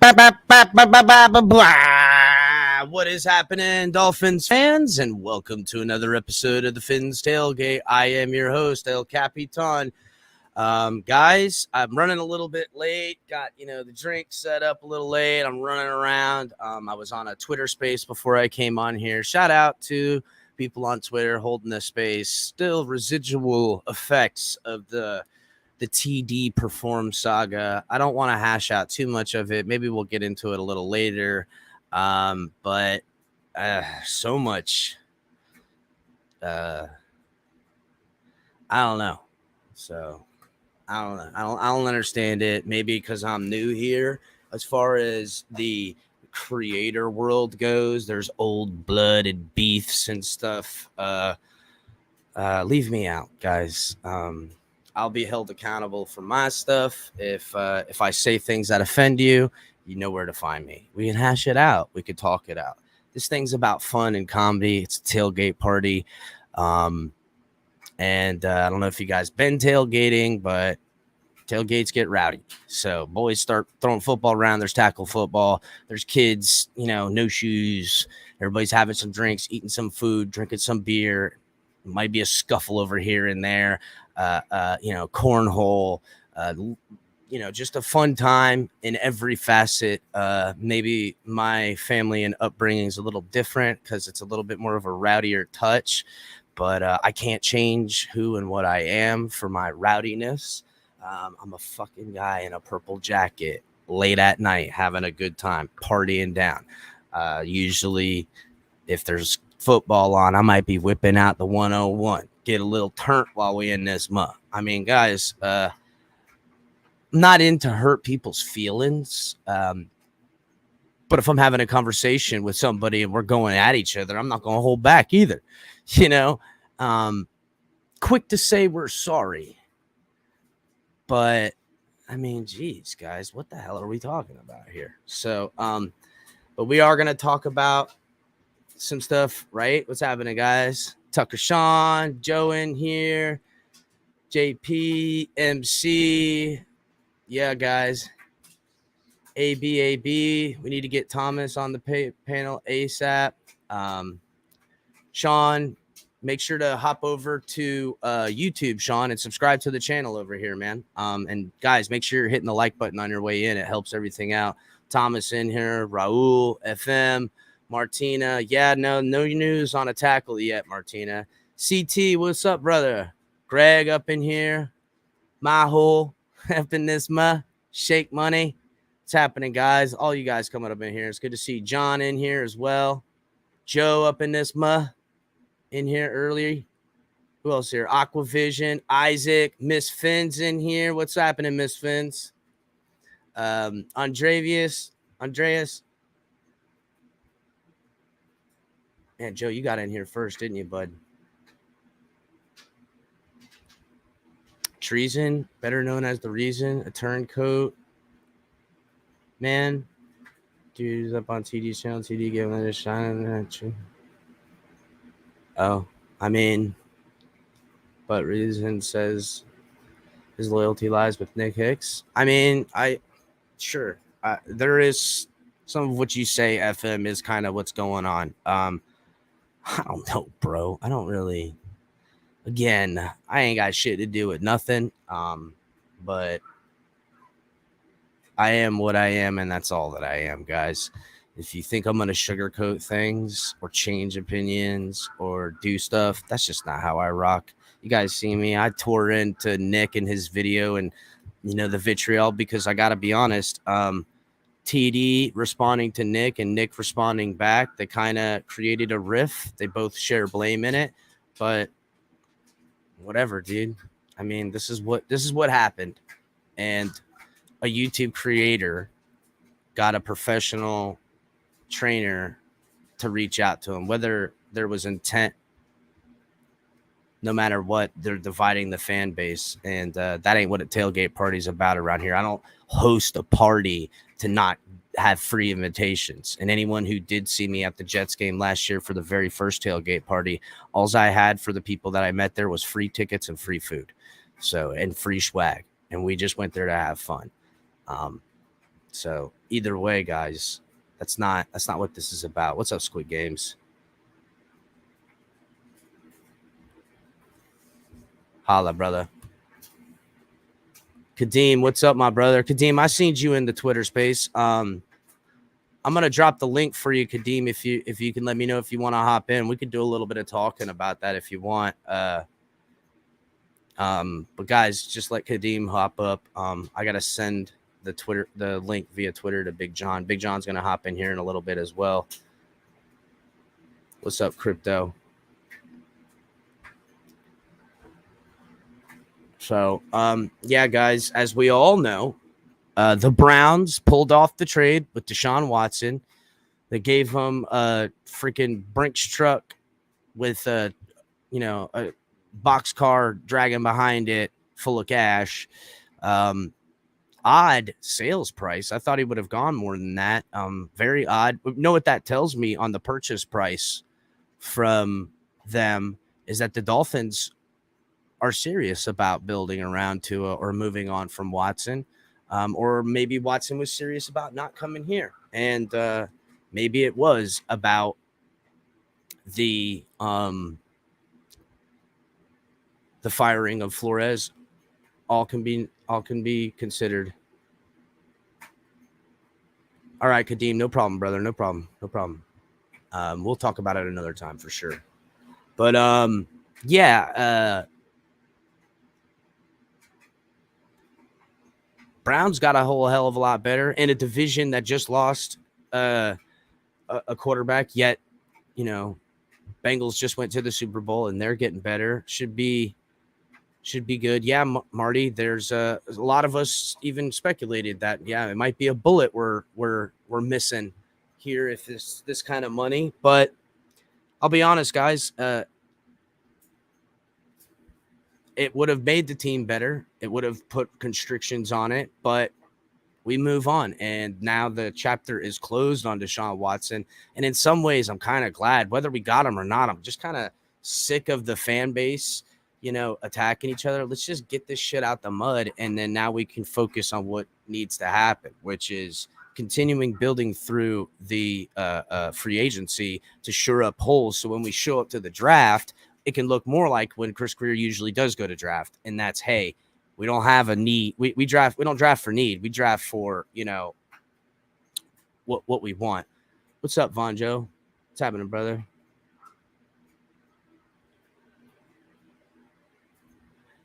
What is happening, Dolphins fans? And welcome to another episode of the Fins Tailgate. I am your host, El Capitan. Guys, I'm running a little bit late. Got, the drink set up a little late. I'm running around. I was on a Twitter space before I came on here. Shout out to people on Twitter holding the space. Still residual effects of the TD Perform saga. I don't want to hash out too much of it. Maybe we'll get into it a little later. But so much. I don't know. So I don't know. I don't understand it. Maybe because I'm new here. As far as the creator world goes, there's old blood and beefs and stuff. Leave me out, guys. I'll be held accountable for my stuff. If I say things that offend you, you know where to find me. We can hash it out. We could talk it out. This thing's about fun and comedy. It's a tailgate party. And I don't know if you guys been tailgating, but tailgates get rowdy. So boys start throwing football around. There's tackle football. There's kids, no shoes. Everybody's having some drinks, eating some food, drinking some beer. Might be a scuffle over here and there. Cornhole, just a fun time in every facet. Maybe my family and upbringing is a little different because it's a little bit more of a rowdier touch, but I can't change who and what I am for my rowdiness. I'm a fucking guy in a purple jacket late at night, having a good time, partying down. Usually if there's football on, I might be whipping out the 101, get a little turnt while we in this mug. I mean, guys, I'm not into hurt people's feelings. But if I'm having a conversation with somebody and we're going at each other, I'm not going to hold back either. Quick to say we're sorry. But I mean, geez, guys, what the hell are we talking about here? So, but we are going to talk about some stuff, right? What's happening, guys? Tucker Sean, Joe in here, JP, MC. Yeah, guys. AB. We need to get Thomas on the panel ASAP. Sean, make sure to hop over to YouTube, Sean, and subscribe to the channel over here, man. And guys, make sure you're hitting the like button on your way in. It helps everything out. Thomas in here, Raul, FM, Martina. Yeah, no news on a tackle yet, Martina. CT, what's up, brother? Greg up in here. My hole up in this Shake Money. What's happening, guys? All you guys coming up in here. It's good to see John in here as well. Joe up in this in here early. Who else here? Aquavision, Isaac, Miss Finn's in here. What's happening, Miss Finn's? Andreas. Man, Joe, you got in here first, didn't you, bud? Treason, better known as the Reason, a turncoat. Man, dude's up on TD's channel. TD gave him a shine. Oh, I mean, but Reason says his loyalty lies with Nick Hicks. I mean, sure. There is some of what you say, FM, is kind of what's going on. I don't know, bro. I don't really. Again, I ain't got shit to do with nothing. But I am what I am, and that's all that I am, guys. If you think I'm going to sugarcoat things or change opinions or do stuff, that's just not how I rock. You guys see me. I tore into Nick and his video and, the vitriol because I got to be honest. TD responding to Nick and Nick responding back, they kind of created a riff. They both share blame in it, but whatever, dude. I mean, this is what happened. And a YouTube creator got a professional trainer to reach out to him, whether there was intent. No matter what, they're dividing the fan base, and that ain't what a tailgate party's about around here. I don't host a party to not have free invitations. And anyone who did see me at the Jets game last year for the very first tailgate party, all I had for the people that I met there was free tickets and free food, and free swag, and we just went there to have fun. So either way, guys, that's not what this is about. What's up, Squid Games? Holla, brother. Kadeem, what's up, my brother? Kadeem, I seen you in the Twitter space. I'm gonna drop the link for you, Kadeem. If you can let me know if you want to hop in, we could do a little bit of talking about that if you want. But guys, just let Kadeem hop up. I gotta send the link via Twitter to Big John. Big John's gonna hop in here in a little bit as well. What's up, Crypto? So, yeah, guys, as we all know, the Browns pulled off the trade with Deshaun Watson. They gave him a freaking Brinks truck with a boxcar dragging behind it full of cash. Odd sales price. I thought he would have gone more than that. Very odd. You know what that tells me on the purchase price from them is that the Dolphins are serious about building around Tua or moving on from Watson. Or maybe Watson was serious about not coming here. And maybe it was about the firing of Flores. All can be considered. All right, Kadeem, no problem, brother. No problem. We'll talk about it another time for sure. But yeah, Browns got a whole hell of a lot better in a division that just lost a quarterback. Yet, Bengals just went to the Super Bowl and they're getting better. Should be good. Yeah, Marty. There's a lot of us even speculated that it might be a bullet we're missing here if this kind of money. But I'll be honest, guys. It would have made the team better. It would have put constrictions on it, but we move on. And now the chapter is closed on Deshaun Watson. And in some ways, I'm kind of glad, whether we got him or not. I'm just kind of sick of the fan base, attacking each other. Let's just get this shit out the mud. And then now we can focus on what needs to happen, which is continuing building through the free agency to shore up holes. So when we show up to the draft, it can look more like when Chris Greer usually does go to draft. And that's, hey, we don't have a need. We don't draft for need. We draft for, what we want. What's up, Von Joe? What's happening, brother?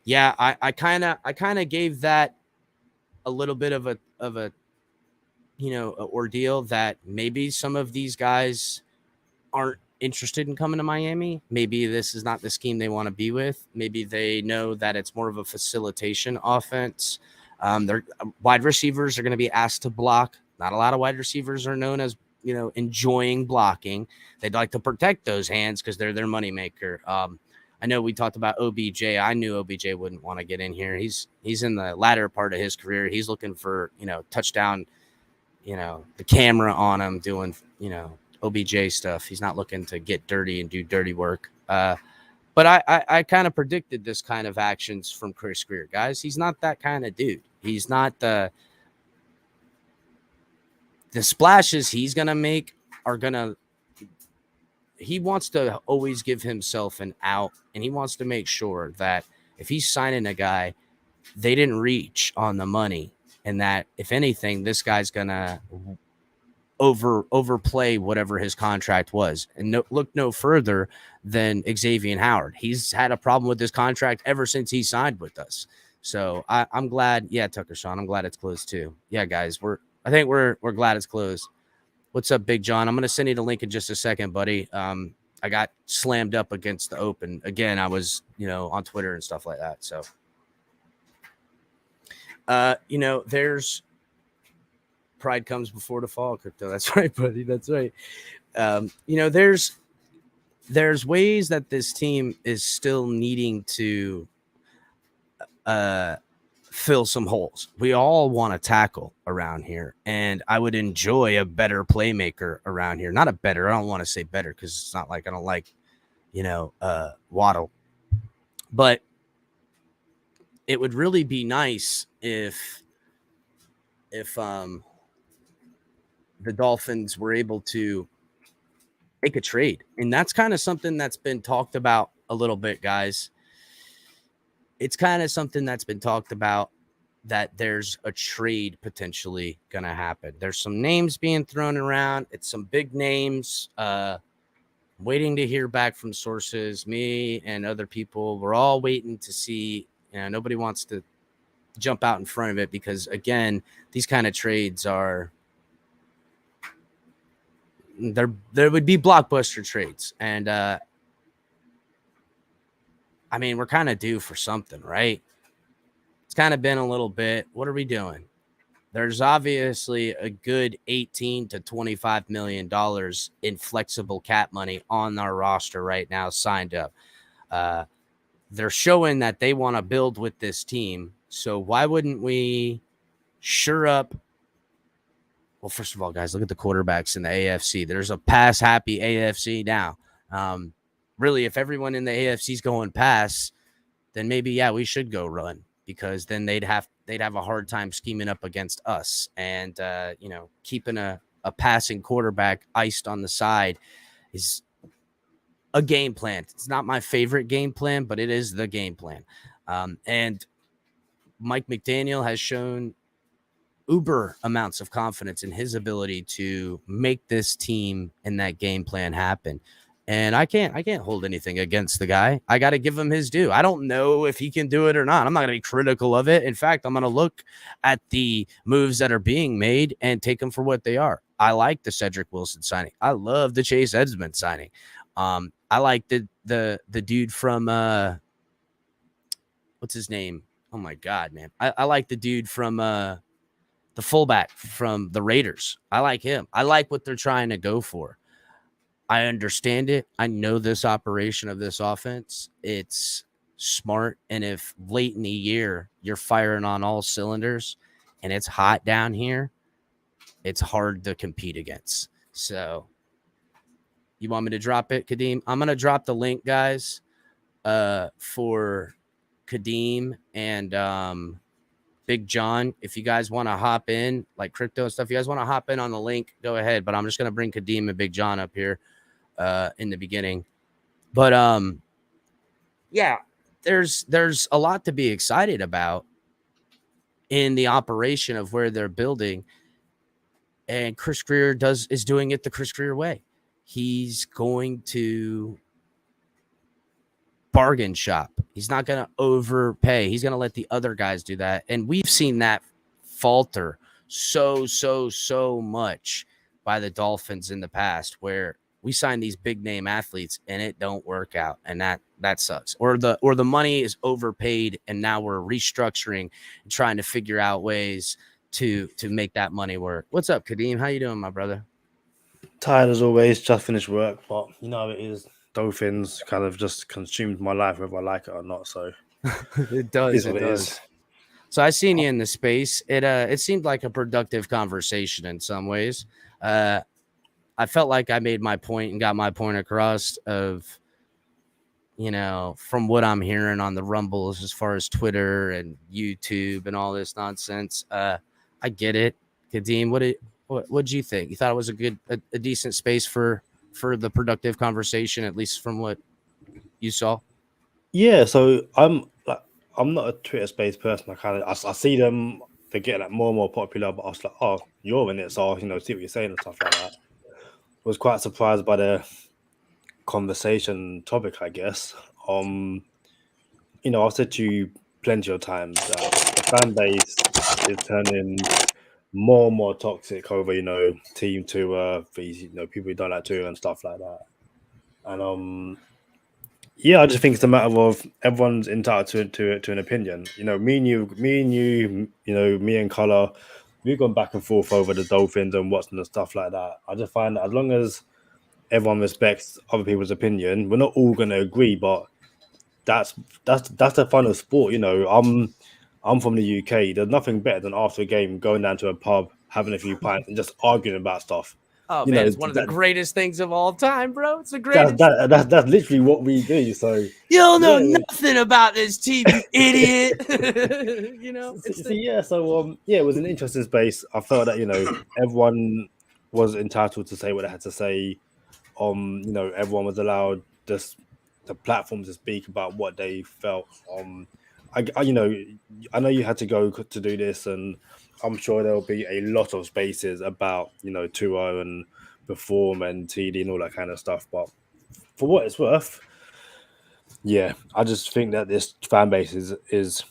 Yeah, I kind of gave that a little bit of a ordeal that maybe some of these guys aren't interested in coming to Miami. Maybe this is not the scheme they want to be with. Maybe they know that it's more of a facilitation offense. Their wide receivers are going to be asked to block. Not a lot of wide receivers are known as, enjoying blocking. They'd like to protect those hands because they're their moneymaker. I know we talked about OBJ. I knew OBJ wouldn't want to get in here. He's in the latter part of his career. He's looking for, touchdown, the camera on him doing, OBJ stuff. He's not looking to get dirty and do dirty work. But I kind of predicted this kind of actions from Chris Greer, guys. He's not that kind of dude. He's not the splashes he's going to make are going to, he wants to always give himself an out, and he wants to make sure that if he's signing a guy, they didn't reach on the money, and that if anything, this guy's going to overplay whatever his contract was. And look no further than Xavier Howard. He's had a problem with his contract ever since he signed with us. So I'm glad. Yeah, Tucker Sean, I'm glad it's closed too. Yeah, guys, I think we're glad it's closed. What's up, Big John? I'm going to send you the link in just a second, buddy. I got slammed up against the open. Again, I was, on Twitter and stuff like that. So, there's pride comes before the fall, Crypto. That's right, buddy. That's right. There's ways that this team is still needing to fill some holes. We all want to tackle around here, and I would enjoy a better playmaker around here. Not a better. I don't want to say better because it's not like I don't like, Waddle, but it would really be nice if the Dolphins were able to make a trade. And that's kind of something that's been talked about a little bit, guys. It's kind of something that's been talked about, that there's a trade potentially going to happen. There's some names being thrown around. It's some big names. Waiting to hear back from sources. Me and other people, we're all waiting to see. Nobody wants to jump out in front of it because, again, these kind of trades are, there would be blockbuster trades. And I mean, we're kind of due for something, right? It's kind of been a little bit. What are we doing? There's obviously a good $18 to $25 million in flexible cap money on our roster right now signed up. They're showing that they want to build with this team. So why wouldn't we sure up? Well, first of all, guys, look at the quarterbacks in the AFC. There's a pass-happy AFC now. Really, if everyone in the AFC is going pass, then maybe, yeah, we should go run, because then they'd have a hard time scheming up against us. And, keeping a passing quarterback iced on the side is a game plan. It's not my favorite game plan, but it is the game plan. And Mike McDaniel has shown uber amounts of confidence in his ability to make this team and that game plan happen. And I can't hold anything against the guy. I got to give him his due. I don't know if he can do it or not. I'm not going to be critical of it. In fact, I'm going to look at the moves that are being made and take them for what they are. I like the Cedric Wilson signing. I love the Chase Edmonds signing. I like the dude from what's his name? Oh my God, man. I like the dude from the fullback from the Raiders. I like him. I like what they're trying to go for. I understand it. I know this operation of this offense. It's smart. And if late in the year you're firing on all cylinders and it's hot down here, it's hard to compete against. So you want me to drop it, Kadeem? I'm going to drop the link, guys, for Kadeem and Big John. If you guys want to hop in, like crypto and stuff, if you guys want to hop in on the link, go ahead. But I'm just going to bring Kadeem and Big John up here in the beginning. But yeah, there's a lot to be excited about in the operation of where they're building. And Chris Greer is doing it the Chris Greer way. He's going to bargain shop. He's not going to overpay. He's going to let the other guys do that. And we've seen that falter so much by the Dolphins in the past, where we sign these big name athletes and it don't work out. And that sucks. Or the money is overpaid and now we're restructuring and trying to figure out ways to make that money work. What's up, Kadeem? How you doing, my brother? Tired as always, just finished work, but you know how it is. Dolphins kind of just consumed my life, whether I like it or not. So it does. It does. So I seen you in the space. It seemed like a productive conversation in some ways. I felt like I made my point and got my point across of, from what I'm hearing on the rumbles as far as Twitter and YouTube and all this nonsense. I get it. Kadeem, what'd you think? You thought it was a decent space for the productive conversation, at least from what you saw? Yeah, so I'm not a Twitter space person. I see them, they get like more and more popular, but I was like, oh, you're in it, so see what you're saying and stuff like that. I was quite surprised by the conversation topic, I guess. I've said to you plenty of times that the fan base is turning more and more toxic over, team Tua, these, people who don't like Tua and stuff like that. And I just think it's a matter of everyone's entitled to an opinion. Me and you, me and Color, we've gone back and forth over the Dolphins and Watson and stuff like that. I just find that as long as everyone respects other people's opinion, we're not all going to agree, but that's the fun of sport. I'm from the UK. There's nothing better than after a game going down to a pub, having a few pints, and just arguing about stuff. Oh man, it's one of the greatest things of all time, bro. It's the greatest. That's literally what we do. So you don't know nothing about this team, you idiot. So it was an interesting space. I felt that everyone was entitled to say what they had to say. Everyone was allowed the platform to speak about what they felt. I know you had to go to do this, and I'm sure there'll be a lot of spaces about Tua and perform and TD and all that kind of stuff. But for what it's worth, yeah, I just think that this fan base is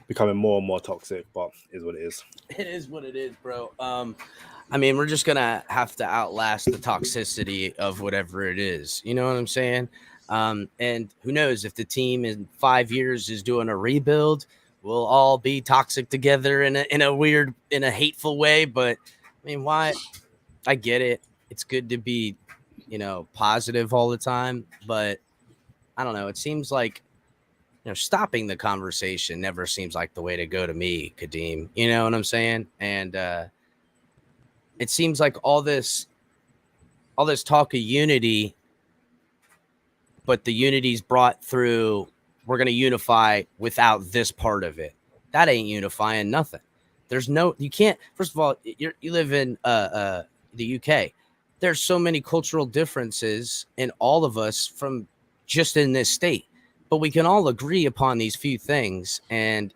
becoming more and more toxic. But is what it is. It is what it is, bro. I mean, we're just gonna have to outlast the toxicity of whatever it is. You know what I'm saying? And who knows if the team in 5 years is doing a rebuild, we'll all be toxic together in a weird, in a hateful way. But I mean, why? I get it. It's good to be, positive all the time. But I don't know. It seems like stopping the conversation never seems like the way to go to me, Kadeem. You know what I'm saying? And it seems like all this talk of unity, but the unity's brought through. We're going to unify without this part of it. That ain't unifying nothing. You can't. First of all, you live in the UK. There's so many cultural differences in all of us from just in this state, but we can all agree upon these few things. And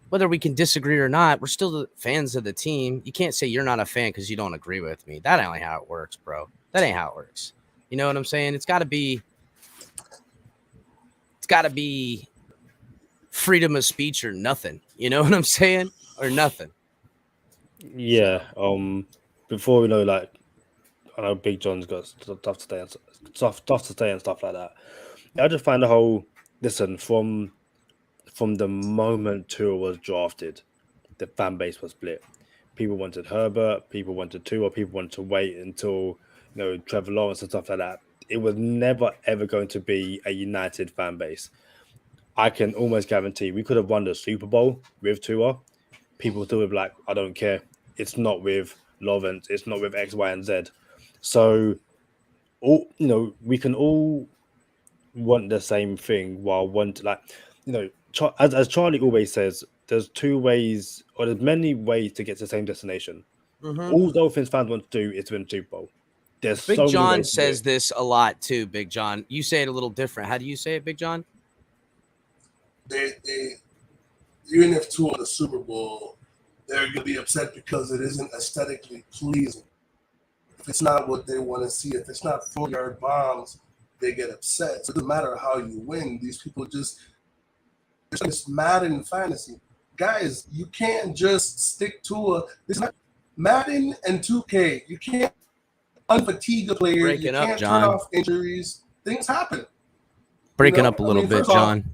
whether we can disagree or not, we're still the fans of the team. You can't say you're not a fan because you don't agree with me. That ain't how it works, bro. That ain't how it works. You know what I'm saying? It's got to be freedom of speech or nothing. You know what I'm saying? Or nothing. Yeah. So. Before I know Big John's got stuff to say and stuff like that. I just find the whole from the moment Tua was drafted, the fan base was split. People wanted Herbert, people wanted Tua, people wanted to wait until Trevor Lawrence and stuff like that. It was never ever going to be a united fan base. I can almost guarantee we could have won the Super Bowl with Tua. People still would be like, I don't care. It's not with Lawrence. It's not with X, Y, and Z. So, we can all want the same thing while as Charlie always says, there's two ways or there's many ways to get to the same destination. Mm-hmm. All Dolphins fans want to do is win Super Bowl. There's Big John says this a lot too, Big John. You say it a little different. How do you say it, Big John? They even if Tua won the Super Bowl, they're going to be upset because it isn't aesthetically pleasing. If it's not what they want to see, if it's not 4-yard bombs, they get upset. So it doesn't matter how you win. These people it's Madden fantasy. Guys, you can't just stick to it's not Madden and 2K. You can't unfatigue a player. Breaking you can't John. turn off injuries. Things happen. Breaking up a little bit, John.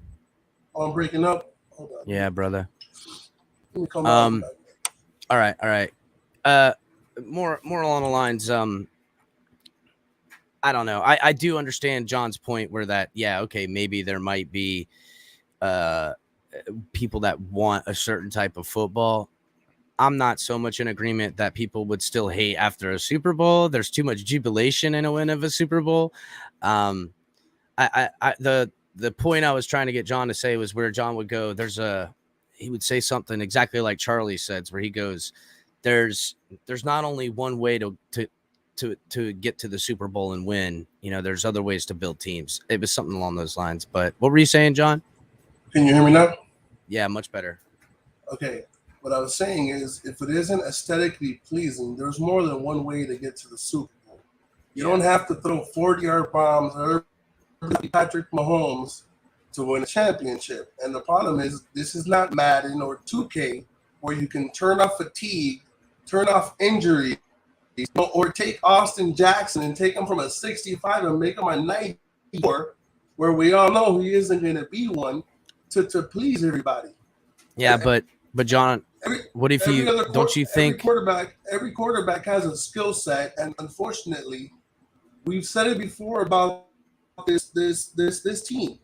I'm breaking up. Hold on. Yeah, brother. Let me come all right. More along the lines. I don't know. I do understand John's point where that, yeah, okay, maybe there might be people that want a certain type of football. I'm not so much in agreement that people would still hate after a Super Bowl. There's too much jubilation in a win of a Super Bowl. The point I was trying to get John to say was where John would go. He would say something exactly like Charlie says, where he goes, there's not only one way to get to the Super Bowl and win. There's other ways to build teams. It was something along those lines. But what were you saying, John? Can you hear me now? Yeah, much better. Okay. What I was saying is, if it isn't aesthetically pleasing, there's more than one way to get to the Super Bowl. You don't have to throw 40-yard bombs or Patrick Mahomes to win a championship. And the problem is, this is not Madden or 2K where you can turn off fatigue, turn off injury, or take Austin Jackson and take him from a 65 and make him a 94, where we all know he isn't going to be one, to please everybody. Yeah, but John, what if you don't you think every quarterback has a skill set, and unfortunately, we've said it before about this team.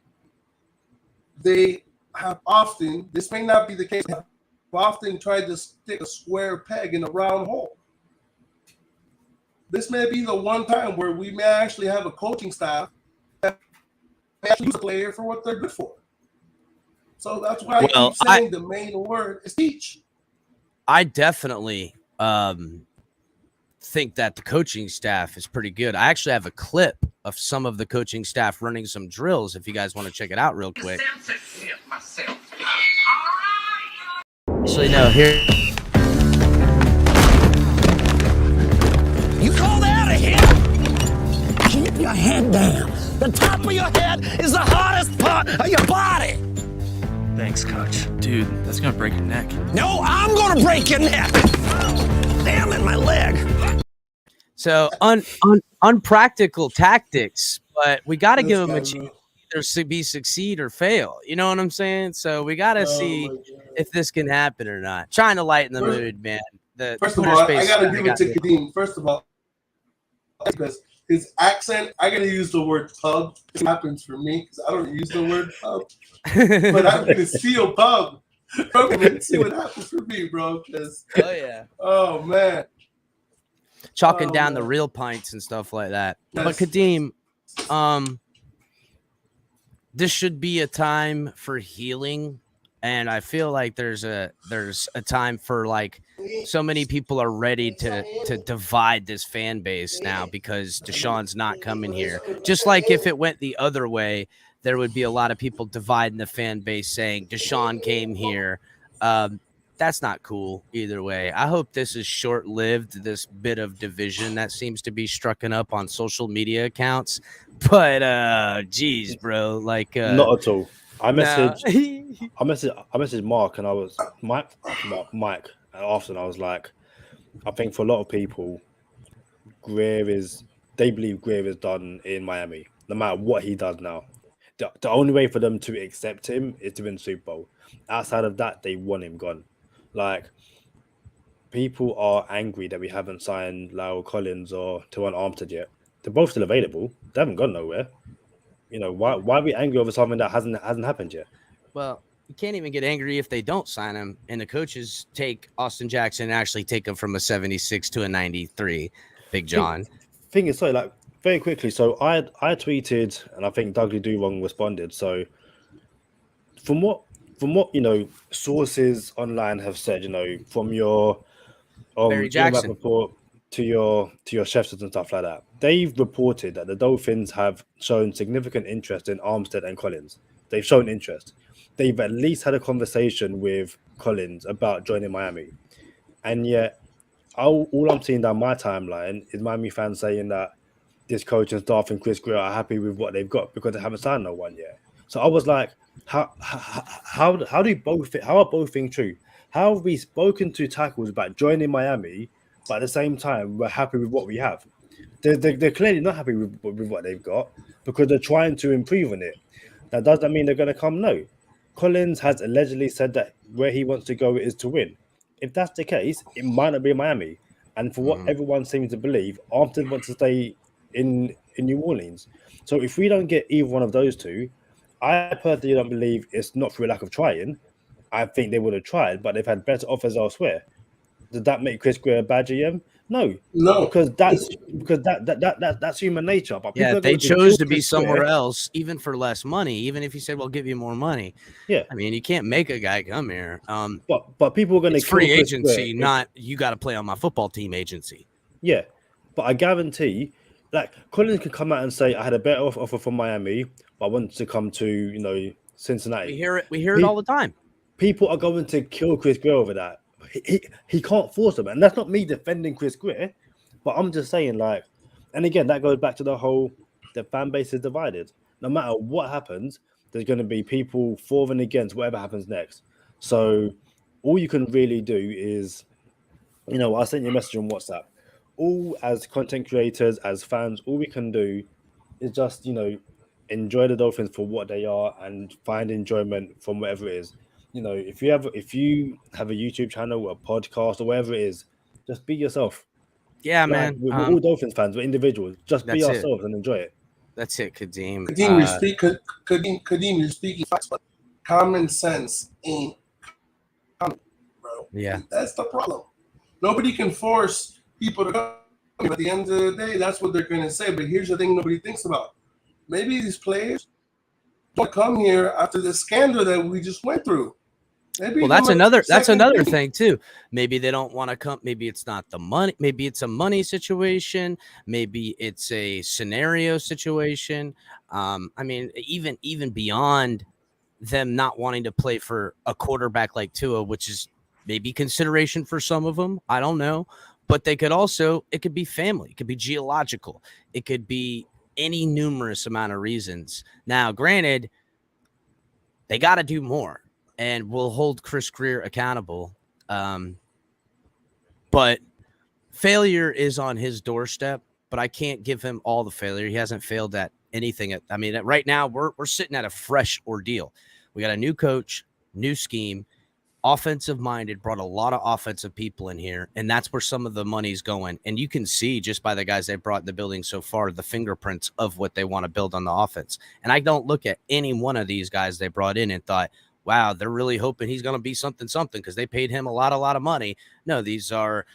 They have often, this may not be the case, have often tried to stick a square peg in a round hole. This may be the one time where we may actually have a coaching staff that actually use a player for what they're good for. So that's why I keep saying the main word is teach. I definitely think that the coaching staff is pretty good. I actually have a clip of some of the coaching staff running some drills if you guys want to check it out real quick. Actually, no, here. You call that a hit? Keep your head down. The top of your head is the hardest part of your body. Thanks, Coach. Dude, that's gonna break your neck. No, I'm gonna break your neck. Damn it, my leg. So unpractical tactics, but we got to give them a chance either to succeed or fail. You know what I'm saying? So we got to see if this can happen or not. Trying to lighten the mood, man. First of all, I got to give it to Capitan. First of all, because his accent, I got to use the word pub. It happens for me because I don't use the word pub. But I'm going to steal pub. Okay, see what happens for me, bro. Oh, man. Chalking down the real pints and stuff like that. Yes. But Kadeem, this should be a time for healing, and I feel like there's a time for, like, so many people are ready to divide this fan base now because Deshaun's not coming here. Just like if it went the other way, there would be a lot of people dividing the fan base saying Deshaun came here. That's not cool either way. I hope this is short-lived, this bit of division that seems to be strucken up on social media accounts. But geez, bro, like not at all. I messaged Mark and I was Mike, and after I was like, I think for a lot of people, they believe Greer is done in Miami, no matter what he does now. The only way for them to accept him is to win Super Bowl. Outside of that, they want him gone. Like, people are angry that we haven't signed Lyle Collins or Teron Armstead yet. They're both still available. They haven't gone nowhere. You know, why are we angry over something that hasn't happened yet? Well, you can't even get angry if they don't sign him, and the coaches take Austin Jackson and actually take him from a 76 to a 93. Big John. Thing is, sorry, like, very quickly. So I tweeted, and I think Dougley Doo-Wong responded. So from what sources online have said, from your Barry Jackson report to your chefs and stuff like that, they've reported that the Dolphins have shown significant interest in Armstead and Collins. They've shown interest. They've at least had a conversation with Collins about joining Miami, and yet all I'm seeing down my timeline is Miami fans saying that this coach and staff and Chris Greer are happy with what they've got because they haven't signed no one yet. So I was like, how are both things true? How have we spoken to tackles about joining Miami, but at the same time we're happy with what we have? They're clearly not happy with what they've got because they're trying to improve on it. That doesn't mean they're going to come. No, Collins has allegedly said that where he wants to go is to win. If that's the case, it might not be Miami. And for what everyone seems to believe, Armstead wants to stay in New Orleans. So if we don't get either one of those two, I personally don't believe it's not through a lack of trying. I think they would have tried, but they've had better offers elsewhere. Did that make Chris Greer a bad GM? No, because that's human nature. But yeah, they chose to be somewhere else, even for less money. Even if you said, "Well, give you more money," yeah, I mean, you can't make a guy come here. But people are going to free agency, not you got to play on my football team agency. Yeah, but I guarantee, like, Collins can come out and say, "I had a better offer from Miami, but I wanted to come to Cincinnati." We hear it all the time. People are going to kill Chris Greer over that. He can't force them, and that's not me defending Chris Greer, but I'm just saying, like, and again, that goes back to the fan base is divided. No matter what happens, there's going to be people for and against whatever happens next. So all you can really do is, I sent you a message on WhatsApp. All as content creators, as fans, all we can do is just, enjoy the Dolphins for what they are and find enjoyment from whatever it is. If you have a YouTube channel, a podcast, or whatever it is, just be yourself. Yeah, man. We're all Dolphins fans. We're individuals. Just be ourselves and enjoy it. That's it, Kadeem. Kadeem, you're speaking facts, but common sense ain't common, bro. Yeah, that's the problem. Nobody can force people to come. At the end of the day, that's what they're going to say. But here's the thing: nobody thinks about. Maybe these players don't come here after the scandal that we just went through. Maybe Well, that's from a another second thing too. Maybe they don't want to come. Maybe it's not the money. Maybe it's a money situation. Maybe it's a scenario situation. I mean, even beyond them not wanting to play for a quarterback like Tua, which is maybe consideration for some of them. I don't know, but they could also. It could be family. It could be geological. It could be any numerous amount of reasons. Now, granted, they got to do more, and we'll hold Chris Greer accountable. But failure is on his doorstep, but I can't give him all the failure. He hasn't failed at anything. I mean, right now we're sitting at a fresh ordeal. We got a new coach, new scheme, offensive minded, brought a lot of offensive people in here, and that's where some of the money's going. And you can see just by the guys they brought in the building so far, the fingerprints of what they want to build on the offense. And I don't look at any one of these guys they brought in and thought, wow, they're really hoping he's going to be something because they paid him a lot of money. No, these are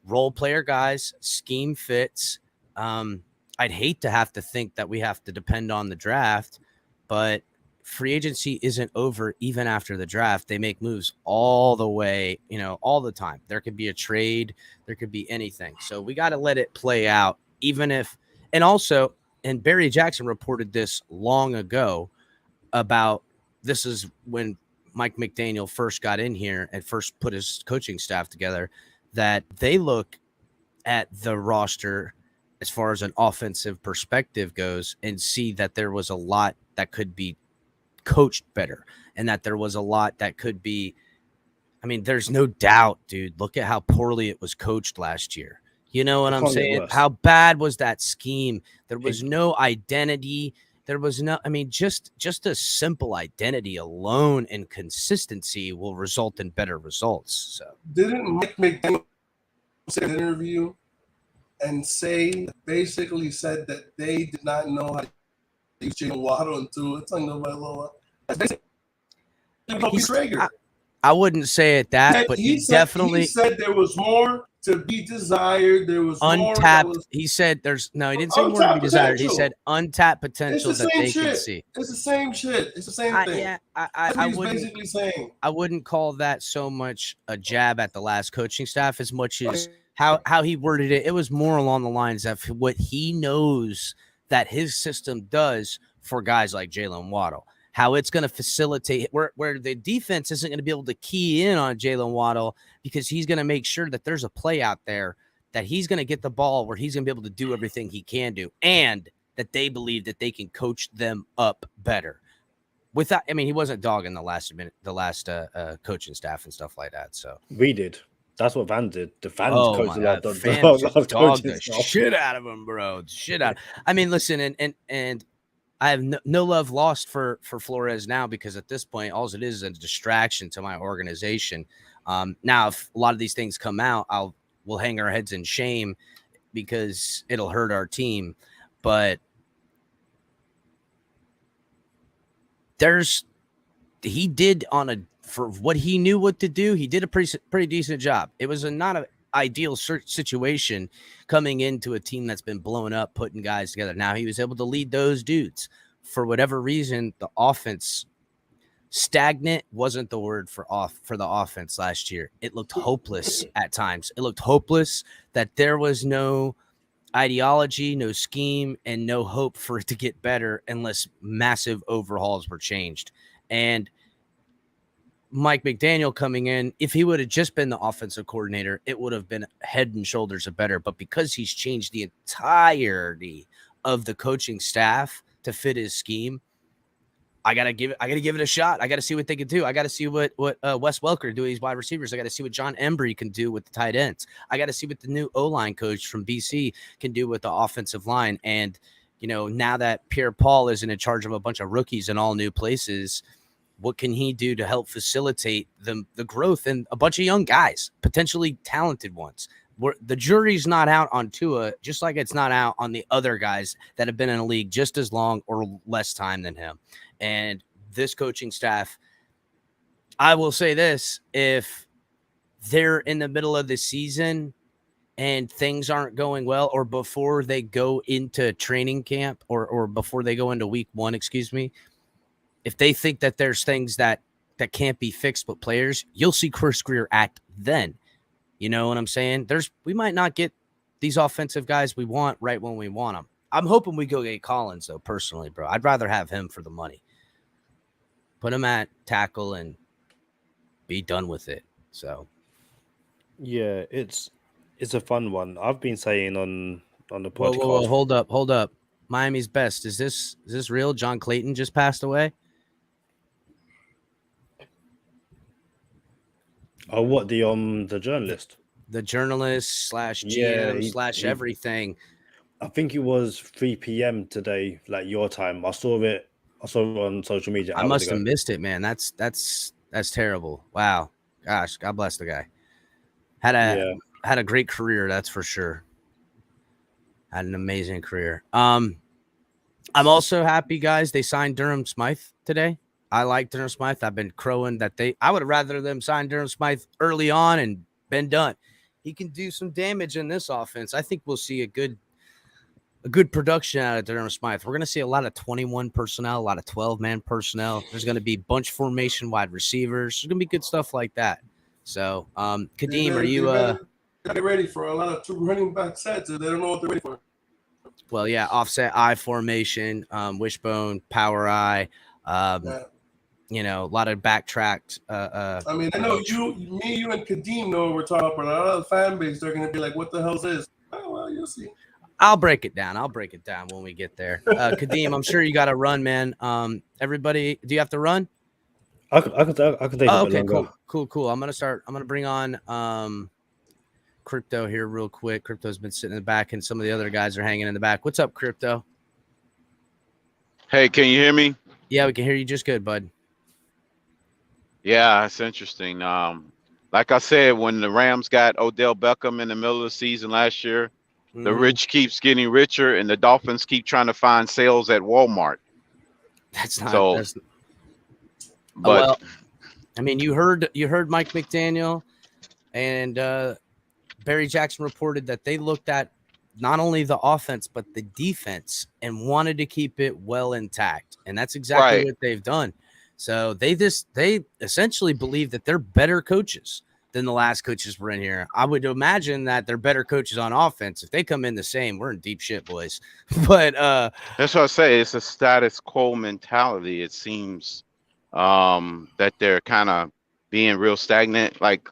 role player guys, scheme fits. I'd hate to have to think that we have to depend on the draft, but free agency isn't over even after the draft. They make moves all the way, all the time. There could be a trade. There could be anything. So we got to let it play out, even if, and also, and Barry Jackson reported this long ago about, this is when Mike McDaniel first got in here and first put his coaching staff together, that they look at the roster as far as an offensive perspective goes and see that there was a lot that could be coached better, and that there was a lot that could be, I mean, there's no doubt, dude. Look at how poorly it was coached last year. You know what I'm saying? How bad was that scheme? There was no identity. There was no, I mean, just a simple identity alone and consistency will result in better results. So didn't Mike McDaniel say in an interview and basically said that they did not know how to use Jalen Waddle and Tua Tagovailoa? I wouldn't say it that, but he said there was more to be desired. There was untapped. More he said he didn't say more to be desired. He said untapped potential that they can see. It's the same shit. It's the same thing. Yeah, I wouldn't, basically saying. I wouldn't call that so much a jab at the last coaching staff as much as how he worded it. It was more along the lines of what he knows that his system does for guys like Jalen Waddle. How it's going to facilitate where the defense isn't going to be able to key in on Jalen Waddle, because he's going to make sure that there's a play out there that he's going to get the ball where he's going to be able to do everything he can do, and that they believe that they can coach them up better. Without, I mean, he wasn't dogging the last coaching staff and stuff like that. So we did. That's what Van did. The fans coached fans dogged the shit out of him, bro. Shit out. I mean, listen, and I have no love lost for Flores now, because at this point, all it is a distraction to my organization. Now, if a lot of these things come out, we'll hang our heads in shame because it'll hurt our team. But he did for what he knew what to do. He did a pretty decent job. It was not an ideal situation coming into a team that's been blown up, putting guys together. Now he was able to lead those dudes. For whatever reason, the offense stagnant wasn't the word for the offense last year. It looked hopeless at times. It looked hopeless that there was no ideology, no scheme, and no hope for it to get better unless massive overhauls were changed. And Mike McDaniel coming in, if he would have just been the offensive coordinator, it would have been head and shoulders better. But because he's changed the entirety of the coaching staff to fit his scheme, I gotta give it a shot. I gotta see what they can do. I gotta see what Wes Welker do with these wide receivers. I gotta see what John Embry can do with the tight ends. I gotta see what the new O-line coach from BC can do with the offensive line. And now that Pierre Paul isn't in charge of a bunch of rookies in all new places, what can he do to help facilitate the growth in a bunch of young guys, potentially talented ones? The jury's not out on Tua, just like it's not out on the other guys that have been in the league just as long or less time than him. And this coaching staff, I will say this, if they're in the middle of the season and things aren't going well, or before they go into training camp or before they go into week 1, if they think that there's things that that can't be fixed with players, you'll see Chris Greer act then. You know what I'm saying? We might not get these offensive guys we want right when we want them. I'm hoping we go get Collins, though, personally, bro. I'd rather have him for the money. Put him at tackle and be done with it. So, yeah, it's a fun one. I've been saying on the podcast. Whoa, hold up. Miami's best. Is this real? John Clayton just passed away? Oh, what, the journalist? The journalist / GM / everything. I think it was 3 p.m. today, like your time. I saw it on social media. I must have missed it, man. That's terrible. Wow. Gosh, God bless the guy. Had a great career, that's for sure. Had an amazing career. I'm also happy, guys. They signed Durham Smythe today. I like Durham Smythe. I've been crowing that I would have rather them sign Durham Smythe early on and been done. He can do some damage in this offense. I think we'll see a good production out of Durham Smythe. We're going to see a lot of 21 personnel, a lot of 12-man personnel. There's going to be bunch formation wide receivers. There's going to be good stuff like that. So, Kadeem, are you get ready for a lot of 2 running back sets? They don't know what they're ready for. Well, yeah, offset eye formation, wishbone, power eye. You know, a lot of backtracked. I mean, I know you and Kadeem know what we're talking about. A lot of the fan base, they're going to be like, what the hell is this? Oh, well, you'll see. I'll break it down when we get there. Kadeem, I'm sure you got to run, man. Everybody, do you have to run? I can take Oh, a bit okay, longer. cool. I'm going to bring on Crypto here real quick. Crypto's been sitting in the back, and some of the other guys are hanging in the back. What's up, Crypto? Hey, can you hear me? Yeah, we can hear you just good, bud. Yeah, it's interesting. Like I said, when the Rams got Odell Beckham in the middle of the season last year, the rich keeps getting richer, and the Dolphins keep trying to find sales at Walmart. That's not. So, well, I mean, you heard Mike McDaniel and Barry Jackson reported that they looked at not only the offense but the defense and wanted to keep it well intact, and that's exactly what they've done. So they essentially believe that they're better coaches than the last coaches were in here. I would imagine that they're better coaches on offense. If they come in the same, we're in deep shit, boys. But that's what I say. It's a status quo mentality. It seems that they're kind of being real stagnant. Like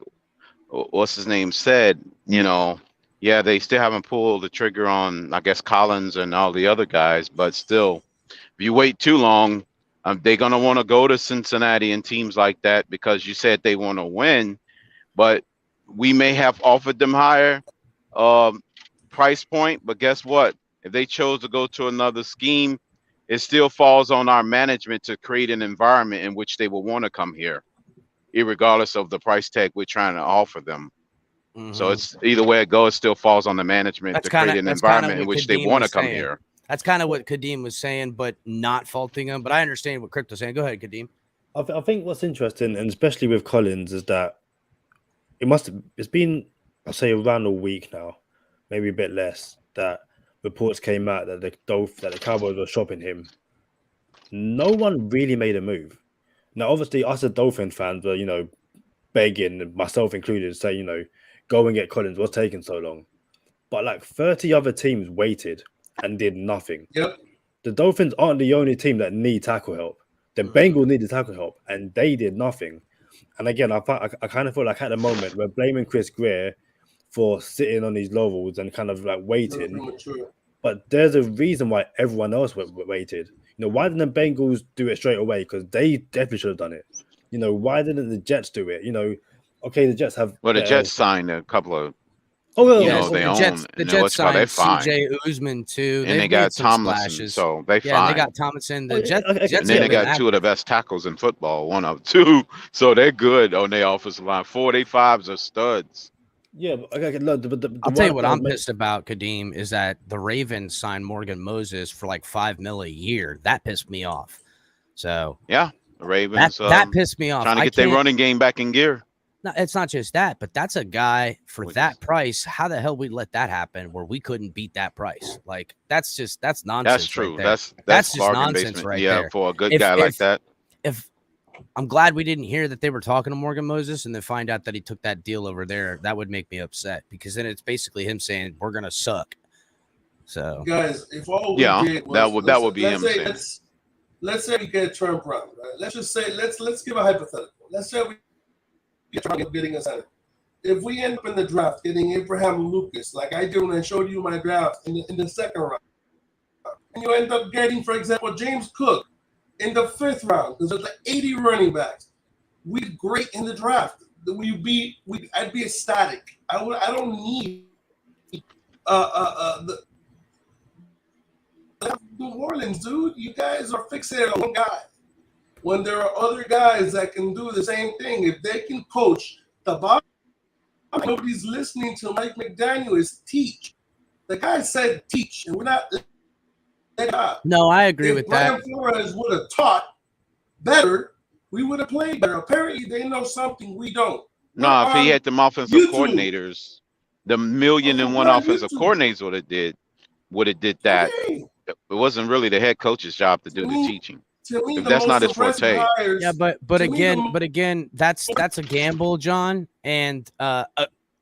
what's his name said, you know, yeah, they still haven't pulled the trigger on, I guess, Collins and all the other guys. But still, if you wait too long, they're going to want to go to Cincinnati and teams like that because you said they want to win. But we may have offered them higher price point. But guess what? If they chose to go to another scheme, it still falls on our management to create an environment in which they will want to come here, irregardless of the price tag we're trying to offer them. So it's either way it goes, it still falls on the management to create an environment in which they want to come here. That's kind of what Kadeem was saying, but not faulting him. But I understand what Crypto's saying. Go ahead, Kadeem. I think what's interesting, and especially with Collins, is that it's been, I'll say, around a week now, maybe a bit less, that reports came out that the Cowboys were shopping him. No one really made a move. Now, obviously, us as Dolphin fans were, begging, myself included, say, go and get Collins. What's taking so long? But like 30 other teams waited and did nothing. Yep. The Dolphins aren't the only team that need tackle help. The Bengals needed tackle help, and they did nothing. And again, I kind of feel like at the moment we're blaming Chris Greer for sitting on these laurels and kind of like waiting. But there's a reason why everyone else waited. Why didn't the Bengals do it straight away? Because they definitely should have done it. Why didn't the Jets do it? Okay, the Jets have. Well, the Jets signed a couple of. The Jets signed C.J. Usman too. And they got Tomlinson, so they fine. They got Tomlinson. The Jets, and then they got two of the best tackles in football, one of two. So they're good on their offensive line. 4 of their 5s are studs. Yeah, but I'll tell you what I'm pissed about, Kadeem, is that the Ravens signed Morgan Moses for like $5 million a year. That pissed me off. So yeah, the Ravens that pissed me off. Trying to get their running game back in gear. No, it's not just that, but that's a guy for that price. How the hell we let that happen where we couldn't beat that price? Like that's nonsense. That's true. Right there. That's just nonsense right there. Yeah, for a good guy like that. If I'm glad we didn't hear that they were talking to Morgan Moses and then find out that he took that deal over there. That would make me upset because then it's basically him saying we're gonna suck. So guys, if all we did was that would be him saying. Let's say we get Trump Brown, right? Let's just say let's give a hypothetical. Let's say we get Trump getting a center. If we end up in the draft getting Abraham Lucas, like I did when I showed you my draft in the second round, and you end up getting, for example, James Cook in the 5th round, because there's like 80 running backs, we'd great in the draft. I'd be ecstatic. I don't need the New Orleans, dude. You guys are fixated on one guy when there are other guys that can do the same thing. If they can coach the bottom, nobody's listening to Mike McDaniel is teach. The guy said teach, and we're not. no, I agree with that. If Flores would have taught better, we would have played better. Apparently, they know something we don't. No, if he had them offensive coordinators, the million and one offensive coordinators would have did that. Okay. It wasn't really the head coach's job to do the teaching. To me, If that's not his forte. Yeah, but again, that's a gamble, John. And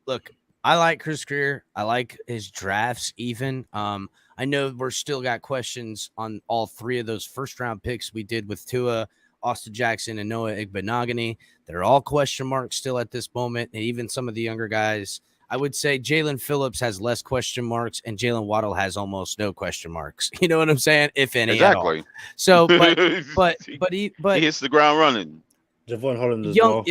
look, I like Chris Greer. I like his drafts even. I know we're still got questions on all 3 of those first-round picks we did with Tua, Austin Jackson, and Noah Igbenogany. They're all question marks still at this moment, and even some of the younger guys. I would say Jalen Phillips has less question marks, and Jalen Waddle has almost no question marks. You know what I'm saying? If any, exactly. At all. So, but he hits the ground running. Javon Holland as well.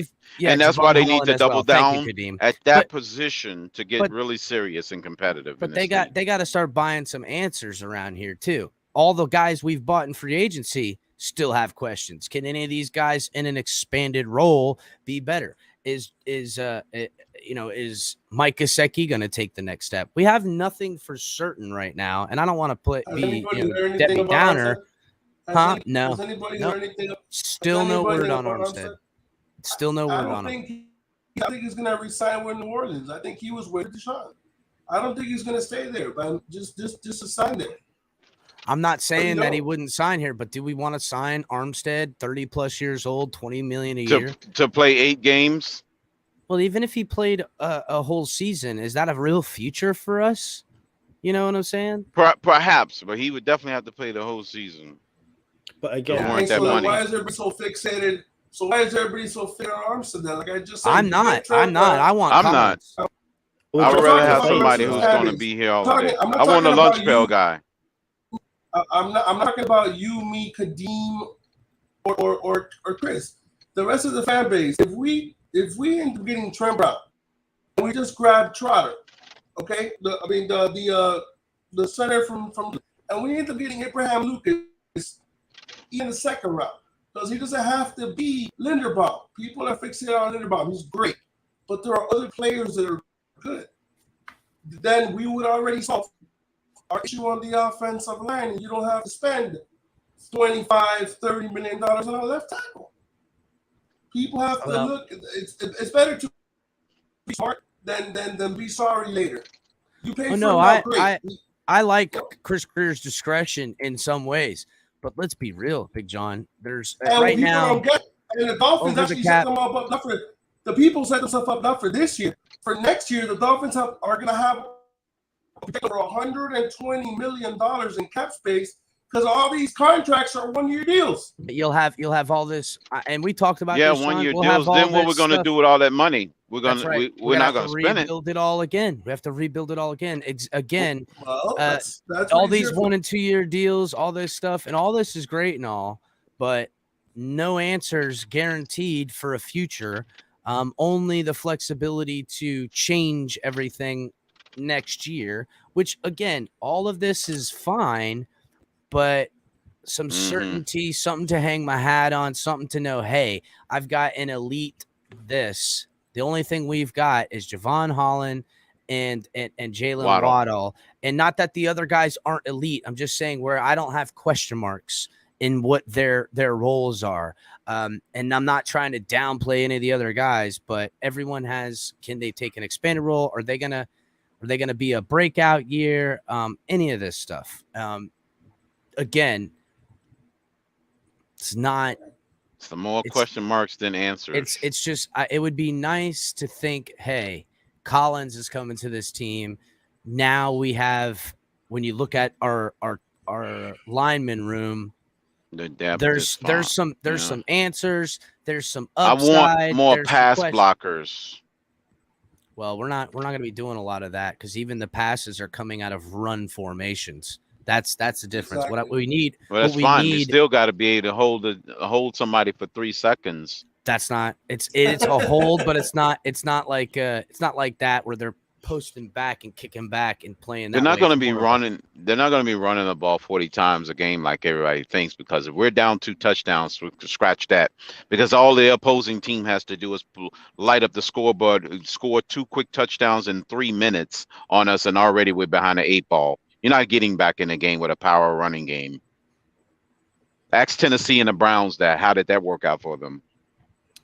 And that's Javon why they Holland need to double down you, at that position to get really serious and competitive. But they got to start buying some answers around here too. All the guys we've bought in free agency still have questions. Can any of these guys in an expanded role be better? Is Mike Gesicki going to take the next step? We have nothing for certain right now, and I don't want to be Debbie Downer. No. Still no word on Armstead. Still no word on him. I think he's going to resign with New Orleans. I think he was with Deshaun. I don't think he's going to stay there, but just to sign there. I'm not saying that he wouldn't sign here, but do we want to sign Armstead, 30 plus years old, $20 million a year to play 8 games? Well, even if he played a whole season, is that a real future for us? You know what I'm saying? Perhaps, but he would definitely have to play the whole season. But again, why is everybody so fixated? So why is everybody so fixated on Armstead? Then, like I just said, I'm not. I want. I'm not. I would rather have somebody who's going to be here all day. I want a lunch pail guy. I'm not talking about you, me, Kadeem, or Chris. The rest of the fan base. If we end up getting Trent Brown, and we just grab Trotter, okay? The center from, and we end up getting Abraham Lucas in the 2nd round because he doesn't have to be Linderbaum. People are fixated on Linderbaum. He's great, but there are other players that are good. Then we would already solve our issue on the offensive line, and you don't have to spend $25-30 million on a left tackle. People have to look. It's better to be smart than be sorry later. You pay I like Chris Greer's discretion in some ways, but let's be real, Big John. There's right now, and the Dolphins actually set them up not for the people set themselves up not for this year. For next year, the Dolphins are going to have over $120 million in cap space because all these contracts are 1-year deals. You'll have all this, and we talked about 1-year deals. Then what we're going to do with all that money? We're not going to spend it. Rebuild it all again. We have to rebuild it all again. Well, that's all these 1- and 2-year deals, all this stuff, and all this is great and all, but no answers guaranteed for a future. Only the flexibility to change everything next year, which again, all of this is fine, but some certainty, something to hang my hat on, something to know, hey, I've got an elite this. The only thing we've got is Javon Holland and Jalen Waddle. And not that the other guys aren't elite. I'm just saying where I don't have question marks in what their roles are. And I'm not trying to downplay any of the other guys, but everyone has, can they take an expanded role? Are they going to be a breakout year? Any of this stuff. Again, it's not Some more question marks than answers. It's just it would be nice to think, hey, Collins is coming to this team. Now we have, when you look at our lineman room, The depth there's is some yeah. some answers, there's some I upside. want more there's pass some blockers. Well, we're not going to be doing a lot of that because even the passes are coming out of run formations. That's the difference. Exactly. What we need. Well, that's what we fine. You need, still got to be able to hold somebody for 3 seconds. That's not. It's a hold, but it's not like that where they're posting back and kicking back and playing. They're not going to be running. They're not going to be running the ball 40 times a game like everybody thinks, because if we're down 2 touchdowns, we can scratch that, because all the opposing team has to do is light up the scoreboard, score 2 quick touchdowns in 3 minutes on us, and already we're behind the 8 ball. You're not getting back in the game with a power running game. Ask Tennessee and the Browns that. How did that work out for them?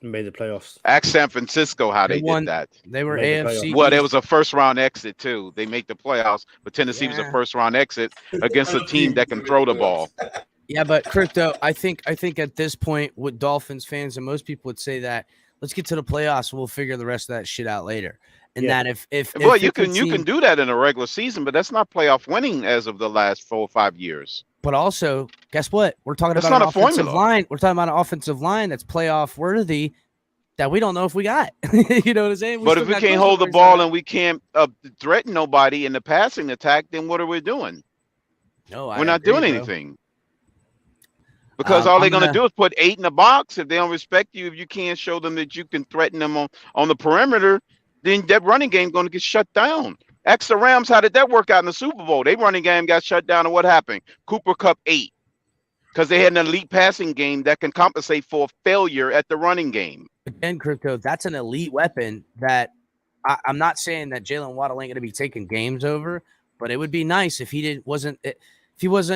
Made the playoffs. Ask San Francisco how they did that. They were Made the AFC. Well, it was a first round exit too. They make the playoffs, but Tennessee was a first round exit against a team that can throw the ball. Yeah, but Crypto, I think at this point, with Dolphins fans and most people would say that let's get to the playoffs and we'll figure the rest of that shit out later. And that if well, you can do that in a regular season, but that's not playoff winning as of the last 4 or 5 years. But also, guess what? We're talking That's about not an a formula. offensive line. We're talking about an offensive line that's playoff worthy that we don't know if we got. You know what I'm saying? But if we can't hold the ball and we can't threaten nobody in the passing attack, then what are we doing? No, we're not doing anything. Because all they're going to do is put 8 in the box. If they don't respect you, if you can't show them that you can threaten them on the perimeter, then that running game is going to get shut down. Ask the Rams, how did that work out in the Super Bowl? Their running game got shut down, and what happened? Cooper Kupp 8. Because they had an elite passing game that can compensate for failure at the running game. Again, Crypto, that's an elite weapon that I'm not saying that Jalen Waddle ain't going to be taking games over, but it would be nice if he wasn't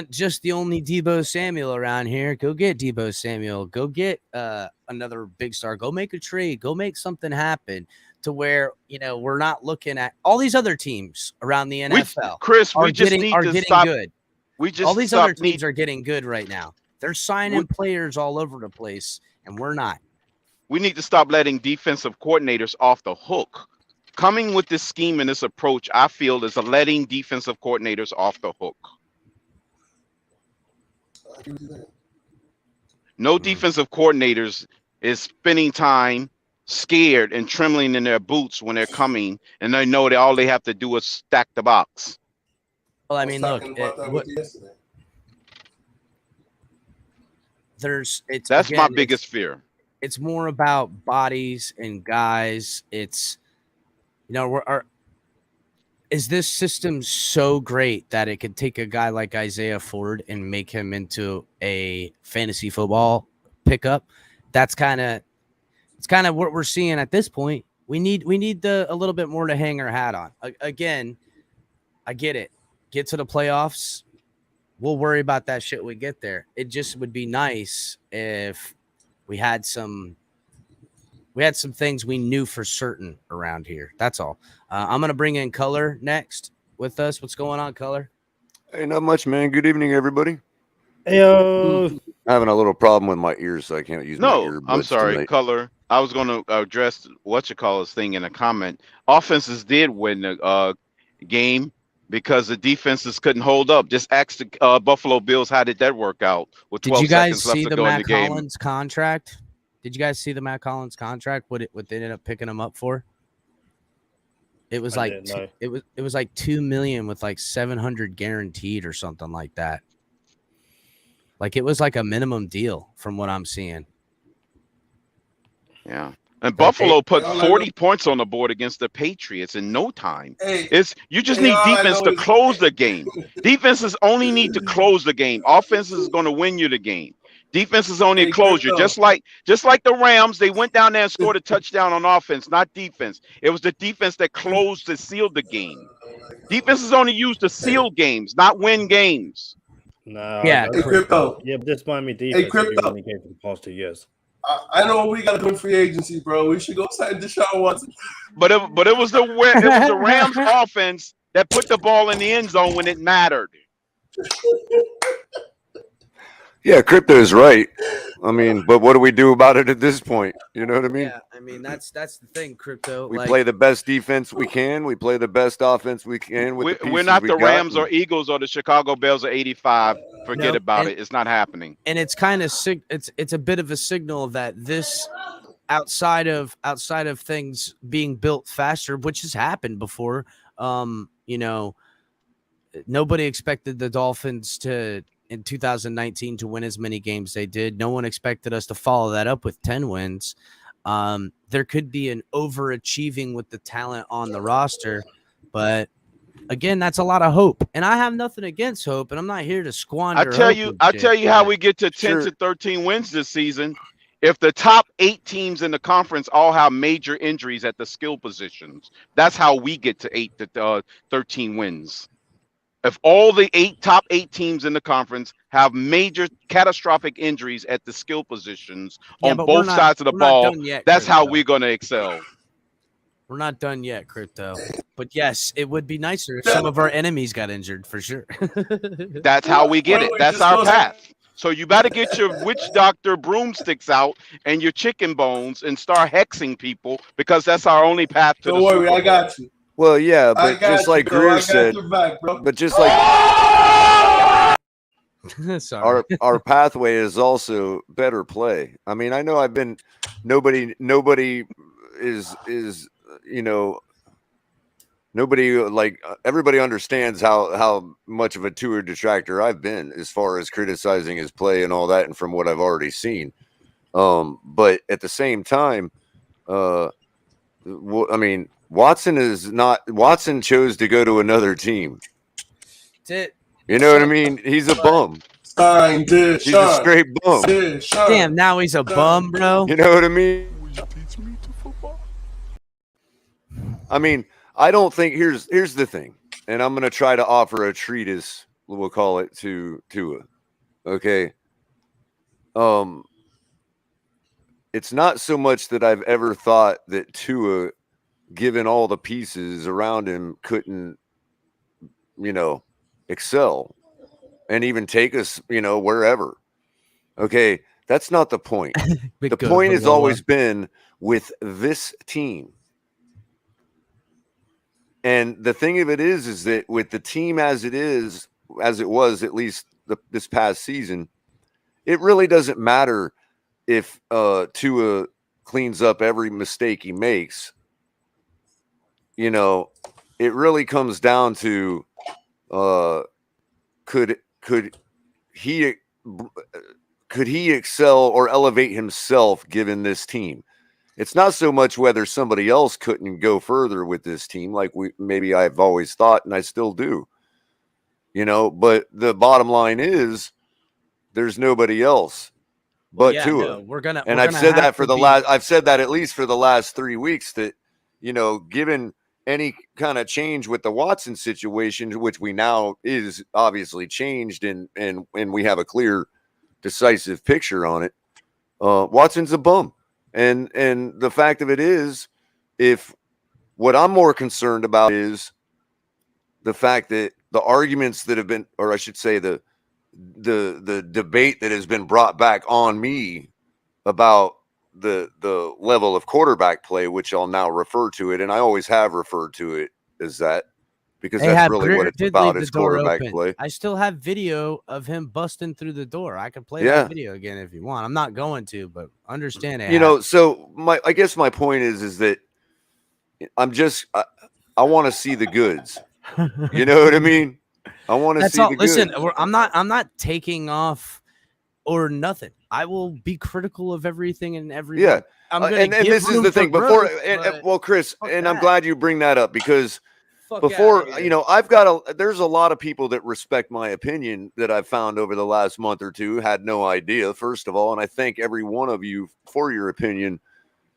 just the only Deebo Samuel around here. Go get Deebo Samuel. Go get another big star. Go make a trade. Go make something happen to where, we're not looking at all these other teams around the NFL. We just need to stop. Good. All these other teams are getting good right now. They're signing players all over the place, and we're not. We need to stop letting defensive coordinators off the hook. Coming with this scheme and this approach, I feel, is letting defensive coordinators off the hook. No defensive coordinators is spending time scared and trembling in their boots when they're coming, and they know that all they have to do is stack the box. Well, I mean, look, that's my biggest fear. It's more about bodies and guys. It's, is this system so great that it could take a guy like Isaiah Ford and make him into a fantasy football pickup? It's kind of what we're seeing at this point. We need a little bit more to hang our hat on. Again, I get it. Get to the playoffs. We'll worry about that shit when we get there. It just would be nice if we had some things we knew for certain around here. That's all. I'm going to bring in Color next with us. What's going on, Color? Hey, not much, man. Good evening, everybody. Heyo. I'm having a little problem with my ears, so I can't use my earbuds. I'm sorry, tonight. Color. I was going to address this thing in a comment. Offenses did win the game because the defenses couldn't hold up. Just ask the Buffalo Bills, how did that work out with 12 seconds left to go in the game? Did you guys see the Matt Collins contract? Did you guys see the Matt Collins contract? What they ended up picking him up for? It was like it was like $2 million with like $700 guaranteed or something like that. Like it was like a minimum deal from what I'm seeing. Yeah. And Buffalo put 40 points on the board against the Patriots in no time. You just need defense to close the game. Defenses only need to close the game. Offense is going to win you the game. Defense is only a closure. Just like the Rams, they went down there and scored a touchdown on offense, not defense. It was the defense that closed to seal the game. Defense is only used to seal games, not win games. No. Yeah. Hey, Crypto. Yeah, but this Miami defense. Hey, Crypto. Came for the past 2 years. I know we got to do free agency, bro. We should go sign Deshaun Watson. But it was the Rams offense that put the ball in the end zone when it mattered. Yeah, crypto is right. I mean, but what do we do about it at this point? You know what I mean? Yeah, I mean that's the thing, crypto. We like, play the best defense we can. We play the best offense we can with the pieces We're not we the got. Rams or Eagles or the Chicago Bears or 85. Forget No, about it. It's not happening. And it's kind of it's a bit of a signal that this outside of things being built faster, which has happened before. You know, nobody expected the Dolphins to in 2019 to win as many games they did. No one expected us to follow that up with 10 wins. There could be an overachieving with the talent on the roster, but again, that's a lot of hope. And I have nothing against hope, and I'm not here to squander. I tell you how we get to 10 to 13 wins this season. If the top 8 teams in the conference all have major injuries at the skill positions, that's how we get to 8 to 13 wins. If all the top 8 teams in the conference have major catastrophic injuries at the skill positions on both sides of the ball, that's how we're going to excel. We're not done yet, crypto. But yes, it would be nicer if some of our enemies got injured for sure. That's how we get it. That's our path. So you better get your witch doctor broomsticks out and your chicken bones and start hexing people, because that's our only path to Don't worry, I got you. Well, yeah, but just like Greer said, but just like our pathway is also better play. I mean, I know nobody is you know, nobody, like, everybody understands how much of a Tua detractor I've been as far as criticizing his play and all that, and from what I've already seen. But at the same time, I mean, Watson chose to go to another team. That's it. You know what I mean? He's a bum. He's a straight bum. Damn, now he's a bum, bro. You know what I mean? I mean, I don't think here's the thing, and I'm gonna try to offer a treatise, we'll call it, to Tua. Okay. It's not so much that I've ever thought that Tua, given all the pieces around him, couldn't, you know, excel and even take us, you know, wherever. Okay, that's not the point. The point has always been with this team. And the thing of it is that with the team as it was, at least this past season, it really doesn't matter if Tua cleans up every mistake he makes. You know, it really comes down to could he excel or elevate himself given this team? It's not so much whether somebody else couldn't go further with this team, like maybe I've always thought, and I still do. You know, but the bottom line is there's nobody else but Tua. I've said that at least for the last 3 weeks, that, you know, given any kind of change with the Watson situation, which we now is obviously changed, and we have a clear, decisive picture on it, Watson's a bum. And the fact of it is, if what I'm more concerned about is the fact that the arguments that have been, or I should say the debate that has been brought back on me about the level of quarterback play, which I'll now refer to it, and I always have referred to it as that, because that's really what it's about, is quarterback play. I still have video of him busting through the door. I can play that video again if you want. I'm not going to, but understand it. You know, so I guess my point is that I want to see the goods. You know what I mean? I want to see the goods. Listen, I'm not taking off or nothing. I will be critical of everything and everything. Yeah. And this is the thing. Well, Chris, and I'm glad you bring that up, because before, you know, there's a lot of people that respect my opinion that I've found over the last month or two, had no idea, first of all. And I thank every one of you for your opinion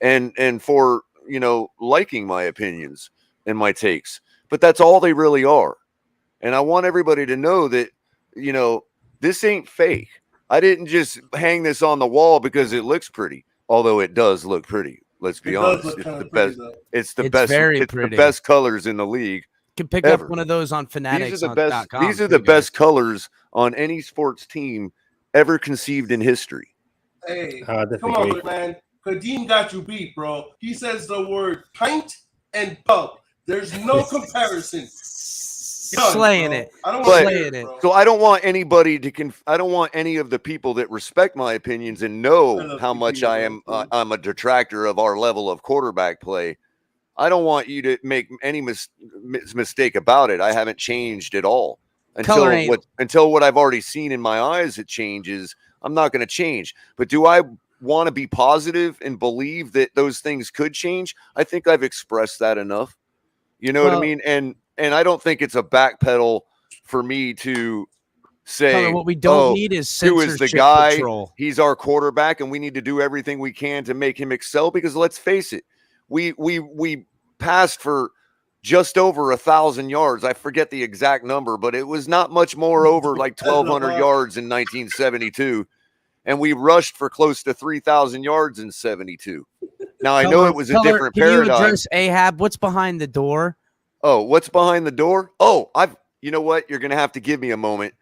and for, you know, liking my opinions and my takes. But that's all they really are. And I want everybody to know that, you know, this ain't fake. I didn't just hang this on the wall because it looks pretty, although it does look pretty. Let's be honest. It's the best. It's the best. It's the best colors in the league. You can pick up one of those on Fanatics. These are the best colors on any sports team ever conceived in history. Hey, I come disagree. on, man. Kadeem got you beat, bro. He says the word pint and pub. There's no comparison. Done, Slaying bro. it. I don't want to Slaying hear it, it. bro. So I don't want anybody to I don't want any of the people that respect my opinions and know how much I am I'm a detractor of our level of quarterback play. I don't want you to make any mistake about it. I haven't changed at all until what I've already seen in my eyes it changes. I'm not going to change. But do I want to be positive and believe that those things could change? I think I've expressed that enough. You know what I mean? And I don't think it's a backpedal for me to say, Color, what we don't need is Tua censorship is the guy. control. He's our quarterback, and we need to do everything we can to make him excel. Because let's face it, we passed for just over 1,000 yards. I forget the exact number, but it was not much more over like 1,200 yards in 1972, and we rushed for close to 3,000 yards in 72. Now I know it was a different paradigm. Can you address Ahab? What's behind the door? Oh, what's behind the door? Oh, you know what? You're going to have to give me a moment.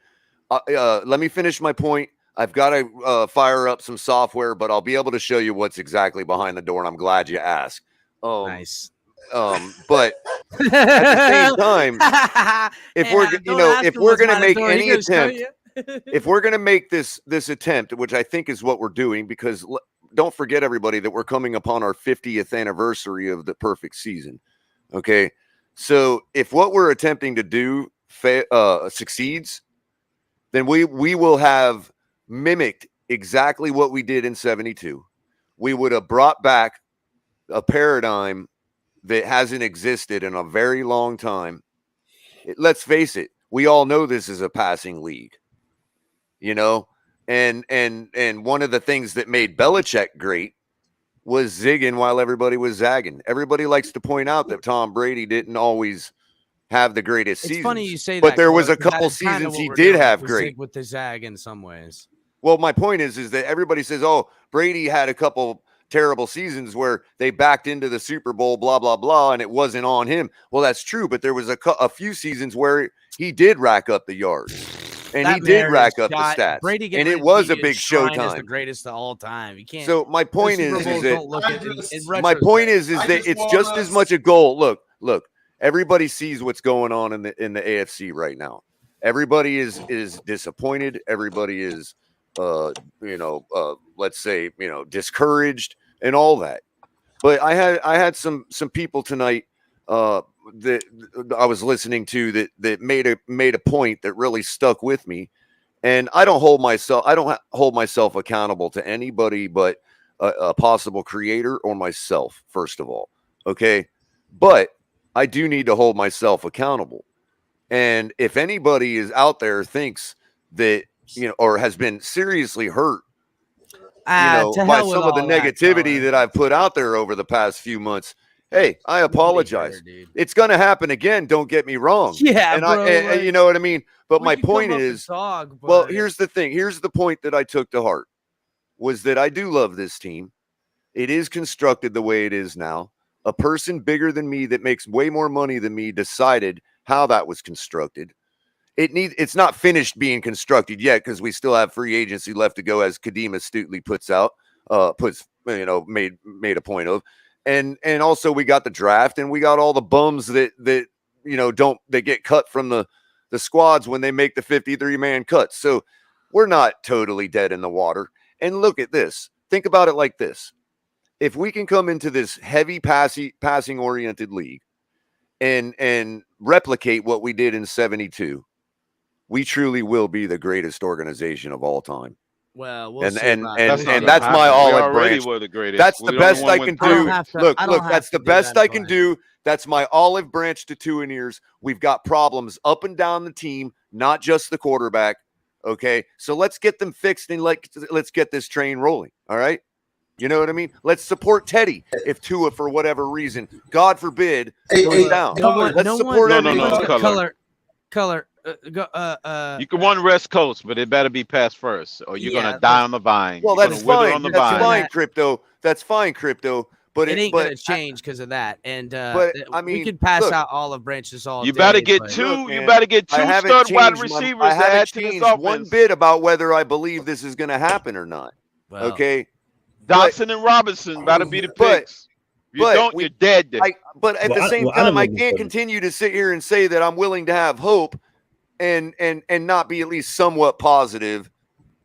Let me finish my point. I've got to fire up some software, but I'll be able to show you what's exactly behind the door, and I'm glad you asked. Nice. But at the same time, if we're going to make any attempt, if we're going to make this attempt, which I think is what we're doing, because don't forget, everybody, that we're coming upon our 50th anniversary of the perfect season. Okay. So if what we're attempting to do succeeds, then we will have mimicked exactly what we did in 72. We would have brought back a paradigm that hasn't existed in a very long time. Let's face it, we all know this is a passing league, you know, and one of the things that made Belichick great was zigging while everybody was zagging. Everybody likes to point out that Tom Brady didn't always have the greatest seasons. It's funny you say that, but there was a because couple that's kind of seasons he what we're did doing, have we great. zig with the zag in some ways. Well, my point is that everybody says, "Oh, Brady had a couple terrible seasons where they backed into the Super Bowl, blah blah blah, and it wasn't on him." Well, that's true, but there was a few seasons where he did rack up the yards. And he did rack up the stats. Brady and it was a big showtime. showtime. The greatest of all time. You can't. So my point is that it's just as much a goal. Look, everybody sees what's going on in the AFC right now. Everybody is disappointed. Everybody is let's say, discouraged and all that. But I had some people tonight that I was listening to that made a point that really stuck with me. And I don't hold myself accountable to anybody but a possible creator or myself, first of all. Okay. But I do need to hold myself accountable. And if anybody is out there thinks that, or has been seriously hurt, by some of the negativity that I've put out there over the past few months, hey, I apologize. It's going to happen again. Don't get me wrong. Yeah, and bro, you know what I mean? But my point is, but well, here's the thing. Here's the point that I took to heart was that I do love this team. It is constructed the way it is now. A person bigger than me that makes way more money than me decided how that was constructed. It's not finished being constructed yet because we still have free agency left to go, as Kadeem astutely made a point of. And also we got the draft and we got all the bums that get cut from the squads when they make the 53-man cuts. So we're not totally dead in the water. And look at this. Think about it like this. If we can come into this heavy passing oriented league and replicate what we did in 72, we truly will be the greatest organization of all time. Well, and that's my olive branch. Were the greatest. That's the best I can do. Look, that's the best I can do. That's my olive branch to two ears. We've got problems up and down the team, not just the quarterback. Okay, so let's get them fixed and let's get this train rolling. All right, you know what I mean? Let's support Teddy if Tua, for whatever reason, God forbid, goes down. Let's support everyone. Color. You can run West Coast, but it better be passed first, or you're gonna die on the vine. Well, that's fine. That's fine, Crypto. But it ain't gonna change because of that. And but I mean, we could pass look, out olive branches all You day. better get but- two. Look, You man, better get I two haven't stud wide changed receivers I to haven't add to this changed offense. one bit about whether I believe this is going to happen or not. Well, Okay, Dotson and Robinson better be the picks. If you don't, you're dead. But at the same time, I can't continue to sit here and say that I'm willing to have hope and not be at least somewhat positive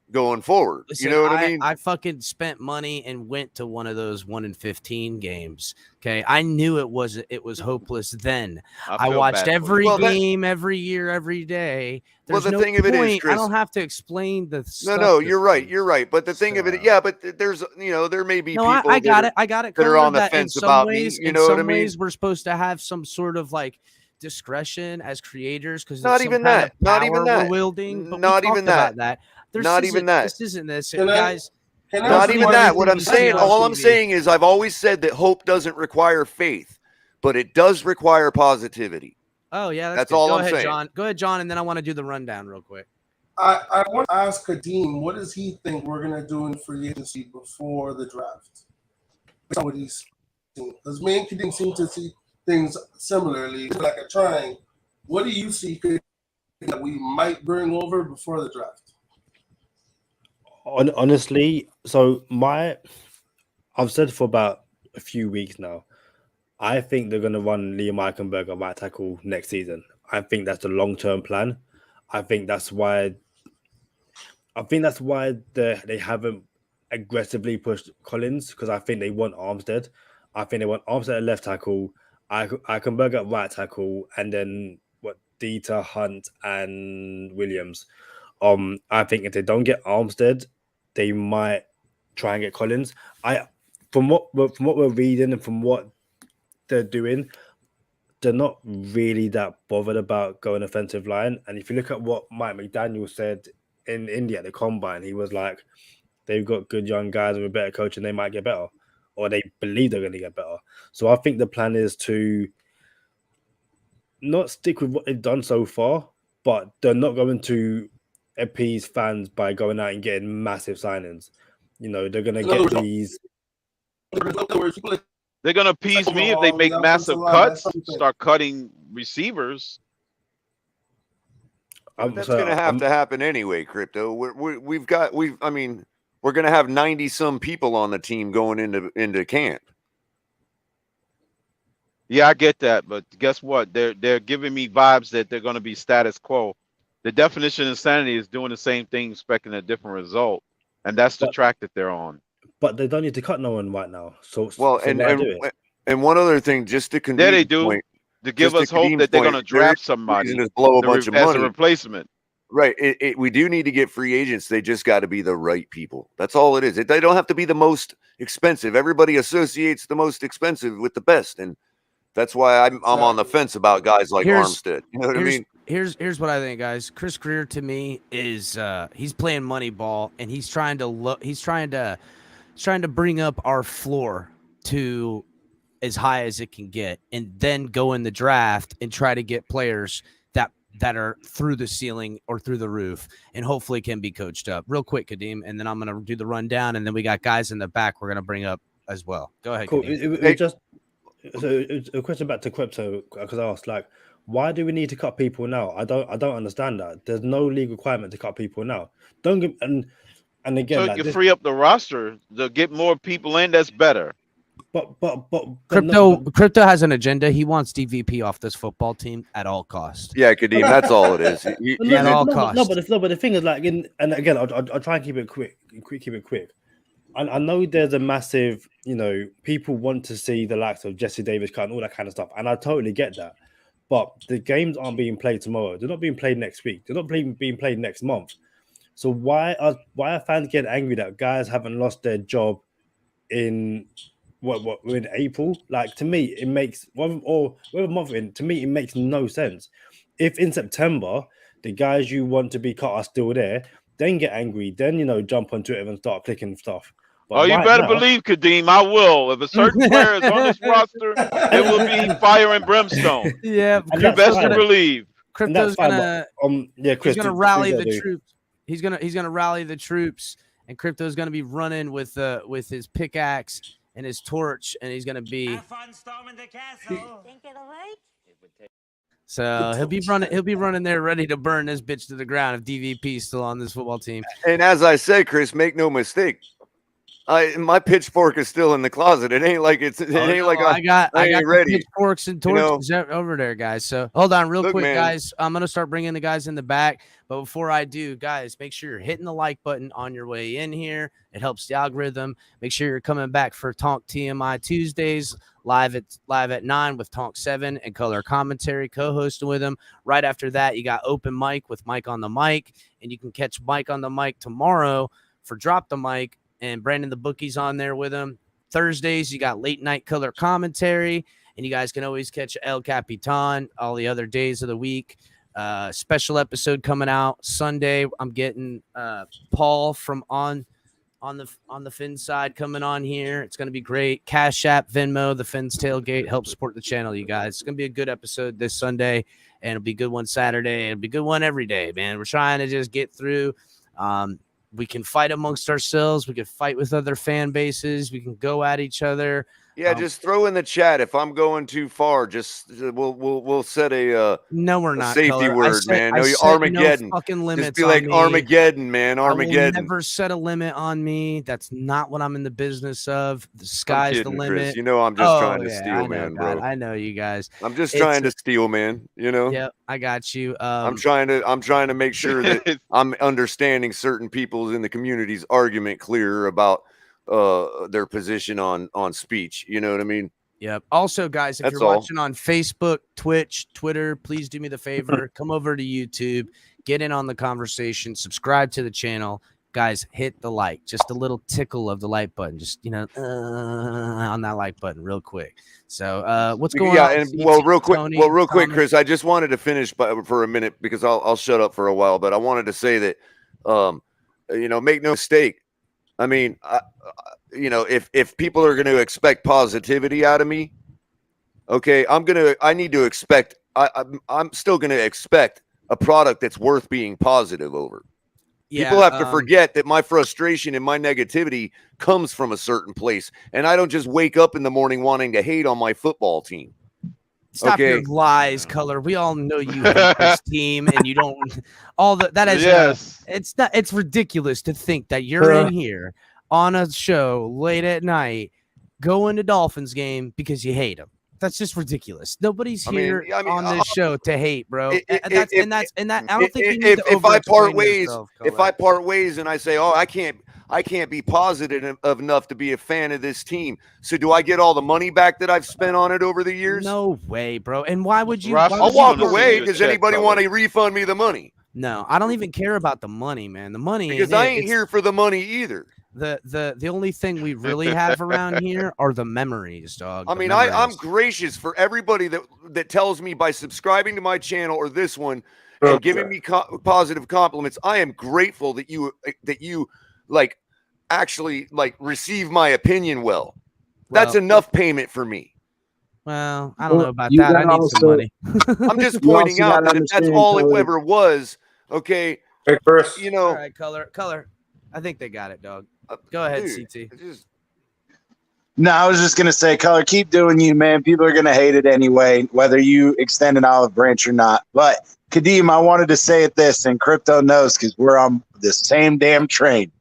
going forward. Listen, you know what I mean? I fucking spent money and went to one of those 1-in-15 games. Okay, I knew it was hopeless then. I watched every game, every year, every day. There's the no thing of it is, point. Chris, I don't have to explain the stuff. No, you're right. You're right. But the thing of it, yeah, but there's, there may be people I got it. I got it. that are on the that fence in some about ways, me. You know what I mean? Ways, we're supposed to have some sort of like discretion as creators because not even that. Not even that. We're wielding. But not even that. Not even that. This isn't this, guys. Not even that. What I'm saying, all I'm saying is I've always said that hope doesn't require faith, but it does require positivity. Oh, yeah. That's all I'm saying. John. Go ahead, John, and then I want to do the rundown real quick. I want to ask Kadeem, what does he think we're going to do in free agency before the draft? Based on what he's seen. Because me and Kadeem seem to see things similarly, like a triangle. What do you see that we might bring over before the draft? Honestly, so I've said for about a few weeks now, I think they're going to run Liam Eichenberg at right tackle next season. I think that's the long-term plan. I think that's why they haven't aggressively pushed Collins, because I think they want Armstead. I think they want Armstead at left tackle, Eichenberg at right tackle, and then Dieter, Hunt, and Williams. I think if they don't get Armstead, they might try and get Collins. From what we're reading and from what they're doing, they're not really that bothered about going offensive line. And if you look at what Mike McDaniel said in India at the combine, he was like, they've got good young guys with a better coach and they might get better, or they believe they're going to get better. So I think the plan is to not stick with what they've done so far, but they're not going to appease fans by going out and getting massive signings. They're going to get these. They're going to appease me if they make massive cuts, start cutting receivers. That's going to have to happen anyway, Crypto. We're going to have 90 some people on the team going into camp. Yeah, I get that, but guess what? They're giving me vibes that they're going to be status quo. The definition of insanity is doing the same thing, expecting a different result, and that's the track that they're on. But they don't need to cut no one right now. And one other thing, just to there they do point, to give us hope that they're going to draft somebody to blow a bunch of money as a replacement. Right. We do need to get free agents. They just got to be the right people. That's all it is. They don't have to be the most expensive. Everybody associates the most expensive with the best, and that's why I'm on the fence about guys like Armstead. You know what I mean? Here's what I think, guys. Chris Greer to me is he's playing money ball, and he's trying to bring up our floor to as high as it can get, and then go in the draft and try to get players that are through the ceiling or through the roof, and hopefully can be coached up. Real quick, Kadeem, and then I'm gonna do the rundown, and then we got guys in the back we're gonna bring up as well. Go ahead. Cool. It's a question back to Crypto, because I asked, why do we need to cut people now? I don't understand that. There's no legal requirement to cut people now. And again, so you can free up the roster to get more people in. That's better. But Crypto has an agenda. He wants DVP off this football team at all costs. Yeah, Kadeem, that's all it is. At all costs. But the thing is, and again, I'll try and keep it quick. I know there's a massive, people want to see the likes of Jesse Davis cut and all that kind of stuff, and I totally get that. But the games aren't being played tomorrow. They're not being played next week. They're not being played next month. So why are fans getting angry that guys haven't lost their job in we're in April? To me, it makes to me it makes no sense. If in September the guys you want to be cut are still there, then get angry, then jump on Twitter and start clicking stuff. But you better believe, Kadeem, I will. If a certain player is on this roster, it will be fire and brimstone. Yeah, you best believe. Crypto's gonna Chris, he's gonna rally the troops. He's gonna rally the troops, and Crypto's gonna be running with his pickaxe and his torch, and he's gonna be. Have fun storming the castle. Think it'll work? So he'll be running there ready to burn this bitch to the ground if DVP is still on this football team. And as I say, Chris, make no mistake. My pitchfork is still in the closet. It ain't like I got ready. Pitchforks and torches over there, guys. So hold on real quick, man. guys. I'm gonna start bringing the guys in the back, but before I do, guys, make sure you're hitting the like button on your way in here. It helps the algorithm. Make sure you're coming back for Tonk TMI Tuesdays live at 9 with Tonk 7 and color commentary co-hosting with him. Right after that, you got open mic with Mike on the mic, and you can catch Mike on the mic tomorrow for Drop the Mic. And Brandon the Bookie's on there with him. Thursdays, you got late night color commentary, and you guys can always catch El Capitan all the other days of the week. Special episode coming out Sunday. I'm getting Paul from on the Fin side coming on here. It's going to be great. Cash App, Venmo, the Fins Tailgate. Help support the channel, you guys. It's going to be a good episode this Sunday, and it'll be a good one Saturday. It'll be a good one every day, man. We're trying to just get through. We can fight amongst ourselves. We can fight with other fan bases. We can go at each other. Yeah, just throw in the chat if I'm going too far. Just we'll set a no, we're not safety color. word, man. No, Armageddon. No fucking limits. Just be like Armageddon, man. Armageddon. I will never set a limit on me. That's not what I'm in the business of. The sky's the limit. Chris. You know, I'm just trying to steal, man, God, bro. I know you guys. I'm just trying to steal, man. You know. Yep, I got you. I'm trying to make sure that I'm understanding certain people's in the community's argument clearer about their position on speech. You know what I mean? Yep. Also, guys, if you're watching on Facebook, Twitch, Twitter, please do me the favor. Come over to YouTube, get in on the conversation, subscribe to the channel. Guys, hit the like. Just a little tickle of the like button. Just, on that like button real quick. So what's going on? And real quick, Chris, I just wanted to finish for a minute because I'll shut up for a while, but I wanted to say that, make no mistake. I mean, if people are going to expect positivity out of me, okay, I need to expect, I'm still going to expect a product that's worth being positive over. Yeah, people have to forget that my frustration and my negativity comes from a certain place. And I don't just wake up in the morning wanting to hate on my football team. Stop your lies, Color. We all know you hate this team, and you don't. That is it's ridiculous to think that you're in here on a show late at night, going to Dolphins game because you hate them. That's just ridiculous. Nobody's here on this show to hate, bro. I don't think you need to if I part ways, if I part ways and I say, I can't be positive enough to be a fan of this team. So do I get all the money back that I've spent on it over the years? No way, bro. And why would you? I'll walk away. Does anybody want to refund me the money? No, I don't even care about the money, man. The money, because I ain't here for the money either. The only thing we really have around here are the memories, dog. I mean, I'm gracious for everybody that tells me by subscribing to my channel or this one and giving me positive compliments. I am grateful that you actually receive my opinion well. That's enough payment for me. Well, I don't know about that. I need some money. I'm just pointing out that if that's all it ever was, okay. First, all right, color. I think they got it, dog. Go ahead, CT. No, I was just going to say, Color, keep doing you, man. People are going to hate it anyway, whether you extend an olive branch or not. But, Kadeem, I wanted to say it this, and Crypto knows because we're on the same damn train.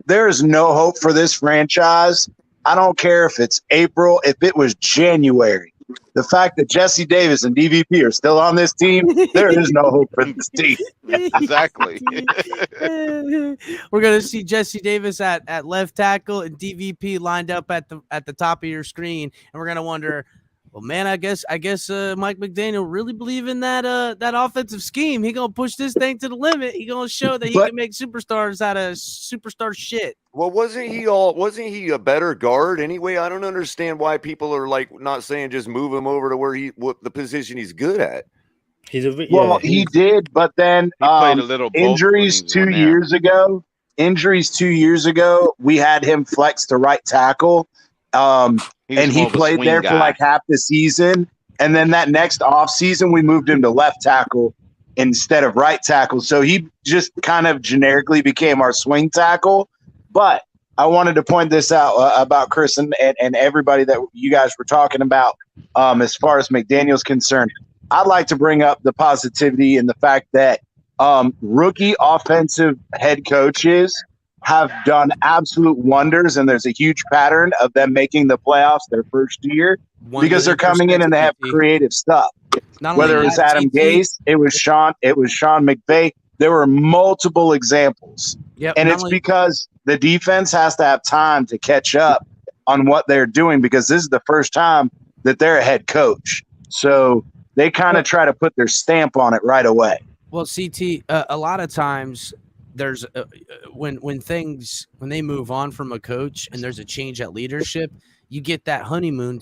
There is no hope for this franchise. I don't care if it's April, if it was January. The fact that Jesse Davis and DVP are still on this team, there is no hope for this team. Exactly. We're gonna see Jesse Davis at left tackle and DVP lined up at the top of your screen, and we're gonna wonder, well, man, I guess Mike McDaniel really believe in that offensive scheme. He gonna push this thing to the limit. He gonna show that he can make superstars out of superstar shit. Well, wasn't he a better guard anyway? I don't understand why people are not saying just move him over to where the position he's good at. He did, but then injuries 2 years ago. Injuries 2 years ago, we had him flex to right tackle. And he played there for half the season. And then that next offseason, we moved him to left tackle instead of right tackle. So he just kind of generically became our swing tackle. But I wanted to point this out about Chris and everybody that you guys were talking about as far as McDaniel's concerned. I'd like to bring up the positivity and the fact that rookie offensive head coaches have done absolute wonders, and there's a huge pattern of them making the playoffs their first year because they're coming in and they have creative stuff. Whether it was Adam Gase, it was Sean McVay. There were multiple examples. Yep, and it's because the defense has to have time to catch up on what they're doing because this is the first time that they're a head coach. So they kind of try to put their stamp on it right away. Well, CT, a lot of times there's when they move on from a coach and there's a change at leadership, you get that honeymoon,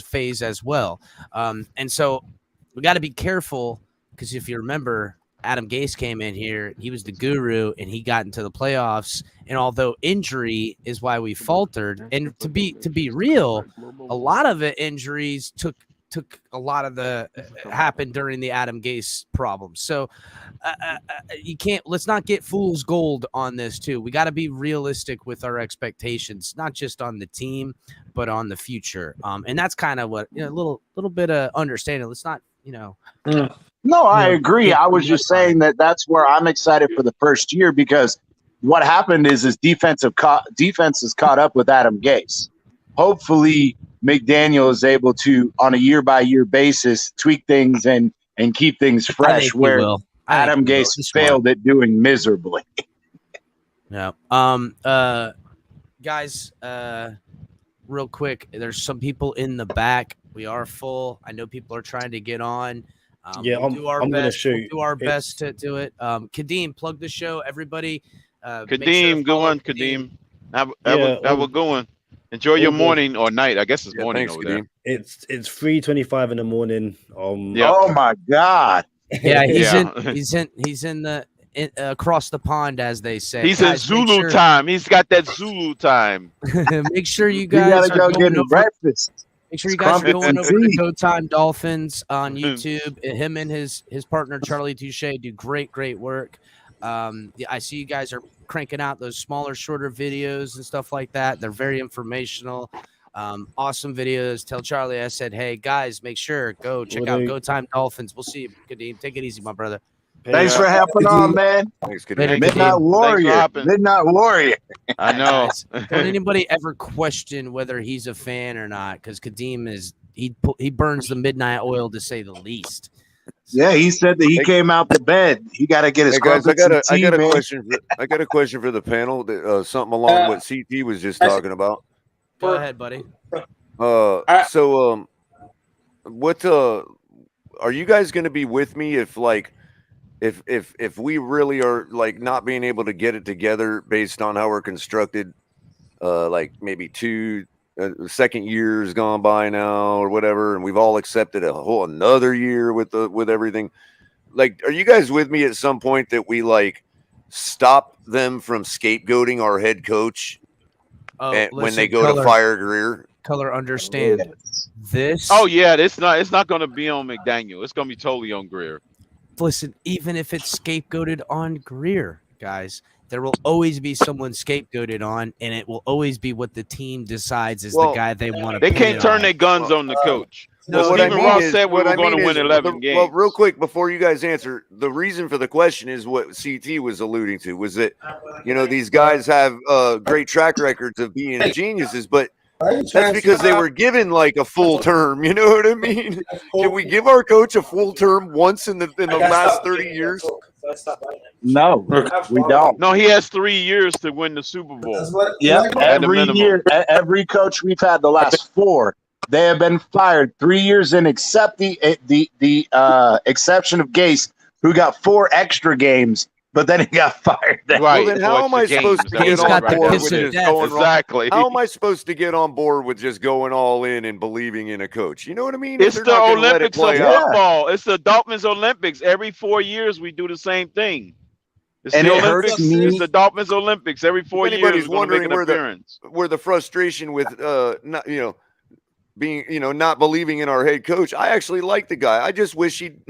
phase as well. And so we got to be careful because if you remember, Adam Gase came in here, he was the guru, and he got into the playoffs. And although injury is why we faltered, and to be real, a lot of the injuries took a lot of the happened during the Adam Gase problems. So let's not get fool's gold on this too. We got to be realistic with our expectations, not just on the team, but on the future. And that's kind of what a little bit of understanding. Let's not, No, I agree. I was just saying that's where I'm excited for the first year because what happened is his defense is caught up with Adam Gase. Hopefully, McDaniel is able to, on a year-by-year basis, tweak things and keep things fresh where Adam Gase failed at doing miserably. Yeah. Guys, real quick, there's some people in the back. We are full. I know people are trying to get on. We'll do our best to do it. Kadeem, plug the show. Everybody. Kadeem, go on, Kadeem. Have a good one. Enjoy your morning or night. I guess it's morning over there. It's 3:25 in the morning. Oh my God. Yeah, he's in the across the pond, as they say. He's in Zulu time. He's got that Zulu time. Make sure you guys gotta go get breakfast. Make sure you guys are going over to Go Time Dolphins on YouTube. Him and his partner Charlie Touche do great work. I see you guys are cranking out those smaller, shorter videos and stuff like that. They're very informational. Awesome videos. Tell Charlie I said, hey guys, make sure go check out Go Time Dolphins. We'll see you, Kadeem. Take it easy, my brother. Thanks for helping on, man. Thanks, Kadeem. Midnight Warrior. Midnight Warrior. I know. Don't anybody ever question whether he's a fan or not? Because Kadeem he burns the midnight oil to say the least. Yeah, he said that he came out the bed. He got to get his. Hey guys, I got a question. I got a question for the panel. Something along what CT was just talking about. Go ahead, buddy. So, what are you guys going to be with me if we really are not being able to get it together based on how we're constructed? Maybe second year has gone by now or whatever, and we've all accepted a whole another year with everything. Are you guys with me at some point that we stop them from scapegoating our head coach when they go to fire Greer? Color, understand this. Oh yeah, it's not going to be on McDaniel. It's going to be totally on Greer. Listen, even if it's scapegoated on Greer, guys, there will always be someone scapegoated on, and it will always be what the team decides is the guy they want to. They can't turn their guns on the coach. No, what Stephen Ross said we were going to win 11 games. Well, real quick before you guys answer, the reason for the question is what CT was alluding to was that these guys have great track records of being geniuses, but that's because they were given a full term. You know what I mean? Can we give our coach a full term once in the last 30 years? No, we don't. No, he has 3 years to win the Super Bowl. Yeah, every year, every coach we've had the last 4, they have been fired 3 years in, except the exception of Gase, who got 4 extra games. But then he got fired. Right. Well, then how am I supposed to get on board with just going exactly? How am I supposed to get on board with just going all in and believing in a coach? You know what I mean? It's the Olympics of football. It's the Dolphins Olympics. Every 4 years we do the same thing. It's the Olympics. It's the Dolphins Olympics. Every 4 years. Anybody's wondering where the frustration with not being not believing in our head coach. I actually like the guy. I just wish he'd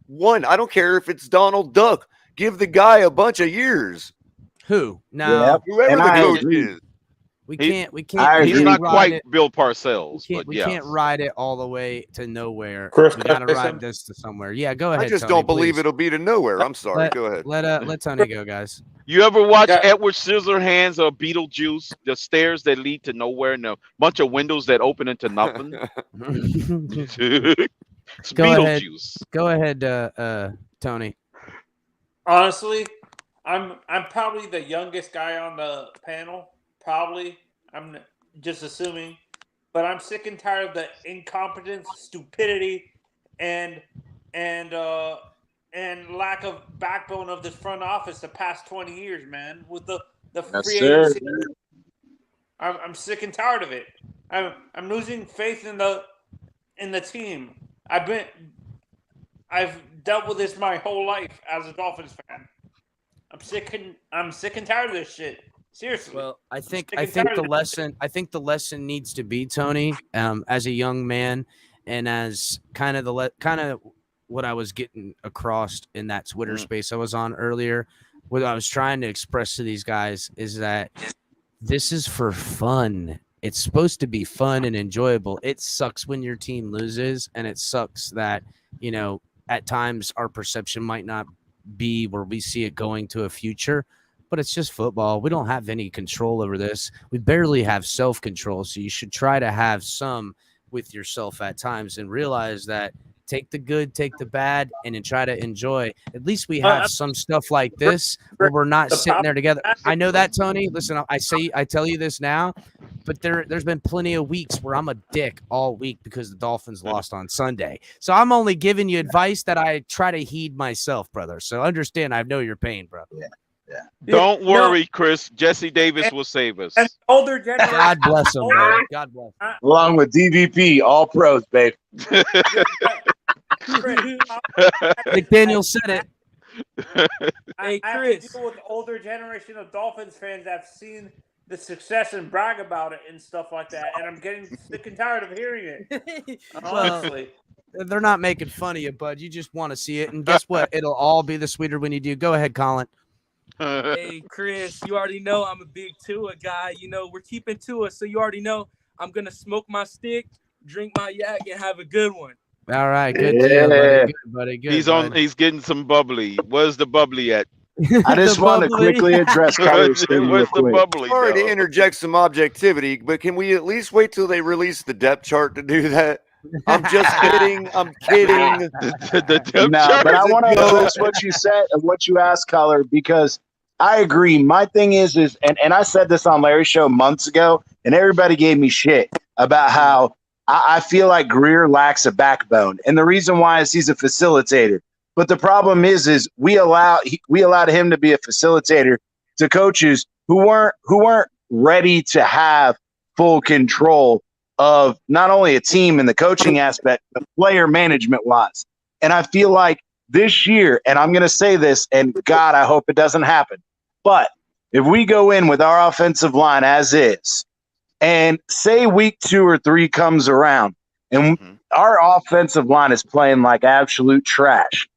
won. I don't care if it's Donald Duck. Give the guy a bunch of years. Who? No. Whoever the coach is. We He- can't. He's not ride quite it. Bill Parcells, We but can't yes. ride it all the way to nowhere. Chris, We can I got to say ride something? this to somewhere. Yeah, go ahead. I just Tony, don't believe please. it'll be to nowhere. I'm sorry. Go ahead. Let Tony go, guys. You ever watch Yeah. Edward Scissorhands or Beetlejuice? The stairs that lead to nowhere and a bunch of windows that open into nothing. It's Go ahead. Beetlejuice. Go ahead, Tony. Honestly, I'm probably the youngest guy on the panel. Probably, I'm just assuming, but I'm sick and tired of the incompetence, stupidity, and lack of backbone of this front office the past 20 years, man. With the Yes, free sir. agency, I'm sick and tired of it. I'm losing faith in the team. I've dealt with this my whole life as a Dolphins fan. I'm sick and tired of this shit. Seriously. Well, I think Sick and tired the of this lesson needs to be, Tony, as a young man, and as kind of what I was getting across in that Twitter space I was on earlier. What I was trying to express to these guys is that this is for fun. It's supposed to be fun and enjoyable. It sucks when your team loses, and it sucks that, at times our perception might not be where we see it going to a future, but it's just football. We don't have any control over this. We barely have self-control, so you should try to have some with yourself at times and realize that take the good, take the bad, and then try to enjoy. At least we have some stuff like this where we're not sitting there together. I know that, Tony. Listen, I tell you this now, but there's been plenty of weeks where I'm a dick all week because the Dolphins lost on Sunday. So I'm only giving you advice that I try to heed myself, brother. So understand, I know your pain, bro. Yeah. Don't worry, Chris. Jesse Davis will save us. And older generation. God bless him, bro. God bless him. Along with DVP, all pros, babe. McDaniel said it. Hey, Chris. I have to deal with the older generation of Dolphins fans that have seen the success and brag about it and stuff like that, and I'm getting sick and tired of hearing it. Honestly. They're not making fun of you, bud. You just want to see it, and guess what? It'll all be the sweeter when you do. Go ahead, Colin. Hey, Chris, you already know I'm a big Tua guy. We're keeping Tua, so you already know I'm going to smoke my stick, drink my yak, and have a good one. All right, good deal, buddy. Good, buddy. Good. He's getting some bubbly. Where's the bubbly at? I just want to quickly address Kyler's thing real Where's the quick. bubbly? Sorry to though? interject some objectivity, but can we at least wait till they release the depth chart to do that? I'm just kidding. I'm kidding. the depth No, chart but I is want to good. address what you said and what you asked, Color, because I agree. My thing is and I said this on Larry's show months ago, and everybody gave me shit about how I feel like Greer lacks a backbone. And the reason why is he's a facilitator. But the problem is we allowed him to be a facilitator to coaches who weren't ready to have full control of not only a team in the coaching aspect, but player management wise. And I feel like this year, and I'm going to say this, and God, I hope it doesn't happen, but if we go in with our offensive line as is, and say week 2 or 3 comes around, and our offensive line is playing like absolute trash,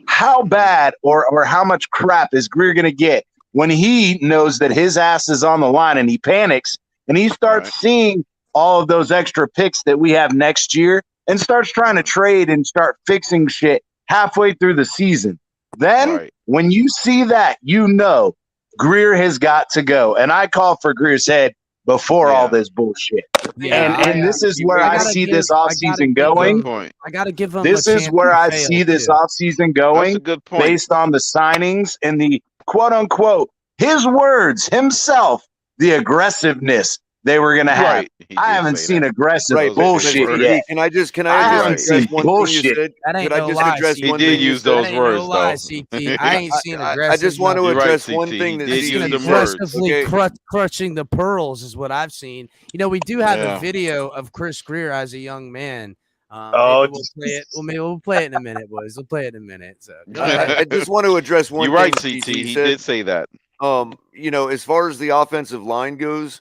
how bad or how much crap is Greer going to get when he knows that his ass is on the line and he panics and he starts seeing all of those extra picks that we have next year and starts trying to trade and start fixing shit halfway through the season? Then when you see that, Greer has got to go. And I call for Greer's head before all this bullshit. And this is where I see this offseason going. I got to give him This is where I see this offseason going based on the signings and the quote-unquote, his words, himself, the aggressiveness they were going to have. I haven't seen aggressive bullshit yet. Can I just haven't seen address one bullshit. thing you said? That ain't Could I no just lie, address CT. one He thing did you use said? those That ain't words, no lie, though. CT. I ain't seen aggressive. I just want to You're right, address one CT. thing He that did CT use them said. words. Aggressively crushing the pearls is what I've seen. We do have a video of Chris Greer as a young man. Maybe we'll play it in a minute, boys. We'll play it in a minute. So go ahead. I just want to address one You're right, thing. CT. He did say that. As far as the offensive line goes,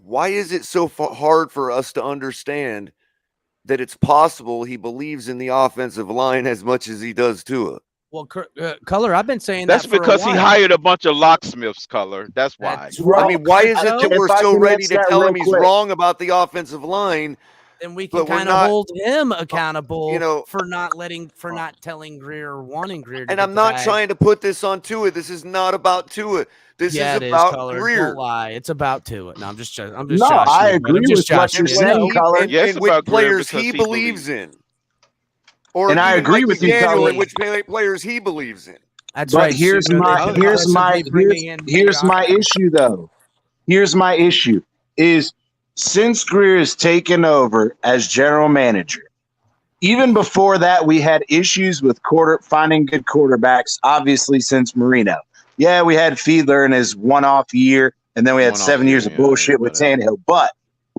why is it so hard for us to understand that it's possible he believes in the offensive line as much as he does Tua? Well, Color, I've been saying That's that for a because he while. hired a bunch of locksmiths, Color. That's why. That's I right. mean, why is it that Crypto, we're If I so can ready answer to that tell real him he's quick. wrong about the offensive line? then we but can we're kind of not- hold him accountable know, for not telling Greer or wanting Greer to and get I'm the not bag. trying to put this on Tua. This is not about Tua. This Yeah, is it is, about Color. Greer. Don't lie. It's about Tua. No, I'm just No, joshing I you, bud. agree I'm just with what joshing you're you. saying, Color. And, Yes, and which about Greer players because he he believes believes. in. Or And I even agree Mike with you, McDaniel Color. and which players he believes in. That's But right. here's Sugo. my They've been aggressively bringing in here's my mediocrity. issue though. Here's my issue is since Greer has taken over as general manager, even before that, we had issues with finding good quarterbacks, obviously, since Marino. Yeah, we had Fiedler in his one-off year, and then we had 7 years of bullshit with Tannehill. But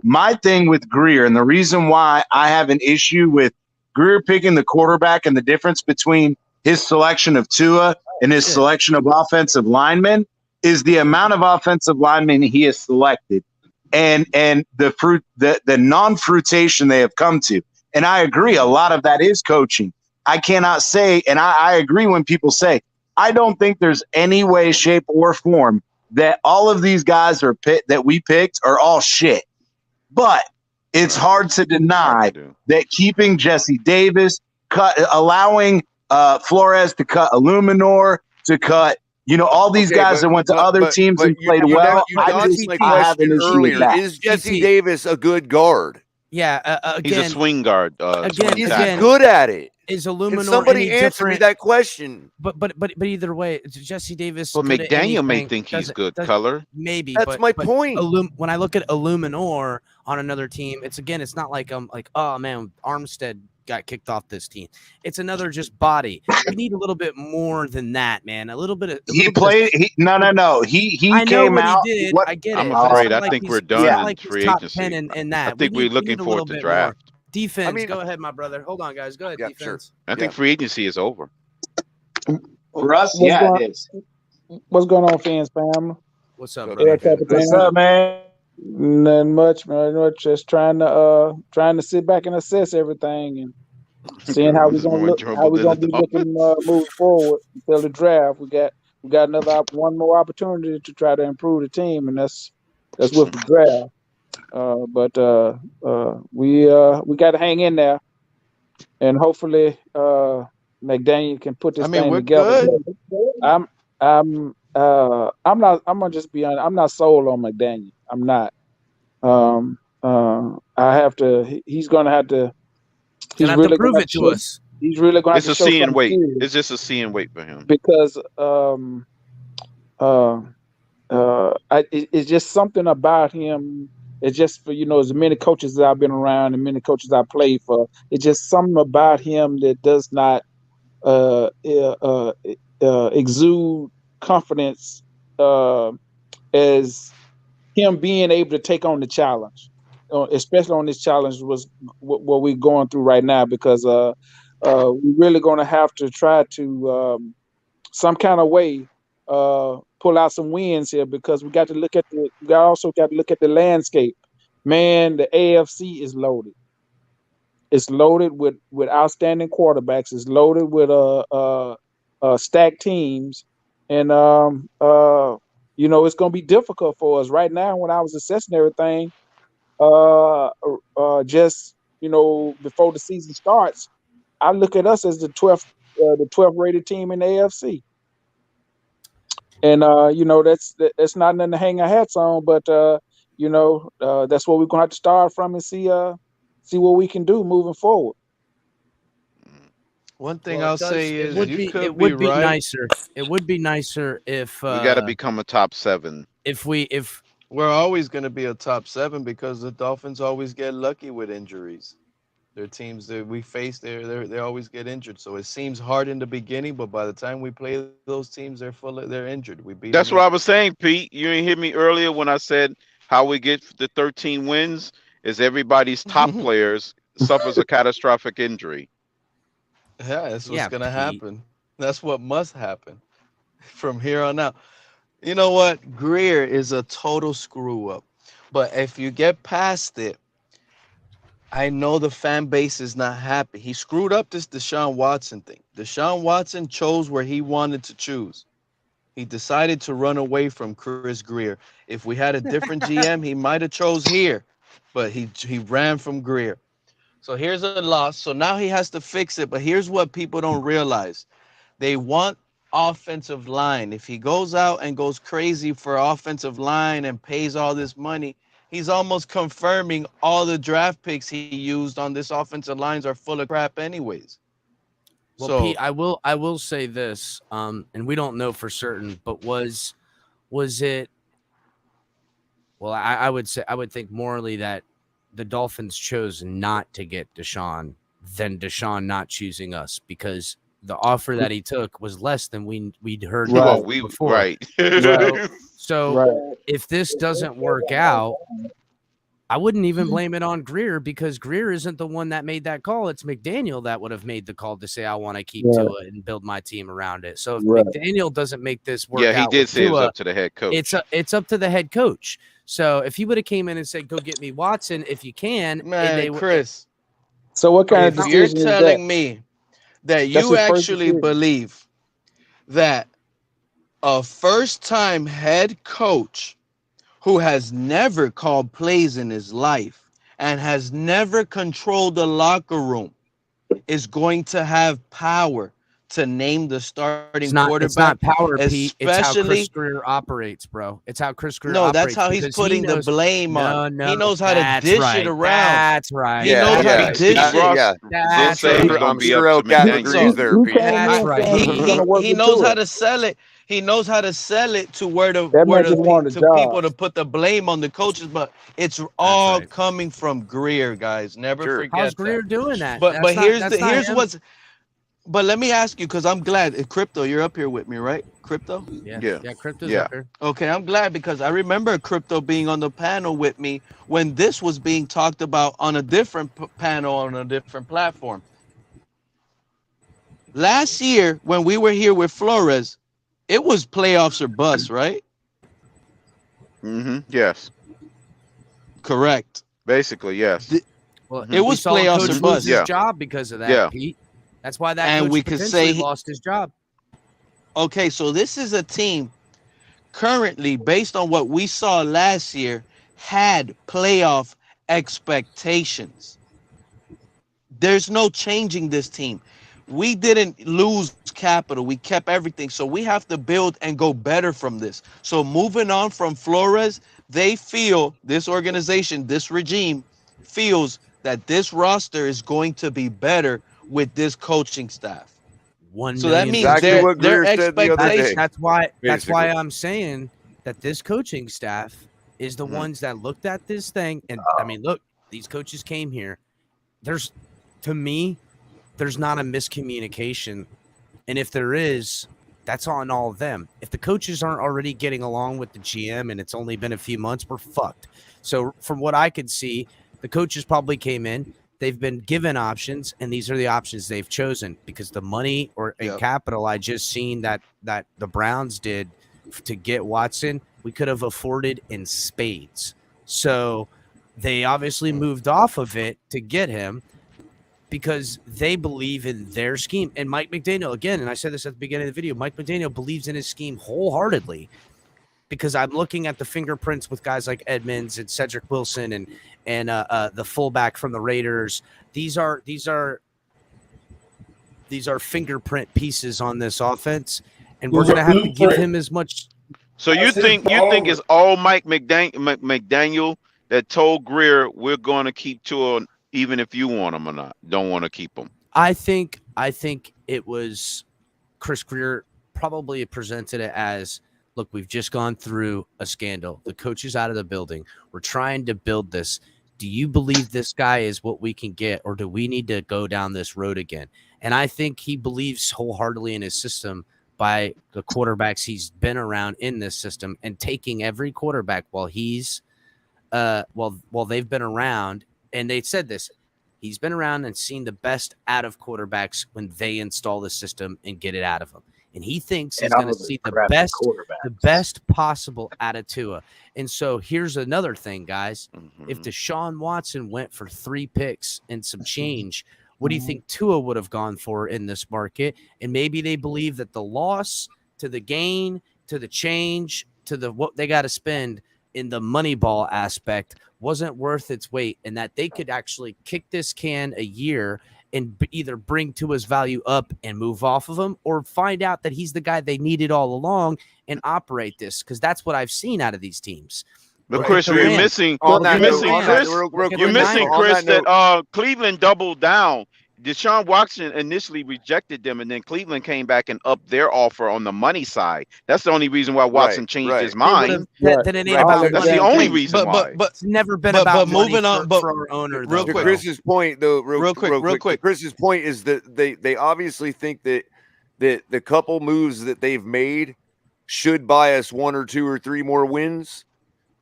my thing with Greer, and the reason why I have an issue with Greer picking the quarterback and the difference between his selection of Tua and his selection of offensive linemen is the amount of offensive linemen he has selected and the non-fruitation they have come to. And I agree, a lot of that is coaching. I cannot say, and I agree when people say, I don't think there's any way, shape, or form that all of these guys that we picked are all shit. But it's hard to deny that keeping Jesse Davis, allowing Flores to cut Illuminor, to cut, all these guys that went to other teams and played well. You dodged my question earlier. Is Jesse Davis a good guard? Yeah, He's a swing guard. He's good at it. Is Illuminor Can somebody any answer me different? that question? But either way, Jesse Davis. But good at McDaniel may anything. think he's Doesn't- good, doesn't- Color. Maybe That's my but point. When I look at Illuminor on another team, it's not like oh man, Armstead got kicked off this team. It's another just body. We need a little bit more than that, man. A little bit of He played. No. He I know came what out. he did. I get it. I'm but it's afraid. not I like think he's- we're it's done not in like he's free top agency. 10 in I that. think we we're need looking a forward little to bit draft. more. Defense. I mean- go ahead, my brother. Hold on, guys. Go ahead. Yeah, Defense. I think free agency is over. Russ, What's it is. What's going on, fans, fam? What's up, What's brother? up, man? Capitan. What's up, man? Nothing much, man. Just trying to sit back and assess everything and seeing how we're It's gonna more look, how we're enjoyable gonna than be the looking Dolphins. moving forward until the draft. We got one more opportunity to try to improve the team, and that's with the draft. But we got to hang in there, and hopefully McDaniel can put this thing we're together. good. I'm not. I'm gonna just be honest. I'm not sold on McDaniel. I'm not. I have to. He's gonna have to. He's Gonna have really to prove gonna it to us. He's really gonna It's have a to show see and something wait. serious It's just a see and wait for him. because it's just something about him. It's just for as many coaches that I've been around and many coaches I played for. It's just something about him that does not exude confidence as him being able to take on the challenge, especially on this challenge was what we're going through right now because we're really going to have to try to some kind of way pull out some wins here because we also got to look at the landscape. Man, the AFC is loaded. It's loaded with outstanding quarterbacks. It's loaded with stacked teams, and it's going to be difficult for us right now. When I was assessing everything, just before the season starts, I look at us as the 12th rated team in the AFC, and that's not nothing to hang our hats on, but that's what we're going to have to start from and see what we can do moving forward. One thing I'll say is it would be right. nicer. It would be nicer if We got to become a top 7. if We're always going to be a top 7 because the Dolphins always get lucky with injuries. Their teams that we face, they always get injured. So it seems hard in the beginning, but by the time we play those teams, they're injured. We beat. That's what I was saying, Pete. You didn't hear me earlier when I said how we get the 13 wins is everybody's top players suffers a catastrophic injury. Yeah, that's what's going to happen. That's what must happen from here on out. You know what? Greer is a total screw up. But if you get past it, I know the fan base is not happy. He screwed up this Deshaun Watson thing. Deshaun Watson chose where he wanted to choose. He decided to run away from Chris Greer. If we had a different GM, he might have chose here, but he ran from Greer. So here's a loss. So now he has to fix it. But here's what people don't realize. They want offensive line. If he goes out and goes crazy for offensive line and pays all this money, he's almost confirming all the draft picks he used on this offensive lines are full of crap anyways. Well, So Pete, I will say this, and we don't know for certain, but was it? Well, I would think morally that the Dolphins chose not to get Deshaun than Deshaun not choosing us, because the offer that he took was less than we'd heard before. Right. So if this doesn't work out, I wouldn't even blame it on Greer, because Greer isn't the one that made that call. It's McDaniel that would have made the call to say, I want to keep Tua and build my team around it. So if McDaniel doesn't make this work out, he did say Tua, it's up to the head coach. It's up to the head coach. So if he would have came in and said, go get me Watson if you can. Man, Chris. So what kind of if decision you're is telling that? me that That's you his first actually decision. believe that a first-time head coach who has never called plays in his life and has never controlled the locker room is going to have power to name the starting quarterback? It's not power, Pete. It's how Chris Especially, Greer operates, bro. It's how Chris Greer no, operates. that's how he's because putting he the knows, blame on. No, He knows how to that's dish right. it around. That's right. He knows how to That's dish right. it. That's say it's right. gonna I'm be sure up El to Cap McDaniel. agrees there, He Pete. came in That's saying right. he was going to work He with knows Tua. how to sell it. He knows how to sell it to where That man just wanted a to people job. to put the blame on the coaches, but it's all coming from Greer, guys. Never Sure. forget How's Greer that. doing that? But That's not, here's that's not him. what's. But let me ask you, because I'm glad. Crypto, you're up here with me, right? Crypto. Yeah, Crypto's up here. Okay, I'm glad, because I remember Crypto being on the panel with me when this was being talked about on a different panel on a different platform. Last year, when we were here with Flores, it was playoffs or bust, right? Yes. Correct. Basically, yes. Well, It was saw a playoffs coach or lose bust. his job because of that, Yeah. Pete. That's why that And coach we could potentially say lost his job. Okay, so this is a team currently, based on what we saw last year, had playoff expectations. There's no changing this team. We didn't lose capital. We kept everything. So we have to build and go better from this. So moving on from Flores, they feel, this organization, this regime feels that this roster is going to be better with this coaching staff. So that means exactly what their Greer said the other expectation. day. That's why Basically. I'm saying that this coaching staff is the ones that looked at this thing. And I mean, look, these coaches came here. To me, there's not a miscommunication. And if there is, that's on all of them. If the coaches aren't already getting along with the GM and it's only been a few months, we're fucked. So from what I could see, the coaches probably came in. They've been given options, and these are the options they've chosen because the money and capital I just seen that the Browns did to get Watson, we could have afforded in spades. So they obviously moved off of it to get him because they believe in their scheme. And Mike McDaniel, again, and I said this at the beginning of the video, Mike McDaniel believes in his scheme wholeheartedly, because I'm looking at the fingerprints with guys like Edmonds and Cedric Wilson and the fullback from the Raiders. These are fingerprint pieces on this offense, and we're going to have to give him as much. So you think it's all Mike McDaniel that told Greer we're going to keep Tua even if you want him or not, don't want to keep him? I think it was Chris Greer probably presented it as, look, we've just gone through a scandal. The coach is out of the building. We're trying to build this. Do you believe this guy is what we can get, or do we need to go down this road again? And I think he believes wholeheartedly in his system by the quarterbacks he's been around in this system, and taking every quarterback while he's while they've been around. And they said this, he's been around and seen the best out of quarterbacks when they install the system and get it out of them. and he thinks And he's going I'm to a see the drafted quarterback. best possible out of Tua. And so here's another thing, guys. If Mhm. Deshaun Watson went for 3 picks and some change, what do you think Tua would have gone for in this market? And maybe they believe that the loss to the gain, to the change, to the what they got to spend in the money ball aspect wasn't worth its weight, and that they could actually kick this can a year and either bring Tua's value up and move off of him, or find out that he's the guy they needed all along and operate this, because that's what I've seen out of these teams. But Look Chris, at the you're Rams. missing. On that You're note, missing, on that, Chris. real Look at You're the missing, Niners. on Chris, that note, that Cleveland doubled down. Deshaun Watson initially rejected them, and then Cleveland came back and upped their offer on the money side. That's the only reason why Watson changed his They would have, mind. that it ain't Right, about That's money. the only Hey, reason why. it's never been about money moving on, for our owner, though. real to quick. Chris's point, though, real quick. to Chris's point is that they obviously think that the couple moves that they've made should buy us 1 or 2 or 3 more wins.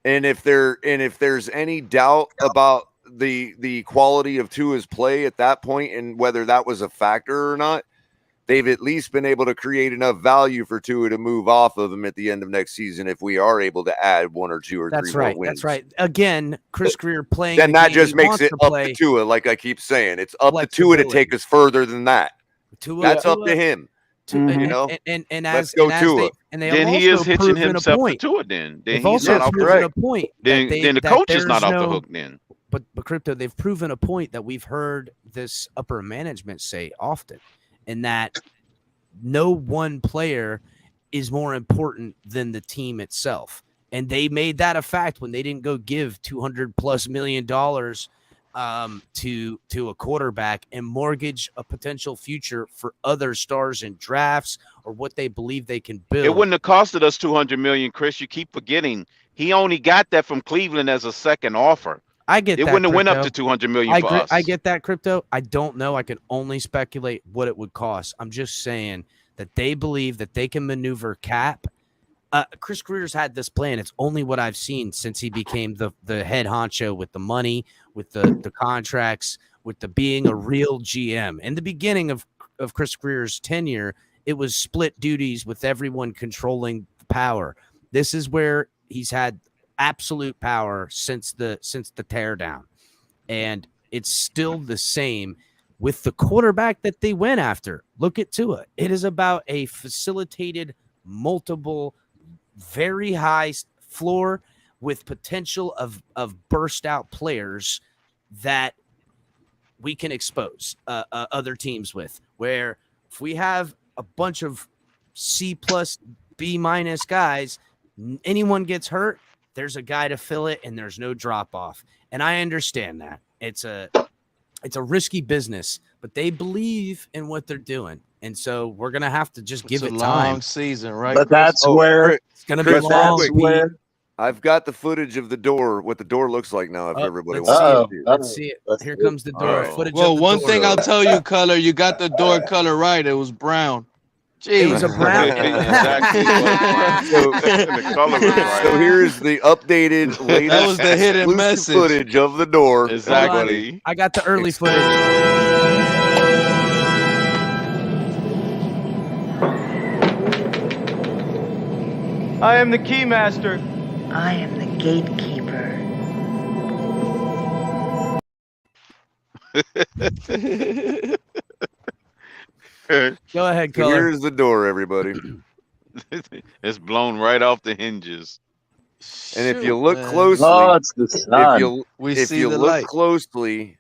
And if there's any doubt about the quality of Tua's play at that point and whether that was a factor or not, they've at least been able to create enough value for Tua to move off of him at the end of next season if we are able to add 1 or 2 or 3 more wins. That's right. Again, Chris Greer playing. Then the that game just he makes wants it to up play. to Tua, like I keep saying. It's up to Tua to take us further than that. That's up to him. You know, and let's as go and as Tua. they Then have he is also hitching proven a himself to point. Tua. Then They've he's also not off the proven a hook. point. Then the that coach is not there's off the no- hook. Then But Crypto, they've proven a point that we've heard this upper management say often, and that no one player is more important than the team itself. And they made that a fact when they didn't go give $200+ million to a quarterback and mortgage a potential future for other stars in drafts or what they believe they can build. it wouldn't have costed us $200 million, Chris. You keep forgetting he only got that from Cleveland as a second offer. I get it that. wouldn't have went up Crypto. to $200 million for us. I get that, Crypto. I don't know. I can only speculate what it would cost. I'm just saying that they believe that they can maneuver cap. Chris Greer's had this plan. It's only what I've seen since he became the head honcho with the money, with the contracts, with the being a real GM. In the beginning of Chris Greer's tenure, it was split duties with everyone controlling power. This is where he's had absolute power since the teardown, and it's still the same with the quarterback that they went after. Look at Tua. It is about a facilitated, multiple, very high floor with potential of burst out players that we can expose other teams with. Where if we have a bunch of C+, B- guys, anyone gets hurt, there's a guy to fill it, and there's no drop off. And I understand that it's a risky business, but they believe in what they're doing, and so we're gonna have to just give it a time. long season, right? But Chris? that's where It's gonna be Chris, long. that's Pete. where I've got the footage of the door, what the door looks like now. If everybody Let's wants see to it. see it. Let's see it. Here comes the door. Uh-oh. Footage Well, of the one door. thing I'll tell you, Color, you got the door color right. It was brown. Jeez. It was a brown. Exactly. The color was right. So here's the updated latest That was the hidden exclusive message. footage of the door. Exactly. I got the early footage. I am the keymaster. I am the gatekeeper. Go ahead, So Color. here's the door, everybody. It's blown right off the hinges. And if you Shoot, look man. closely, oh, it's the sun. We if see you the look light. closely,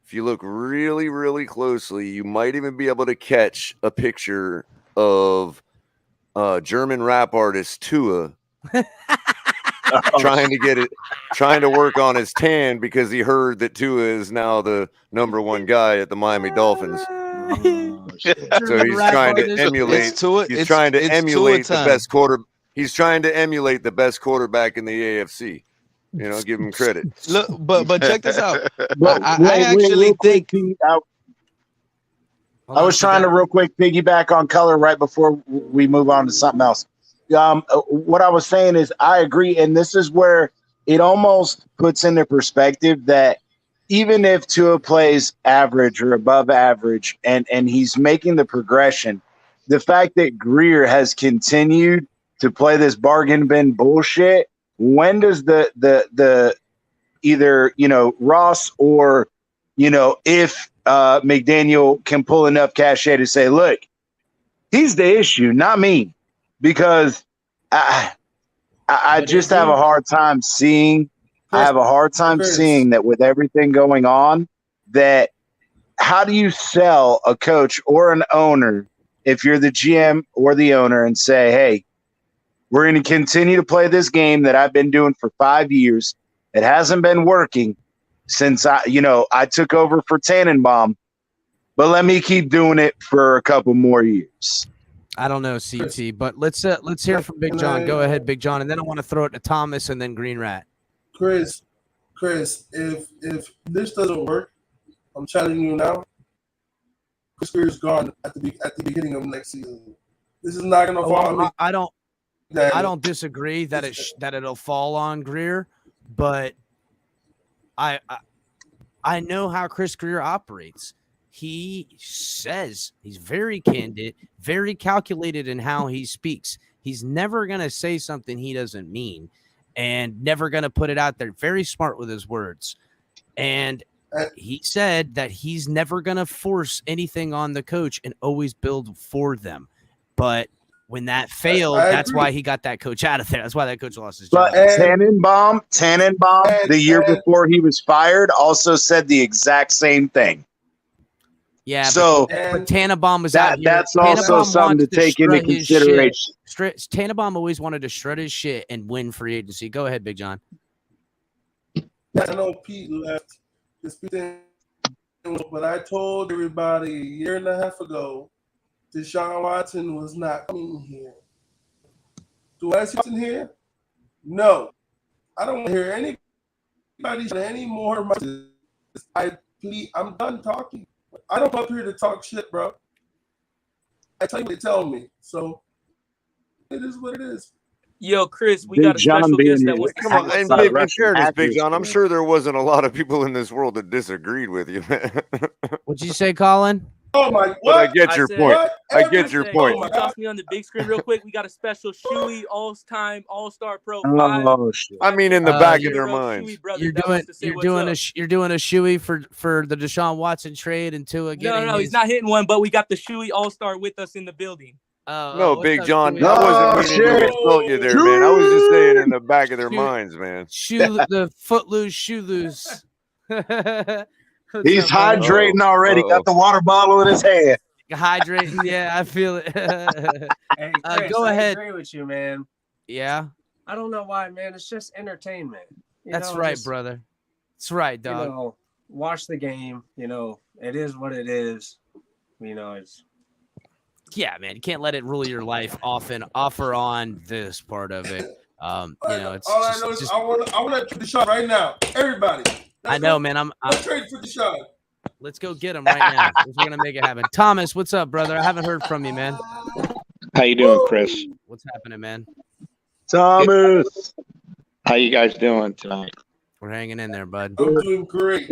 if you look really, really closely, you might even be able to catch a picture of German rap artist Tua trying to work on his tan because he heard that Tua is now the #1 guy at the Miami Dolphins. So he's trying to emulate. It's Tua. He's it's, trying to it's emulate Tua the time. best quarter. He's trying to emulate the best quarterback in the AFC. You know, give him credit. Look, but check this out. But I actually real quick, think Pete, I was trying to real quick piggyback on Color right before we move on to something else. What I was saying is I agree, and this is where it almost puts into perspective that even if Tua plays average or above average and he's making the progression, the fact that Greer has continued to play this bargain bin bullshit, when does the either, Ross or, if McDaniel can pull enough cachet to say, look, he's the issue, not me, because I just have a hard time seeing. I have a hard time seeing that with everything going on, that how do you sell a coach or an owner if you're the GM or the owner and say, hey, we're going to continue to play this game that I've been doing for 5 years. It hasn't been working since I took over for Tannenbaum, but let me keep doing it for a couple more years. I don't know, CT, but let's hear from Big John. Go ahead, Big John, and then I want to throw it to Thomas and then Green Rat. Chris, if this doesn't work, I'm telling you now, Chris Greer is gone at the beginning of next season. This is not going to fall on me. I don't disagree that it'll fall on Greer, but I know how Chris Greer operates. He says he's very candid, very calculated in how he speaks. He's never going to say something he doesn't mean and never going to put it out there. Very smart with his words. And he said that he's never going to force anything on the coach and always build for them. But when that failed, that's why he got that coach out of there. That's why that coach lost his job. But Tannenbaum, the year before he was fired, also said the exact same thing. Yeah, so but Tannenbaum was out here. That's also something to take into consideration. Tannenbaum always wanted to shred his shit and win free agency. Go ahead, Big John. I know Pete left. But I told everybody a year and a half ago, Deshaun Watson was not coming here. Do I see Watson here? No. I don't want to hear anybody say any more. I'm done talking. I don't come up here to talk shit, bro. I tell you what they tell me. So it is what it is. Yo, Chris, we got a special guest that wants to come on. And in fairness, Big John, I'm sure there wasn't a lot of people in this world that disagreed with you, man. What'd you say, Colin? Oh my! But I get your point. I get your point. You toss me on the big screen real quick. We got a special Shuey all-time All-Star Pro. I mean, in the back of their minds. You're doing a Shuey for the Deshaun Watson trade and Tua getting. No, he's not hitting one, but we got the Shuey All-Star with us in the building. No, Big John, I wasn't meaning to insult you there, man. I was just saying in the back of their minds, man. The footloose shoe loose. He's hydrating already. Got the water bottle in his hand. Hydrating, yeah, I feel it. Hey, Chris, go ahead. I agree with you, man. Yeah. I don't know why, man. It's just entertainment. That's right, brother. That's right, dog. Watch the game. It is what it is. It's. Yeah, man, you can't let it rule your life off or on this part of it. It's all I know is I want to trade Deshaun right now. Everybody. I know, man. I'm trade for Deshaun. Let's go get him right now. We're gonna make it happen. Thomas, what's up, brother? I haven't heard from you, man. How you doing, Chris? What's happening, man? Thomas, how you guys doing tonight? We're hanging in there, bud. I'm doing great.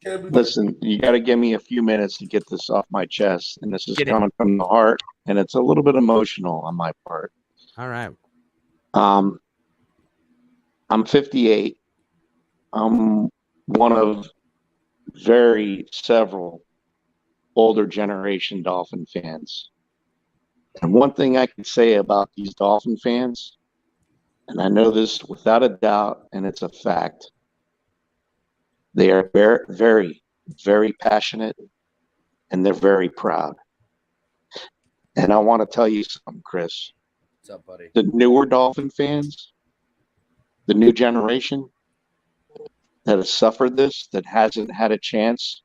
Listen, you got to give me a few minutes to get this off my chest, and this is coming from the heart, and it's a little bit emotional on my part. All right. I'm 58. I'm one of several older generation Dolphin fans. And one thing I can say about these Dolphin fans, and I know this without a doubt, and it's a fact, they are very, very, very passionate, and they're very proud. And I want to tell you something, Chris. What's up, buddy? The newer Dolphin fans, the new generation that has suffered this, that hasn't had a chance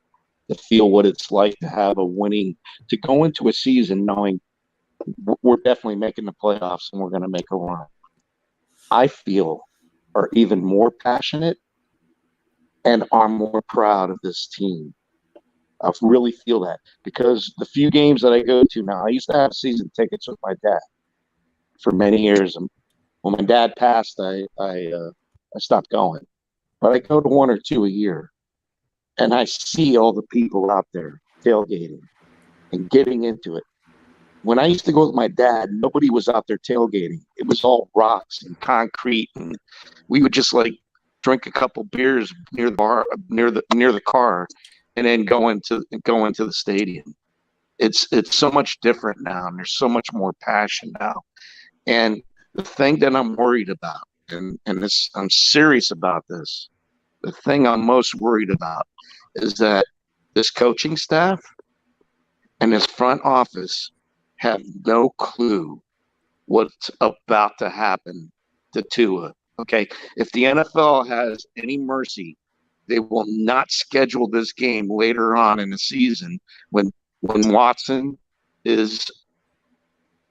to feel what it's like to have a winning, to go into a season knowing we're definitely making the playoffs and we're going to make a run, I feel are even more passionate and are more proud of this team. I really feel that, because the few games that I go to now, I used to have season tickets with my dad for many years. And when my dad passed, I stopped going. But I go to one or two a year, and I see all the people out there tailgating and getting into it. when I used to go with my dad, nobody was out there tailgating. It was all rocks and concrete, and we would just like drink a couple beers near the bar, near the car, and then go into the stadium. It's so much different now, and there's so much more passion now. And the thing that I'm worried about, and this, I'm serious about this, the thing I'm most worried about is that this coaching staff and this front office have no clue what's about to happen to Tua. Okay, if the NFL has any mercy, they will not schedule this game later on in the season when Watson is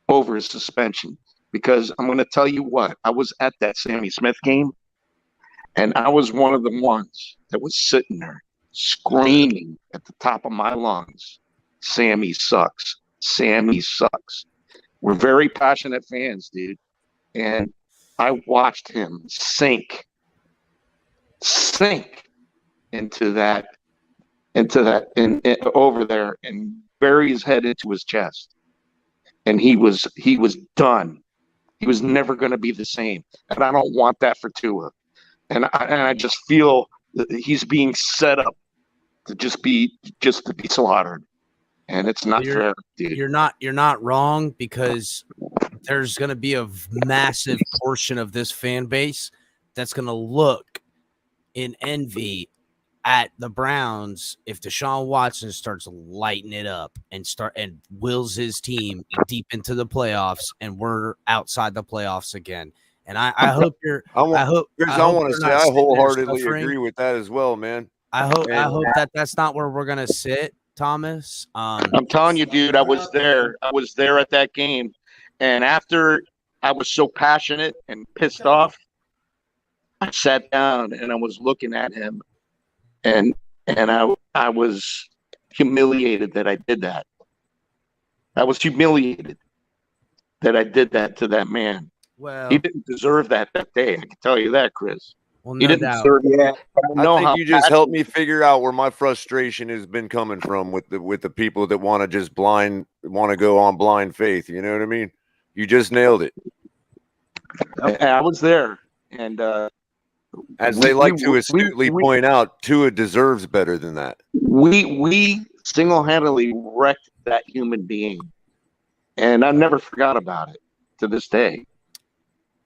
over his suspension. Because I'm going to tell you what, I was at that Sammy Smith game, and I was one of the ones that was sitting there screaming at the top of my lungs, Sammy sucks. Sammy sucks. We're very passionate fans, dude. And I watched him sink into that over there and bury his head into his chest. And he was done. He was never going to be the same. And I don't want that for Tua. And I just feel that he's being set up to just be slaughtered. And it's not fair, dude. You're not wrong, because there's going to be a massive portion of this fan base that's going to look in envy at the Browns if Deshaun Watson starts lighting it up and wills his team deep into the playoffs, and we're outside the playoffs again. And I hope you're. I want to say I wholeheartedly agree with that as well, man. I hope that that's not where we're gonna sit, Thomas. I'm telling you, dude, I was there. I was there at that game, and after I was so passionate and pissed off, I sat down and I was looking at him, and I was humiliated that I did that. I was humiliated that I did that to that man. Well, he didn't deserve that day. I can tell you that, Chris. Well, he didn't deserve it. I think you just helped me figure out where my frustration has been coming from with the people that want to just want to go on blind faith. You know what I mean? You just nailed it. I was there, and as they like to astutely point out, Tua deserves better than that. We single-handedly wrecked that human being, and I never forgot about it to this day.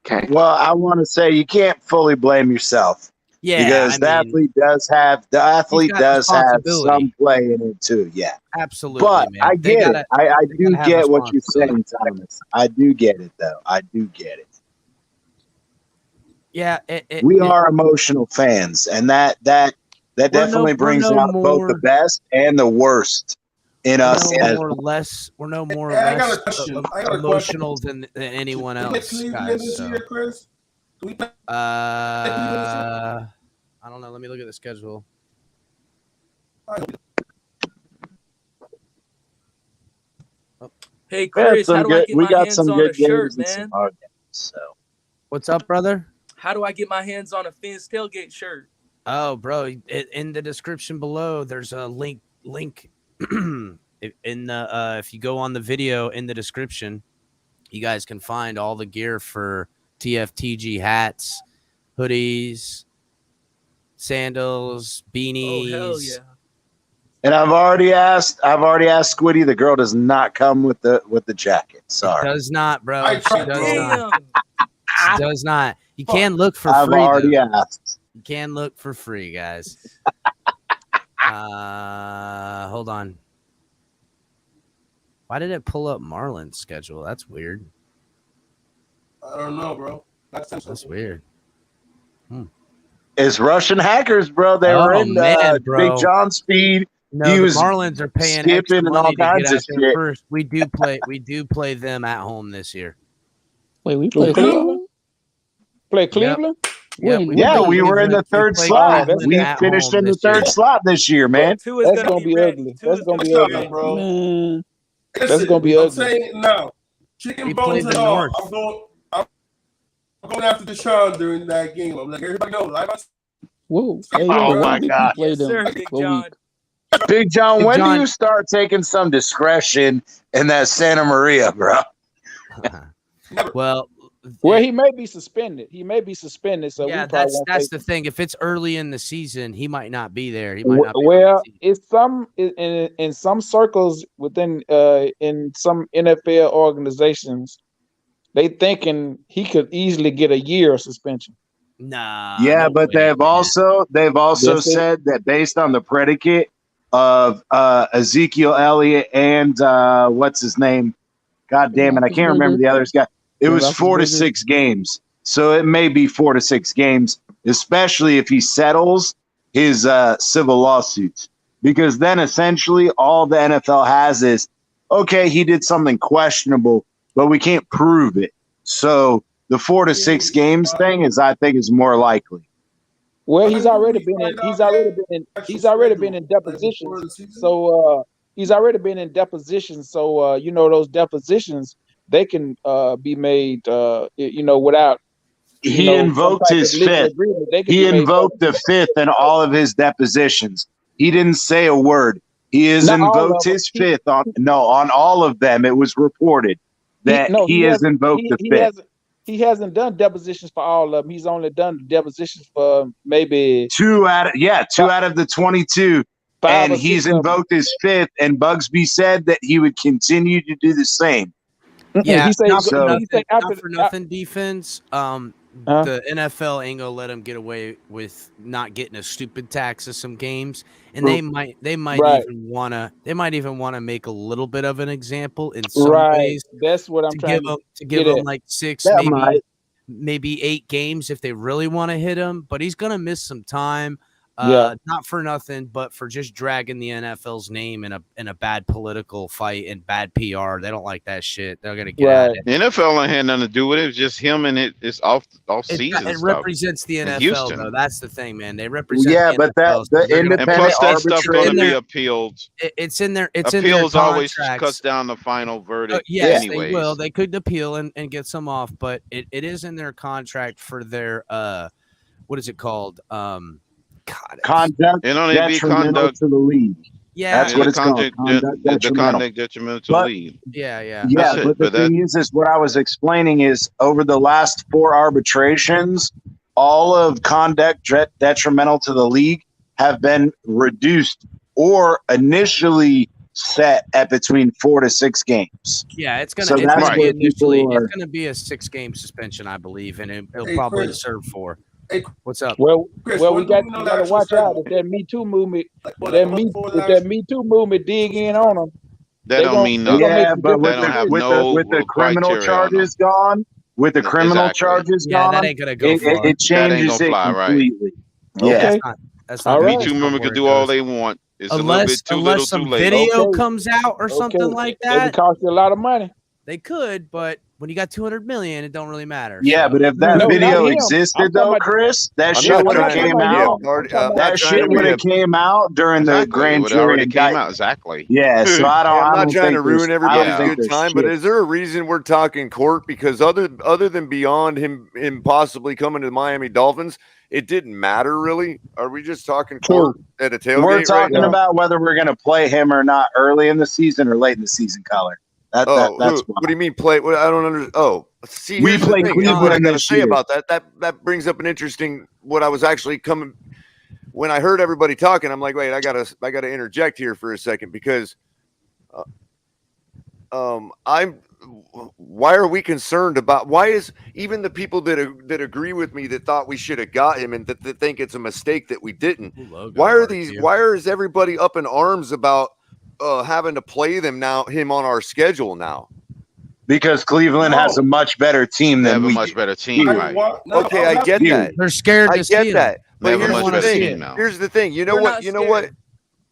Okay. Well, I want to say you can't fully blame yourself. Yeah, because the athlete does have some play in it too. Yeah, absolutely. But man. I get it. I do get what you're saying, Thomas. I do get it, though. I do get it. Yeah, we are emotional fans, and that definitely brings out both the best and the worst in us. We're no more or less emotional than anyone else, guys. So. I don't know. Let me look at the schedule. Hey, Chris, how do I get my hands on a shirt, man? So, what's up, brother? How do I get my hands on a Finn's Tailgate shirt? Oh, bro, in the description below, there's a link. If you go on the video in the description, you guys can find all the gear for TFTG hats, hoodies, sandals, beanies. Oh, hell yeah. And I've already asked Squiddy. The girl does not come with the jacket. Sorry, does not, bro. She does not. She does not. You can look for I've free. I've already asked. You can look for free, guys. Hold on. Why did it pull up Marlon's schedule? That's weird. I don't know, bro. That's weird. It's Russian hackers, bro. They were in Big John speed. No, he the was Marlins are paying skipping and all kinds of shit. First, we do play them at home this year. Wait, we play Cleveland? Play Cleveland? Yep. We were in the third slot. We finished in the third slot this year, man. That's gonna be ugly. That's gonna be ugly, bro. Man, that's gonna be ugly. I'm saying now, chicken bones and all. I'm going after Deshaun during that game. I'm like, everybody knows. Whoa! Hey, oh my God! Play them. Yes, sir, Big John. Big John, Big when John- do you start taking some discretion in that Santa Maria, bro? Well, he may be suspended. He may be suspended, so yeah, we probably won't that's face the him. thing. If it's early in the season, he might not be there. He might not. Be Well, it's some in some circles within in some NFL organizations, they thinking he could easily get a year of suspension. Nah. Yeah, no but way, they've also Yes, said that based on the predicate of Ezekiel Elliott and what's his name? God damn it, I can't remember the other's guy. It was 4 to 6 games. So it may be 4 to 6 games, especially if he settles his civil lawsuits. Because then essentially all the NFL has is, okay, he did something questionable, but we can't prove it. So the 4 to 6 games thing I think is more likely. Well, he's already been in depositions. So he's already been in depositions. So you know, those depositions, they can be made without He invoked his fifth. He invoked the fifth in all of his depositions. He didn't say a word. He has invoked his fifth on all of them. It was reported that he has invoked the fifth. He hasn't done depositions for all of them. He's only done depositions for maybe 2 out of the 22. And he's invoked his fifth. And Bugsby said that he would continue to do the same. Yeah, he said not for so. nothing, He said not for nothing defense. The NFL ain't gonna let him get away with not getting a stupid tax of some games, and they might Right. even wanna make a little bit of an example in some ways. That's what I'm trying to to give get him at. like 6, That maybe 8 games if they really want to hit him. But he's gonna miss some time. Yeah. Not for nothing, but for just dragging the NFL's name in a bad political fight and bad PR. They don't like that shit. They're gonna get at it. The NFL ain't had nothing to do with it. It's just him and it's off season. It stuff represents the in NFL, Houston. though. That's the thing, man. They represent. Yeah, the but NFL, so they're gonna- And plus, that stuff going to be appealed. It's in their. It's in their Appeals always contracts. cuts down the final verdict. Yes, anyways. they will. They could appeal and get some off, but it is in their contract for their what is it called? Conduct It only be detrimental conduct to the league. Yeah, That's what it's called. The conduct detrimental to the But- league. Yeah. Yeah, That's it. but the But that- thing is what I was explaining is over the last 4 arbitrations, all of conduct detrimental to the league have been reduced or initially set at between 4 to 6 games. Yeah, it's gonna. So it's that's gonna be where initially. people are- It's gonna be a 6-game suspension, I believe, and it'll Hey, probably Chris. serve 4. Hey, What's up? Well, Chris, we when do got we know you the got to actual watch out schedule? if that Me Too movement, what, that a month Me, before the if that actual- Me Too movement dig in on them. That don't mean nothing. Yeah, but with They don't have the, no with the criminal criteria on them. charges gone, with the criminal Exactly. charges Yeah, gone, that ain't gonna go it far. changes That ain't gonna it fly, right. completely. Okay. Yeah. That's All not. right. Me Too movement can do all they want. It's a little Unless bit too little, some too late. video Okay. comes out or something Okay. like They that, could cost you a lot of money. they could. But when you got 200 million, it don't really matter. Yeah, so. but if that No, not video him. I'm existed talking though, about- Chris, that I'm shit not would have trying to came be a out. party. I'm not That trying shit to be would a have came out during the Exactly. It grand would already jury came indictment. out. Exactly. Yeah, so I don't. Hey, I'm I not don't trying think to there's- ruin I everybody's don't think good there's time, but shit. is there a reason we're talking court? Because other than beyond him possibly coming to the Miami Dolphins, it didn't matter really. Are we just talking court at a tailgate? We're right talking now? about whether we're going to play him or not early in the season or late in the season, Color. That's What do you mean play? I don't understand. Oh, see, We here's the play thing. Here's what I Cleveland got to this say year. about that. That brings up an interesting. What I was actually coming when I heard everybody talking. I'm like, wait, I gotta interject here for a second because, why are we concerned about? Why is even the people that agree with me that thought we should have got him and that think it's a mistake that we didn't? Why is everybody up in arms about having to play him on our schedule now? Because Cleveland has a much better team They than have a we much do. better team, right? Okay, I get that. They're scared I to see get him. that. They But have a here's much the better thing. team now. Here's the thing. You know We're what? not You know what? scared.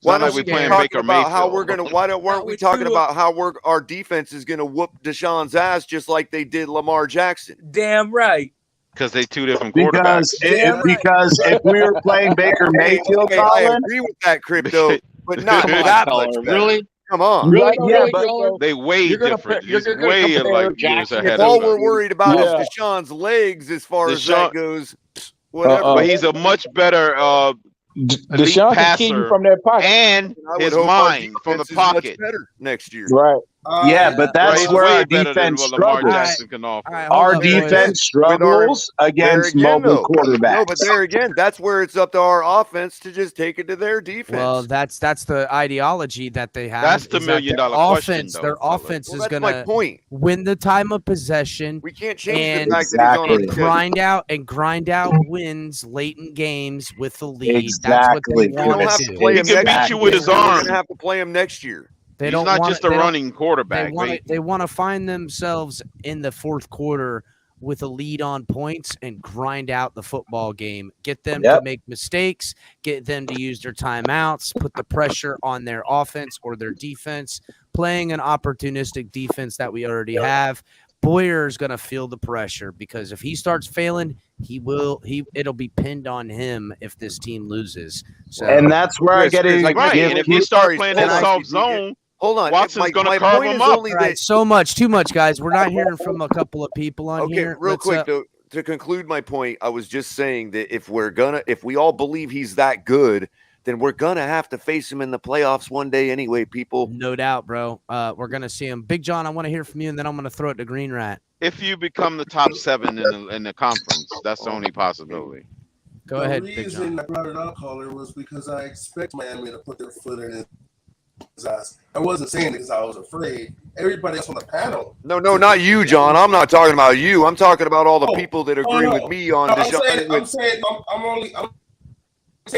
Why not like don't we we playing talk Baker about how Mayfield. we're gonna? Weren't we with talking Tua. about how our defense is gonna whoop Deshaun's ass just like they did Lamar Jackson? Damn right. Because they two different Because quarterbacks. if we were playing Baker Mayfield, Okay, I Colin, agree with that, crypto, but not Come on, that Colin, much better. really? Come on. Really? yeah, Really, but Colin? They way You're gonna different. you're He's gonna way compare like years Jackson ahead If of all us. we're worried about Yeah. is Deshaun's legs as far as Deshaun- that goes, whatever. But he's a much better elite Deshaun can kill you passer, from that pocket. and I would his hope our mind from the defense is much pocket. better next year. Right. Yeah, but that's He's where way our better than defense what Lamar struggles. Jackson can offer. All right, Our hold up, boys. defense struggles There against again, mobile though. quarterbacks. No, but there again, that's where it's up to our offense to just take it to their defense. Well, that's the ideology that they have. That's the is that their million-dollar question, offense. though, Their fellas. offense Well, is that's gonna my point. win the time of possession. We can't change and the fact that he's on our Exactly. schedule. grind out wins late in games with the lead. That's what Exactly, they We don't want have to to do. play He him can next beat you year. with his We're arm. gonna have to play him next year. They He's don't not want just a running quarterback. They want to find themselves in the fourth quarter with a lead on points and grind out the football game. Get them to make mistakes, get them to use their timeouts, put the pressure on their offense or their defense, playing an opportunistic defense that we already have. Boyer's going to feel the pressure because if he starts failing, it'll be pinned on him if this team loses. So, and that's where I get it. Right, and if he starts playing that soft zone, hold on, Watson's going to carve him up. Right, too much, guys. We're not hearing from a couple of people on here. Real quick, though, to conclude my point, I was just saying that if we all believe he's that good, then we're gonna have to face him in the playoffs one day anyway, people. No doubt, bro. We're gonna see him. Big John, I want to hear from you, and then I'm gonna throw it to Green Rat. If you become the top 7 in the conference, that's the only possibility. Go ahead, The Big reason John. I brought it up, caller, was because I expect Miami to put their foot in his ass. I wasn't saying it because I was afraid. Everybody else on the panel. No, not you, John. I'm not talking about you. I'm talking about all the people that agree with me on Deshaun. I'm saying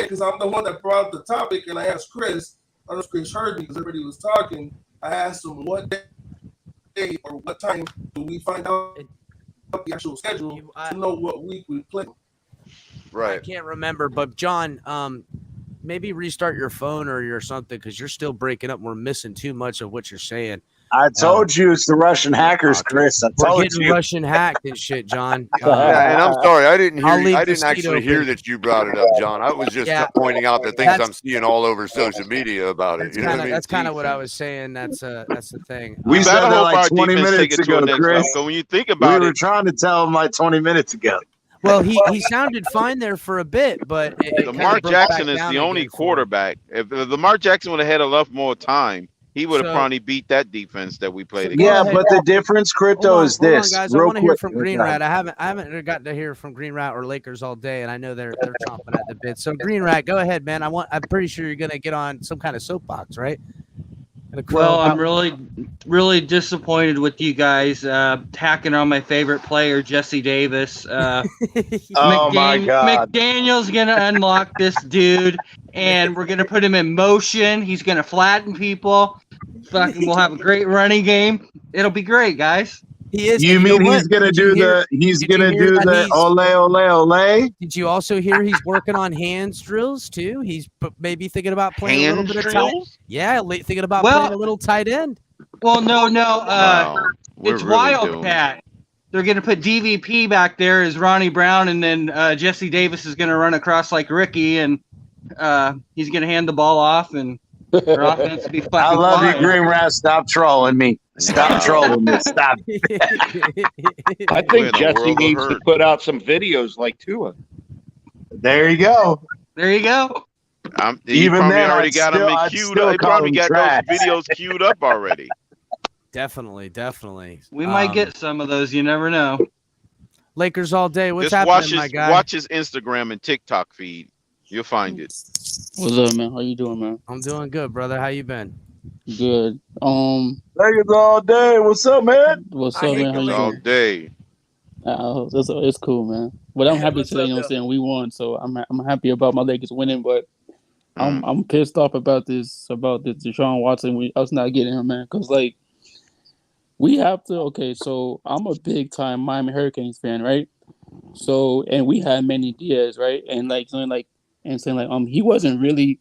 because I'm the one that brought up the topic, and I asked Chris. I don't know if Chris heard me because everybody was talking. I asked him what day or what time do we find out the actual schedule to know what week we play. Right. I can't remember, but John, maybe restart your phone or your something because you're still breaking up. We're missing too much of what you're saying. I told you it's the Russian hackers, Chris. We're getting Russian hacked and shit, John. Yeah, and I'm sorry, I didn't leave the actually seat hear open. that you brought it up, John. I was just pointing out the things I'm seeing all over social media about it. You know what I mean? That's kind of what I was saying. That's the thing. We said that like 20 minutes ago, Chris. When you think about we were trying to tell him like 20 minutes ago. Well, he sounded fine there for a bit, but Lamar Jackson is the only quarterback. If Lamar Jackson would have had a lot more time, he would have probably beat that defense that we played against. Yeah, but the difference, Crypto, is this. Hold on, guys. I want to hear from Green Rat. I haven't gotten to hear from Green Rat or Lakers all day, and I know they're chomping at the bit. So Green Rat, go ahead, man. I'm pretty sure you're gonna get on some kind of soapbox, right? Well, I'm really disappointed with you guys hacking on my favorite player, Jesse Davis. Oh my God! McDaniel's gonna unlock this dude, and we're gonna put him in motion. He's gonna flatten people. Fucking, we'll have a great running game. It'll be great, guys. He is. You mean he's gonna do the? He's gonna do the ole ole ole. Did you also hear he's working on hands drills too? He's maybe thinking about playing a little bit of tight. Yeah, thinking about playing a little tight end. Well, no. It's really Wildcat. They're gonna put DVP back there as Ronnie Brown, and then Jesse Davis is gonna run across like Ricky, and he's gonna hand the ball off, and their offense will be fucking. I love flying. you, Green Rat. Stop trolling me. Stop trolling me. Stop. I think Jesse needs to put out some videos like Tua. There you go. There you go. He Even probably then, already got them queued up. He probably got those videos queued up already. Definitely. We might get some of those. You never know. Lakers all day. What's Just happening, my guy? watch his Instagram and TikTok feed. You'll find it. What's up, man? How you doing, man? I'm doing good, brother. How you been? Good. Lakers all day. What's up, man? What's up, man? How you all doing? day. It's cool, man. But I'm happy today. You know what I'm saying? We won, so I'm happy about my Lakers winning. But I'm pissed off about this Deshaun Watson. Us not getting him, man. Because like we have to. Okay, so I'm a big time Miami Hurricanes fan, right? So and we had Manny Diaz, right? And saying he wasn't really.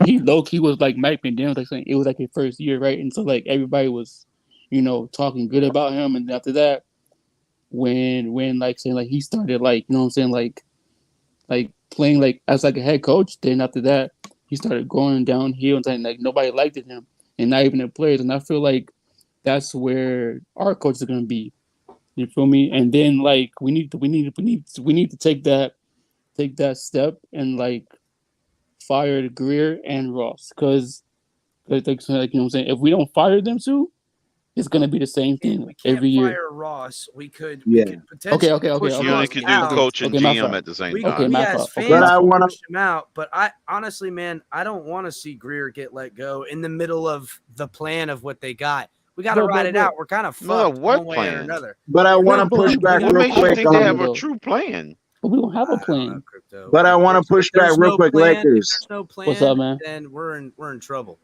He low-key was like Mike McDaniel, like saying it was like his first year, right? And so like everybody was, talking good about him. And after that, when like saying like he started like, you know what I'm saying, like playing like as like a head coach, then after that he started going downhill and saying like nobody liked him and not even the players. And I feel like that's where our coach is gonna be. You feel me? And then like we need to take that step and like fired Greer and Ross because like you know what I'm saying. If we don't fire them two, it's gonna be the same thing We can't every year. fire Ross. We could Okay, potentially okay. push You Okay. only Ross could do out. coach and Okay, my GM fault. at the same Okay, time. my As fault. Okay, fans, my we fault. push him out. But I honestly, man, I don't want to see Greer get let go in the middle of the plan of what they got. We got to ride it out. We're kind of No, fucked what one way or plan? another. But I want to But push we back don't real What makes you quick think they on. have a true plan? But we don't have a plan. But I want to push back There's real no quick, plan. If Lakers. there's no plan, What's up, man? then we're in trouble.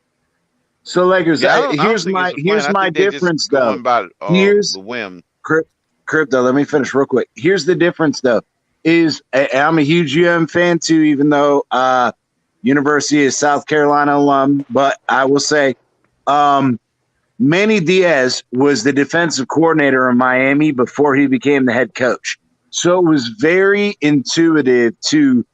So Lakers, Yeah, I don't here's think my it's a plan. I think they're just difference though. going by Here's the whim. Crypto. Let me finish real quick. Here's the difference though. I'm a huge fan too, even though University of South Carolina alum. But I will say, Manny Diaz was the defensive coordinator in Miami before he became the head coach. So it was very intuitive to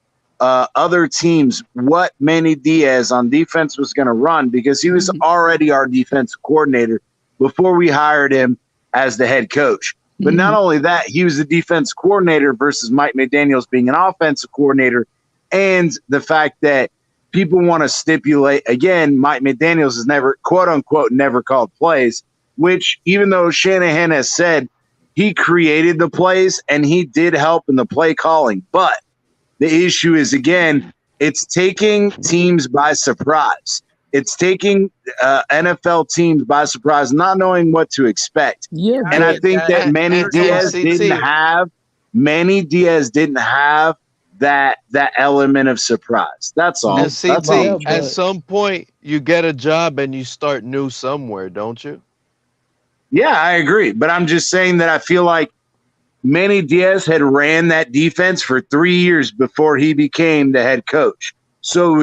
other teams what Manny Diaz on defense was going to run because he was already our defensive coordinator before we hired him as the head coach. But not only that, he was the defense coordinator versus Mike McDaniels being an offensive coordinator. And the fact that people want to stipulate, again, Mike McDaniels has never, quote unquote, never called plays, which even though Shanahan has said he created the plays and he did help in the play calling. But the issue is, again, it's taking teams by surprise. It's taking NFL teams by surprise, not knowing what to expect. Yeah, and I think that Manny Diaz didn't have that element of surprise. That's all. And That's all. CT, at some point, you get a job and you start new somewhere, don't you? Yeah, I agree. But I'm just saying that I feel like Manny Diaz had ran that defense for 3 years before he became the head coach. So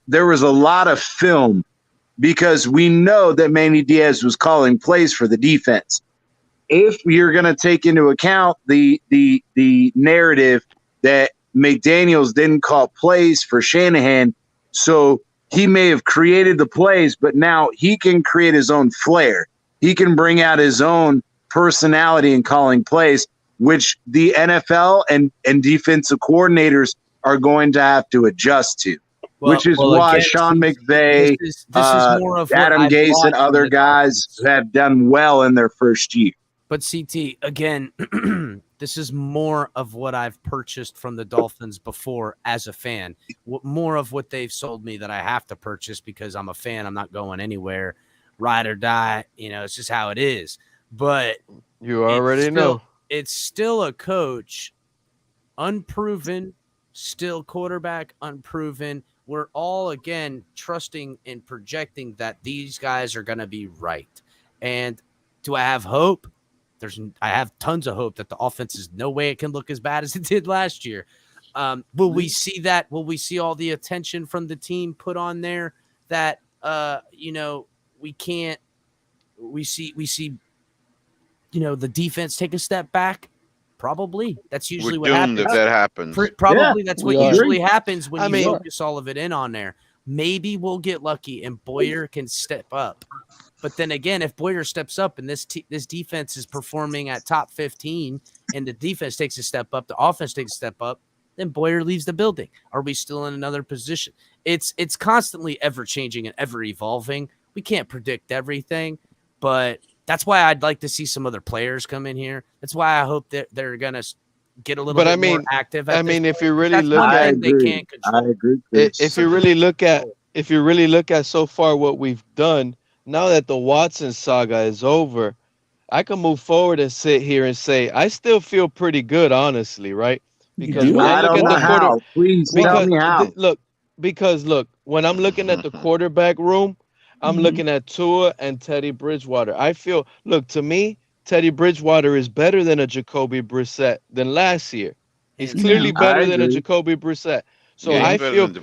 there was a lot of film because we know that Manny Diaz was calling plays for the defense. If you're going to take into account the narrative that McDaniels didn't call plays for Shanahan, so he may have created the plays, but now he can create his own flair. He can bring out his own personality in calling plays, which the NFL and defensive coordinators are going to have to adjust to. Which is why again, Sean McVay, this is more of what Adam I've Gase, bought and from other the guys have done well in their first year. But CT, again, this is more of what I've purchased from the Dolphins before as a fan. More of what they've sold me that I have to purchase because I'm a fan. I'm not going anywhere. Ride or die. It's just how it is. But you already know. It's still a coach, unproven, still quarterback, unproven. We're all, again, trusting and projecting that these guys are going to be right. And do I have hope? I have tons of hope that the offense is no way it can look as bad as it did last year. Will we see that? Will we see all the attention from the team put on there that, we can't, we see, the defense take a step back? Probably. That's usually what happens. If that happens. Probably that's what usually happens when you mean, focus all of it in on there. Maybe we'll get lucky and Boyer can step up. But then again, if Boyer steps up and this defense is performing at top 15 and the defense takes a step up, the offense takes a step up, then Boyer leaves the building. Are we still in another position? It's constantly ever changing and ever evolving. We can't predict everything, but that's why I'd like to see some other players come in here. That's why I hope that they're going to get a little bit more active. If you really that's look at they can't control. I agree. If you really look at so far what we've done, now that the Watson saga is over, I can move forward and sit here and say I still feel pretty good, honestly, right? Because when I look at the quarter, please tell me how. Look, when I'm looking at the quarterback room, I'm looking at Tua and Teddy Bridgewater. To me, Teddy Bridgewater is better than a Jacoby Brissett than last year. He's clearly better than a Jacoby Brissett. So I feel good.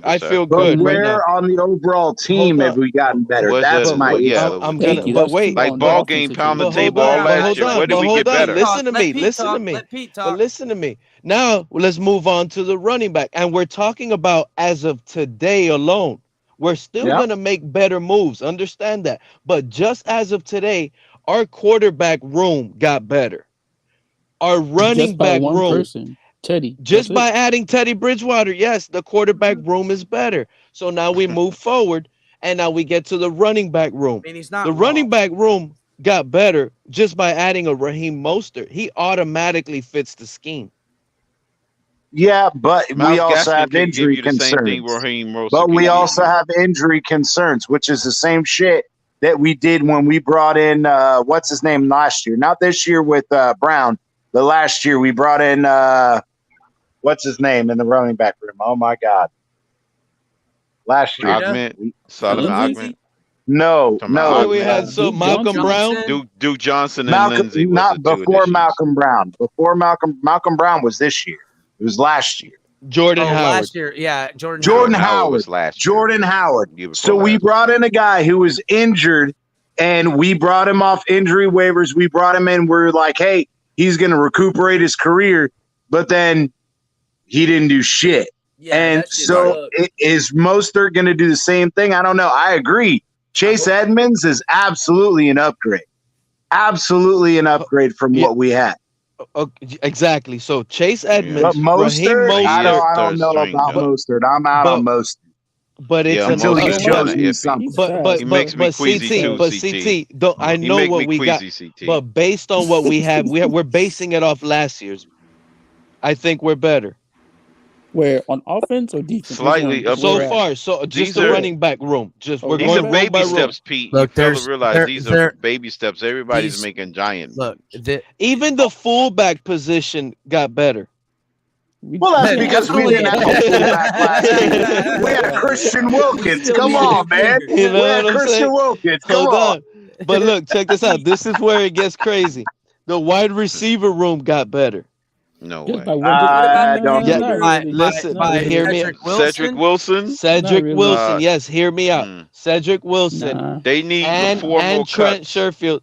But where right now. on the overall team have we gotten better? That's my issue. I'm gonna. But wait, like ball game pound the table all last year. Where did we get better? Listen to me. Now let's move on to the running back, and we're talking about as of today alone. We're still gonna make better moves. Understand that. But just as of today, our quarterback room got better. Our running back room. Teddy. Just That's by it. adding Teddy Bridgewater, yes, the quarterback room is better. So now we move forward, and now we get to the running back room. I mean, he's not The wrong. running back room got better just by adding a Raheem Mostert. He automatically fits the scheme. Yeah, but we Miles also Gaskin have can give injury you the same thing concerns. Raheem Mostert But can we give also you. have injury concerns, which is the same shit that we did when we brought in what's his name last year. Not this year with Brown, but last year we brought in what's his name in the running back room. Oh my God. Last year. Augment, Solomon Augment. No. Where we had Malcolm Brown. Duke Johnson and Malcolm, Lindsey was not the two before additions. Malcolm Brown. Before Malcolm Brown was this year. It was last year. Jordan Howard. Howard. Last year, yeah, Jordan Howard was last year. Jordan Howard. Year before So we last. brought in a guy who was injured, and we brought him off injury waivers. We brought him in. We're like, hey, he's going to recuperate his career, but then he didn't do shit. Yeah, and that shit so is Mostert going to do the same thing? I don't know. I agree. Chase Edmonds is absolutely an upgrade. Absolutely an upgrade from what we had. Exactly. So Chase Edmonds, But Mostert, Raheem I Mostert. don't know about Mostert. I'm out on Mostert. But it's until he Mostert shows kinda me iffy. something. He makes me queasy too, but CT. Don't, I You know make what me we got, queasy, CT. but based on what we have, we're basing it off last year's. I think we're better. Where on offense or defense? Slightly up. So far, so just the running back room. Just we're These going are room by baby room. steps, Pete. Look, You fail there's- to realize there- these there- are baby steps. Everybody's these- making giant. Look, Even the fullback position got better. Well, that's because we didn't have a fullback last year. We had Christian Wilkins. Come on, man. You We know had what I'm Christian saying? Wilkins. Come Hold on. on. But look, check this out. This is where it gets crazy. The wide receiver room got better. No Just way. by one- I don't Yeah, agree. listen, by hear me. Cedric Wilson. Cedric really. Wilson, yes, hear me out. Mm. Cedric Wilson Nah. They need and four more Trent cuts. Sherfield.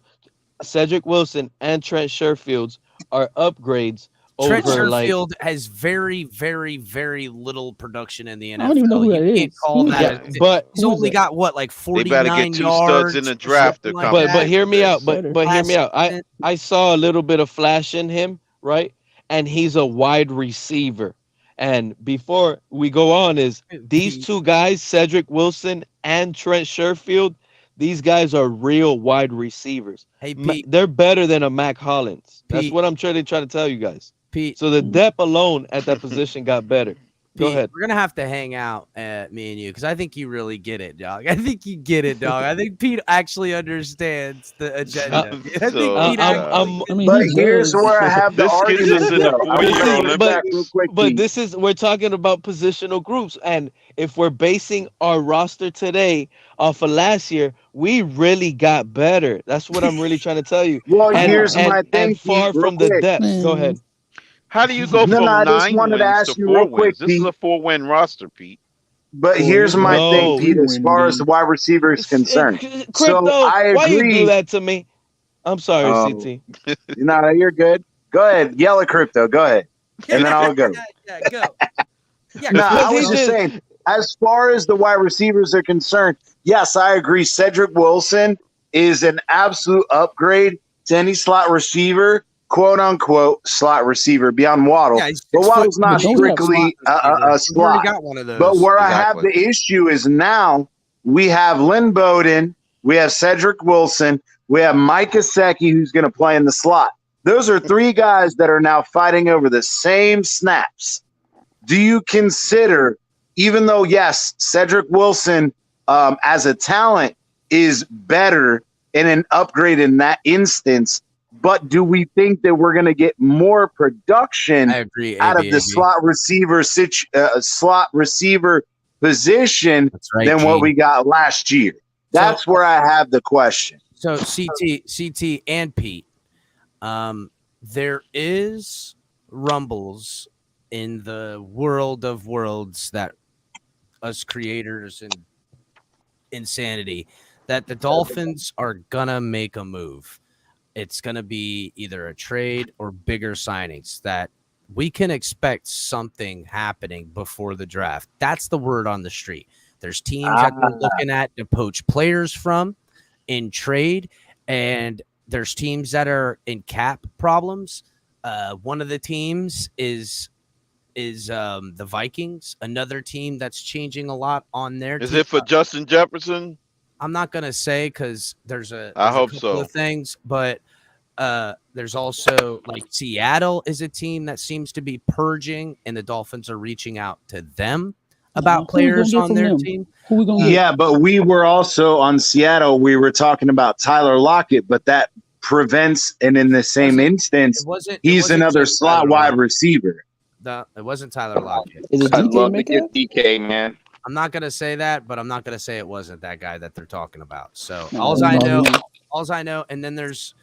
Cedric Wilson and Trent Sherfields are upgrades Trent over like Sherfield has very, very, very little production in the NFL. I don't even know who that You can't is. call Who is that. that? but He's only got what, like They better 49 get two yards. studs in the or draft to something come like but that. hear me out. Better. But hear me out. Last season. I saw a little bit of flash in him, right? And he's a wide receiver. And before we go on, is these two guys, Cedric Wilson and Trent Sherfield, these guys are real wide receivers. Hey, Pete. They're better than a Mac Hollins. That's Pete. what I'm trying to tell you guys. Pete. So the depth alone at that position got better. Go Pete, ahead. We're gonna have to hang out, me and you, because I think you really get it, dog. I think you get it, dog. I think Pete actually understands the agenda. I think Pete actually But here's where I have the This gets us argument. in the though. I'm 4-year gonna take it back real quick, But Pete. this is we're talking about positional groups, and if we're basing our roster today off of last year, we really got better. That's what I'm really trying to tell you. Well, and, here's my thing, and far Pete, real from the quick. depth. Go ahead. How do you go No, from no, I just 9 wanted to wins ask to you 4 real quick, wins? This is Pete. a 4-win roster, Pete. But here's my No. thing, Pete, as far as the wide receiver is concerned. So Crypto, I why you do agree. that to me? I'm sorry, Oh. CT. No, you're good. Go ahead. Yell at Crypto. Go ahead. And then I'll go. Yeah, go. Yeah, No, I he was just did- saying, as far as the wide receivers are concerned, yes, I agree. Cedric Wilson is an absolute upgrade to any slot receiver, quote unquote, slot receiver beyond Waddle. Yeah, he's but 6 Waddle's foot not two. strictly a We've already slot. got one of those. But where I have Exactly. the issue is now we have Lynn Bowden, we have Cedric Wilson, we have Mike Gesicki, who's going to play in the slot. Those are three guys that are now fighting over the same snaps. Do you consider, even though, yes, Cedric Wilson as a talent is better and an upgrade in that instance, but do we think that we're going to get more production I agree, out of AB. the slot receiver position That's right, than what Gene. we got last year? That's where I have the question. So CT, and Pete, there is rumbles in the world of worlds that us creators and insanity that the Dolphins are gonna make a move. It's gonna be either a trade or bigger signings that we can expect something happening before the draft. That's the word on the street. There's teams that they're looking at to poach players from in trade, and there's teams that are in cap problems. One of the teams is is the Vikings, another team that's changing a lot on their Is team. it for Justin Jefferson? I'm not gonna say because there's a hope couple so. of things, but there's also like Seattle is a team that seems to be purging, and the Dolphins are reaching out to them about players on their team. Who we gonna get? Yeah, but we were also on Seattle. We were talking about Tyler Lockett, but that prevents, and in the same instance, he's another slot wide receiver. It wasn't Tyler Lockett. Is it I'd DK love to Metcalf? get DK, man. I'm not gonna say that, but I'm not gonna say it wasn't that guy that they're talking about. So No, all it's I not know, him. and then there's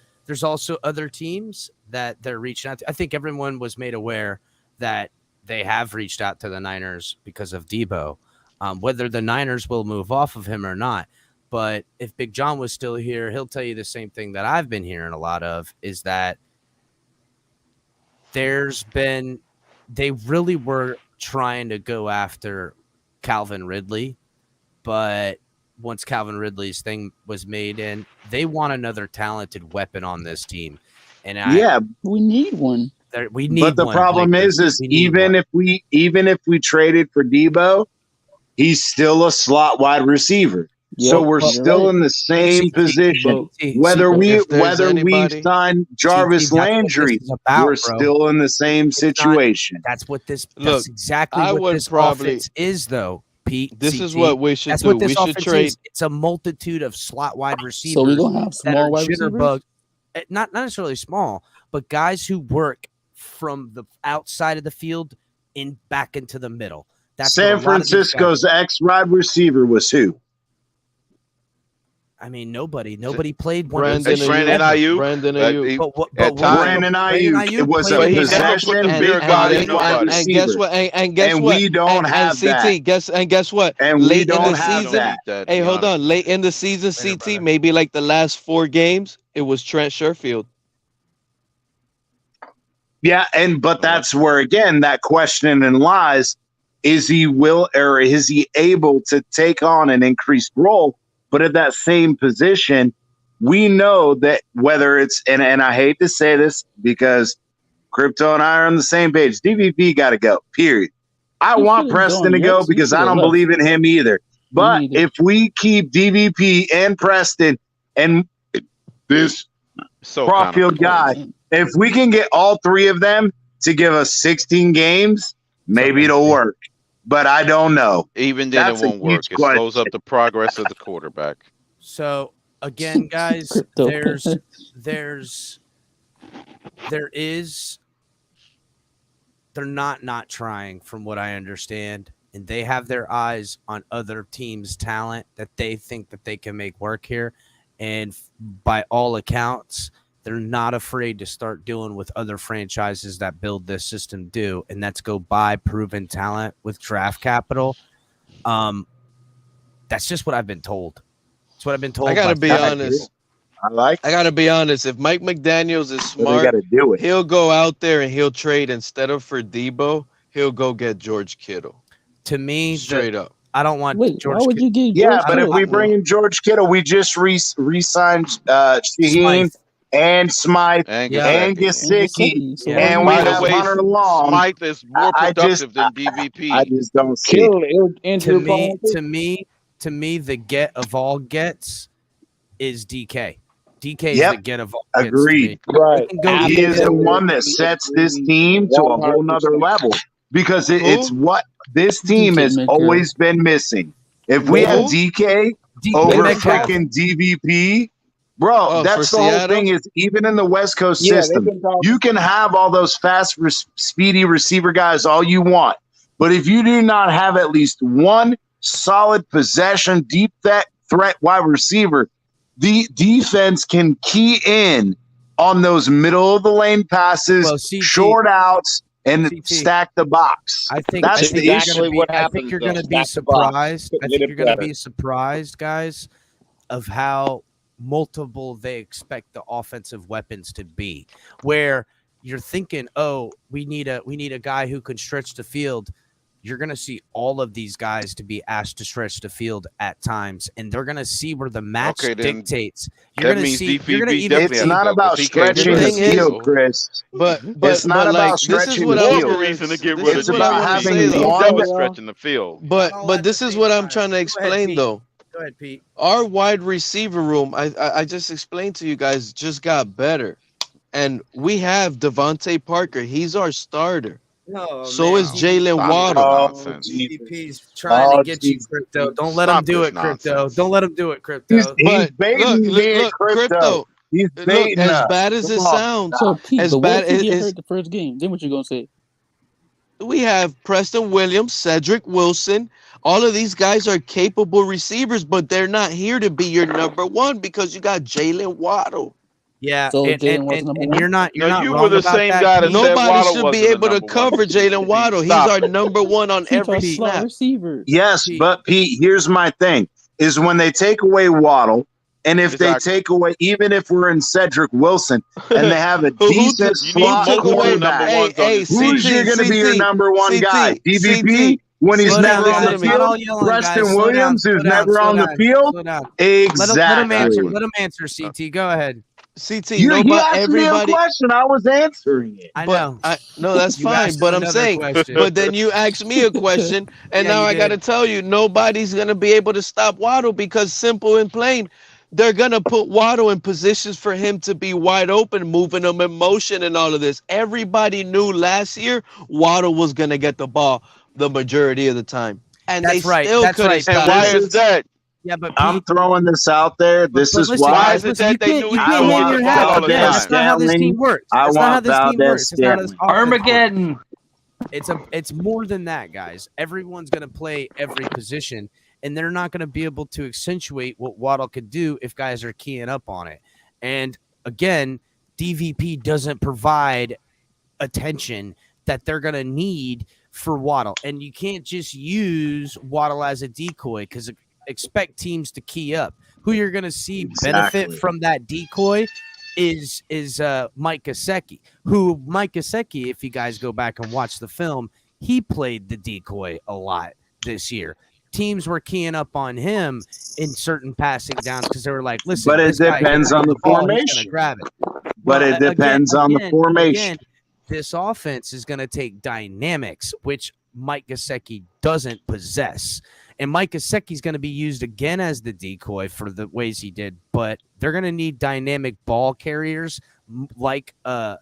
also other teams that they're reaching out to. I think everyone was made aware that they have reached out to the Niners because of Debo. Whether the Niners will move off of him or not, but if Big John was still here, he'll tell you the same thing that I've been hearing a lot of, is that they really were trying to go after Calvin Ridley, but once Calvin Ridley's thing was made in, they want another talented weapon on this team. And we need one. We need But the one, problem Blake. is We need one. even if we traded for Debo, he's still a slot wide receiver. So we're still in the same position. Whether we sign Jarvis Landry, we're still in the same situation. That's what this. Look, That's exactly I what would this probably- offense is, though. Pete, This CT. is what we should That's do. what this We should offense trade- is. It's a multitude of slot wide receivers. So we're gonna have that small are wide receivers? jitterbug, not necessarily small, but guys who work from the outside of the field in back into the middle. That's what a San lot of these guys Francisco's do. ex wide receiver was who? I mean, nobody played one. Brandon position. Ayuk. Ayuk. Brandon But Ayuk. he- But at times- Brandon Ayuk. It was a played- But he never put possession, the big fear of God body in wide nobody. receiver. And guess what? And guess And what? we don't have CT, that. Guess what? And we Late in don't the have season, that. to hey, be hold honest. on. Late in the season, CT, maybe like the last 4 games, it was Trent Sherfield. Yeah, but that's where again that question lies: is he able to take on an increased role? But at that same position, we know that whether it's and I hate to say this because Crypto and I are on the same page. DVP got to go. Period. I He want should've Preston gone, to go yes. He because I should've don't left. believe in him either. But neither. if we keep DVP and Preston and this So Caulfield guy, if we can get all 3 of them to give us 16 games, maybe it'll work. But I don't know. Even then, That's it a won't work. huge It slows up the progress of the quarterback. So again, guys, Crypto. they're not trying, from what I understand, and they have their eyes on other teams' talent that they think that they can make work here. And by all accounts, they're not afraid to start doing what other franchises that build this system do, and that's go buy proven talent with draft capital. That's just what I've been told. That's what I've been told. I gotta by be fact. honest. I gotta be honest. If Mike McDaniels is smart, gotta do it. he'll go out there and he'll trade instead of for Debo. He'll go get George Kittle. To me, Straight up. I don't want Wait, George. why would you get Yeah, George but if Kittle? we bring in George Kittle, we just re-signed Shaheen Smythe. and Smythe And and Gesicki. Gesicki, So and why we By the have way, Hunter Long. Smythe is more I productive just- than DVP. I just don't see it. Kittle injury prone. To me, the get of all gets is DK. DK is Yep. the get of all gets. to Agreed. me. Right. They can go He get is the Kittle. one that sets this team to a whole nother level because it's what this team DK has Metcalf. always been missing. If we have DK over Metcalf. freaking DVP, bro, Oh, that's for the whole Seattle? thing. Is even in the West Coast Yeah, they've system, been talking. you can have all those fast, speedy receiver guys all you want, but if you do not have at least one solid possession, deep threat wide receiver, the defense can key in on those middle of the lane passes, Well, CT short outs, and CT stack the box. I think That's I think the you're issue. gonna be, what I think happens, you're though. going to be Stack the box. surprised. I Get think it you're going to better. be surprised, guys, of how multiple they expect the offensive weapons to be. Where you're thinking, oh, we need a guy who can stretch the field. you're going to see all of these guys to be asked to stretch the field at times, and they're going to see where the match dictates. You're going to see. You're going to even. It's not about stretching the field, Chris. But it's not about stretching the field. It's about having one stretching the field. But this is what I'm trying to explain, though. Go ahead, Pete. Our wide receiver room, I just explained to you guys, just got better, and we have Devontae Parker. He's our starter. No, so man. is Jalen Waddle. DVP's trying to get you, Crypto. Don't let him do it, Crypto. Don't let him do it, Crypto. He's baiting me, Crypto. He's baiting as us. bad as it sounds, So Pete, as but bad what if he as get hurt the first game? Then what you gonna say? we have Preston Williams, Cedric Wilson. All of these guys are capable receivers, but they're not here to be your number one because you got Jalen Waddle. Yeah, So and Jalen Waddle's number one? you're not No, not you wrong were the about same that, guy that Pete. said Nobody Waddle should wasn't be the able to number one. cover Jalen Waddle. He's Stop our it. number one on He's every our slot snap. receiver. Yes, but Pete, here's my thing: is when they take away Waddle, and if they take away, even if we're in Cedric Wilson, and they have a decent slot quarterback, who's going to be your number one guy? DVP when he's Slow down, never on guys. the Not all field. yelling, guys. Preston Slow down, Williams, slow who's down, never slow on the down, field. slow down. Exactly. Let him answer. CT, go ahead. CT, You asked everybody. me a question. I was answering it. I know. No, that's You fine. asked But I'm another saying, question. but then you asked me a question, and Yeah, now you I got to did. tell you, nobody's gonna be able to stop Waddle because simple and plain, they're gonna put Waddle in positions for him to be wide open, moving him in motion and all of this. Everybody knew last year Waddle was gonna get the ball the majority of the time, and That's they right. still That's couldn't right. stop And why him. is that? Yeah, but I'm Pete, throwing this out there. This but is listen, why. guys, listen, you can't I hang want your hat all up the there. time. That's not how this team works. I That's not how want this team Valdez works. It's not how this offense Armageddon. works. It's more than that, guys. Everyone's going to play every position, and they're not going to be able to accentuate what Waddle could do if guys are keying up on it. And again, DVP doesn't provide attention that they're going to need for Waddle. And you can't just use Waddle as a decoy because expect teams to key up. Who you're going to see benefit from that decoy is Mike Gesicki, who Mike Gesicki, if you guys go back and watch the film, he played the decoy a lot this year. Teams were keying up on him in certain passing downs because they were like, listen, But it this guy depends can on throw the ball, he's gonna formation. grab it. But it depends on the formation. Again, this offense is going to take dynamics, which Mike Gesicki doesn't possess. And Mike Gesicki is going to be used again as the decoy for the ways he did, but they're going to need dynamic ball carriers like Waddle.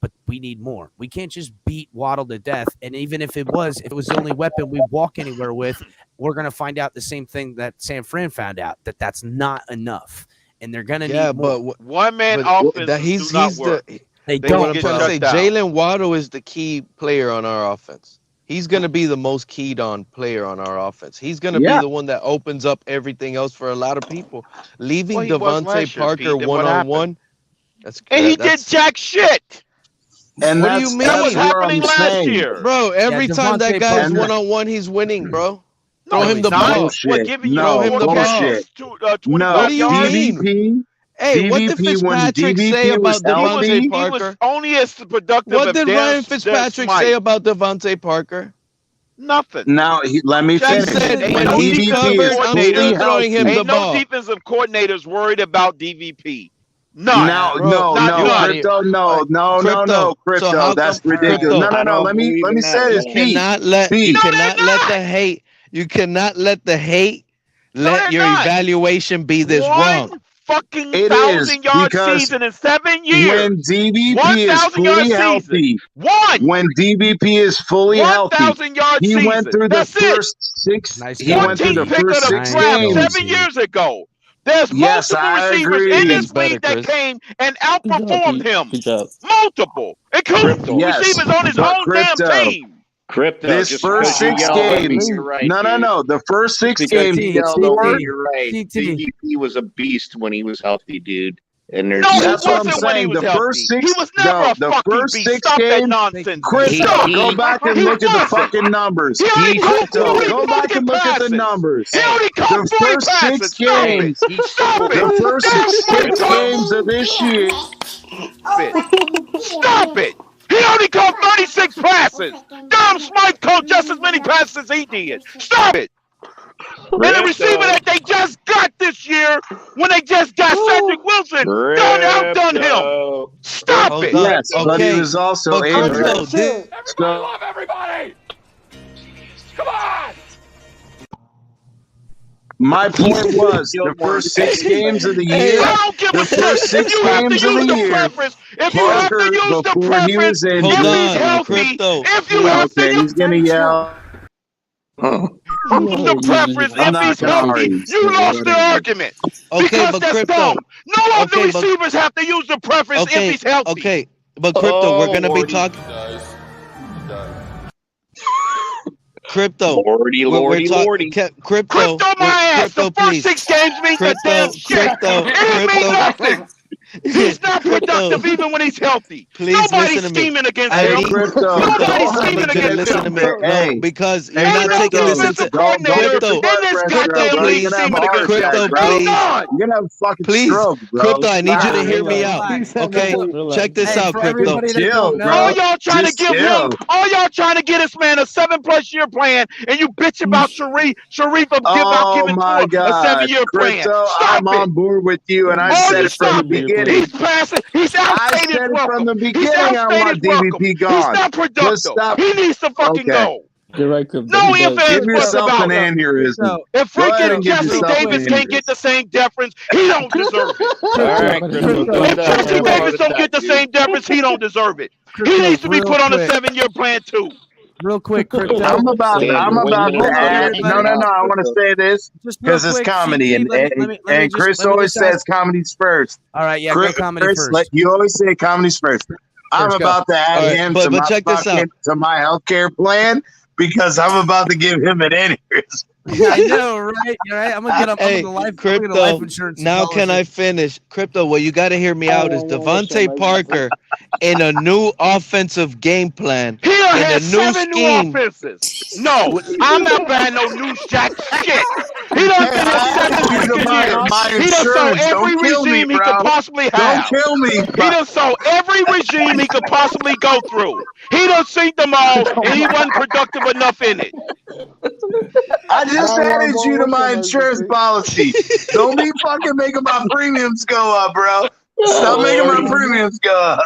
But we need more. We can't just beat Waddle to death. And even if it was the only weapon we walk anywhere with, we're going to find out the same thing that San Fran found out, that that's not enough. And they're going to need more. But one-man offense do not work. They But don't. what I'm trying to say, Jalen Waddle is the key player on our offense. He's going to be the most keyed on player on our offense. He's going to be the one that opens up everything else for a lot of people. Leaving Devontae Parker one-on-one. And he did jack shit. And what do you mean? That was happening last year. Bro, every time that guy's one-on-one, he's winning, bro. Throw him the ball. What, giving you Throw him the bullshit. ball. 25 What do you yards? mean? Hey, what did Fitzpatrick say about Devontae Parker? He was only as productive What as did Ryan Fitzpatrick say about Devontae Parker? Nothing. Now, let me Jack finish. said when he covered, I'm still throwing him the Ain't ball. no defensive coordinators worried about DVP. None. No, Crypto, no, Crypto. That's ridiculous. No. Let me say this. You cannot let the hate. You cannot let the hate let your evaluation be this wrong. Fucking It 1,000-yard because season in 7 years. When DVP is fully healthy, when DVP is fully healthy, 1,000-yard he season. went through the That's first six. He One went through team the pick of first the 6 draft games. 7 years ago. There's Yes, multiple I receivers agree. in this Better, league that Chris. came and outperformed him. Good job. Multiple, including Yes, receivers on his but own damn Crypto, team. Crypto, This just first because 6 you yell at me, games. you're right, No. dude. The first 6 Just because games you yelled over me, before. you're right. DVP was a beast when he was healthy, dude. And there's No, he That's what I'm wasn't when he saying. was The healthy. first 6, He was never a the fucking first beast. 6 Stop that games. nonsense. Crypto, Stop. go back and He look at the wasn't. fucking numbers. He only caught Crypto, 40 go back fucking and look at the passes. numbers. He only caught The 40 first passes. 6 Stop it. games. Stop it. The first There's 6 games of this year. Stop it. He only caught 36 passes. passes. Durham Smythe caught just as many passes as he did. Stop it. And the receiver that they just got this year, when they just got Cedric Wilson, outdone him. Stop it. Yes, but he was also injured. Everybody So, love everybody. Come on. my point was the first 6 games of the year. I don't give a shit. If you have to use the preference, if you have to use the preference, if he's healthy, if you have to use he's gonna yell. the preference, if he's healthy, you lost the argument. Because that's dumb. No other receivers have to use the preference if he's healthy. Okay, but Crypto, we're gonna be talking. Crypto, Lordy. Crypto, my ass. The first 6 games means a damn shit. It means nothing. He's not productive even when he's healthy. Nobody's scheming against him. Nobody's scheming against him. No, because you're not taking this into Crypto, please. Crypto, please. You're gonna have a fucking stroke, bro. Crypto, I need you to hear me out. Okay, check this out, Crypto. All y'all trying to give him, all y'all trying to get this man a 7+ year plan, and you bitch about Sharif about giving Tua a 7-year plan. Stop I'm on board with you, and I said it from the beginning. He's passing. He's outstated from the beginning. He's outstated DVP gone. He's not productive. He needs to fucking go. You're right, Crypto. No ifs, ands, Give buts yourself about an it. aneurysm. If freaking Jesse Davis can't get the same deference, he don't deserve it. If Jesse Davis don't get the same deference, he don't deserve it. He needs to be put on a 7-year plan too. Real quick, Crypto. I'm about to add. No. I want to say this because it's comedy, and Chris always says comedy's first. All right, yeah, Chris, go comedy first. You always say comedy's first. I'm about to add him to my healthcare plan because I'm about to give him an aneurysm. I know, right? You're right. I'm gonna get up on the life. Crypto, life insurance. now can I finish? Crypto, what you got to hear me out is Devontae Parker in a new offensive game plan. He done had in a new 7 scheme. new offenses. No, I'm not buying no new jack shit. He done been in 7 years. He done saw every regime he could possibly have. Don't kill me. He done saw every regime he could possibly go through. He done seen them all, and he wasn't productive enough in it. I just added you to my insurance policy. Don't be fucking making my premiums go up, bro. Stop making my premiums go up.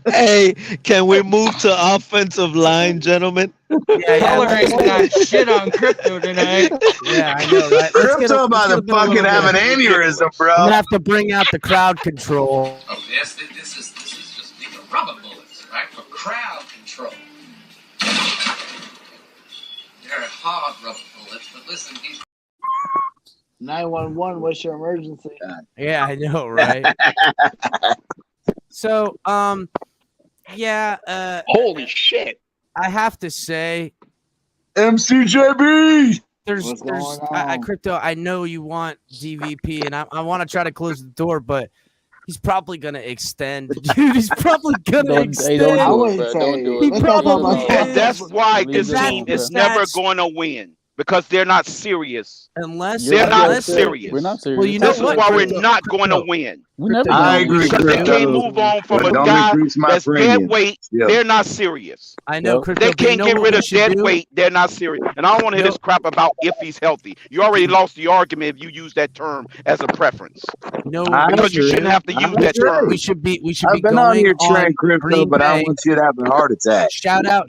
Hey, can we move to offensive line, gentlemen? Color ain't got shit on Crypto tonight. Yeah, I know, right? Crypto about to fucking have an aneurysm, bro. I'm gonna have to bring out the crowd control. Oh, yes, this is just these are rubber bullets, right? For crowd control. They're hard rubber bullets, but listen, these 911, what's your emergency? Yeah, I know, right? So, Holy shit. I have to say, MCJB. there's Crypto. I know you want DVP, and I want to try to close the door, but he's probably gonna extend. Dude, he's probably gonna extend. He probably is. And that's why this team is never going to win. Because they're not serious. Unless they're not serious. We're not serious. Well, you know this is what, why Crypto, we're not going to win. I agree. Because they can't move on from a guy that's dead weight. They're not serious. I know, Crypto. They can't get rid of dead weight. They're not serious. And I don't want to hear this crap about if he's healthy. You already lost the argument if you use that term as a preference. No, because you shouldn't have to use that term. We should be I've been on your train, Crypto, Green but I Bay. want you to have a heart attack. Shout out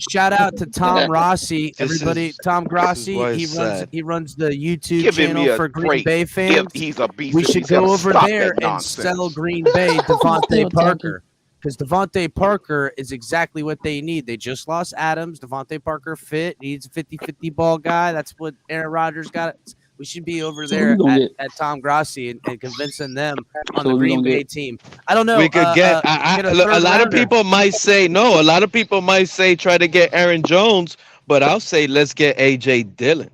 to Tom Rossi, everybody. Tom Rossi, why he it's runs sad. he runs the YouTube Giving me channel a for Green break. Bay fans. If he's a beast, We if should he's go healthy. over Stop there that and nonsense. sell Green Bay Devontae Parker. Because Devontae Parker is exactly what they need. They just lost Adams. Devontae Parker fit. Needs a 50-50 ball guy. That's what Aaron Rodgers got. We should be over there at Tom Grossi and convincing them on the Green Bay team. I don't know. We could get a lot of people might say no. A lot of people might say try to get Aaron Jones, but I'll say let's get AJ Dillon.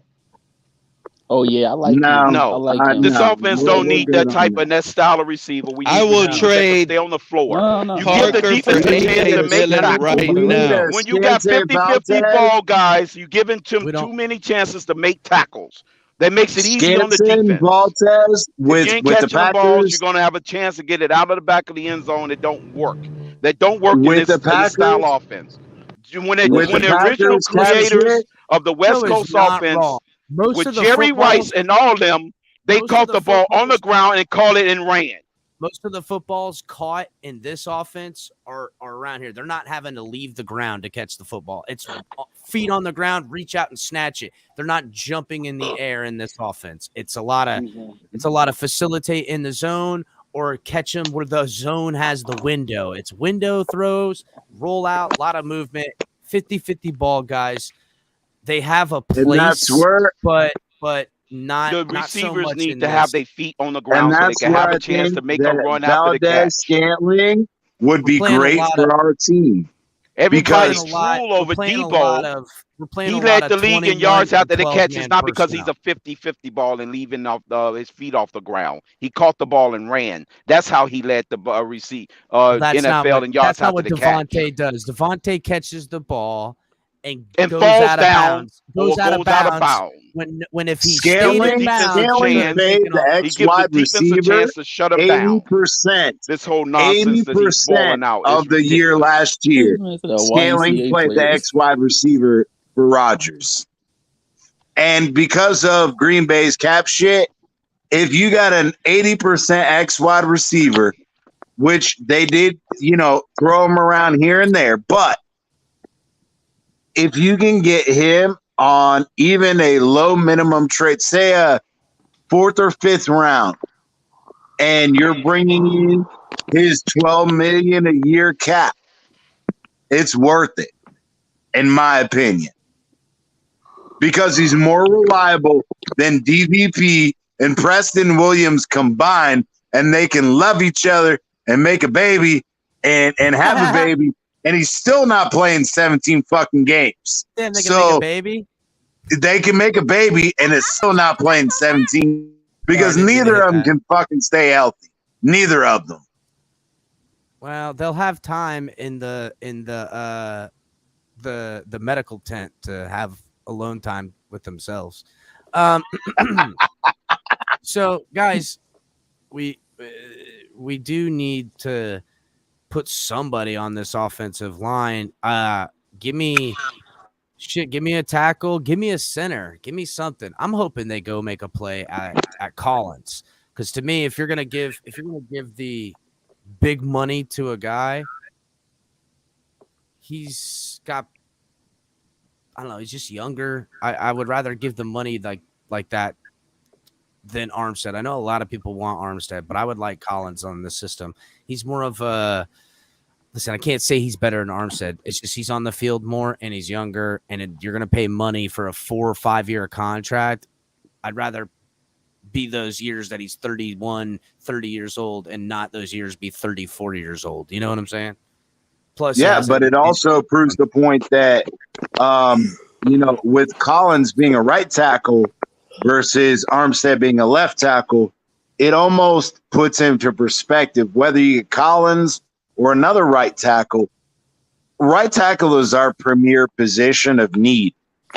Oh yeah, I like No, him. I like him. this offense don't need that type of that style of receiver. We I need will to trade stay on the floor. No. You give the defense a chance to make tackles. right now. When you got 50-50 ball guys, you giving them too many chances to make tackles. That makes it easy on the defense. Valtez with if you ain't the catching the balls, Packers. you're going to have a chance to get it out of the back of the end zone. That don't work. That don't work With in the this style Packers. offense. when With the the original Packers cap creators shit, of the West Joe is Coast not offense wrong. Most with of the Jerry Rice footballs, and all them, they most of caught the the ball on the footballs, ground and caught it and ran. most of the footballs caught in this offense are around here. They're not having to leave the ground to catch the football. It's feet on the ground, reach out and snatch it. They're not jumping in the air in this offense. It's a lot of facilitate in the zone or catch them where the zone has the window. It's window throws, roll out, a lot of movement, 50-50 ball guys. They have a and that's place, where but not The not so receivers much need in to have this. their feet on the and ground so they that's can where have I a chance think to make a that run after the catch. Valdez-Scantling would We're be playing a great lot for of our team Everybody's because drool over playing a Debo. lot of we're playing He a lot led of the league in 21 yards and after the 12 catch. It's man not because he's personnel. a 50-50 ball and leaving off his feet off the ground. He caught the ball and ran. That's how he led the Well, NFL in yards after the catch. Devontae does. Devontae catches the ball and And goes falls out of down bounds. or goes out of bounds. When if he He stayed gives the in defense a bounds, he could have chance. paid taken the off. He ex gives the wide defense a receiver chance to shut him down. 80%. This whole nonsense that he's 80% balling out is of the year ridiculous. last year, It's a Scaling YMCA played the players. ex wide receiver for Rodgers. And because of Green Bay's cap shit, if you got an 80% ex wide receiver, which they did, throw him around here and there, but if you can get him on even a low minimum trade, say a 4th or 5th round, and you're bringing in his $12 million a year cap, it's worth it, in my opinion, because he's more reliable than DVP and Preston Williams combined, and they can love each other and make a baby and have a baby, and he's still not playing 17 fucking games. Damn, they can make a baby. They can make a baby, and it's still not playing 17 because Sorry, didn't mean to neither hit of them that. can fucking stay healthy. Neither of them. Well, they'll have time in the medical tent to have alone time with themselves. So, guys, we do need to put somebody on this offensive line. Give me a tackle, give me a center, give me something. I'm hoping they go make a play at Collins, because to me, if you're gonna give the big money to a guy, he's got, I don't know, he's just younger. I would rather give the money like that than Armstead. I know a lot of people want Armstead, but I would like Collins on the system. He's more of a, listen, I can't say he's better than Armstead. It's just he's on the field more and he's younger, and you're going to pay money for a 4 or 5 year contract. I'd rather be those years that he's 31, 30 years old, and not those years be 30, 40 years old. You know what I'm saying? Plus, Yeah, but it also proves the point that, with Collins being a right tackle versus Armstead being a left tackle, it almost puts into perspective whether you get Collins or another right tackle. Right tackle is our premier position of need.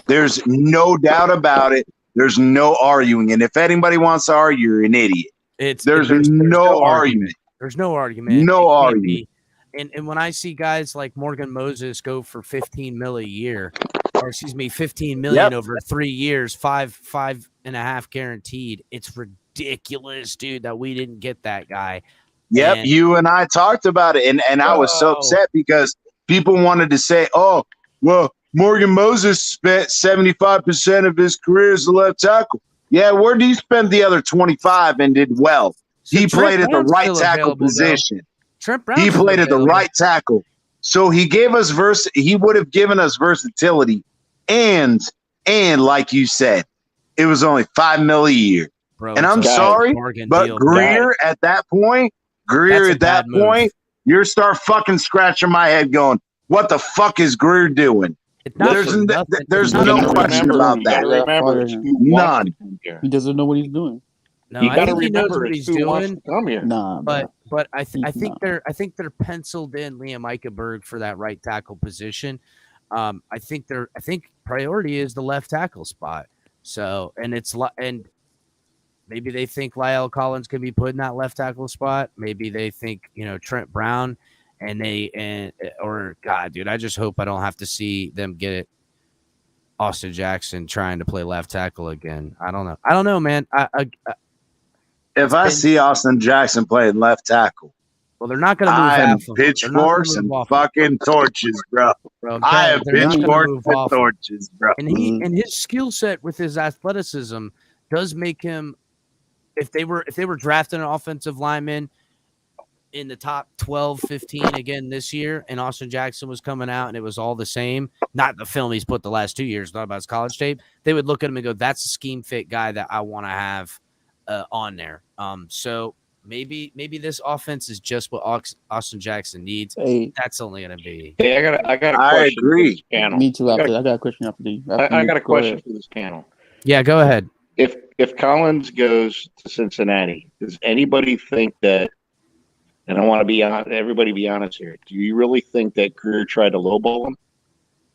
There's no doubt about it. There's no arguing. And if anybody wants to argue, you're an idiot. There's no argument. There's no argument. No argument. And when I see guys like Morgan Moses go for $15 million a year, or excuse me, $15 million over 3 years, 5.5 guaranteed, it's ridiculous, dude, that we didn't get that guy. Yep, And you and I talked about it, and I was so upset because people wanted to say, "Oh, well, Morgan Moses spent 75% of his career as a left tackle." Yeah, where did he spend the other 25 and did well? He played at the right tackle position. Trent Brown's He played at the available. right tackle, so he gave us He would have given us versatility, and like you said, it was only $5 million a year. Bro, And it's I'm a sorry, bargain but deal, Greer at that point. Greer That's a at that bad move. point, you start fucking scratching my head going, what the fuck is Greer doing? There's no question about that. None. He doesn't know what he's doing. No, I think he knows what he's doing. Nah, but I think they're penciled in Liam Eichenberg for that right tackle position. I think priority is the left tackle spot. So, and maybe they think Lyle Collins can be put in that left tackle spot. Maybe they think, Trent Brown or God, dude, I just hope I don't have to see them get Austin Jackson trying to play left tackle again. I don't know, man. If I see Austin Jackson playing left tackle, well, they're not going to move I'm off of him. They're not going pitchforks to and move off him. fucking torches, bro. Bro, I am they're not gonna pitchforks move and off him. torches, bro. And his skill set with his athleticism does make him. If they were drafting an offensive lineman in the top 12, 15 again this year, and Austin Jackson was coming out and it was all the same, not the film he's put the last 2 years, not about his college tape, they would look at him and go, that's a scheme fit guy that I want to have on there. So maybe this offense is just what Austin Jackson needs. Hey. That's only going to be. Hey, I got a I question for agree. this panel. Me too. I got a question after you. I got a question for this panel. Yeah, go ahead. If Collins goes to Cincinnati, does anybody think that? And I want to be on everybody be honest here. Do you really think that Greer tried to lowball him?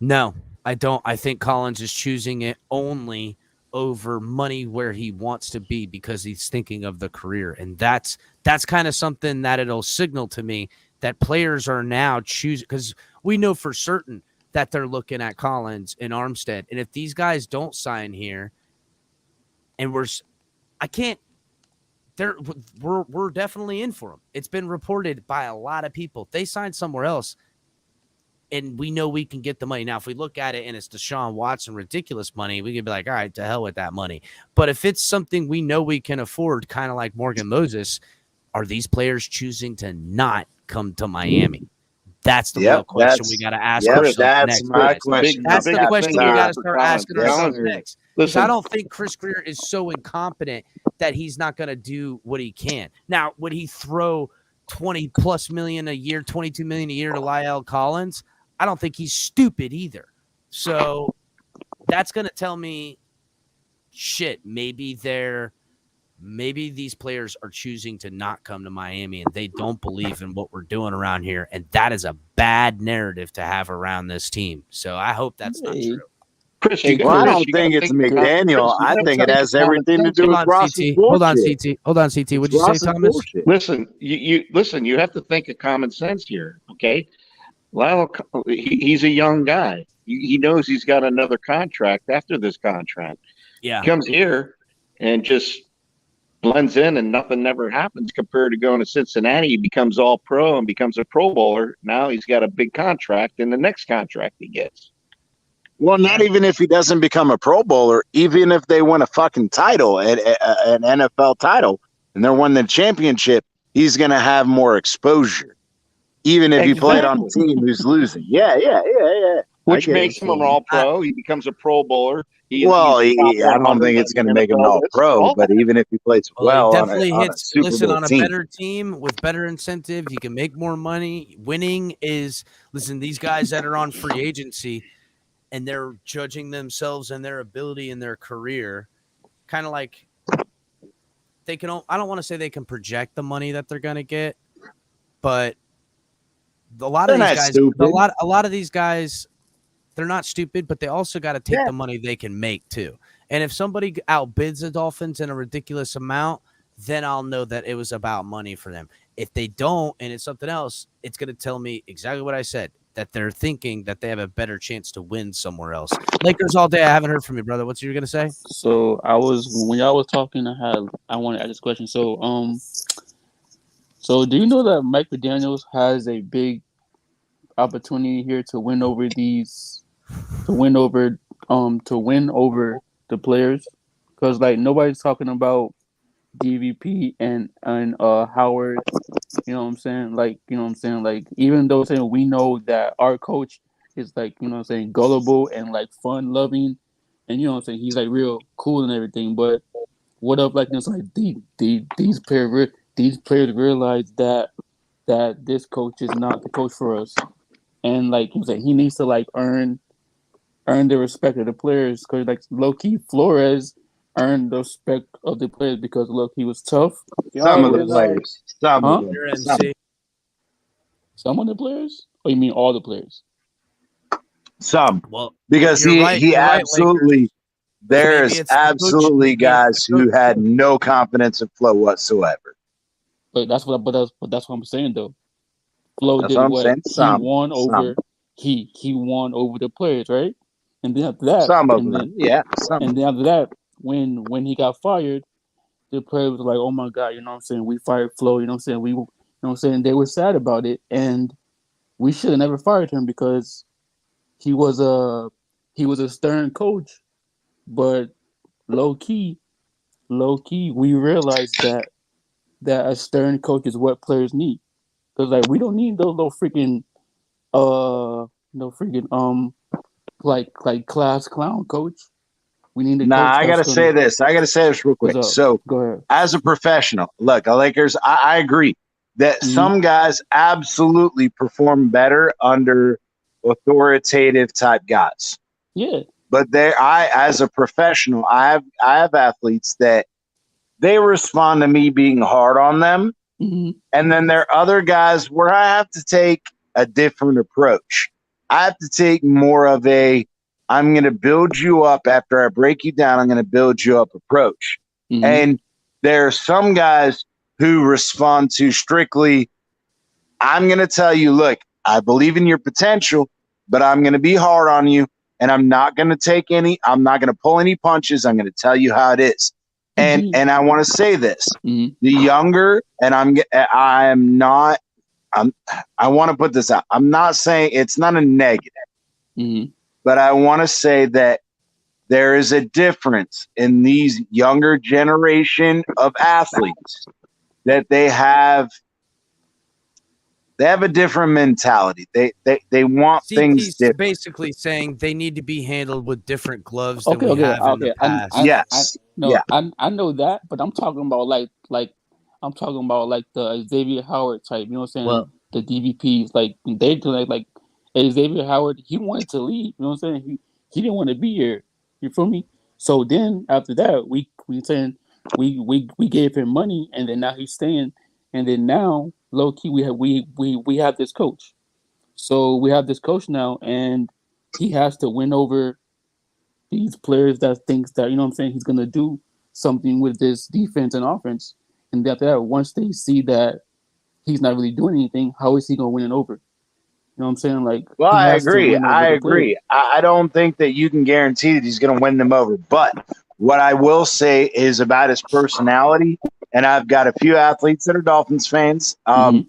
No, I don't. I think Collins is choosing it only over money where he wants to be because he's thinking of the career. And that's kind of something that it'll signal to me that players are now choosing, because we know for certain that they're looking at Collins and Armstead. And if these guys don't sign here, and we're definitely in for them. It's been reported by a lot of people. They signed somewhere else, and we know we can get the money. Now, if we look at it and it's Deshaun Watson, ridiculous money, we could be like, all right, to hell with that money. But if it's something we know we can afford, kind of like Morgan Moses, are these players choosing to not come to Miami? That's the real question we got to ask ourselves next. My question. That's the question we got to start asking ourselves next. Because I don't think Chris Greer is so incompetent that he's not going to do what he can. Now, would he throw $20+ million a year, $22 million a year to Lyle Collins? I don't think he's stupid either. So that's going to tell me, shit, maybe these players are choosing to not come to Miami and they don't believe in what we're doing around here. And that is a bad narrative to have around this team. So I hope that's not true. Chris, I don't think it's McDaniel. I think it has everything to do with Ross's bullshit. Hold on, CT. What'd you say, Thomas? Listen, you have to think of common sense here, okay? Lyle, he's a young guy. He knows he's got another contract after this contract. Yeah. He comes here and just blends in and nothing never happens compared to going to Cincinnati. He becomes all pro and becomes a Pro Bowler. Now he's got a big contract in the next contract he gets. Well, not even if he doesn't become a Pro Bowler, even if they win a fucking title, an NFL title, and they're winning the championship, he's going to have more exposure, even if he played on a team who's losing. Yeah. Which makes him an all-pro. He becomes a Pro Bowler. I don't think it's going to make him an all-pro, but even if he plays well, he definitely on hits. a Super Listen, Bowl on a team. better team with better incentive, you can make more money. Winning is, listen, these guys that are on free agency and they're judging themselves and their ability in their career, kind of like they can. I don't want to say they can project the money that they're going to get, but a lot of these guys, they're not stupid, but they also got to take the money they can make too. And if somebody outbids the Dolphins in a ridiculous amount, then I'll know that it was about money for them. If they don't, and it's something else, it's going to tell me exactly what I said, that they're thinking that they have a better chance to win somewhere else. Lakers all day. I haven't heard from you, brother. What's you going to say? So when y'all was talking, I want to ask this question. So do you know that Mike McDaniels has a big opportunity here to win over the players? Because like nobody's talking about DVP and Howard, you know what I'm saying? Like, you know what I'm saying? Like, even though saying we know that our coach is like, you know what I'm saying, gullible and like fun loving, and you know what I'm saying, he's like real cool and everything. But what if like it's like these players realize that this coach is not the coach for us, and like you say, he needs to like earn the respect of the players, because like low key Flores earned the respect of the players because look, he was tough. Some of the players. Some of the players? Or you mean all the players? Some. Well, because he absolutely there's absolutely guys who had no confidence in Flo whatsoever. But that's what I'm saying though. Flo That's did what I'm what? saying. Some He won over the players, right? And then after that, some of them, yeah, some. and then after that, when he got fired, the players was like, "Oh my God," you know what I'm saying? We fired Flo, you know what I'm saying? You know what I'm saying? They were sad about it, and we should have never fired him because he was a stern coach, but low key, we realized that a stern coach is what players need. Because like we don't need those little freaking no freaking like class clown coach. We need a Nah, coach I that's gotta gonna. say this. I gotta say this real quick. What's up? So, Go ahead. as a professional, look, Lakers, I agree that some guys absolutely perform better under authoritative type guys. Yeah. But as a professional, I have athletes that they respond to me being hard on them, and then there are other guys where I have to take a different approach. I have to take more of a I'm going to build you up after I break you down. I'm going to build you up approach. And there are some guys who respond to strictly, I'm going to tell you, look, I believe in your potential, but I'm going to be hard on you. And I'm not going to I'm not going to pull any punches. I'm going to tell you how it is. And I want to say this, the younger, and I want to put this out. I'm not saying it's not a negative. But I want to say that there is a difference in these younger generation of athletes that they have a different mentality. They want things CT's different. basically saying they need to be handled with different gloves than Okay, we have in the past. I know that, but I'm talking about like the Xavier Howard type. You know what I'm saying? Well- the DVPs, like they like Xavier Howard. He wanted to leave. You know what I'm saying? He didn't want to be here. You feel me? So then after that, we gave him money, and then now he's staying. And then now, low key, we have this coach. So we have this coach now, and he has to win over these players that thinks that, you know what I'm saying, he's gonna do something with this defense and offense. And after that, once they see that he's not really doing anything, how is he gonna win it over? You know what I'm saying? Like, Well, he I has to agree. win over I the agree. players. I don't think that you can guarantee that he's going to win them over. But what I will say is about his personality, and I've got a few athletes that are Dolphins fans, and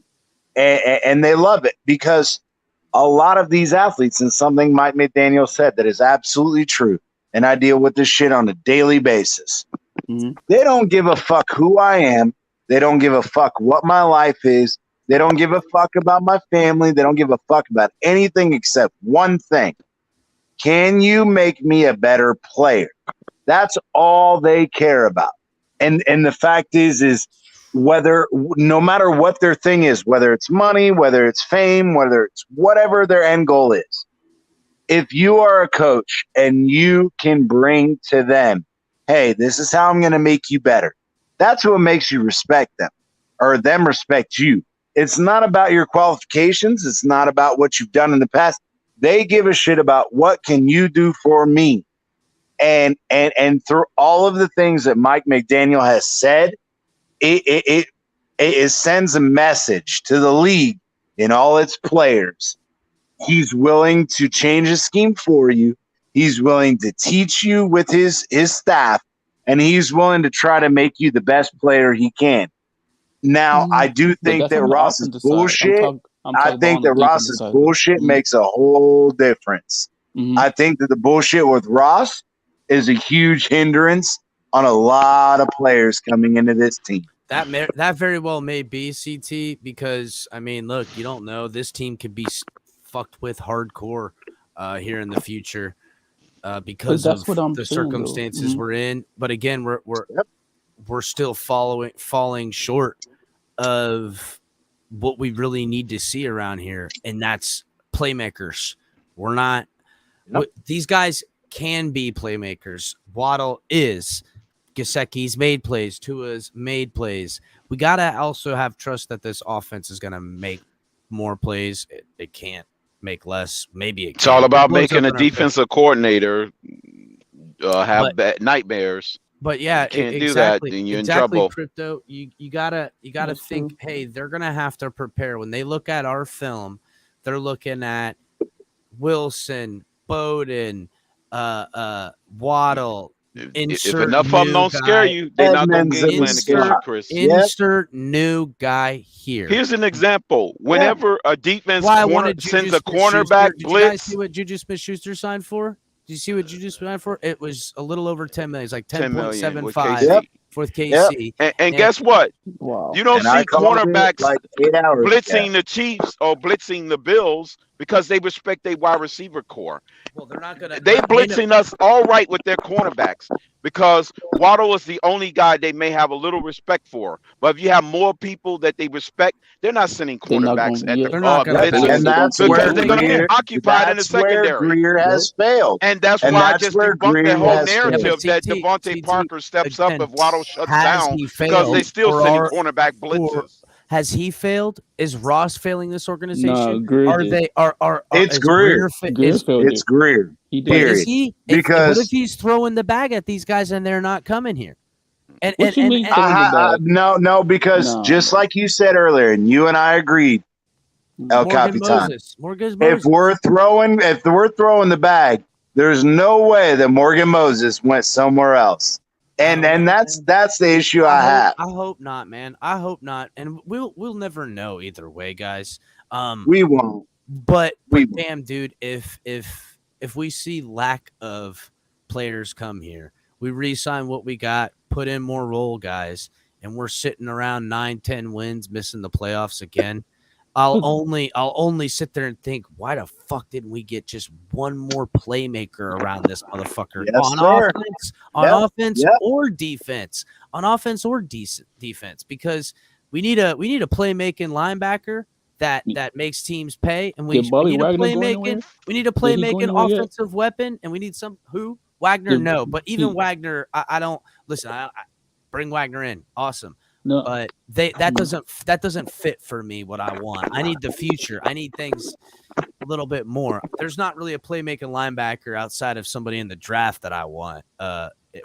they love it because a lot of these athletes, and something Mike McDaniel said that is absolutely true, and I deal with this shit on a daily basis. They don't give a fuck who I am. They don't give a fuck what my life is. They don't give a fuck about my family. They don't give a fuck about anything except one thing. Can you make me a better player? That's all they care about. And the fact is no matter what their thing is, whether it's money, whether it's fame, whether it's whatever their end goal is, if you are a coach and you can bring to them, hey, this is how I'm going to make you better, that's what makes you respect them or them respect you. It's not about your qualifications. It's not about what you've done in the past. They give a shit about what can you do for me. And through all of the things that Mike McDaniel has said, it sends a message to the league and all its players. He's willing to change a scheme for you. He's willing to teach you with his staff, and he's willing to try to make you the best player he can. Now, I do think that Ross's bullshit. I think that Ross's bullshit makes a whole difference. I think that the bullshit with Ross is a huge hindrance on a lot of players coming into this team. That very well may be, CT, because, I mean, look, you don't know. This team could be fucked with hardcore here in the future because of the circumstances we're in. But again, we're still falling short of what we really need to see around here, and that's playmakers. We're not these guys can be playmakers. Waddle is. Gesicki's made plays. Tua's made plays. We got to also have trust that this offense is going to make more plays. It can't make less. Maybe it's all about making a defensive coordinator have bad nightmares. But yeah, You can't do exactly, that, then you're in exactly, trouble. Crypto. You gotta That's think. true. Hey, they're gonna have to prepare when they look at our film. They're looking at Wilson, Bowden, Waddle. If Insert enough of them new don't scare guy. you, they're not gonna Edmonds game in the plan against you, slot. Chris. Insert new guy here. Here's an example. Whenever a defense Why I corner wanted sends Juju a cornerback Smith-Schuster. Did you guys see blitz, what Juju Smith-Schuster signed for? Did you see what Juju signed for? It was a little over 10 million. It's like 10 million with 10.75 KC. with KC. And guess what? Wow. You don't And I see called it cornerbacks like 8 hours blitzing ago. the Chiefs or blitzing the Bills because they respect their wide receiver core. Well, they're not gonna. They blitzing us all right with their cornerbacks because Waddle is the only guy they may have a little respect for. But if you have more people that they respect, they're not sending They're not cornerbacks gonna. at Yeah. the They're not gonna. blitzing And that's because where they're going to be Greer, occupied in the that's where secondary. Greer has failed. And that's And why I that's just where debunked that Greer whole has failed. narrative that CT, Devontae Parker steps up again, if Waddle shuts has down he because they failed still for sending our- cornerback for- blitzes. Has he failed? Is Ross failing this organization? No, Greer Are did. they? Are It's is Greer. Greer failed It's it. Greer. He did. But is Period. he? Because what if he's throwing the bag at these guys and they're not coming here? And What you mean and throwing the bag? no, because No, just like you said earlier, and you and I agreed, El Morgan Capitan. Moses. Morgan If Moses. we're throwing the bag, there's no way that Morgan Moses went somewhere else. And that's the issue I have. I hope not, man. I hope not. And we'll never know either way, guys. We won't. But damn, dude, if we see lack of players come here, we re-sign what we got, put in more role guys, and we're sitting around 9-10 wins, missing the playoffs again. I'll only sit there and think, why the fuck didn't we get just one more playmaker around this motherfucker Yes, on sir. offense, on Yep, offense yep. or defense, on offense or defense, because we need a playmaking linebacker that makes teams pay, and we Did Bobby need a Wagner go anywhere? we need a Did he go playmaking anywhere yet? offensive weapon, and we need who Wagner. Did- No, but even he- Wagner, I don't listen. I bring Wagner in, awesome. No. But that doesn't fit for me what I want. I need the future. I need things a little bit more. There's not really a playmaking linebacker outside of somebody in the draft that I want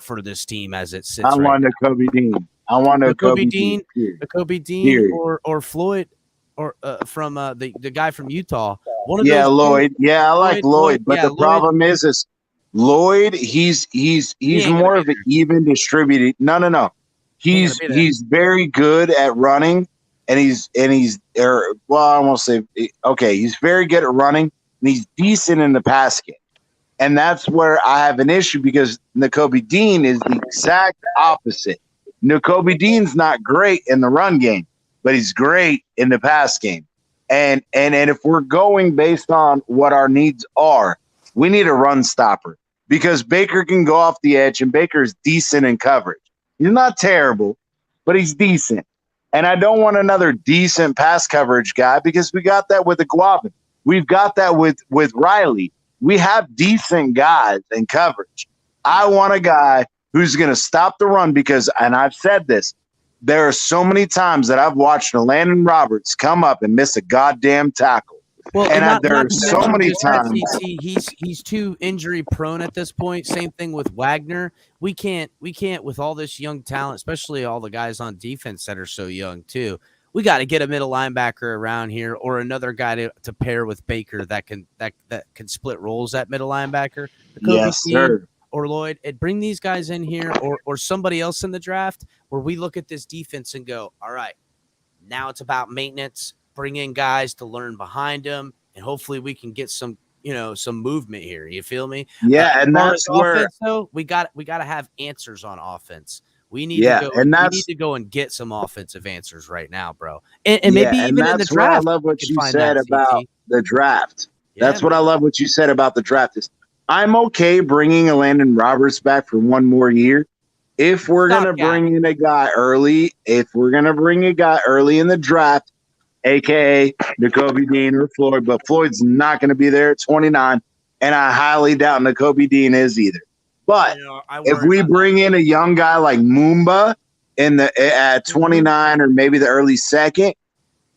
for this team as it sits. I want a Kobe Dean. I want a Kobe Dean. a Kobe Dean, Period. or Floyd, or from the guy from Utah. One of Yeah, those Lloyd. Yeah, I like Lloyd. But the problem is Lloyd. He's ain't more of an even distributed. No. He's very good at running, and he's I won't say okay. He's very good at running, and he's decent in the pass game. And that's where I have an issue because Nakobe Dean is the exact opposite. Nakobe Dean's not great in the run game, but he's great in the pass game. And if we're going based on what our needs are, we need a run stopper because Baker can go off the edge, and Baker's decent in coverage. He's not terrible, but he's decent. And I don't want another decent pass coverage guy because we got that with the Guavin. We've got that with Riley. We have decent guys in coverage. I want a guy who's going to stop the run because, and I've said this, there are so many times that I've watched Landon Roberts come up and miss a goddamn tackle. Well, There are so many times. He's too injury prone at this point. Same thing with Wagner. We can't with all this young talent, especially all the guys on defense that are so young too. We got to get a middle linebacker around here or another guy to pair with Baker that can split roles at middle linebacker. Yes, sir. Or Lloyd, and bring these guys in here or somebody else in the draft where we look at this defense and go, all right, now it's about maintenance. Bring in guys to learn behind them, and hopefully we can get some movement here. You feel me? Yeah, and that's where offense, though, we got to have answers on offense. We need to go and get some offensive answers right now, bro. And maybe even in the draft. I love what you find said that, about the draft. Yeah, That's what I love what you said about the draft. Is I'm okay bringing a Landon Roberts back for one more year. If we're going to bring in a guy early, in the draft, a.k.a. Nakobe Dean or Floyd, but Floyd's not going to be there at 29, and I highly doubt Nakobe Dean is either. But if we bring in a young guy like Mumba at 29 or maybe the early second,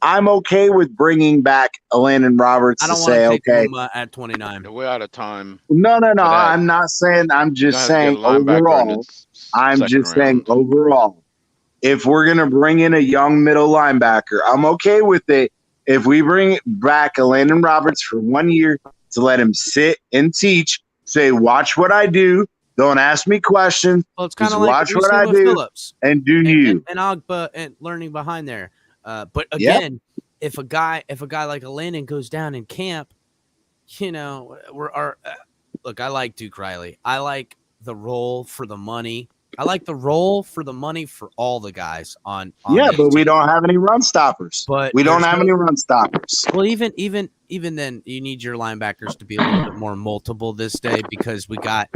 I'm okay with bringing back Landon Roberts I to don't want say, to take okay, him at 29. We're out of time. no, for that. I'm not saying. I'm You're just gonna have to get saying a linebacker in the overall. I'm second just saying round. overall. If we're gonna bring in a young middle linebacker, I'm okay with it. If we bring back a Landon Roberts for 1 year to let him sit and teach, say, watch what I do. Don't ask me questions. Well, it's kind Just of like what watch we've what seen I with do Phillips and do you. and Ogba and learning behind there. But Yep. again, if a guy like a Landon goes down in camp, look. I like Duke Riley. I like the role for the money. I like the role for the money for all the guys on Yeah, this but we team. don't have any run stoppers. But we don't there's have no- any run stoppers. Well, even then, you need your linebackers to be a little bit more multiple this day because we got.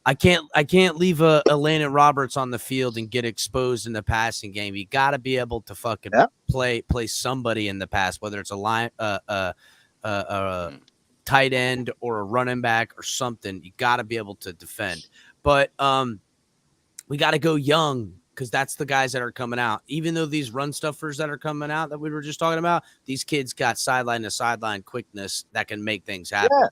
I can't leave a Landon Roberts on the field and get exposed in the passing game. You got to be able to fucking play somebody in the pass, whether it's a tight end or a running back or something. You got to be able to defend. But we got to go young because that's the guys that are coming out. Even though these run stuffers that are coming out that we were just talking about, these kids got sideline to sideline quickness that can make things happen. Yeah.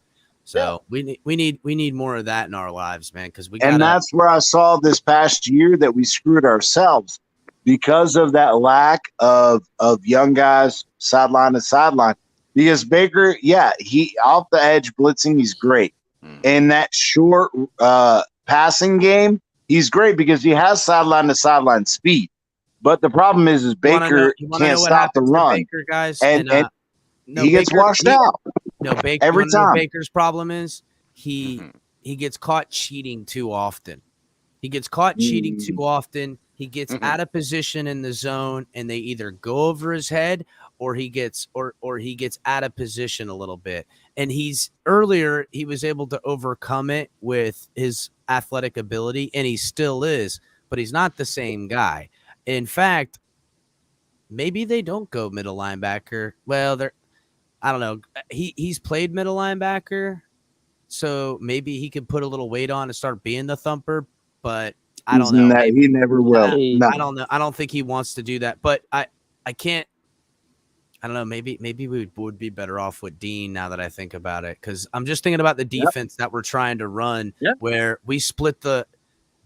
So we need more of that in our lives, man. Because And that's where I saw this past year that we screwed ourselves because of that lack of young guys sideline to sideline. Because Baker, he off the edge blitzing, he's great. In that short passing game, he's great because he has sideline to sideline speed. But the problem is Baker can't stop the run. Baker, guys, and he gets Baker, washed out. No, Baker. Every time. Baker's problem is he gets caught cheating too often. He gets caught cheating too often. He gets out of position in the zone, and they either go over his head or he gets out of position a little bit. And he was able to overcome it with his athletic ability, and he still is, but he's not the same guy. In fact, maybe they don't go middle linebacker. Well, I don't know. He's played middle linebacker, so maybe he could put a little weight on and start being the thumper, but I don't know. He never will. No. I don't know. I don't think he wants to do that, but I can't. I don't know. Maybe we would be better off with Dean now that I think about it, because I'm just thinking about the defense that we're trying to run, where we split the.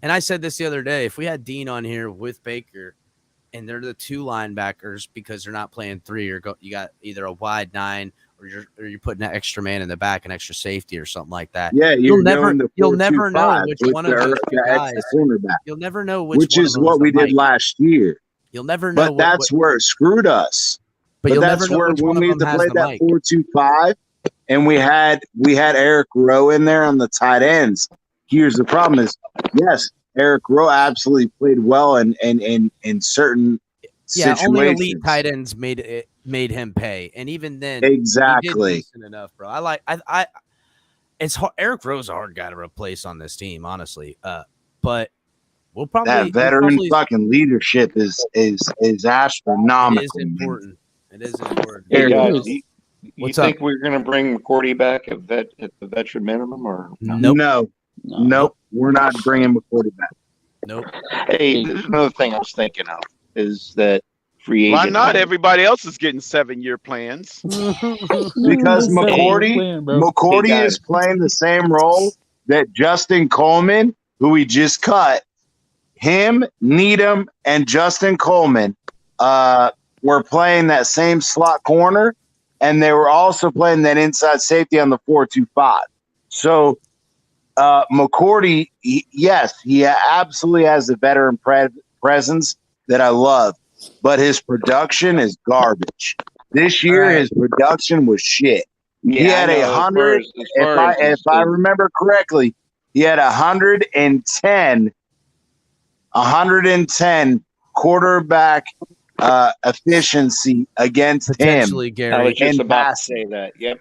And I said this the other day. If we had Dean on here with Baker, and they're the two linebackers because they're not playing three, you got either a wide 9 or you're putting an extra man in the back, an extra safety or something like that. Yeah, you'll never know which with one of those two guys. You'll never know which is what we did last year. You'll never know. But that's where it screwed us. But that's where when we had to play that 4-2-5, and we had Eric Rowe in there on the tight ends. Here's the problem: is yes, Eric Rowe absolutely played well in certain situations. Only elite tight ends made him pay, and even then, exactly, he did decent enough, bro. It's hard. Eric Rowe's a hard guy to replace on this team, honestly. But we'll probably that veteran fucking leadership is astronomical. It is important. It is important. Hey guys, you What's think up? we're going to bring McCourty back at the veteran minimum, or Nope. We're not bringing McCourty back. Nope. Hey, there's another thing I was thinking of is that free agent. Why not? Everybody else is getting 7-year plans. Because McCourty is playing the same role that Justin Coleman, who we just cut, him, Needham, and Justin Coleman were playing that same slot corner, and they were also playing that inside safety on the 4-2-5. So McCourty, he absolutely has the veteran presence that I love, but his production is garbage. This year, his production was shit. Yeah, he had 100. If I remember correctly, he had 110 quarterback efficiency against Potentially, him. Gary. I was just in about to passing. say that. Yep.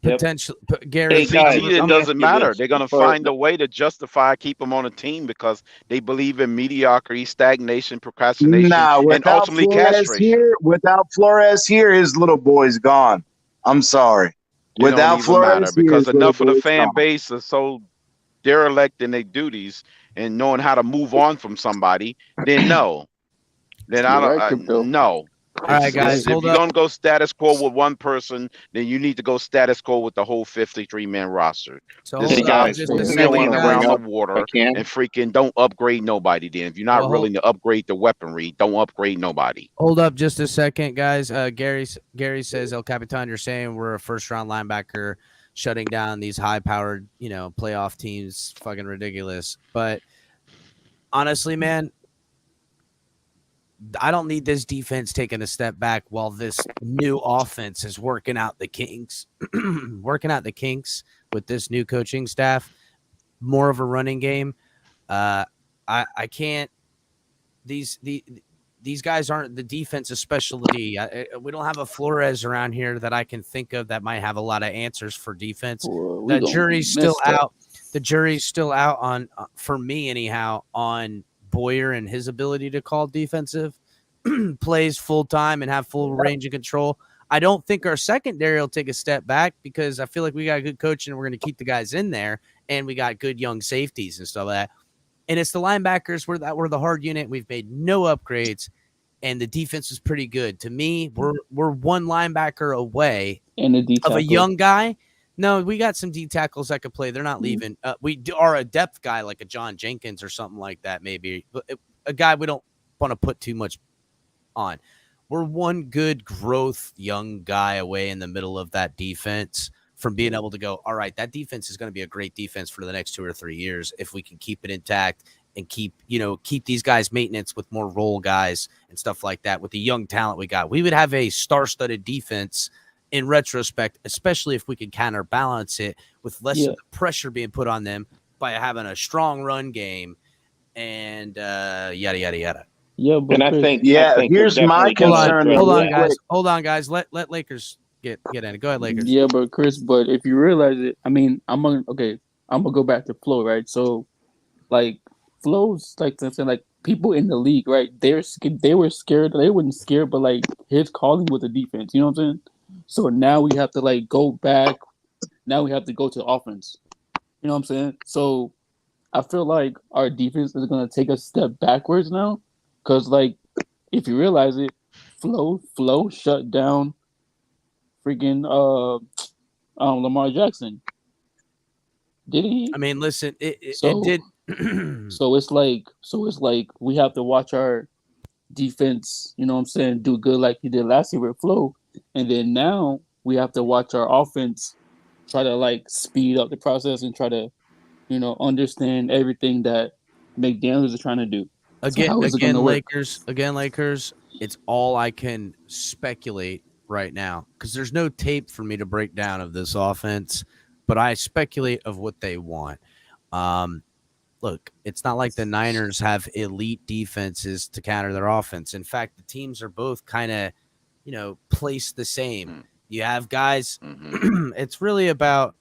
Potential, Gary. It doesn't matter. They're going to find a way to justify keep them on a team because they believe in mediocrity, stagnation, procrastination, and ultimately castration. Without Flores here, his little boy's gone. I'm sorry. Without Flores here, because his enough of little the boy's fan gone. base are so derelict in their duties and knowing how to move on from somebody. Then no. Then I don't. No. All right, guys, If hold you're up. gonna go status quo with one person, then you need to go status quo with the whole 53-man roster. So This hold is up guys just a milling second, around guys. the water and freaking don't upgrade nobody. Then if you're not Well, willing to upgrade the weaponry, don't upgrade nobody. Hold up just a second, guys. Gary says, El Capitan, you're saying we're a first-round linebacker shutting down these high-powered, playoff teams. Fucking ridiculous. But honestly, man, I don't need this defense taking a step back while this new offense is working out the kinks, with this new coaching staff. More of a running game. I can't. These guys aren't the defensive specialty. We don't have a Flores around here that I can think of that might have a lot of answers for defense. The jury's still out. The jury's still out on, for me anyhow, on Boyer and his ability to call defensive plays full time and have full range of control. I don't think our secondary will take a step back because I feel like we got good coaching and we're going to keep the guys in there, and we got good young safeties and stuff like that. And it's the linebackers we're the hard unit. We've made no upgrades, and the defense is pretty good. To me, we're one linebacker away of a young guy. No, we got some D tackles that could play. They're not leaving. We are a depth guy like a John Jenkins or something like that, maybe. A guy we don't want to put too much on. We're one good growth young guy away in the middle of that defense from being able to go, all right, that defense is going to be a great defense for the next 2 or 3 years if we can keep it intact and keep these guys maintenance with more role guys and stuff like that. With the young talent we got, we would have a star-studded defense in retrospect, especially if we could counterbalance it with less of the pressure being put on them by having a strong run game and yada, yada, yada. Yeah, but And I Chris, think here's my concern. Hold on, guys. Let Lakers get in it. Go ahead, Lakers. Yeah, but Chris, but if you realize it, I mean, I'm gonna go back to Flo, right? So, like, Flo's like people in the league, right? They were scared. They weren't scared, but like his calling with the defense. You know what I'm saying? So now we have to go back. Now we have to go to offense. You know what I'm saying? So I feel like our defense is gonna take a step backwards now, because if you realize it, Flo shut down freaking Lamar Jackson. Did he? I mean, listen, it did. So it's like we have to watch our defense, you know what I'm saying, do good like he did last year with Flo. And then now we have to watch our offense try to speed up the process and try to, understand everything that McDaniels is trying to do. Again, Lakers, it's all I can speculate right now because there's no tape for me to break down of this offense, but I speculate of what they want. Look, it's not like the Niners have elite defenses to counter their offense. In fact, the teams are both kind of, placed the same. You have guys. It's really about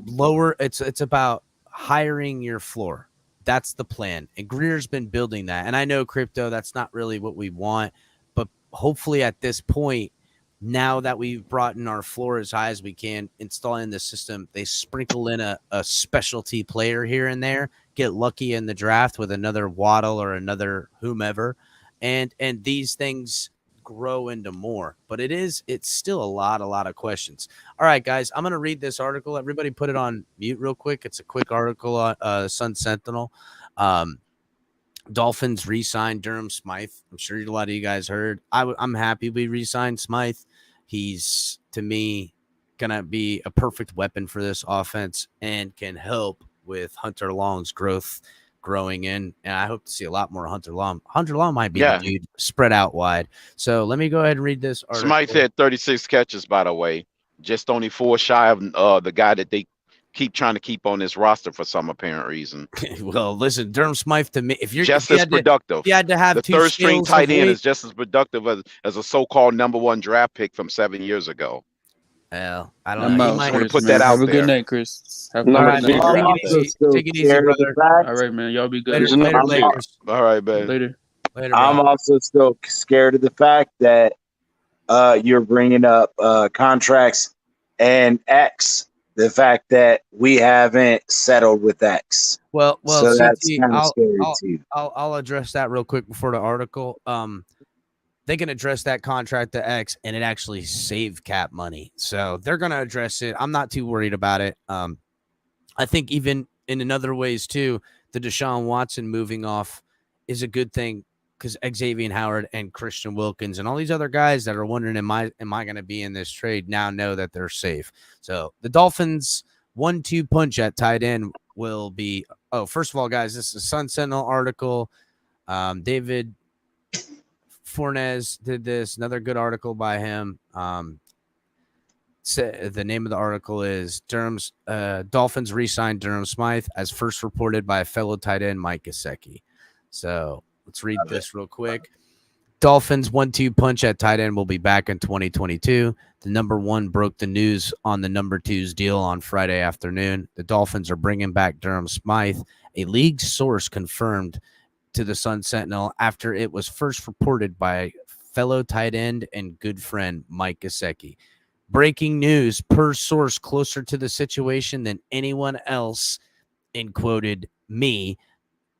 It's about hiring your floor. That's the plan. And Greer's been building that. And I know, Crypto, that's not really what we want. But hopefully at this point, now that we've brought in our floor as high as we can, installing the system, they sprinkle in a specialty player here and there, get lucky in the draft with another Waddle or another whomever, and these things grow into more. But it's still a lot of questions. All right, guys, I'm going to read this article. Everybody put it on mute real quick. It's a quick article on Sun Sentinel. Dolphins re-signed Durham Smythe. I'm sure a lot of you guys heard. I'm happy we re-signed Smythe. He's, to me, going to be a perfect weapon for this offense and can help with Hunter Long's growing in. And I hope to see a lot more Hunter Long. Hunter Long might be the dude spread out wide. So let me go ahead and read this article. Smythe had 36 catches, by the way. Just only 4 shy of the guy that they keep trying to keep on this roster for some apparent reason. Well, listen, Durham Smythe, to me, if you're just as productive, you had to have the two third string tight end weight. is just as productive as a so-called #1 draft pick from 7 years ago. Well, I don't know. You might want to put that out Have a there. good night, Chris. Have a All good right, night. take it easy, brother. All right, man. Y'all be good. Later, Lakers. All right, man. Later. I'm also still scared of the fact that you're bringing up contracts and X. The fact that we haven't settled with X. Well, so that's kind of scary too. I'll address that real quick before the article. they can address that contract to X and it actually save cap money. So they're going to address it. I'm not too worried about it. I think even in other ways too, the Deshaun Watson moving off is a good thing because Xavier Howard and Christian Wilkins and all these other guys that are wondering, am I going to be in this trade, now know that they're safe. So the Dolphins 1-2 punch at tight end will be, first of all, guys, this is a Sun Sentinel article. David Flores did this, another good article by him. The name of the article is Dolphins re-signed Durham Smythe as first reported by a fellow tight end, Mike Gesicki. So let's read this real quick. Dolphins 1-2 punch at tight end will be back in 2022. The number one broke the news on the number two's deal on Friday afternoon. The Dolphins are bringing back Durham Smythe. A league source confirmed to the Sun Sentinel after it was first reported by fellow tight end and good friend Mike Gesicki. Breaking news per source closer to the situation than anyone else, and quoted me.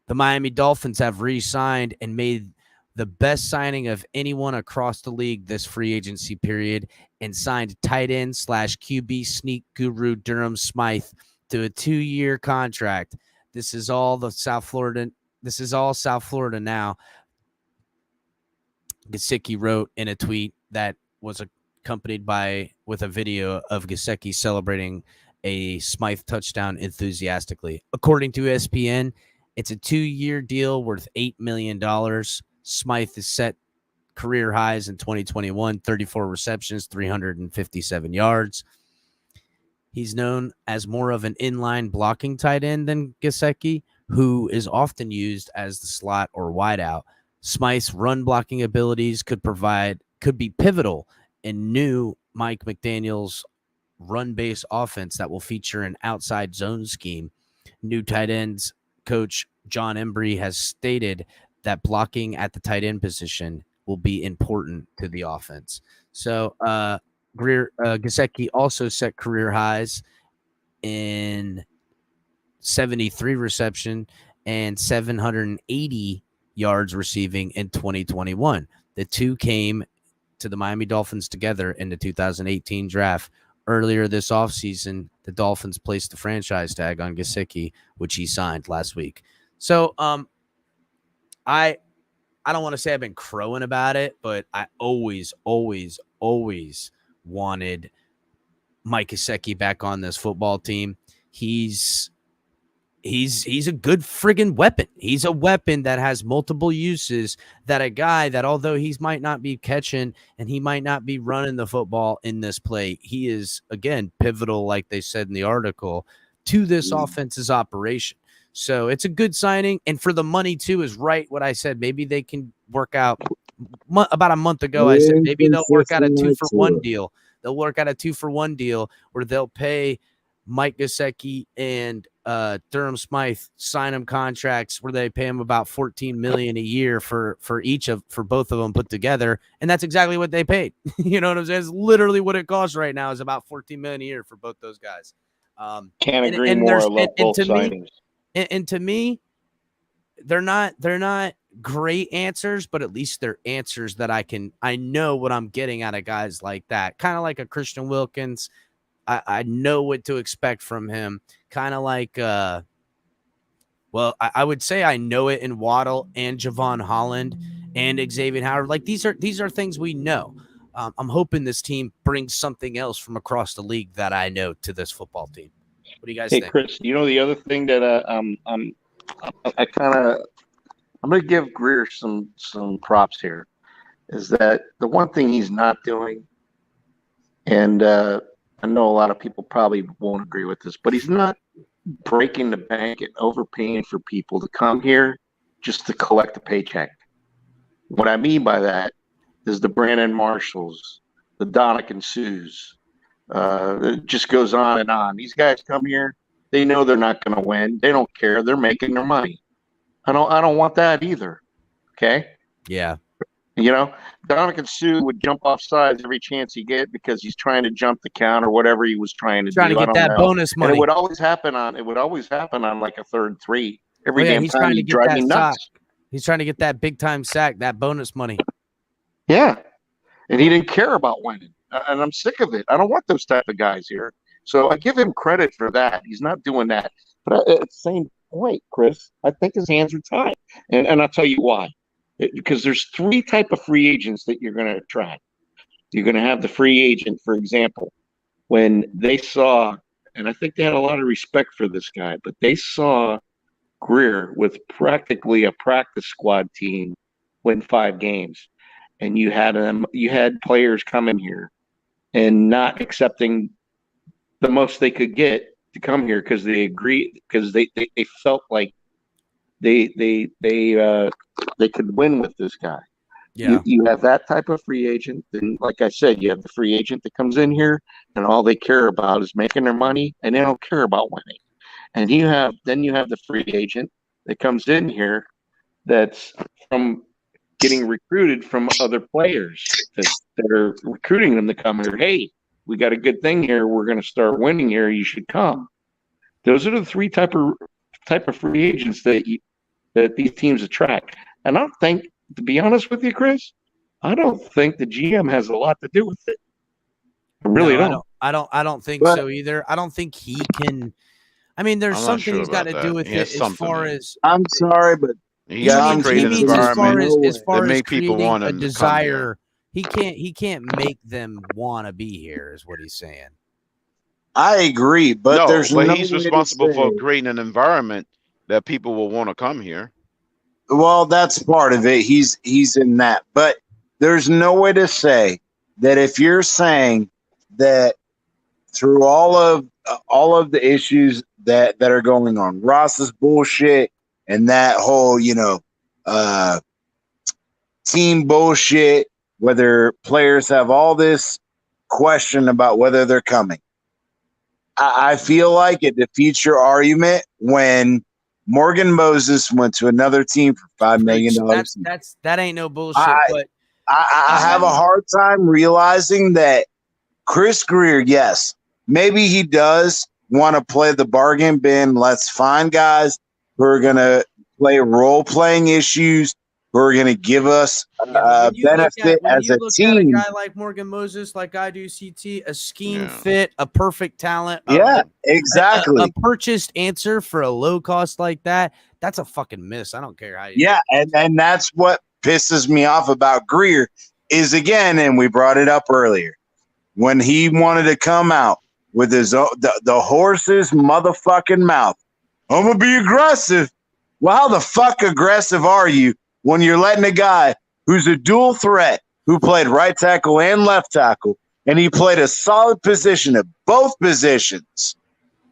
The Miami Dolphins have re-signed and made the best signing of anyone across the league this free agency period and signed tight end / QB sneak guru Durham Smythe to a 2-year contract. This is all South Florida now. Gesicki wrote in a tweet that was accompanied with a video of Gesicki celebrating a Smythe touchdown enthusiastically. According to ESPN, it's a 2-year deal worth $8 million. Smythe is set career highs in 2021, 34 receptions, 357 yards. He's known as more of an inline blocking tight end than Gesicki, who is often used as the slot or wideout. Smythe's run blocking abilities could be pivotal in new Mike McDaniel's run-based offense that will feature an outside zone scheme. New tight ends coach John Embry has stated that blocking at the tight end position will be important to the offense. So Gesicki also set career highs in 73 reception and 780 yards receiving in 2021. The two came to the Miami Dolphins together in the 2018 draft. Earlier this offseason, the Dolphins placed the franchise tag on Gesicki, which he signed last week. So I don't want to say I've been crowing about it, but I always wanted Mike Gesicki back on this football team. He's a good friggin' weapon. He's a weapon that has multiple uses, that a guy that, although he might not be catching and he might not be running the football in this play, he is, again, pivotal, like they said in the article, to this offense's operation. So it's a good signing. And for the money, too, is right what I said. Maybe they can work out. About a month ago, I said maybe they'll work out a 2-for-1 deal. They'll work out a 2-for-1 deal where they'll pay Mike Gesicki and Durham Smythe, sign them contracts where they pay them about $14 million a year for both of them put together, and that's exactly what they paid. You know what I'm saying? It's literally what it costs right now, is about $14 million a year for both those guys. Can't agree more. I love both signings. And to me, they're not great answers, but at least they're answers that I know what I'm getting out of guys like that. Kind of like a Christian Wilkins. I know what to expect from him. Kind of like, I would say I know it in Waddle and Javon Holland and Xavier Howard. Like these are things we know. I'm hoping this team brings something else from across the league that I know to this football team. What do you guys think? Hey, Chris, you know the other thing that I'm going to give Greer some props here, is that the one thing he's not doing, and I know a lot of people probably won't agree with this, but he's not breaking the bank and overpaying for people to come here just to collect a paycheck. What I mean by that is the Brandon Marshalls, the Donovan Sues. It just goes on and on. These guys come here, they know they're not going to win. They don't care. They're making their money. I don't want that either. Okay? Yeah. You know, Donovan Sue would jump off sides every chance he get because he's trying to jump the count or whatever he was trying to do. Trying to get that bonus money. And it would always happen on like a 3rd and 3 every damn he's time. trying to He'd get drive that me nuts. sack. He's trying to get that big time sack, that bonus money. Yeah, and he didn't care about winning, and I'm sick of it. I don't want those type of guys here. So I give him credit for that. He's not doing that, but at the same point, Chris, I think his hands are tied, and I'll tell you why. Because there's three type of free agents that you're going to attract. You're going to have the free agent, for example, when they saw, and I think they had a lot of respect for this guy, but they saw Greer with practically a practice squad team win 5 games, and you had players coming here and not accepting the most they could get to come here because they agreed because they felt like they could win with this guy. Yeah. You have that type of free agent. Then, like I said, you have the free agent that comes in here and all they care about is making their money and they don't care about winning. And you have the free agent that comes in here that's from getting recruited from other players that are recruiting them to come here. Hey, we got a good thing here. We're going to start winning here. You should come. Those are the three type of free agents that these teams attract. And I don't think, to be honest with you, Chris, I don't think the GM has a lot to do with it. I really don't. I don't think so either. I don't think he can. I mean, there's something he's got to do with it as far as. I'm sorry, but he means as far that as make people creating want a him to come desire. He can't make them want to be here, is what he's saying. I agree, but there's no he's way responsible to for say- creating an environment that people will want to come here. Well, that's part of it. He's in that, but there's no way to say that if you're saying that through all of the issues that are going on, Ross's bullshit and that whole team bullshit, whether players have all this question about whether they're coming. I feel like it defeats your argument when Morgan Moses went to another team for $5 million. That ain't no bullshit. But I have a hard time realizing that Chris Greer, yes, maybe he does want to play the bargain bin. Let's find guys who are going to play role-playing issues, who are going to give us benefit as a team. At a guy like Morgan Moses, like I do, CT, a scheme fit, a perfect talent. Yeah, exactly. A purchased answer for a low cost like that. That's a fucking miss. I don't care how you. Yeah, and that's what pisses me off about Greer is, again, and we brought it up earlier, when he wanted to come out with his the horse's motherfucking mouth. I'm gonna be aggressive. Well, how the fuck aggressive are you when you're letting a guy who's a dual threat, who played right tackle and left tackle, and he played a solid position at both positions,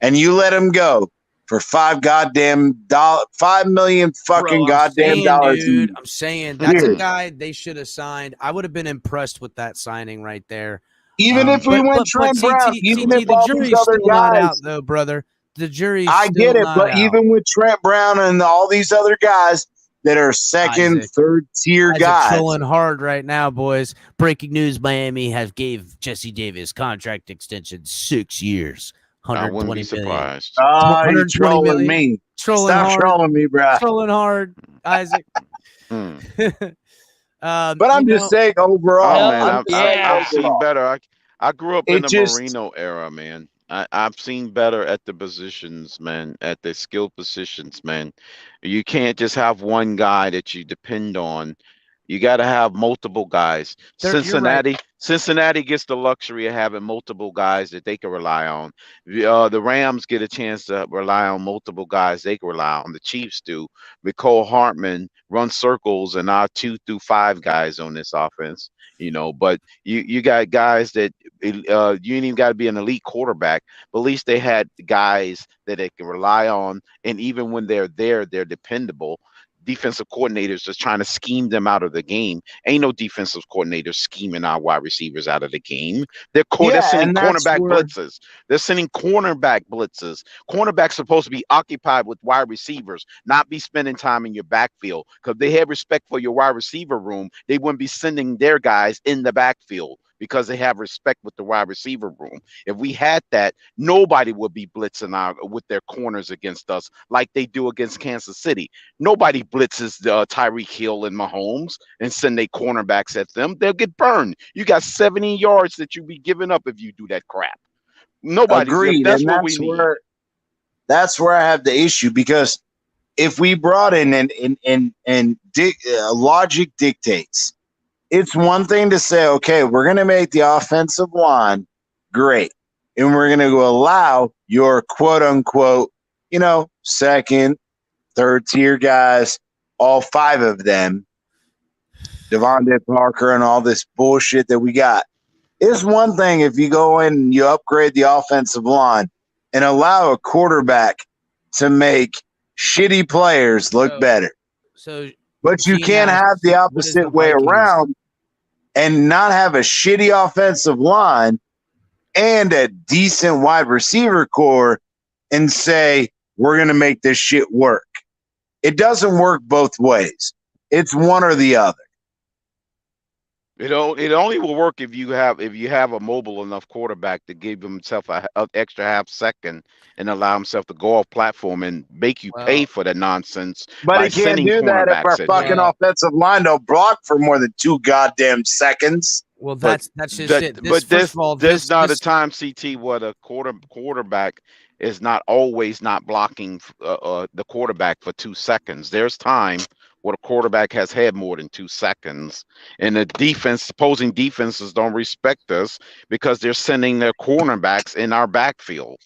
and you let him go for $5 million fucking goddamn dollars? Dude, I'm saying that's a guy they should have signed. I would have been impressed with that signing right there. Even if we went Trent Brown, even if all these other still not guys, out though, brother. The jury's I get it, but even with Trent Brown and all these other guys that are second, third tier guys, trolling hard right now, boys. Breaking news: Miami has gave Jesse Davis contract extension 6 years, I wouldn't be surprised. You're trolling me. Stop trolling me, bro. Trolling hard, Isaac. But I'm just saying overall, man, I've seen better. I grew up in the Marino era, man. I've seen better at the positions, man, at the skill positions, man. You can't just have one guy that you depend on. You got to have multiple guys. Cincinnati gets the luxury of having multiple guys that they can rely on. The Rams get a chance to rely on multiple guys they can rely on. The Chiefs do. Mecole Hardman runs circles and our 2 through 5 guys on this offense. But you got guys that you ain't even got to be an elite quarterback, but at least they had guys that they can rely on, and even when they're there, they're dependable. Defensive coordinators just trying to scheme them out of the game. Ain't no defensive coordinators scheming our wide receivers out of the game. They're sending cornerback blitzes. They're sending cornerback blitzes. Cornerbacks supposed to be occupied with wide receivers, not be spending time in your backfield. Because they had respect for your wide receiver room, they wouldn't be sending their guys in the backfield because they have respect with the wide receiver room. If we had that, nobody would be blitzing with their corners against us like they do against Kansas City. Nobody blitzes Tyreek Hill and Mahomes and send their cornerbacks at them. They'll get burned. You got 70 yards that you be giving up if you do that crap. Nobody. Agreed, That's and what we need. That's where I have the issue, because if we brought in logic dictates, it's one thing to say, okay, we're going to make the offensive line great, and we're going to allow your quote unquote, second, third tier guys, all 5 of them, Devontae Parker and all this bullshit that we got. It's one thing if you go in and you upgrade the offensive line and allow a quarterback to make shitty players look better. But you can't have the opposite way around and not have a shitty offensive line and a decent wide receiver core and say, we're going to make this shit work. It doesn't work both ways. It's one or the other. It only will work if you have a mobile enough quarterback to give himself an extra half second and allow himself to go off platform and make you pay for the nonsense. But he can't do that if our fucking offensive line don't block for more than 2 goddamn seconds. Well, that's just it. There's not a time, CT, where the quarterback is not always not blocking the quarterback for 2 seconds. There's time where the quarterback has had more than 2 seconds, and the opposing defenses don't respect us because they're sending their cornerbacks in our backfield.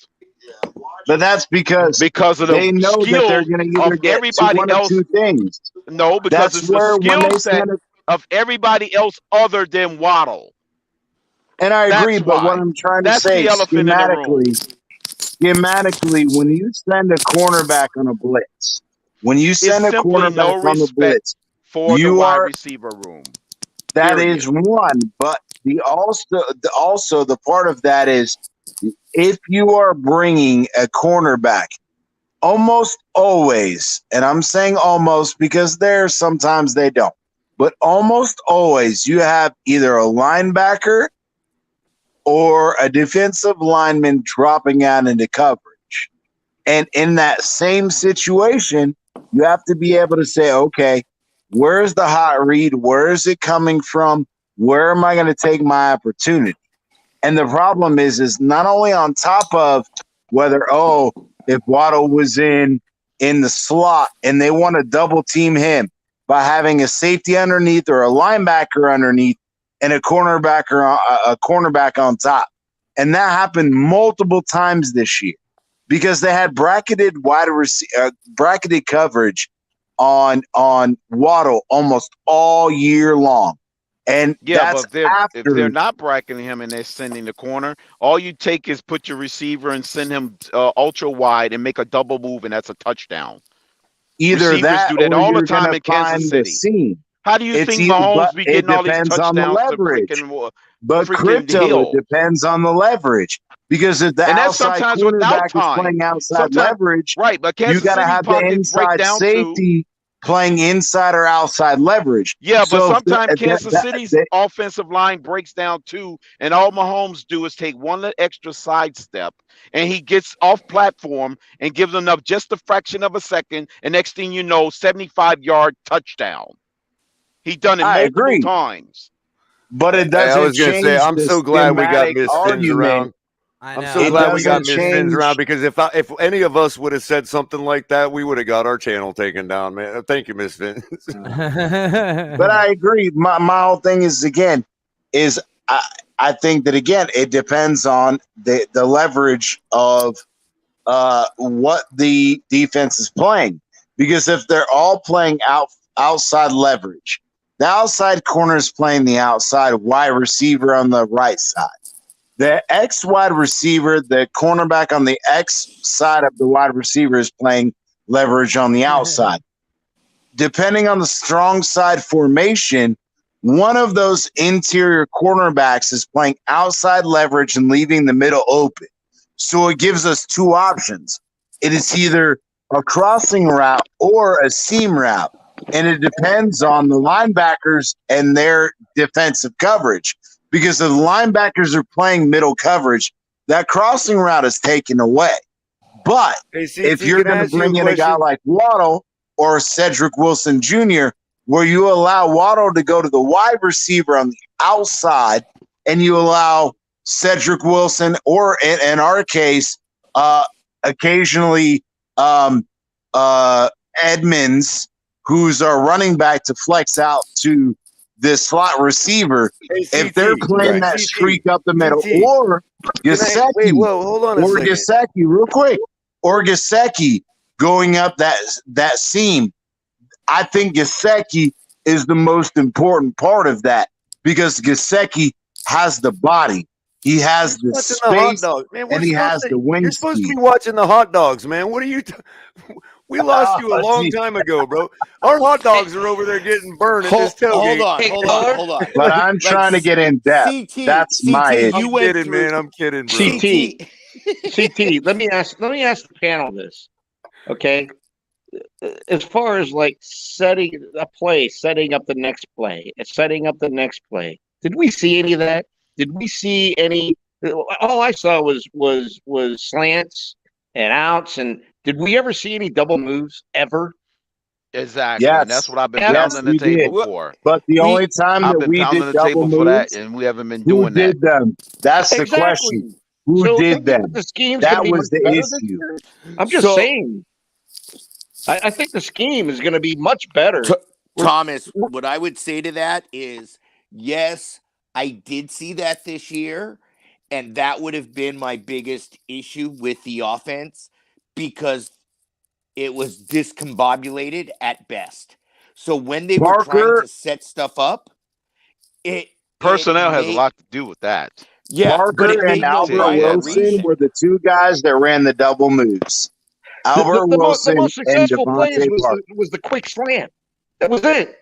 But that's because of they the know skill that they're going to either get everybody one else. or 2 things. No, because it's the skill set of everybody else other than Waddle. And I agree, but what I'm trying to say, schematically, when you send a cornerback on a blitz, when you send a cornerback on the blitz, for the wide receiver room. That is one, but also the part of that is if you are bringing a cornerback, almost always, and I'm saying almost because sometimes they don't, but almost always you have either a linebacker or a defensive lineman dropping out into coverage. And in that same situation, you have to be able to say, okay, where's the hot read? Where is it coming from? Where am I going to take my opportunity? And the problem is not only on top of whether, if Waddle was in the slot and they want to double team him by having a safety underneath or a linebacker underneath and a cornerback on top. And that happened multiple times this year because they had bracketed coverage on Waddle almost all year long. And but if they're not bracketing him and they're sending the corner, all you take is put your receiver and send him ultra wide and make a double move, and that's a touchdown. Either Receivers that do that or all you're the time gonna in Kansas find the City. seam. How do you think Mahomes be getting all these touchdowns to But crypto, Hill? it depends on the leverage. Because if the outside cornerback is playing outside leverage, right? But you got to have the inside safety playing inside or outside leverage. Yeah, but sometimes Kansas City's offensive line breaks down too, and all Mahomes do is take one extra sidestep, and he gets off platform and gives them up just a fraction of a second, and next thing you know, 75-yard touchdown. He done it multiple times. But it doesn't. I was going to say, I'm so glad we got Miss Fins around. I'm so glad we got Miss Fins around because if any of us would have said something like that, we would have got our channel taken down, man. Thank you, Miss Fins. But I agree. My whole thing is I think that again it depends on the leverage of what the defense is playing. Because if they're all playing outside leverage, the outside corner is playing the outside wide receiver on the right side. The X wide receiver, the cornerback on the X side of the wide receiver is playing leverage on the outside. Depending on the strong side formation, one of those interior cornerbacks is playing outside leverage and leaving the middle open. So it gives us 2 options. It is either a crossing route or a seam route. And it depends on the linebackers and their defensive coverage. because the linebackers are playing middle coverage. That crossing route is taken away. But Hey, if CT, you're can I going to ask you bring a in a guy question? like Waddle or Cedric Wilson Jr., where you allow Waddle to go to the wide receiver on the outside and you allow Cedric Wilson, or in our case, occasionally Edmonds, who's our running back, to flex out to this slot receiver. Hey, If they're CT, playing that CT, streak up the middle, CT. or Can I wait? Gesicki, Whoa, hold on a or second. Gesicki, real quick, or Gesicki going up that seam, I think Gesicki is the most important part of that because Gesicki has the body, he has the Watching the hot space, dogs, man. and he has the wing You're supposed to speed. be watching the hot dogs, man. What are you? We lost you a long time ago, bro. Our hot dogs are over there getting burned at this tailgate. Hold on. But I'm trying to get in depth. That's my issue. I'm kidding, man. I'm kidding, bro. CT, let me ask the panel this. Okay. As far as like setting up the next play, did we see any of that? Did we see any? All I saw was slants and outs. And did we ever see any double moves ever? Exactly. Yes. And that's what I've been Yes, pounding the we table did. for. But the only time I've that been we pounding did the double table for that, moves, and we haven't been who doing that. did them? That's the Exactly. question. Who So did them? the scheme's That gonna be was much the better this issue. year? I'm just saying. I think the scheme is going to be much better. Thomas, what I would say to that is, yes, I did see that this year, and that would have been my biggest issue with the offense because it was discombobulated at best. So when they were trying to set stuff up, Personnel has a made- lot to do with that. Yeah, but Parker it and made no Albert rhyme or Wilson reason. were the two guys that ran the double moves. Albert The Wilson most and successful plays Devontae Parker. was the quick slant. That was it.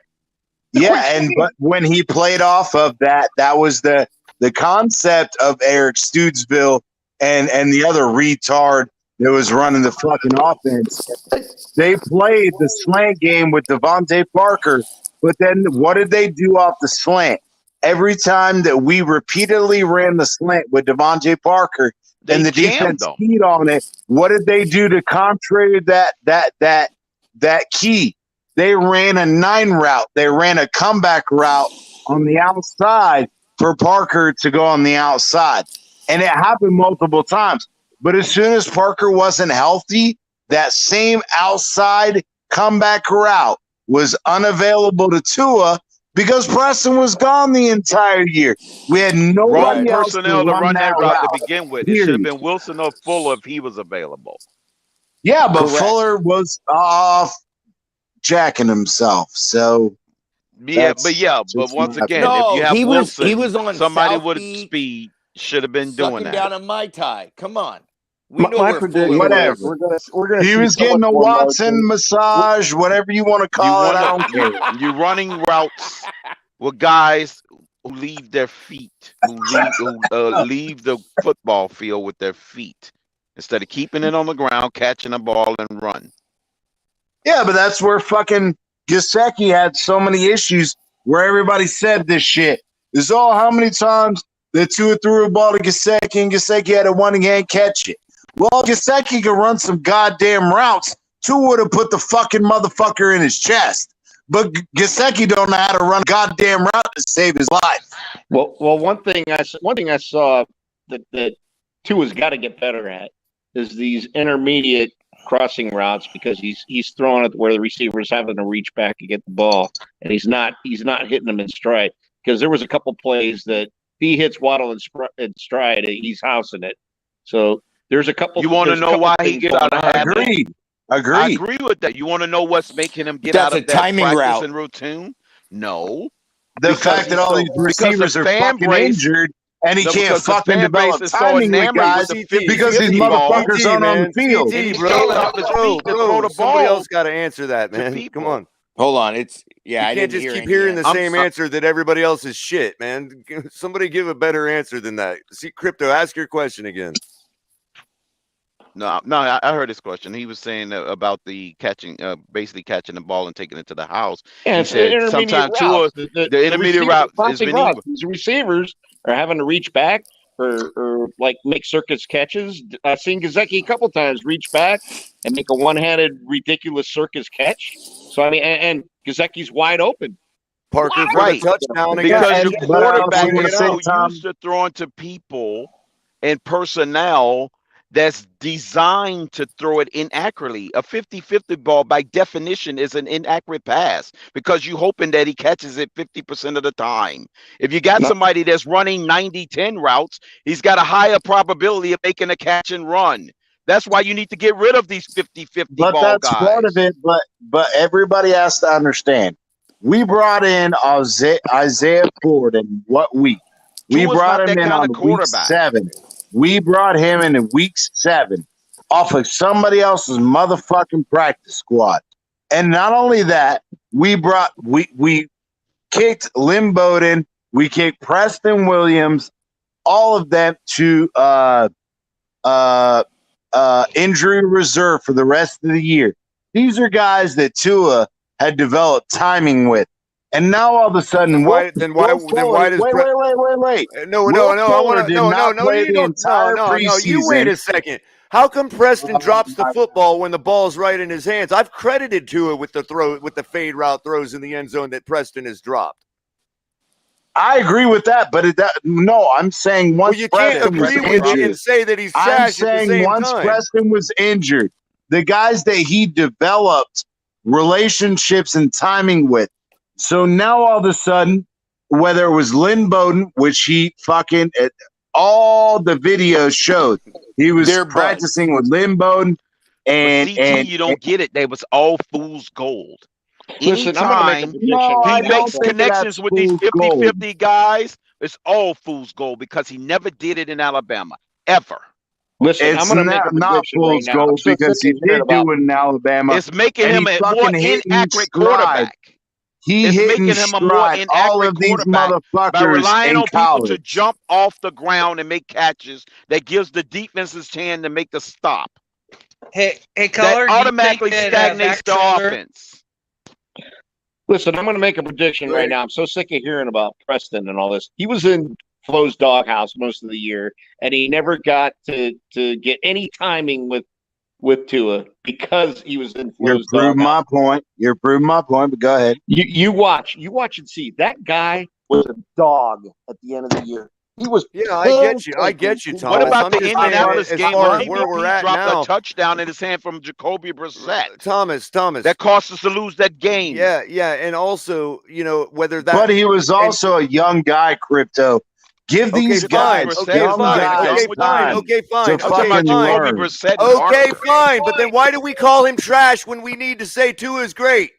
But when he played off of that, that was the concept of Eric Studesville and the other retard that was running the fucking offense. They played the slant game with Devontae Parker, but then what did they do off the slant? Every time that we repeatedly ran the slant with Devontae Parker and the defense keyed on it, what did they do to contrary that key? They ran a 9 route. They ran a comeback route on the outside for Parker to go on the outside. And it happened multiple times. But as soon as Parker wasn't healthy, that same outside comeback route was unavailable to Tua because Preston was gone the entire year. We had nobody else personnel to run that route to begin with. It should have Period. been Wilson or Fuller if he was available. Yeah, but Correct. Fuller was off jacking himself. So but once again, if you have Wilson, he was on somebody South with Beach, speed should have been doing sucking that. down a Mai Tai. Come on. We know My where prediction Fuller whatever. was. We're gonna he see was so getting much a more Watson motion. massage, whatever you want to call it. I don't care. You're running routes with guys who leave their feet, who leave the football field with their feet instead of keeping it on the ground, catching a ball and run. Yeah, but that's where fucking Gesicki had so many issues where everybody said this shit. Is all how many times that Tua threw a ball to Gesicki and Gesicki had a one-hand catch it. Well, Gesicki could run some goddamn routes. Tua would have put the fucking motherfucker in his chest. But Gesicki don't know how to run a goddamn route to save his life. Well, one thing I saw that Tua's got to get better at is these intermediate crossing routes because he's throwing it where the receiver's having to reach back to get the ball, and he's not hitting them in stride. Because there was a couple plays that he hits Waddle in stride, he's housing it. So there's a couple. You want to know why he gets out of habit? Agreed. I agree with that. You want to know what's making him get out of that practice and routine? No. The fact that all these receivers are fucking injured and he can't fucking develop timing with guys because these motherfuckers aren't on the field. Somebody else got to answer that, man. Come on. Hold on. It's you can't just keep hearing the same answer that everybody else is shit, man. Somebody give a better answer than that. See, Crypto, ask your question again. No, I heard his question. He was saying about the catching, basically catching the ball and taking it to the house. Yeah, he said sometimes the intermediate route has been these receivers or having to reach back or like make circus catches. I've seen Gesicki a couple times reach back and make a one-handed ridiculous circus catch. So I mean, and Gesicki's wide open. Parker for Right. the touchdown Because again. your quarterback is so used to throwing to people and personnel that's designed to throw it inaccurately. A 50-50 ball, by definition, is an inaccurate pass because you're hoping that he catches it 50% of the time. If you got somebody that's running 90-10 routes, he's got a higher probability of making a catch and run. That's why you need to get rid of these 50-50 But ball that's guys. part of it. But everybody has to understand. We brought in Isaiah Ford in what week? We Tua's brought not him that in kind on of week quarterback. 7. We brought him in week 7 off of somebody else's motherfucking practice squad. And not only that, we kicked Lynn Bowden, we kicked Preston Williams, all of them to injury reserve for the rest of the year. These are guys that Tua had developed timing with. And now all of a sudden, why does wait. Will Fuller did not play the entire preseason. You wait a second. How come Preston drops the football when the ball's right in his hands? I've credited Tua with the fade route throws in the end zone that Preston has dropped. I agree with that, but I'm saying once you Preston can't was agree with it injured, and say that he's I'm trash at the saying same once time. Preston was injured, the guys that he developed relationships and timing with. So now all of a sudden, whether it was Lynn Bowden, which he fucking all the videos showed, he was practicing with Lynn Bowden, and you don't get it. They was all fool's gold. Listen, I'm gonna make a prediction. He makes connections with these 50-50 guys. It's all fool's gold because he never did it in Alabama ever. Listen, I'm going to make a prediction right now. Gold because he did do it in Alabama. It's making him a more inaccurate quarterback. It's making him a more inaccurate quarterback by relying on people to jump off the ground and make catches that gives the defense's chance to make the stop. Hey, Color, that automatically stagnates the offense. Listen, I'm going to make a prediction right now. I'm so sick of hearing about Preston and all this. He was in Flo's doghouse most of the year, and he never got to get any timing with Tua because he was in Flo's doghouse. You're proving my point, but go ahead. You watch and see. That guy was a dog at the end of the year. He was. Yeah, I get you, Thomas. What about I'm the just saying, Indianapolis as game far where as where we're at dropped now, a touchdown in his hand from Jacoby Brissett? Thomas. That cost us to lose that game. Yeah, and also, whether that. But he was also a young guy, Crypto. Give these guys Okay, fine. Jacoby Brissett. Okay, fine. But then why do we call him trash when we need to say Tua is great?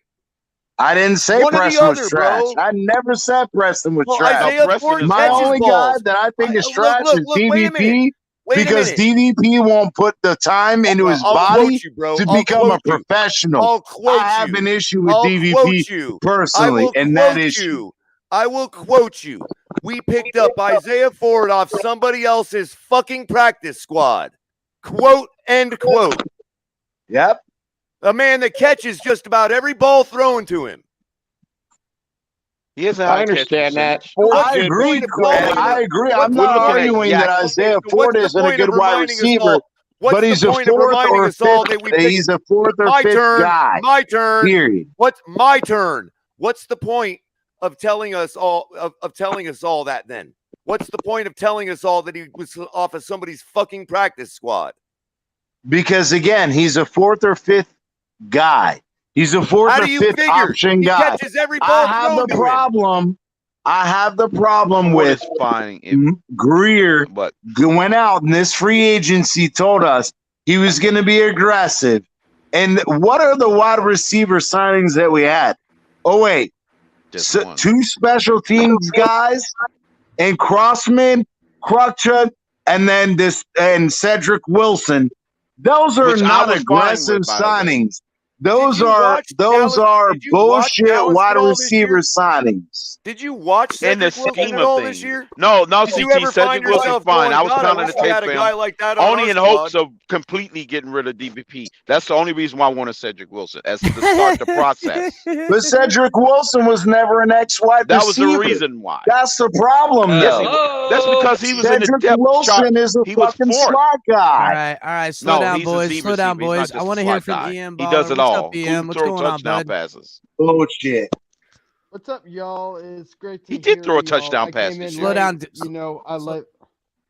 I didn't say Preston was trash. Bro. I never said Preston was trash. Isaiah Ford My only guy that I think is trash is DVP because DVP won't put the time into his body to become a professional. I have an issue with DVP personally, and that issue. I will quote you. We picked up Isaiah Ford off somebody else's fucking practice squad. Quote, end quote. Yep. A man that catches just about every ball thrown to him. He is I understand that. I agree. I'm not arguing that Isaiah Ford isn't a good wide receiver, but he's a fourth or fifth. He's a fourth or fifth guy. My turn. Period. What's my turn? What's the point of telling us all that then? What's the point of telling us all that he was off of somebody's fucking practice squad? Because again, he's a fourth or fifth guy. He's a fourth or fifth option guy. He catches every ball. I have the problem with Greer went out and this free agency told us he was going to be aggressive. And what are the wide receiver signings that we had? Oh wait, two special teams guys and Crossman, Crutchuk, and then Cedric Wilson. Those are not aggressive signings. Those you are watch Dallas- did you watch bullshit Dallas wide at all this year? receiver signings. Did you watch In the Cedric Wilson scheme at of all this things. year? No, Did you ever CT. find Cedric Wilson's yourself fine. going, I was God, I pounding wish the we tape had a for guy him. like that on Only our in squad? hopes of completely getting rid of DBP. That's the only reason why I wanted Cedric Wilson. As to start the process. But Cedric Wilson was never an X-wide That was receiver. the reason why. That's the problem, Yes, though. that's because he was in the Cedric depth chart. Wilson is a He was fucking fourth. slot guy. All right. Slow No, down, he's a boys. Z Slow down, receiver. He's not boys. I just a want to hear slot from guy. EM He Baller. does it What's all. up, EM? What's Throw going on, touchdown bud? passes. Bullshit. What's up, y'all? It's great to He did hear throw a y'all. touchdown I pass came this in year. Slow down. late, you know, I like.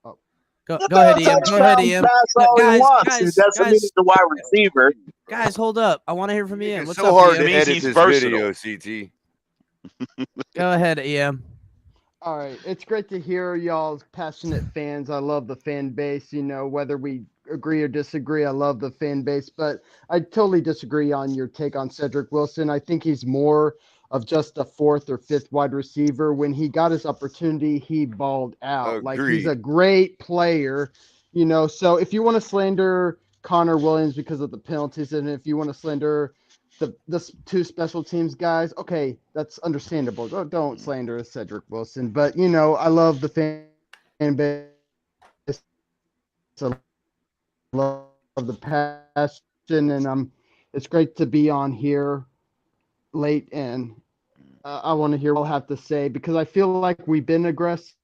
Go He'll ahead, throw a EM. Go ahead, touchdown EM. pass all he wants. It doesn't mean he's a wide receiver. Guys, hold up. I want to hear from EM. It's What's so up, hard EM? to edit this video, CT. Go ahead, EM. All right, it's great to hear y'all's passionate fans. I love the fan base. You know, whether we agree or disagree, I love the fan base. But I totally disagree on your take on Cedric Wilson. I think he's more of just a fourth or fifth wide receiver. When he got his opportunity, he balled out. Like, he's a great player, you know. So if you want to slander Connor Williams because of the penalties, and if you want to slander the two special teams guys, okay, that's understandable. Don't slander Cedric Wilson. But, you know, I love the fan base. I love the passion, and it's great to be on here late, and I want to hear what I'll have to say, because I feel like we've been aggressive,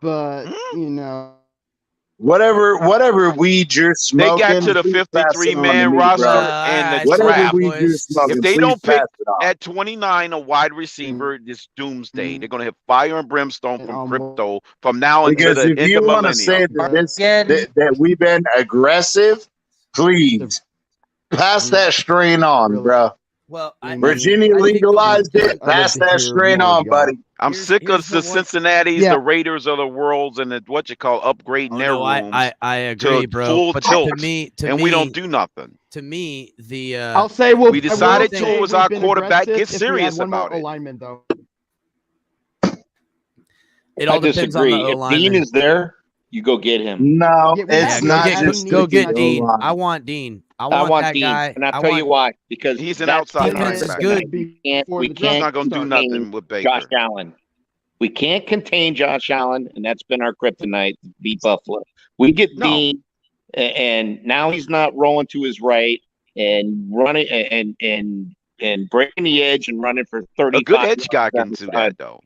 but, you know. Whatever weed you're They smoking, got to the please pass it on to 53-man me, roster bro. and the Whatever draft. weed you're smoking, If they please don't pick pass it on. at 29 a wide receiver, this doomsday. They're going to have fire and brimstone from crypto from now until Because the if end you of want to say millennium. that we've been aggressive, please pass that strain on, bro. Well, Virginia legalized it. Pass that strain on, buddy. I'm sick of the Cincinnati's, Yeah. the Raiders of the worlds, and the upgrading their rooms. I agree, to bro. full But tilt, to we don't do nothing. To me, the I'll say we decided I will Tua say was we've our been quarterback. aggressive Get if we had serious one more about it. alignment, though. It all depends on disagree. the If O-lineman. Dean is there, you go get him. No, Yeah, go get Dean. I want Dean. I want that Dean, guy. and I'll I tell you want- why. Because He's an that's outside the defense is difference. good. We He's can't not going to do contain nothing with Baker. Josh Allen. We can't contain Josh Allen, and that's been our kryptonite. Beat Buffalo. We get Dean, and now he's not rolling to his right and running and breaking the edge and running for 35. A good edge guy can do that, though.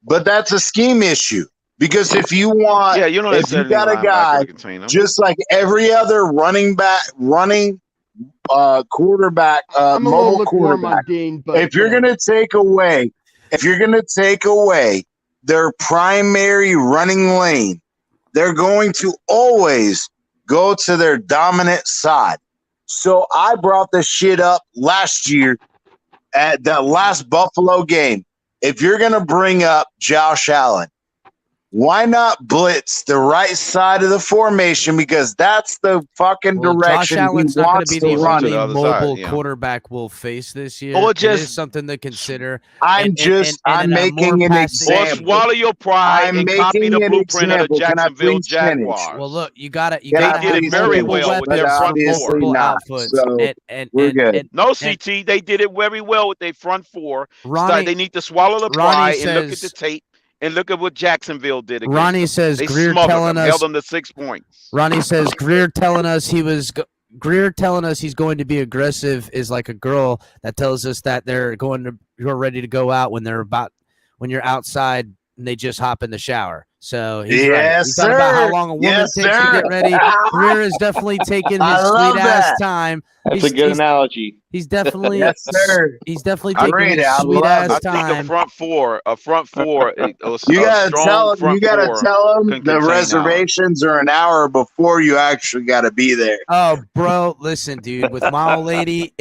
But that's a scheme issue. Because if you want, Yeah, you don't if you necessarily got a linebacker guy to contain him. just like every other quarterback, I'm a little mobile lukewarm on quarterback. Dean, but If you're gonna take away their primary running lane, they're going to always go to their dominant side. So I brought this shit up last year at that last Buffalo game. If you're gonna bring up Josh Allen, why not blitz the right side of the formation? Because that's the fucking Well, Josh direction Allen's he not going wants to be to the run. only other mobile side, yeah. quarterback we'll face this year. Or It just- is something to consider. I'm and making an Or example. swallow your pride I'm and copy making the an blueprint of the example. Can I Jacksonville please finish? Jaguars. Well, look, you gotta Can I have did it very multiple well with their weapons front from four. multiple not. outputs. So, we're good. No, and- CT, they did it very well with their front four. Ronnie- They need to swallow the Ronnie pride and look at the says- tape and look at what Jacksonville did against Ronnie them. says They Greer smothered telling them, us- held them to 6 points. Ronnie says Greer telling us he's going to be aggressive is like a girl that tells us that you're ready to go out when you're outside and they just hop in the shower. So he's right. Yes, He's talking about how sir. long a woman Yes, takes to sir. get ready. Greer is definitely taking I his love sweet ass that. time. That's a good analogy. He's definitely Yes, sir. He's definitely I taking read his it. I sweet love ass it. I think time. a front four, You a gotta strong front you gotta four tell them can the contain reservations are an hour before you actually got to be there. Oh, bro, listen, dude. With my old lady,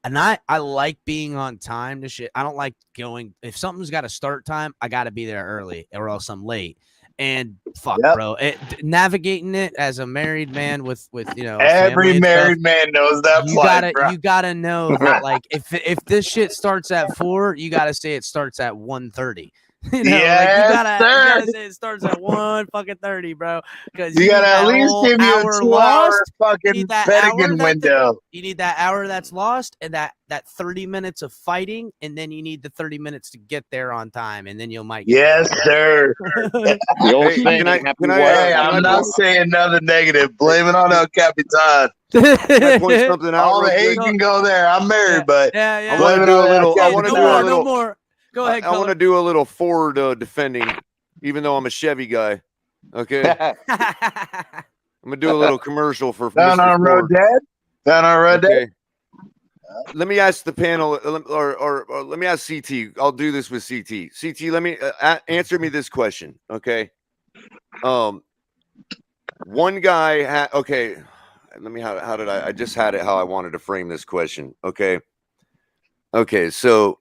I like being on time to shit. I don't like going if something's got a start time. I got to be there early, or else I'm late. And fuck, bro, navigating it as a married man with a Every family and married stuff, man knows that you gotta know that like if this shit starts at 4, you gotta say it starts at 1:30. You know, Yes, you gotta sir. say it starts at 1:30, bro. Because You you need gotta at that least whole give me a hour 2-hour lost. You fucking need that Pettigan hour window. you need that hour that's lost, and that 30 minutes of fighting, and then you need the 30 minutes to get there on time, and then you might get Yes, sir. The old Hey, saying, can I- happy can I- wife, Hey, happy I'm not life. saying nothing negative. Blame it on El Capitan. Can I point something out All real the hate quick? can go there. I'm married, but yeah. I want to blame it do on a little. El I want to do a Capitan. little. No more. Go ahead, I want to do a little forward defending, even though I'm a Chevy guy. Okay, I'm gonna do a little commercial for Down Mr. on Road Ford. Dad. Down on Road Dad. Okay. Let me ask the panel, or let me ask CT. I'll do this with CT. CT, let me answer me this question. Okay. One guy okay. Let me, how did I just had it how I wanted to frame this question. Okay. Okay. So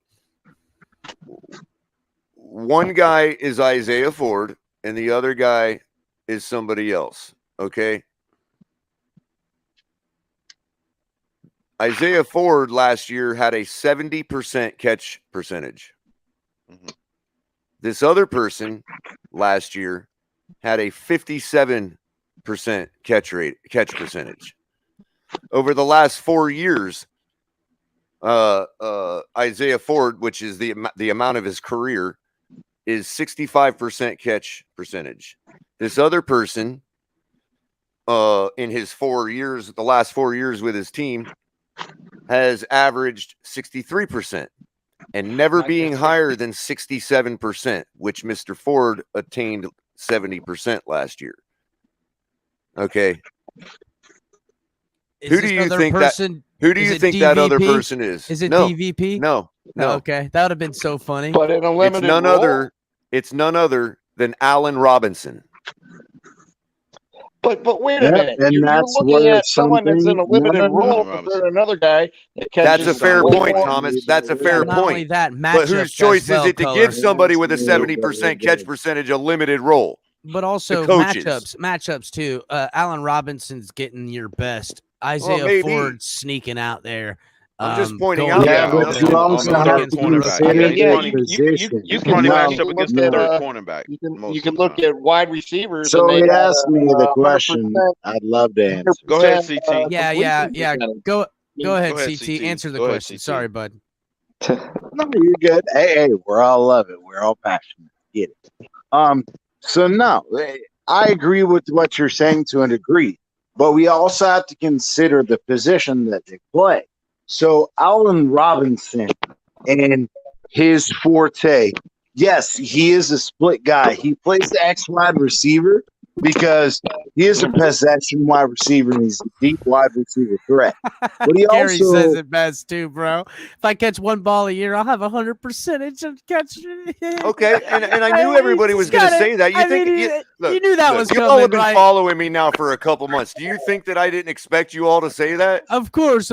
one guy is Isaiah Ford and the other guy is somebody else. Okay. Isaiah Ford last year had a 70% catch percentage. This other person last year had a 57% catch percentage. Over the last 4 years, Isaiah Ford, which is the amount of his career, is 65% catch percentage. This other person, in his 4 years, the last 4 years with his team, has averaged 63% and never being higher than 67%, which Mr. Ford attained 70% last year. Okay. Who do you think that other person is? Is it No, DVP? No. Okay, that would have been so funny. But in a limited It's none other than Allen Robinson. But wait a Yep, minute. and You're that's looking where at someone that's in a limited role no. compared to another guy that catches That's a fair way point, more. Thomas. That's a fair Not only point. that, But whose matchups choice as well, is it to Color. give somebody with a 70% catch percentage a limited role? But also coaches. matchups too. Allen Robinson's getting your best. Isaiah maybe. Ford sneaking out there. I'm just pointing going out. Yeah, against- but you going also against have to Flores. consider again, their position. You can can only look- match you up can against look the at, third cornerback. You can look at wide receivers. So and he they had asked me the 100% question. I'd love to answer. Go ahead, 100%, CT. Yeah. completion Go ahead, Go ahead, CT. CT. Answer the Go ahead, question. CT. Sorry, bud. No, you're good. Hey, we're all love it. We're all passionate. Get it. So no, I agree with what you're saying to a degree, but we also have to consider the position that they play. So Allen Robinson and his forte, yes, he is a split guy. He plays the X wide receiver because he is a possession wide receiver and he's a deep wide receiver threat. But he Gary also says it best too, bro. If I catch one ball a year, I'll have 100% of catching. Okay, and I knew everybody was going to say that. You knew that was you coming, all have been right? following me now for a couple months. Do you think that I didn't expect you all to say that? Of course,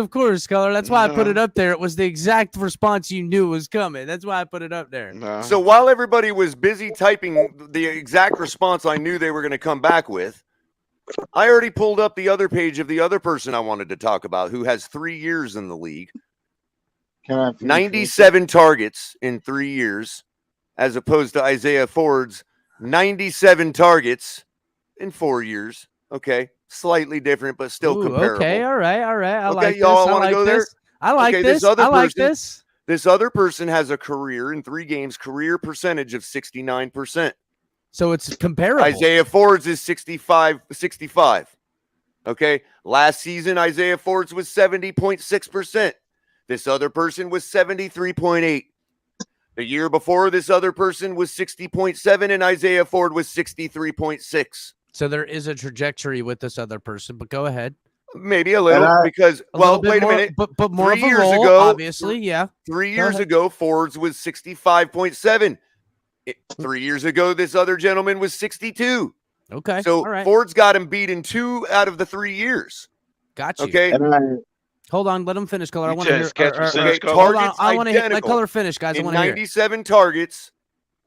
Color. That's why I put it up there. It was the exact response you knew was coming. That's why I put it up there. So while everybody was busy typing the exact response I knew they were going to come back with, I already pulled up the other page of the other person I wanted to talk about who has 3 years in the league. 97 targets in 3 years, as opposed to Isaiah Ford's 97 targets in 4 years. Okay, slightly different, but still comparable. Okay, all right. I like this. y'all I want to like go this. there? I like Okay, this. I like this. This other person has a career in 3 games, career percentage of 69%. So it's comparable. Isaiah Ford's is 65. Okay. Last season, Isaiah Ford's was 70.6%. This other person was 73.8. The year before, this other person was 60.7, and Isaiah Ford was 63.6. So there is a trajectory with this other person, but go ahead. Maybe a little because, wait a minute. But more 3 of a years role, ago, obviously, yeah. 3 Go years ahead. ago, Ford's was 65.7. 3 years ago, this other gentleman was 62. Okay. So all right. Ford's got him beat in 2 out of the 3 years. Got you. Okay. Hold on, let him finish, Color. I You want to hear. just catch percentage, Color? Hold on, Targets I want to let identical Color finish, guys. I in want to hear. 97 targets.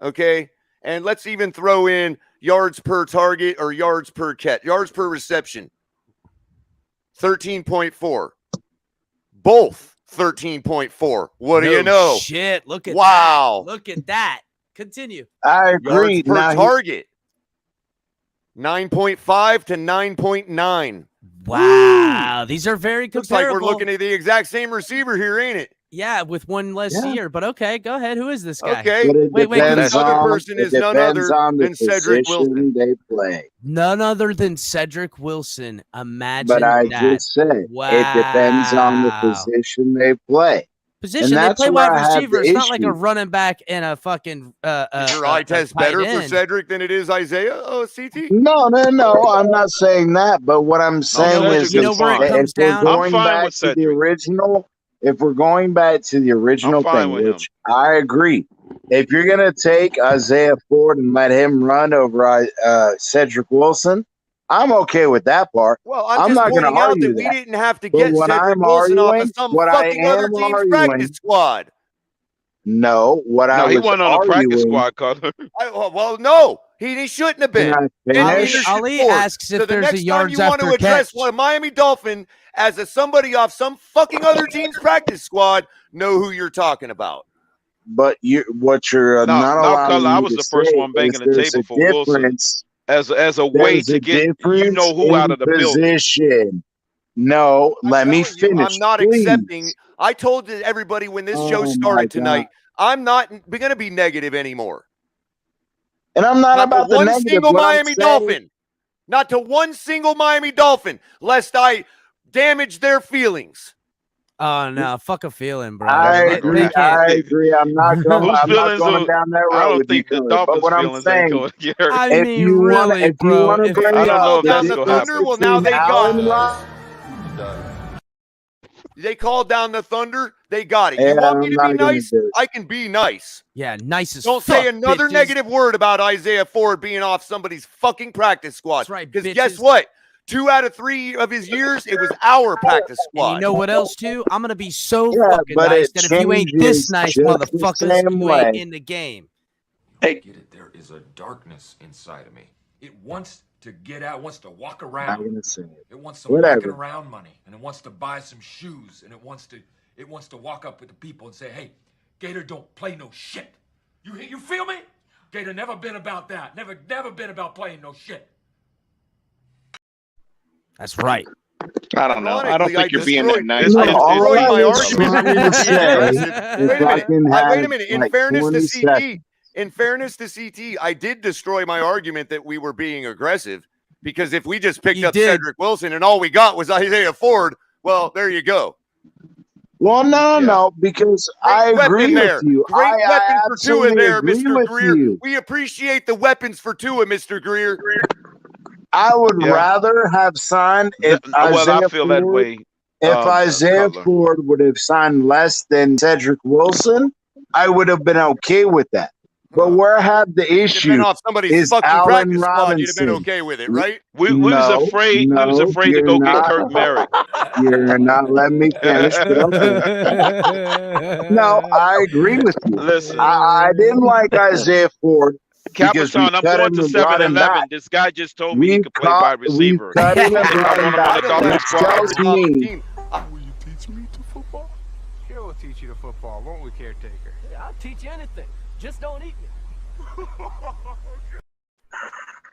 Okay. And let's even throw in yards per target or yards per catch, yards per reception. 13.4. Both 13.4. What do you know? Shit! Look at Wow. that. Look at that. Continue. I agree. Yards per Now, target. 9.5 to 9.9. Wow, these are very Looks comparable. like we're looking at the exact same receiver here, ain't it? Yeah, with one less year. But okay, go ahead. Who is this guy? Okay. but it Wait. depends This other on person it is none depends other on the than Cedric Wilson. position they play. None other than Cedric Wilson. Imagine But I that. just said Wow. it depends on the position they play. Position. And They that's play where wide I have receiver. the It's not like a issue. running back and a fucking Is your eye test tight better for end. Cedric than it is Isaiah? Oh, CT? No, I'm not saying that. But what I'm saying is, you know where it comes if we're down? going back to the original, if we're going back to the original thing, which I agree, if you're gonna take Isaiah Ford and let him run over Cedric Wilson, I'm okay with that part. Well, I'm just not going to pointing out argue that we that. didn't have to But get what Cedric I'm Wilson off arguing, of some what I fucking other am team's arguing- practice squad. No, what No, I he was wasn't on a practice arguing. squad, Color. Well, no, he shouldn't have been. Can I And finish? neither should Ali Ford. asks if So the there's a next time yards you want to after address catch. a Miami Dolphin as somebody off some fucking other team's practice squad, know who you're talking about. But what you're No, not no, allowing Color. I me was to the first say one banging is the there's table a for Wilson difference. as a way There's to a get difference who out in of the building. position. No, let me Telling you, finish. I'm not please. accepting. I told everybody when this show Oh, my started God. tonight, I'm not going to be negative anymore. And I'm not about to the one negative. single What I'm Miami saying- Dolphin. Not to one single Miami Dolphin, lest I damage their feelings. Oh no, fuck a feeling, bro. I They agree. can't- I agree. I'm not going. Whose I'm not feelings going are- down that road I don't with think you, the Cody. Dolphins' But what I'm feelings ain't saying, going to get hurt. I if mean, you want, really, if you bro. want to If bring I don't up know if the that's difference gonna happen. Well, now between they got Allen it. Robinson- They called down the Thunder. They got it. You Yeah, want me I'm to not be gonna nice? do it. I can be nice. Yeah, nice as Don't fuck, say another bitches. negative word about Isaiah Ford being off somebody's fucking practice squad. That's right, Because guess bitches. what? 2 out of 3 of his years, it was our practice And squad. you know what else too? I'm gonna be so Yeah, fucking but nice it that if you ain't this changes nice, just the motherfuckers, same you ain't way. in the game. Get it? There is a darkness inside of me. It wants to get out, wants to walk I'm around. gonna say it. It wants some Whatever. walking around money, and it wants to buy some shoes, and it wants to walk up with the people and say, "Hey, Gator don't play no shit." You feel me? Gator never been about that. Never been about playing no shit. That's right. I don't know. I don't Ironically, think you're being that nice. No, It's- all destroyed I my was argument trying for to being say aggressive. is Wait a I minute. can have Wait a minute. In like fairness 20 to seconds. CT, I did destroy my argument that we were being aggressive because if we just picked You up did. Cedric Wilson and all we got was Isaiah Ford, well, there you go. Well, no, because I Great agree weapon there. with you. Great I weapon for Tua absolutely there, agree Mr. with Greer. you. We appreciate the weapons for Tua, Mr. Greer. I would Yeah. rather have signed if Well, I Isaiah feel Ford, that way. if Isaiah Cutler. Ford would have signed less than Cedric Wilson, I would have been okay with that. But where I have the If you'd issue been off somebody's is fucking Allen practice squad, you'd have been Robinson. okay with it, right? We was afraid. We was afraid to you're go get not. Kirk Merrick. You're not letting me finish, but okay. No, I agree with you. Listen, I didn't like Isaiah Ford because we Capitan, I'm cut going him to and brought him 7-Eleven. back. This guy just told me he We could play wide we receiver. cut him You and think brought I him want him on back. the Dolphin Which squad? tells me Will you teach me to football? Sure, we'll teach you to football, won't we, caretaker? Yeah, I'll teach you anything. Just don't eat me.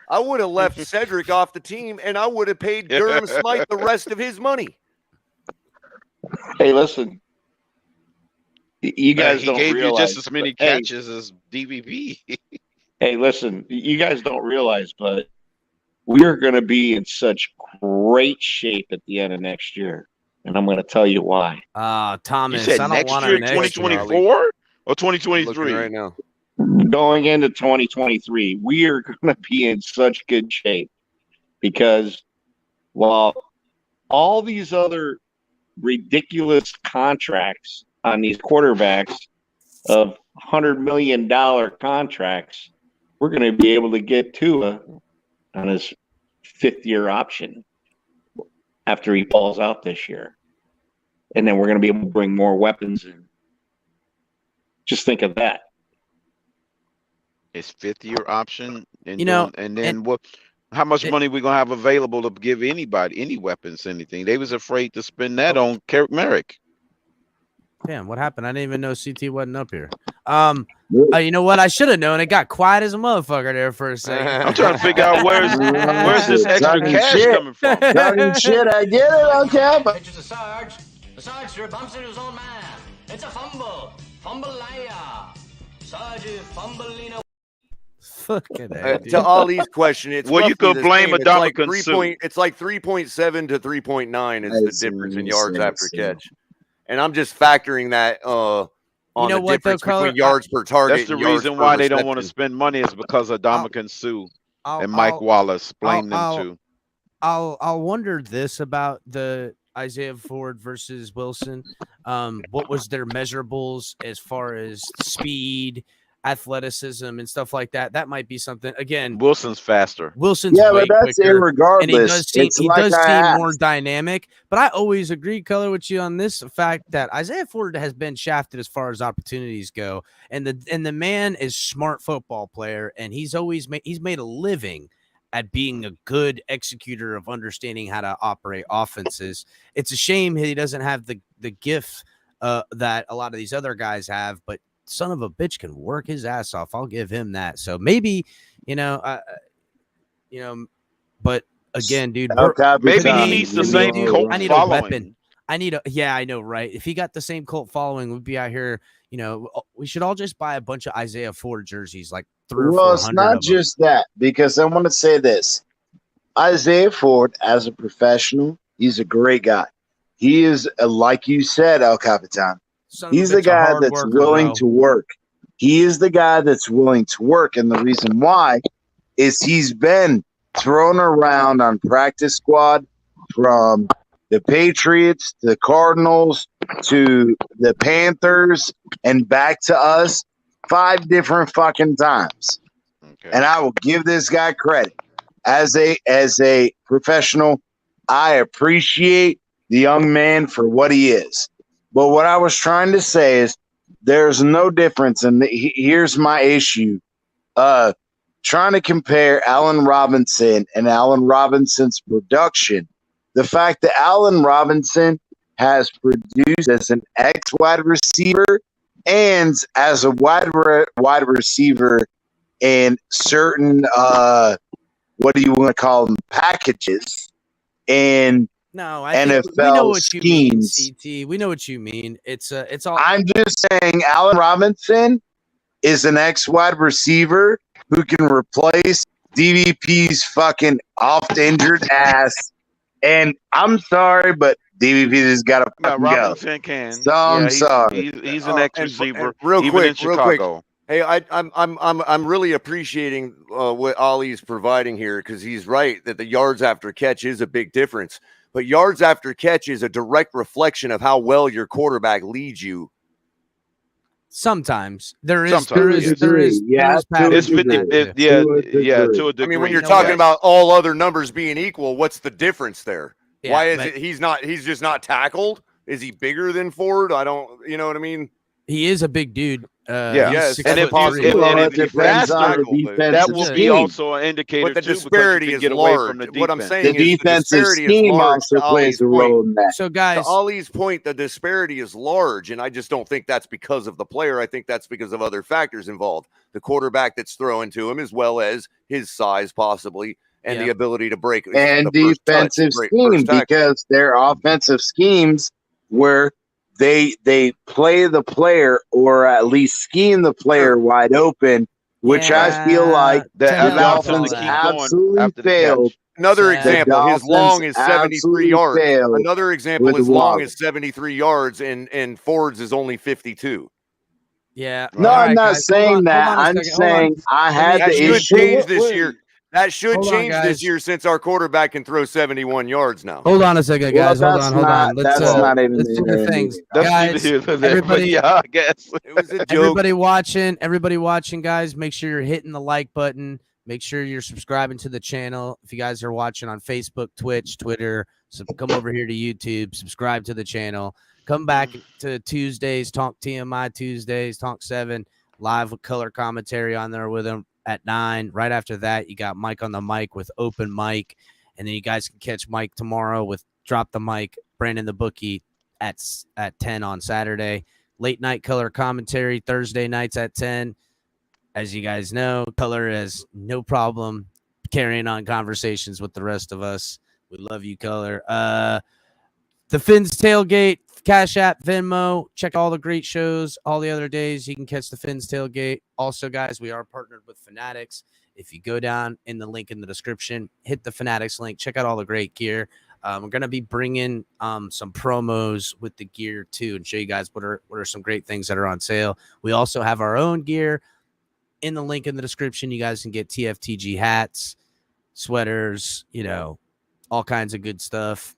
I would have left Cedric off the team, and I would have paid Durham Smythe the rest of his money. Hey, listen. You guys He don't gave realize. you just as many but, hey, catches as DVP. hey, listen. You guys don't realize, but we are going to be in such great shape at the end of next year, and I'm going to tell you why. You Thomas, said I don't next want year, to next year. 2024 or 2023? Right now. Going into 2023, we are going to be in such good shape because while all these other ridiculous contracts on these quarterbacks of $100 million contracts, we're going to be able to get Tua on his 5th-year option after he falls out this year. And then we're going to be able to bring more weapons in. Just think of that. His 5th-year option, and You know, and then what? How much money we gonna have available to give anybody, any weapons, anything? They was afraid to spend that on Kirk Merrick. Damn, what happened? I didn't even know CT wasn't up here. You know what? I should have known. It got quiet as a motherfucker there for a second. I'm trying to figure out where's this extra Talking cash shit. coming from. Talking shit, I get it, okay. But Pitches to Sarge. The Sarge threw bumps into his own man. It's a fumble. Fumble-aya. Sarge Fumbleino. Fucking to Ali's question, it's Well, you roughly could the blame same. It's like Ndamukong Suh. It's like 3.7 to 3.9 is the difference in yards after catch, and I'm just factoring that on the difference between yards per target. That's the and yards reason per why they don't want to reception. spend money is because of Ndamukong Suh and Mike I'll- Wallace. Blame them too. I'll wonder this about the Isaiah Ford versus Wilson. What was their measurables as far as speed, athleticism, and stuff like that? That might be something. Again, Wilson's faster. Wilson's yeah, way but that's quicker, irregardless. and he does seem, It's like I more asked. dynamic. But I always agree, Color, with you on this fact that Isaiah Ford has been shafted as far as opportunities go, and the man is smart football player, and he's made a living at being a good executor of understanding how to operate offenses. It's a shame he doesn't have the gift that a lot of these other guys have, but son of a bitch can work his ass off. I'll give him that. So maybe, but again, dude, Maybe he needs the same cult I need following. a weapon. I know, right? If he got the same cult following, we'd be out here. We should all just buy a bunch of Isaiah Ford jerseys, like 300 or 400 Well, it's not of them. just that, because I want to say this. Isaiah Ford, as a professional, he's a great guy. He is, like you said, El Capitan, Son of a he's the bitch, a guy hard that's worker, willing bro. to work. He is the guy that's willing to work. And the reason why is he's been thrown around on practice squad from the Patriots, the Cardinals, to the Panthers, and back to us 5 different fucking times. Okay. And I will give this guy credit. As a professional, I appreciate the young man for what he is. But what I was trying to say is there's no difference. And here's my issue. Trying to compare Allen Robinson and Allen Robinson's production. The fact that Allen Robinson has produced as an ex-wide receiver and as a wide receiver in certain what do you want to call them, packages and No, I think we know NFL what you mean, schemes. CT. We know what you mean. It's all. I'm just saying Allen Robinson is an ex-wide receiver who can replace DVP's fucking oft-injured ass. And I'm sorry, but DVP has got to fucking go. Robinson can. So I'm Yeah, sorry. He's an ex-receiver, Real even quick, in Chicago. Hey, I'm really appreciating what Ali's providing here, because he's right that the yards after catch is a big difference. But yards after catch is a direct reflection of how well your quarterback leads you. Sometimes there is Sometimes, there is yeah. patterns It's in that 50, too. to a degree. I mean, when you're talking about all other numbers being equal, what's the difference there? Yeah, Why is but- it he's just not tackled? Is he bigger than Ford? I don't, you know what I mean? He is a big dude. Yeah, he's and if 6'3". you faster, that will be also an indicator But the too, disparity because you is can get away large. from the defense. What I'm saying The is the defensive disparity is scheme large. also To plays Ali's a point. role in that. So, guys, to Ali's point, the disparity is large, and I just don't think that's because of the player. I think that's because of other factors involved. The quarterback that's throwing to him, as well as his size, possibly, and the ability to break And the first touch, defensive break scheme, first tackle. because their offensive schemes where they play the player, or at least scheme the player wide open, which I feel like that the allows him to Dolphins keep going absolutely after the failed. catch. Another The example, his Dolphins long is 73 absolutely yards. failed Another example, with his long Waddle. is 73 yards, and Ford's is only 52. Yeah. No, All I'm right, not guys, saying that. hold on a I'm second, hold on. saying I had That the should issue. change this year. That should Hold on, change guys. this year, since our quarterback can throw 71 yards now. Hold on a second, Well, guys. Hold that's on, hold not- on. Let's that's not even let's do there the things, That's guys. neither here nor there, but Everybody, yeah, I guess. It was a joke. everybody watching, guys. Make sure you're hitting the like button. Make sure you're subscribing to the channel. If you guys are watching on Facebook, Twitch, Twitter, so come over here to YouTube. Subscribe to the channel. Come back to Tuesdays, Talk TMI Tuesdays, Talk 7 live with color commentary on there with him at 9. Right after that, you got Mike on the mic with open mic, and then you guys can catch Mike tomorrow with Drop the Mic, Brandon the Bookie at 10 on Saturday. late night color commentary Thursday nights at 10. As you guys know, Color has no problem carrying on conversations with the rest of us. We love you, Color. The Fins Tailgate, Cash App, Venmo. Check all the great shows. All the other days you can catch the Fins Tailgate. Also, guys, we are partnered with Fanatics. If you go down in the link in the description, hit the Fanatics link. Check out all the great gear. We're going to be bringing some promos with the gear, too, and show you guys what are some great things that are on sale. We also have our own gear. In the link in the description, you guys can get TFTG hats, sweaters, all kinds of good stuff.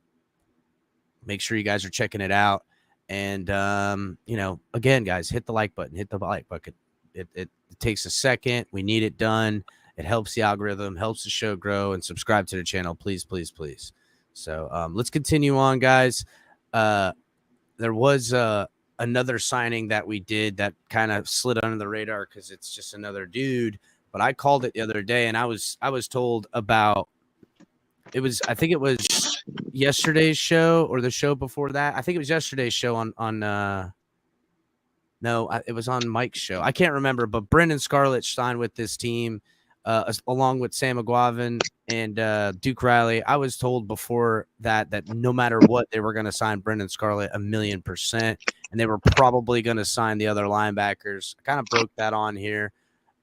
Make sure you guys are checking it out. And, again, guys, hit the like button. Hit the like button. It takes a second. We need it done. It helps the algorithm, helps the show grow, and subscribe to the channel. Please, please, please. So let's continue on, guys. There was another signing that we did that kind of slid under the radar because it's just another dude. But I called it the other day, and I was told about it was, I think it was yesterday's show or the show before that. I think it was yesterday's show it was on Mike's show. I can't remember, but Brendan Scarlett signed with this team along with Sam McGuavin and Duke Riley. I was told before that no matter what, they were going to sign Brendan Scarlett 1,000,000%, and they were probably going to sign the other linebackers. I kind of broke that on here.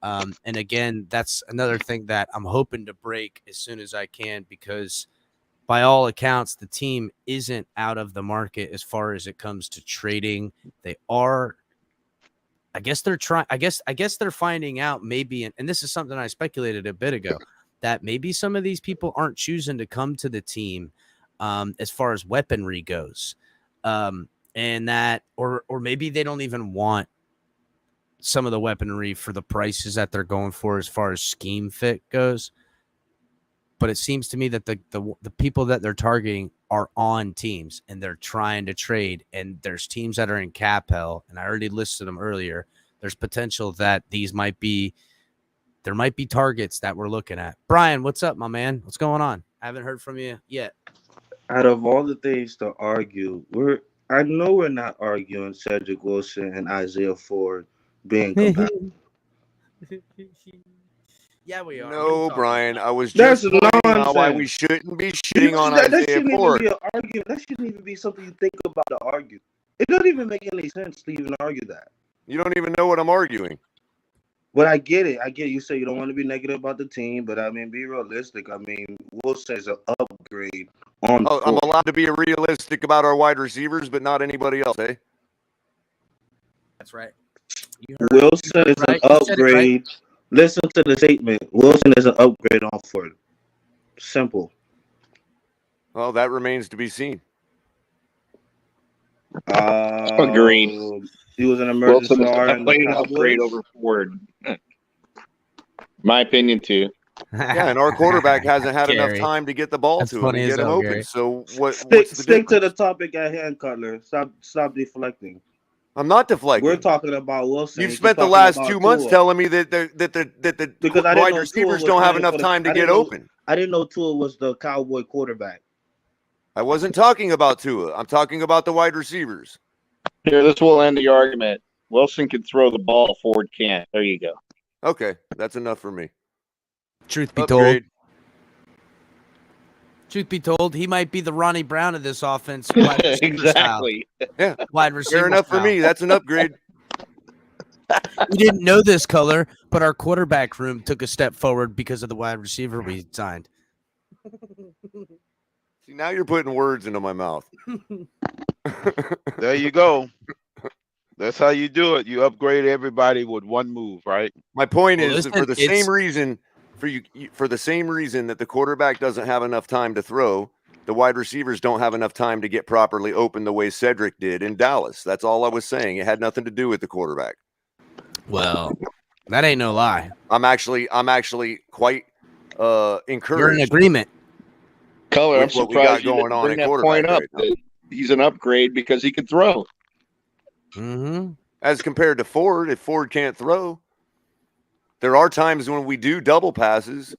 And again, that's another thing that I'm hoping to break as soon as I can, because by all accounts, the team isn't out of the market as far as it comes to trading. They are. I guess they're trying. I guess they're finding out maybe, and this is something I speculated a bit ago, that maybe some of these people aren't choosing to come to the team as far as weaponry goes, and that, or maybe they don't even want some of the weaponry for the prices that they're going for as far as scheme fit goes. But it seems to me that the people that they're targeting are on teams and they're trying to trade, and there's teams that are in cap hell, and I already listed them earlier. There's potential that there might be targets that we're looking at. Brian, what's up, my man? What's going on? I haven't heard from you yet. Out of all the things to argue, I know we're not arguing Cedric Wilson and Isaiah Ford being compatible. Yeah, we are. No, Brian, I was just pointing out why we shouldn't be shitting on Isaiah Ford. That shouldn't even be something you think about to argue. It doesn't even make any sense to even argue that. You don't even know what I'm arguing. But I get it. You say you don't want to be negative about the team, but I mean, be realistic. I mean, Wilson is an upgrade on. Oh, I'm allowed to be realistic about our wide receivers, but not anybody else, eh? That's right. Wilson is an upgrade. Right. Listen to the statement. Wilson is an upgrade on Ford. Simple. Well, that remains to be seen. Agreed. He was an emergency star and an upgrade over Ford. My opinion too. Yeah, and our quarterback hasn't had enough time to get the ball to him and get him open. Gary. So stick to the topic at hand, Cutler. Stop deflecting. I'm not deflecting. We're talking about Wilson. You've spent the last 2 months telling me that the wide receivers don't have enough time to get open. I didn't know Tua was the Cowboy quarterback. I wasn't talking about Tua. I'm talking about the wide receivers. Here, this will end the argument. Wilson can throw the ball, Ford can't. There you go. Okay, that's enough for me. Truth be told, he might be the Ronnie Brown of this offense. Exactly. Yeah. Wide receiver. Fair enough for me. That's an upgrade. We didn't know this, Color, but our quarterback room took a step forward because of the wide receiver we signed. See, now you're putting words into my mouth. There you go. That's how you do it. You upgrade everybody with one move, right? My point is that for the same reason that the quarterback doesn't have enough time to throw, the wide receivers don't have enough time to get properly open the way Cedric did in Dallas. That's all I was saying. It had nothing to do with the quarterback. Well, that ain't no lie. I'm actually quite encouraged. You're in agreement. Color, I'm surprised you didn't bring that point up. That he's an upgrade because he can throw. Mm-hmm. As compared to Ford, if Ford can't throw, there are times when we do double passes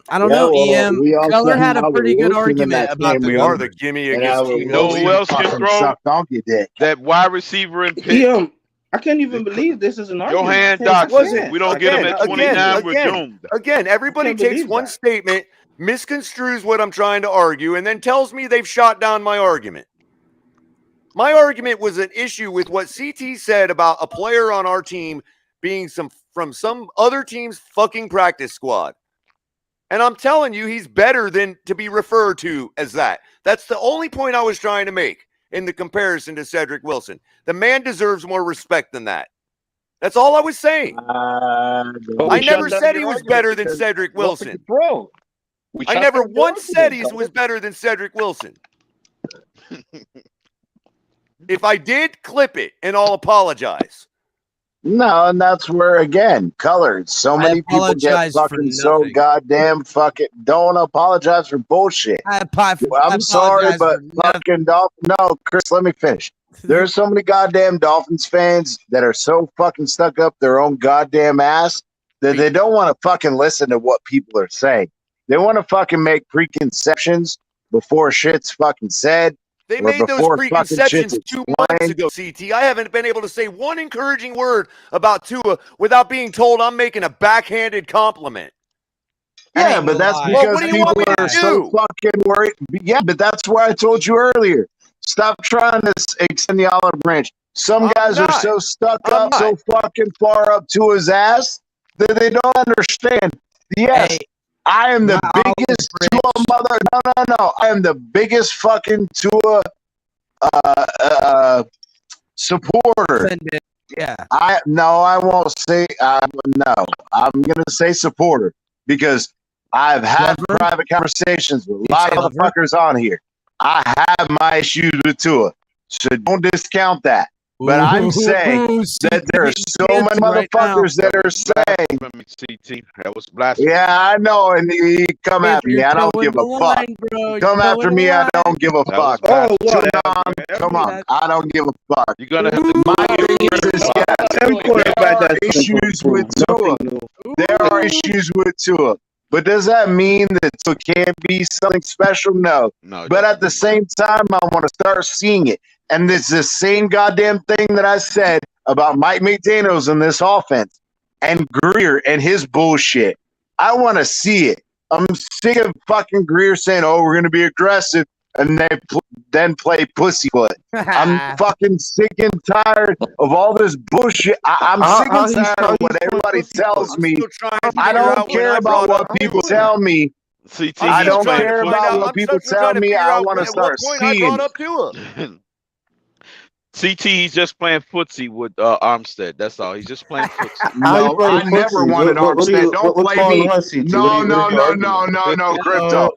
I don't Yeah, know, well, EM. we also Keller had a have pretty good Wilson in argument that about same the We are the numbers. gimme and against our team You know of the who Wilson week. else can fucking throw? suck donkey dick. That wide receiver and pick. I can't even believe this is an argument. Johan I Dotson. can't. If we don't get him at 29, we're doomed. Again, everybody can't takes believe one that. statement, misconstrues what I'm trying to argue, and then tells me they've shot down my argument. My argument was an issue with what CT said about a player on our team being from some other team's fucking practice squad. And I'm telling you, he's better than to be referred to as that. That's the only point I was trying to make in the comparison to Cedric Wilson. The man deserves more respect than that. That's all I was saying. I never said he was better than Cedric Wilson. I never once said he was better than Cedric Wilson. If I did, clip it, and I'll apologize. No, and that's where again, colored. So many people get apologize for fucking so nothing. goddamn fucking. Don't apologize for bullshit. I'm sorry, but fucking no, Chris. Let me finish. There's so many goddamn Dolphins fans that are so fucking stuck up their own goddamn ass that they don't want to fucking listen to what people are saying. They want to fucking make preconceptions before shit's fucking said. They or made those before fucking preconceptions shit's 2 months ago, CT. I haven't been able to say one encouraging word about Tua without being told I'm making a backhanded compliment. Yeah, but that's because people are so fucking worried. Yeah, but that's why I told you earlier. Stop trying to extend the olive branch. Some guys are so stuck up, so fucking far up to his ass that they don't understand. Yes, I am the biggest Tua mother. No. I am the biggest fucking Tua supporter. Yeah. I won't say no. I'm gonna say supporter because I've had private conversations with a lot of motherfuckers on here. I have my issues with Tua, so don't discount that. But I'm saying that there are so many motherfuckers that are saying, CT, that was blasphemy. yeah, I know, and you come after me. I don't give a fuck. Come after me, I don't give a fuck. Oh, Come on, I don't give a fuck. You're gonna have to My thing is, there are issues with Tua. There are issues with Tua. But does that mean that Tua can't be something special? No. But at the same time, I want to start seeing it. And it's the same goddamn thing that I said about Mike McDaniels in this offense and Greer and his bullshit. I want to see it. I'm sick of fucking Greer saying, oh, we're going to be aggressive, and then play pussyfoot. I'm fucking sick and tired of all this bullshit. I'm sick and tired of what everybody tells me. I don't care about what people tell me. I don't care about what people tell me. I want to start seeing it. CT, he's just playing footsie with Armstead. That's all. He's just playing footsie. No, I never wanted Armstead. Don't play me. No, Crypto.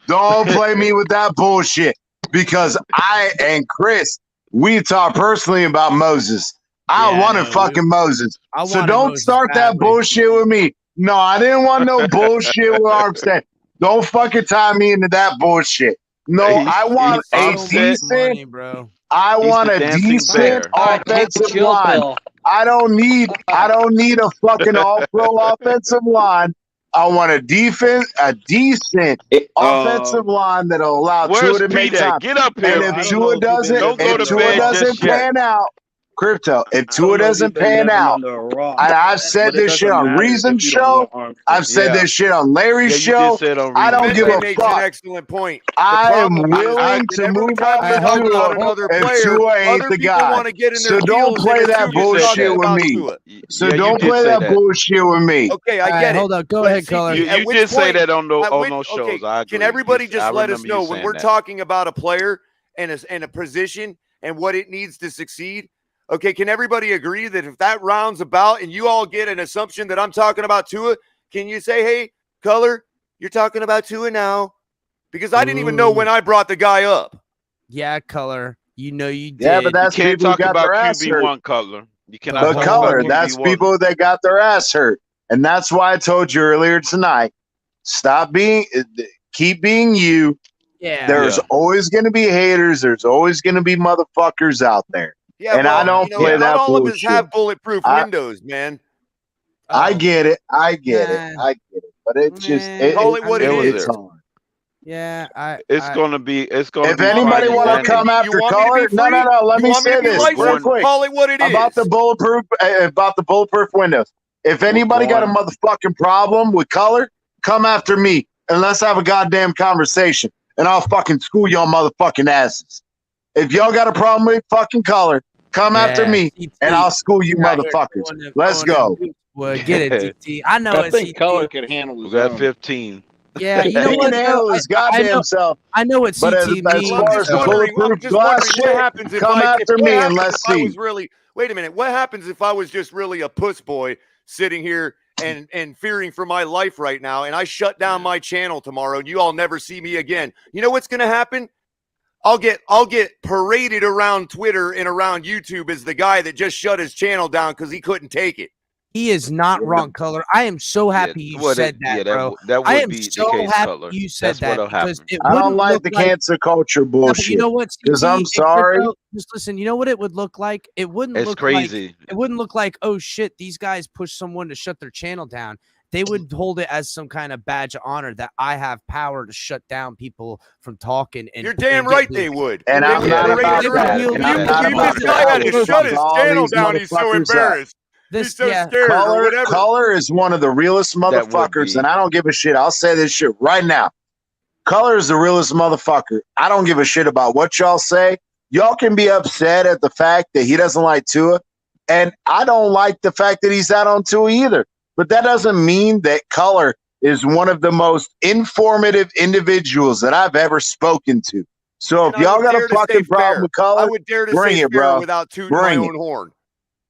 Don't play me with that bullshit. Because I and Chris, we talked personally about Moses. I wanted fucking Moses. So don't start that bullshit with me. No, I didn't want no bullshit with Armstead. Don't fucking tie me into that bullshit. No, I want a decent, I want a decent offensive line. I don't need a fucking all-pro offensive line. I want a decent offensive line that'll allow Tua to make time. Get up here. And if Tua doesn't pan out, Crypto, if Tua doesn't pan out, and I've said this shit on Reason's show, I've said this shit on Larry's show, I don't give a fuck. An excellent point. I am willing to move on if Tua ain't the guy. So don't play that bullshit with me. So don't play that bullshit with me. Okay, I get it. Hold on. Go ahead, Color. You did say that on those shows. I agree. Can everybody just I let us remember know you when saying we're that. talking about a player and a position and what it needs to succeed? Okay, can everybody agree that if that rounds about and you all get an assumption that I'm talking about Tua, can you say, hey, Color, you're talking about Tua now? Because I didn't even know when I brought the guy up. Yeah, Color. You know you did. Yeah, but that's You can't people who talk got about their ass hurt. QB1, Cutler. You cannot But talk Color, about that's QB1. people that got their ass hurt. And that's why I told you earlier tonight, keep being you. Yeah. There's always going to be haters. There's always going to be motherfuckers out there. Yeah, and I don't play not that all bullshit. of us have bulletproof windows, man. I get it. I get it. But but it's just Call it what it is. It's hard. Yeah, It's gonna be. If anybody want to come after Color, no. Let me say this real quick. Call it what it is. About the bulletproof windows. If anybody got a motherfucking problem with Color, come after me and let's have a goddamn conversation, and I'll fucking school y'all motherfucking asses. If y'all got a problem with fucking Color, come after me and I'll school you motherfuckers. Let's go. Well, get it, DT. I know I it's think Color can handle We his got own. 15. Yeah, you know He what? can handle his goddamn self. I know what But CT as means. far as the bulletproof glass shit, what happens if come after me and let's see. Wait a minute. What happens if I was just really a puss boy sitting here and fearing for my life right now, and I shut down my channel tomorrow, and you all never see me again? You know what's going to happen? I'll get paraded around Twitter and around YouTube as the guy that just shut his channel down because he couldn't take it. He is not wrong, Color. I am so happy you said that, bro. I am so happy you said that because I don't like the cancel culture bullshit. You know what? Because I'm sorry. Just listen. You know what it would look like? It wouldn't It's look crazy. like. It wouldn't look like, oh shit, these guys pushed someone to shut their channel down. They would hold it as some kind of badge of honor that I have power to shut down people from talking. And you're damn right they would. And I'm not about that. And I'm not about this guy had to shut his channel down. He's so motherfuckers embarrassed. He's so scared. or whatever. Color is one of the realest motherfuckers, and I don't give a shit. I'll say this shit right now. Color is the realest motherfucker. I don't give a shit about what y'all say. Y'all can be upset at the fact that he doesn't like Tua, and I don't like the fact that he's out on Tua either. But that doesn't mean that Color is one of the most informative individuals that I've ever spoken to. So if y'all got a fucking problem with Color, I would dare to bring say it, fair bro. without tooting my own horn.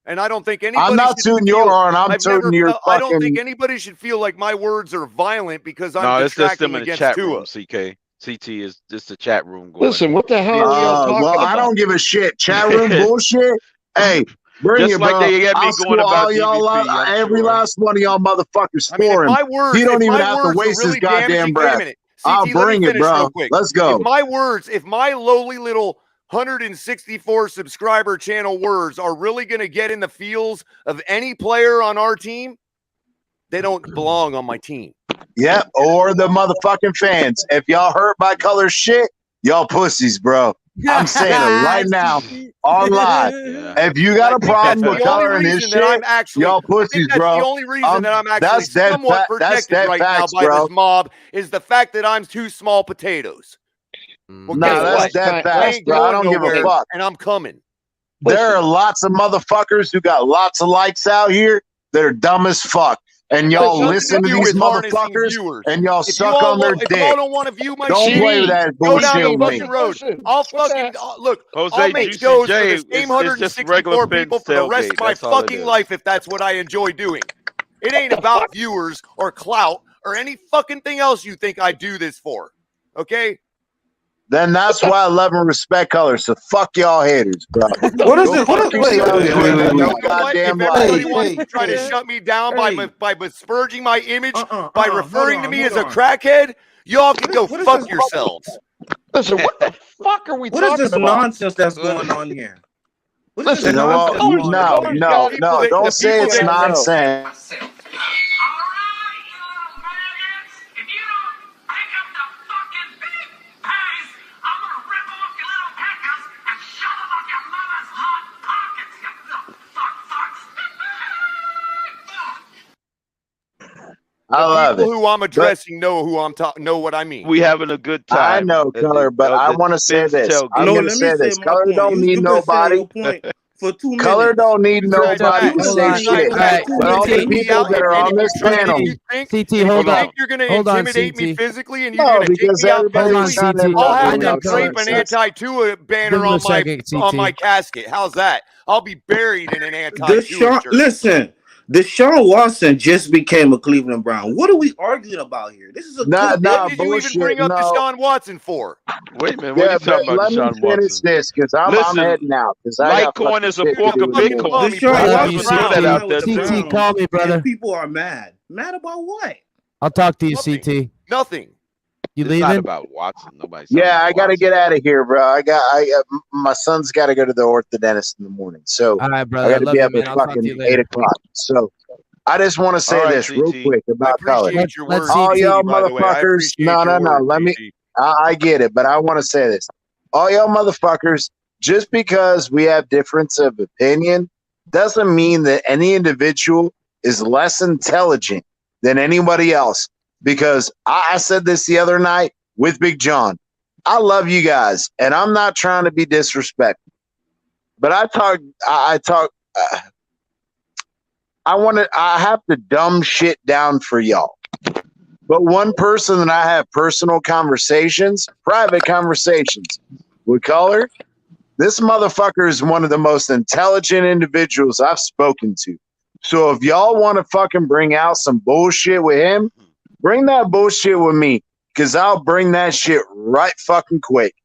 And I don't think anybody. I'm not tooting your horn. I'm tooting your I don't think fucking. anybody should feel like my words are violent because I'm No, it's just detracting them in the against chat Tua. room, CK. CT is just the chat room going. Listen, what the hell are y'all talking Well, about? I don't give a shit. Chat room bullshit. Hey, bring Just it, like bro. they had me I'll going school about all y'all DVP, out, I'm every sure. last one of y'all motherfuckers I mean, for if him. my words, He don't if even my have to words waste are really his goddamn damaging, breath. wait a minute. CT, I'll let bring me it, finish bro. real quick. Let's go. If my lowly little 164 subscriber channel words are really going to get in the feels of any player on our team, they don't belong on my team. Yep, or the motherfucking fans. If y'all hurt by Color shit, y'all pussies, bro. I'm saying it right now on live. If you got a problem with Color and his shit, y'all pussies, that's bro. the only reason that I'm actually that's dead somewhat that's protected dead right facts, now by bro. this mob is the fact that I'm two small potatoes. Well, Nah, guess that's what? dead I facts, ain't bro. I going don't give a nowhere, fuck. and I'm coming. There are lots of motherfuckers who got lots of likes out here that are dumb as fuck. And y'all listen to these motherfuckers and y'all suck on their If dick. y'all don't want to view my Don't shit, play with that go down bullshit the with me. fucking road. I'll fucking look. Jose, I'll make Juicy shows J, for the it's same just regular 164 Finn's people for the rest of tailgate. my That's all it fucking is. life if that's what I enjoy doing. It ain't about viewers or clout or any fucking thing else you think I do this for. Okay? Then that's why I love and respect Color. So fuck y'all haters, bro. What is it? What is You know Wait. what? If everybody wants to try to shut me down by besmirching my image, by referring to me as a crackhead, y'all can go fuck yourselves. Listen, what the fuck are we What is talking this about? nonsense that's going on here? What is Listen, this You know what? nonsense going on here? No. Don't say it's nonsense. I love People it. who I'm addressing know who I'm talking. Know what I mean. We having a good time. I know, Color, but I want to say this. I'm going to say this. Color don't need nobody. For 2 minutes. Color don't need nobody to say shit. But all the people that are on this panel. CT, hold you on. think you're going to Hold on, intimidate me CT. physically and you're No, going to kick because me out everybody was physically? trying to I'll have bring them up drape an nonsense. anti-Tua banner Give him a on second, my CT. casket. How's that? I'll be buried in an anti-Tua shirt. Listen, Deshaun Watson just became a Cleveland Brown. What are we arguing about here? This is a good What did you even bring up Deshaun Watson for? Wait a minute, what are you talking about, let me Deshaun finish Watson? this because I'm heading out. Litecoin is a fork of Bitcoin. Deshaun Throw that out there too. CT, call me, brother. And people are mad. Mad about what? I'll talk to you, CT. Nothing. You It's leaving? not about Watson. Nobody's Yeah, I got to get out of here, bro. My son's got to go to the orthodontist in the morning, so All right, I brother. got to Love be you, up man. at I'll talk to fucking you later. 8:00. So I just want to say All right, this real CT. quick I about color. appreciate your Let's words, All see. y'all CT, by the way. I motherfuckers. appreciate No, your no, no. words, Let me. CT. I get it, but I want to say this. All y'all motherfuckers, just because we have difference of opinion doesn't mean that any individual is less intelligent than anybody else. Because I said this the other night with Big John. I love you guys, and I'm not trying to be disrespectful. But I have to dumb shit down for y'all. But one person that I have personal conversations, private conversations with Color, this motherfucker is one of the most intelligent individuals I've spoken to. So if y'all want to fucking bring out some bullshit with him, bring that bullshit with me, because I'll bring that shit right fucking quick.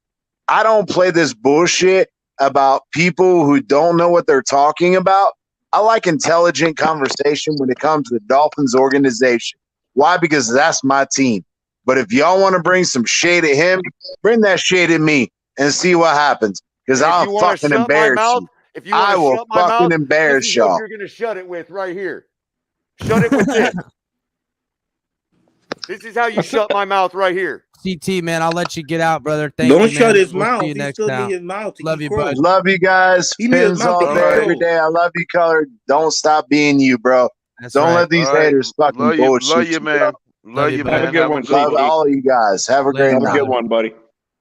I don't play this bullshit about people who don't know what they're talking about. I like intelligent conversation when it comes to the Dolphins organization. Why? Because that's my team. But if y'all want to bring some shade at him, bring that shade at me and see what happens. Because And if I'll you want to fucking shut my embarrass mouth, you. if you want I to will shut my fucking mouth, this embarrass is what y'all. you're going to shut it with right here. Shut it with this. This is how you shut my mouth right here. CT, man, I'll let you get out, brother. Thank Don't you, shut man. his We'll see mouth. you He next still time. need his mouth to Love keep you, bud. growing. Love you guys. He need his Fins mouth all to day, keep every growing. day. I love you, Color. Don't stop being you, bro. That's Don't right. let these All right. haters fucking Love you, bullshit you, man. bro. Love you, Have a man. good Have a one, good Love one. all of you guys. Have a great Have a night. good one, buddy.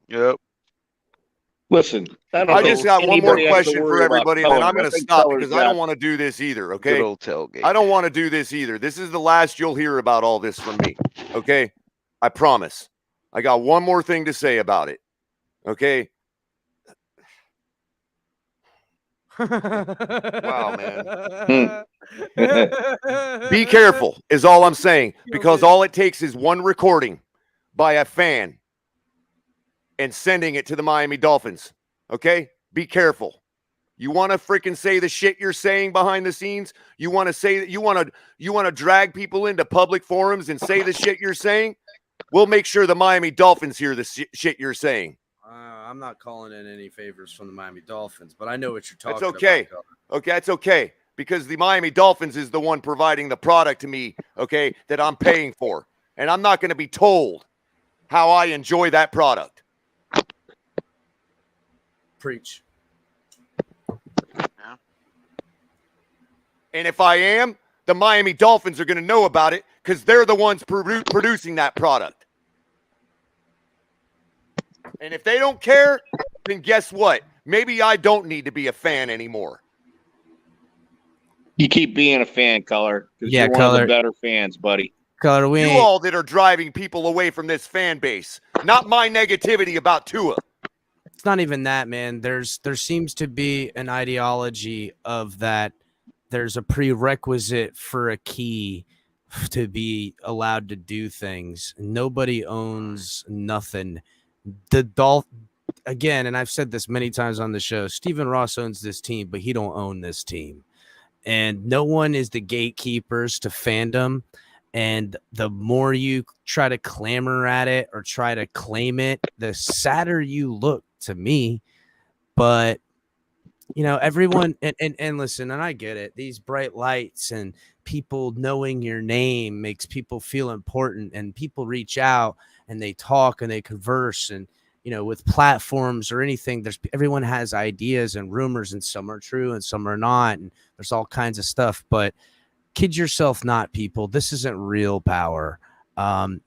Yep. Listen, I I don't just think got one more anybody has to question for worry about everybody, and then color. I'm I going to think stop color's because I don't got want to do this either, Good okay? old tailgate. I don't want to do this either. This is the last you'll hear about all this from me, okay? I promise. I got one more thing to say about it, okay? Wow, man. Be careful is all I'm saying, because all it takes is one recording by a fan and sending it to the Miami Dolphins, okay? Be careful. You want to freaking say the shit you're saying behind the scenes? You want to say that you want to drag people into public forums and say the shit you're saying? We'll make sure the Miami Dolphins hear the shit you're saying. I'm not calling in any favors from the Miami Dolphins, but I know what you're That's talking okay. about. Okay, that's okay. Because the Miami Dolphins is the one providing the product to me, okay, that I'm paying for. And I'm not going to be told how I enjoy that product. Preach. And if I am, the Miami Dolphins are going to know about it because they're the ones producing that product. And if they don't care, then guess what? Maybe I don't need to be a fan anymore. You keep being a fan, Color, because Yeah, you're one of Color. the better fans, buddy. Color, we You ain't. all that are driving people away from this fan base, not my negativity about Tua. It's not even that, man. There seems to be an ideology of that there's a prerequisite for a key to be allowed to do things. Nobody owns nothing. Again, and I've said this many times on the show, Stephen Ross owns this team, but he don't own this team. And no one is the gatekeepers to fandom. And the more you try to clamor at it or try to claim it, the sadder you look to me. But, you know, everyone, and listen, and I get it. These bright lights and people knowing your name makes people feel important, and people reach out and they talk and they converse. And, you know, with platforms or anything, everyone has ideas and rumors, and some are true and some are not. And there's all kinds of stuff, but kid yourself not, people. This isn't real power.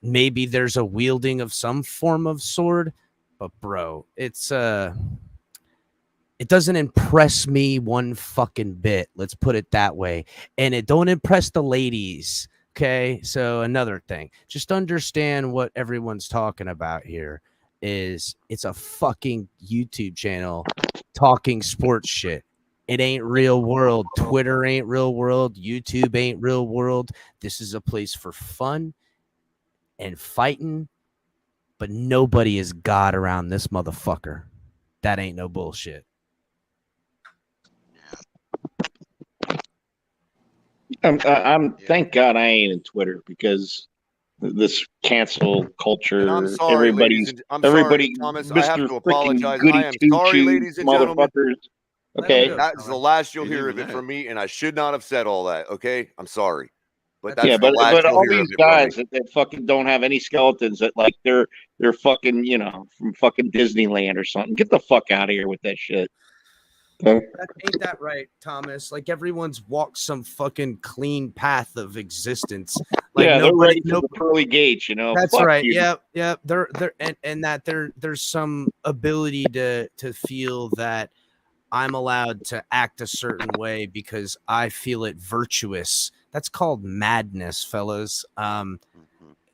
Maybe there's a wielding of some form of sword, but bro, it doesn't impress me one fucking bit. Let's put it that way. And it don't impress the ladies. Okay. So another thing, just understand what everyone's talking about here is it's a fucking YouTube channel talking sports shit. It ain't real world. Twitter ain't real world. YouTube ain't real world. This is a place for fun and fighting, but nobody is God around this motherfucker. That ain't no bullshit. Thank God I ain't in Twitter because this cancel culture. And I'm sorry, ladies. I'm everybody, sorry, Thomas. I have Mr. to freaking apologize. goody I am two sorry, shoes, ladies and gentlemen. motherfuckers. Okay, That is the last you'll You hear didn't of do it that. from me, and I should not have said all that. Okay, I'm sorry. But that's yeah, the last but you'll all hear of these it from me. guys that fucking don't have any skeletons, that like they're fucking, you know, from fucking Disneyland or something. Get the fuck out of here with that shit. Okay. Ain't that right, Thomas? Like everyone's walked some fucking clean path of existence. Like yeah, they're ready for nobody, the pearly gates, you know. that's Fuck right. you. Yeah. They're and that there's some ability to feel that I'm allowed to act a certain way because I feel it virtuous. That's called madness, fellas.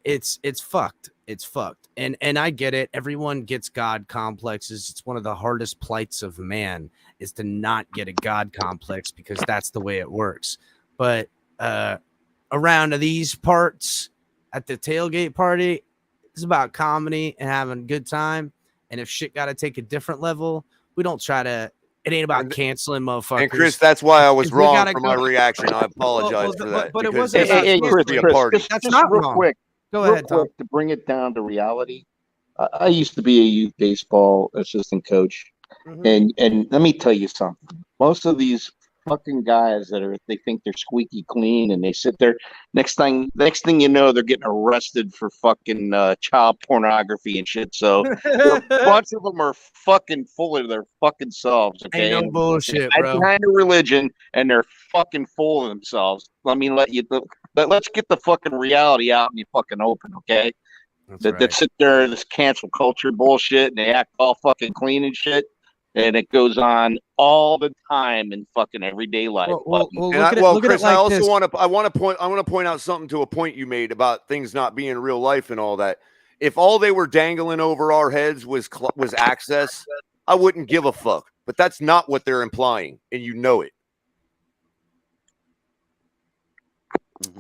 It's fucked. It's fucked. And I get it. Everyone gets God complexes. It's one of the hardest plights of man is to not get a God complex because that's the way it works. But around these parts at the tailgate party, it's about comedy and having a good time. And if shit got to take a different level, we don't try to. It ain't about canceling motherfuckers. And Chris, that's why I was If we wrong gotta for go- my reaction. I apologize for that. but it because wasn't this about is supposed to be a party. That's just not real wrong. quick. Go real ahead, Tom. quick, to bring it down to reality. I used to be a youth baseball assistant coach, and let me tell you something. Most of these fucking guys they think they're squeaky clean, and they sit there. Next thing you know, they're getting arrested for fucking child pornography and shit. So a bunch of them are fucking full of their fucking selves. Okay, Ain't no bullshit, They're bro. behind a religion, and they're fucking full of themselves. Let's get the fucking reality out in the fucking open, okay? That sit there, this cancel culture bullshit, and they act all fucking clean and shit, and it goes on all the time in fucking everyday life. Chris, I also want to point out something to a point you made about things not being real life and all that. If all they were dangling over our heads was access, I wouldn't give a fuck. But that's not what they're implying, and you know it.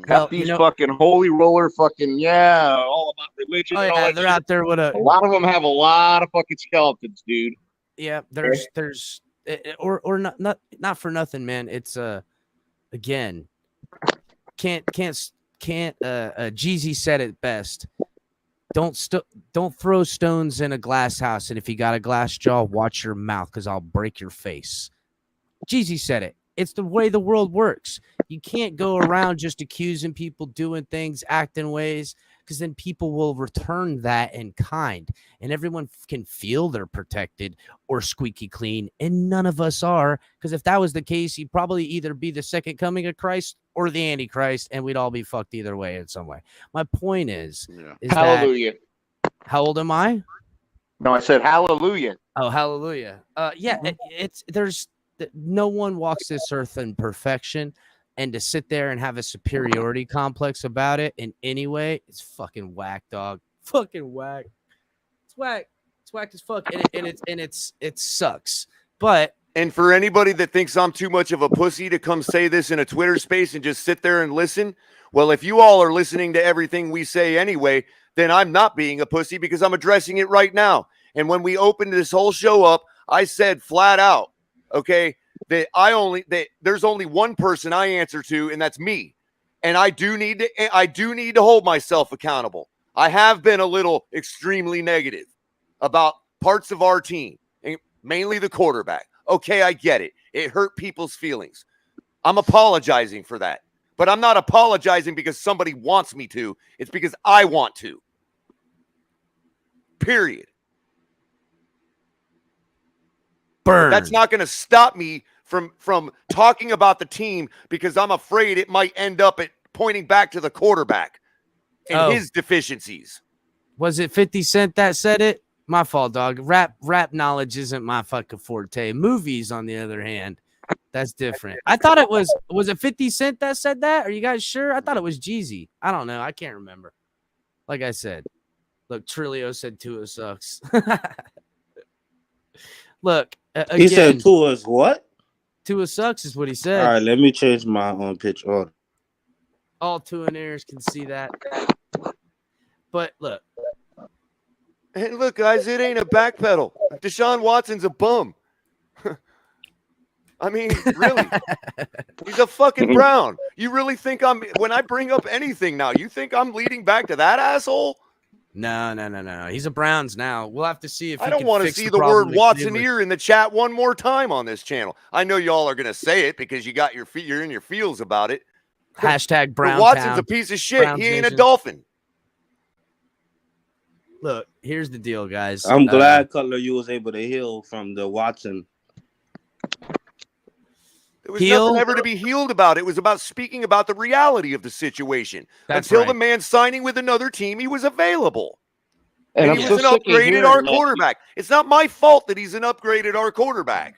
Got these fucking holy roller fucking all about religion. Oh, and all yeah, that they're shit. out there with A lot of them have a lot of fucking skeletons, dude. Yeah, there's or not for nothing, man. It's again, can't Jeezy said it best. Don't throw stones in a glass house, and if you got a glass jaw, watch your mouth because I'll break your face. Jeezy said it. It's the way the world works. You can't go around just accusing people doing things, acting ways, because then people will return that in kind, and everyone can feel they're protected or squeaky clean, and none of us are, because if that was the case, you'd probably either be the second coming of Christ or the Antichrist, and we'd all be fucked either way in some way. My point is Hallelujah. How old am I? No, I said hallelujah. Oh, hallelujah. There's no one walks this earth in perfection, and to sit there and have a superiority complex about it in any way, it's fucking whack, dog. Fucking whack. It's whack. It's whack as fuck, it sucks. And for anybody that thinks I'm too much of a pussy to come say this in a Twitter space and just sit there and listen, well, if you all are listening to everything we say anyway, then I'm not being a pussy because I'm addressing it right now. And when we opened this whole show up, I said flat out, okay, that there's only one person I answer to, and that's me. And I do need to hold myself accountable. I have been a little extremely negative about parts of our team, and mainly the quarterback. Okay, I get it. It hurt people's feelings. I'm apologizing for that. But I'm not apologizing because somebody wants me to. It's because I want to. Period. Burn. That's not going to stop me from talking about the team because I'm afraid it might end up at pointing back to the quarterback and his deficiencies. Was it 50 Cent that said it? My fault, dog. Rap knowledge isn't my fucking forte. Movies, on the other hand, that's different. I thought it was it 50 Cent that said that? Are you guys sure? I thought it was Jeezy. I don't know. I can't remember. Like I said, look, Trilio said Tua sucks. Look, again, He said Tua's what? Tua sucks is what he said. All right, let me change my pitch order. All Tuaneers can see that. But look. And look, guys, it ain't a backpedal. Deshaun Watson's a bum. I mean, really. He's a fucking Brown. You really think when I bring up anything now, you think I'm leading back to that asshole? No. He's a Browns now. We'll have to see if I don't want to see the word Watsoneer in the chat one more time on this channel. I know y'all are going to say it because you're in your feels about it. Hashtag But Brown Watson's Town, a piece of shit. Browns He ain't a Nation. Dolphin. Look, here's the deal, guys. I'm glad, Cutler, you was able to heal from the Watson. There was nothing ever to be healed about. It was about speaking about the reality of the situation. That's Until right. the man signing with another team, he was available. And And I'm he so was an sick of upgraded hearing our that. quarterback. It's not my fault that he's an upgraded our quarterback.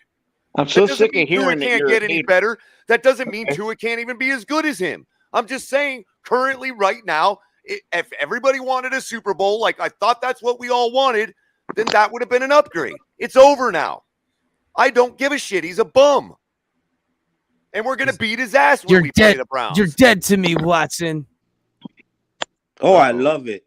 I'm so That doesn't sick mean of Tua hearing that can't you're get a any hater. better. That doesn't mean Okay. Tua can't even be as good as him. I'm just saying, currently, right now, if everybody wanted a Super Bowl, like I thought that's what we all wanted, then that would have been an upgrade. It's over now. I don't give a shit. He's a bum. And we're going to beat his ass when You're we play dead. the Browns. You're dead to me, Watson. Oh, I love it.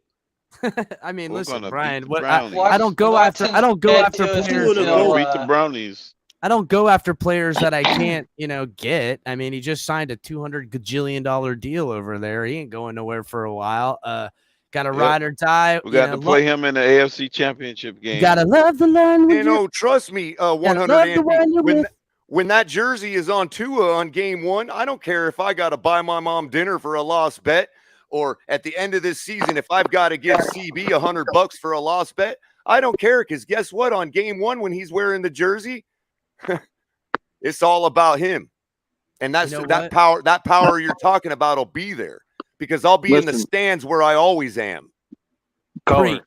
I mean, We're listen, gonna Brian. beat the What Brownies. I don't go after. I don't go after players. We're gonna beat the Brownies. I don't go after players that I can't, get. I mean, he just signed a $200 gajillion deal over there. He ain't going nowhere for a while. Got to ride or die. We got to play him in the AFC Championship game. You gotta love the line with And you. oh, trust me, 100 love the Andy, one you're when, with. when that jersey is on Tua on game one, I don't care if I got to buy my mom dinner for a lost bet, or at the end of this season, if I've got to give CB $100 for a lost bet, I don't care, because guess what? On game one, when he's wearing the jersey, it's all about him. And that's that power you're talking about will be there, because I'll be in the Listen. stands where I always am. Color.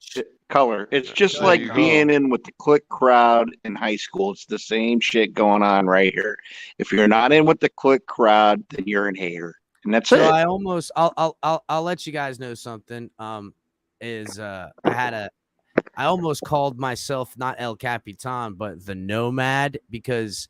It's just There like you go. being in with the clique crowd in high school. It's the same shit going on right here. If you're not in with the clique crowd, then you're an hater, and that's So it. I'll let you guys know something. I almost called myself not El Capitan, but the Nomad, because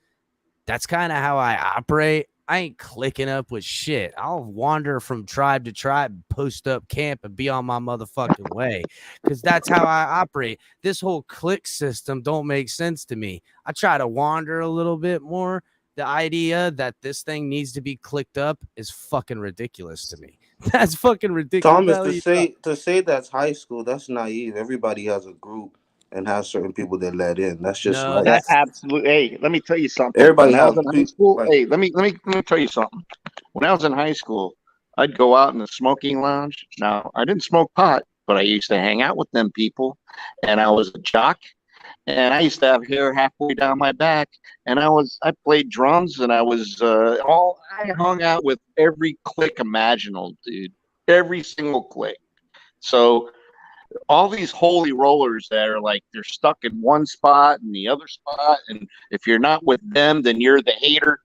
that's kind of how I operate. I ain't clicking up with shit. I'll wander from tribe to tribe, post up camp, and be on my motherfucking way, because that's how I operate. This whole click system don't make sense to me. I try to wander a little bit more. The idea that this thing needs to be clicked up is fucking ridiculous to me. That's fucking ridiculous. Thomas, to say that's high school, that's naive. Everybody has a group and has certain people they let in. That's just No, like That's absolutely. Hey, let me tell you something. everybody When I was has in high school, hey, let me tell you something. When I was in high school, I'd go out in the smoking lounge. Now, I didn't smoke pot, but I used to hang out with them people, and I was a jock. And I used to have hair halfway down my back, and I played drums, and I hung out with every clique imaginable, dude. Every single clique. So all these holy rollers that are like they're stuck in one spot and the other spot, and if you're not with them, then you're the hater.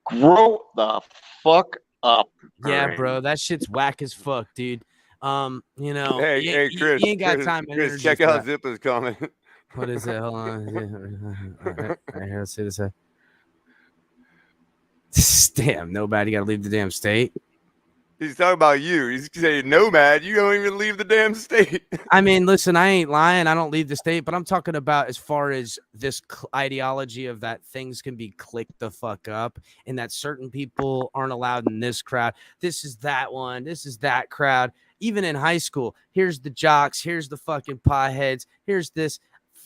Grow the fuck up. Yeah, Alright. bro, that shit's whack as fuck, dude. Hey, Chris, you ain't got time and Chris, energy check for out that. Zippa's comment. What is it? Hold on. All right, here, let's see this. Damn, nobody got to leave the damn state. He's talking about you. He's saying, Nomad, you don't even leave the damn state. I mean, listen, I ain't lying. I don't leave the state, but I'm talking about as far as this ideology of that things can be clicked the fuck up, and that certain people aren't allowed in this crowd. This is that one. This is that crowd. Even in high school, here's the jocks. Here's the fucking potheads. Here's this.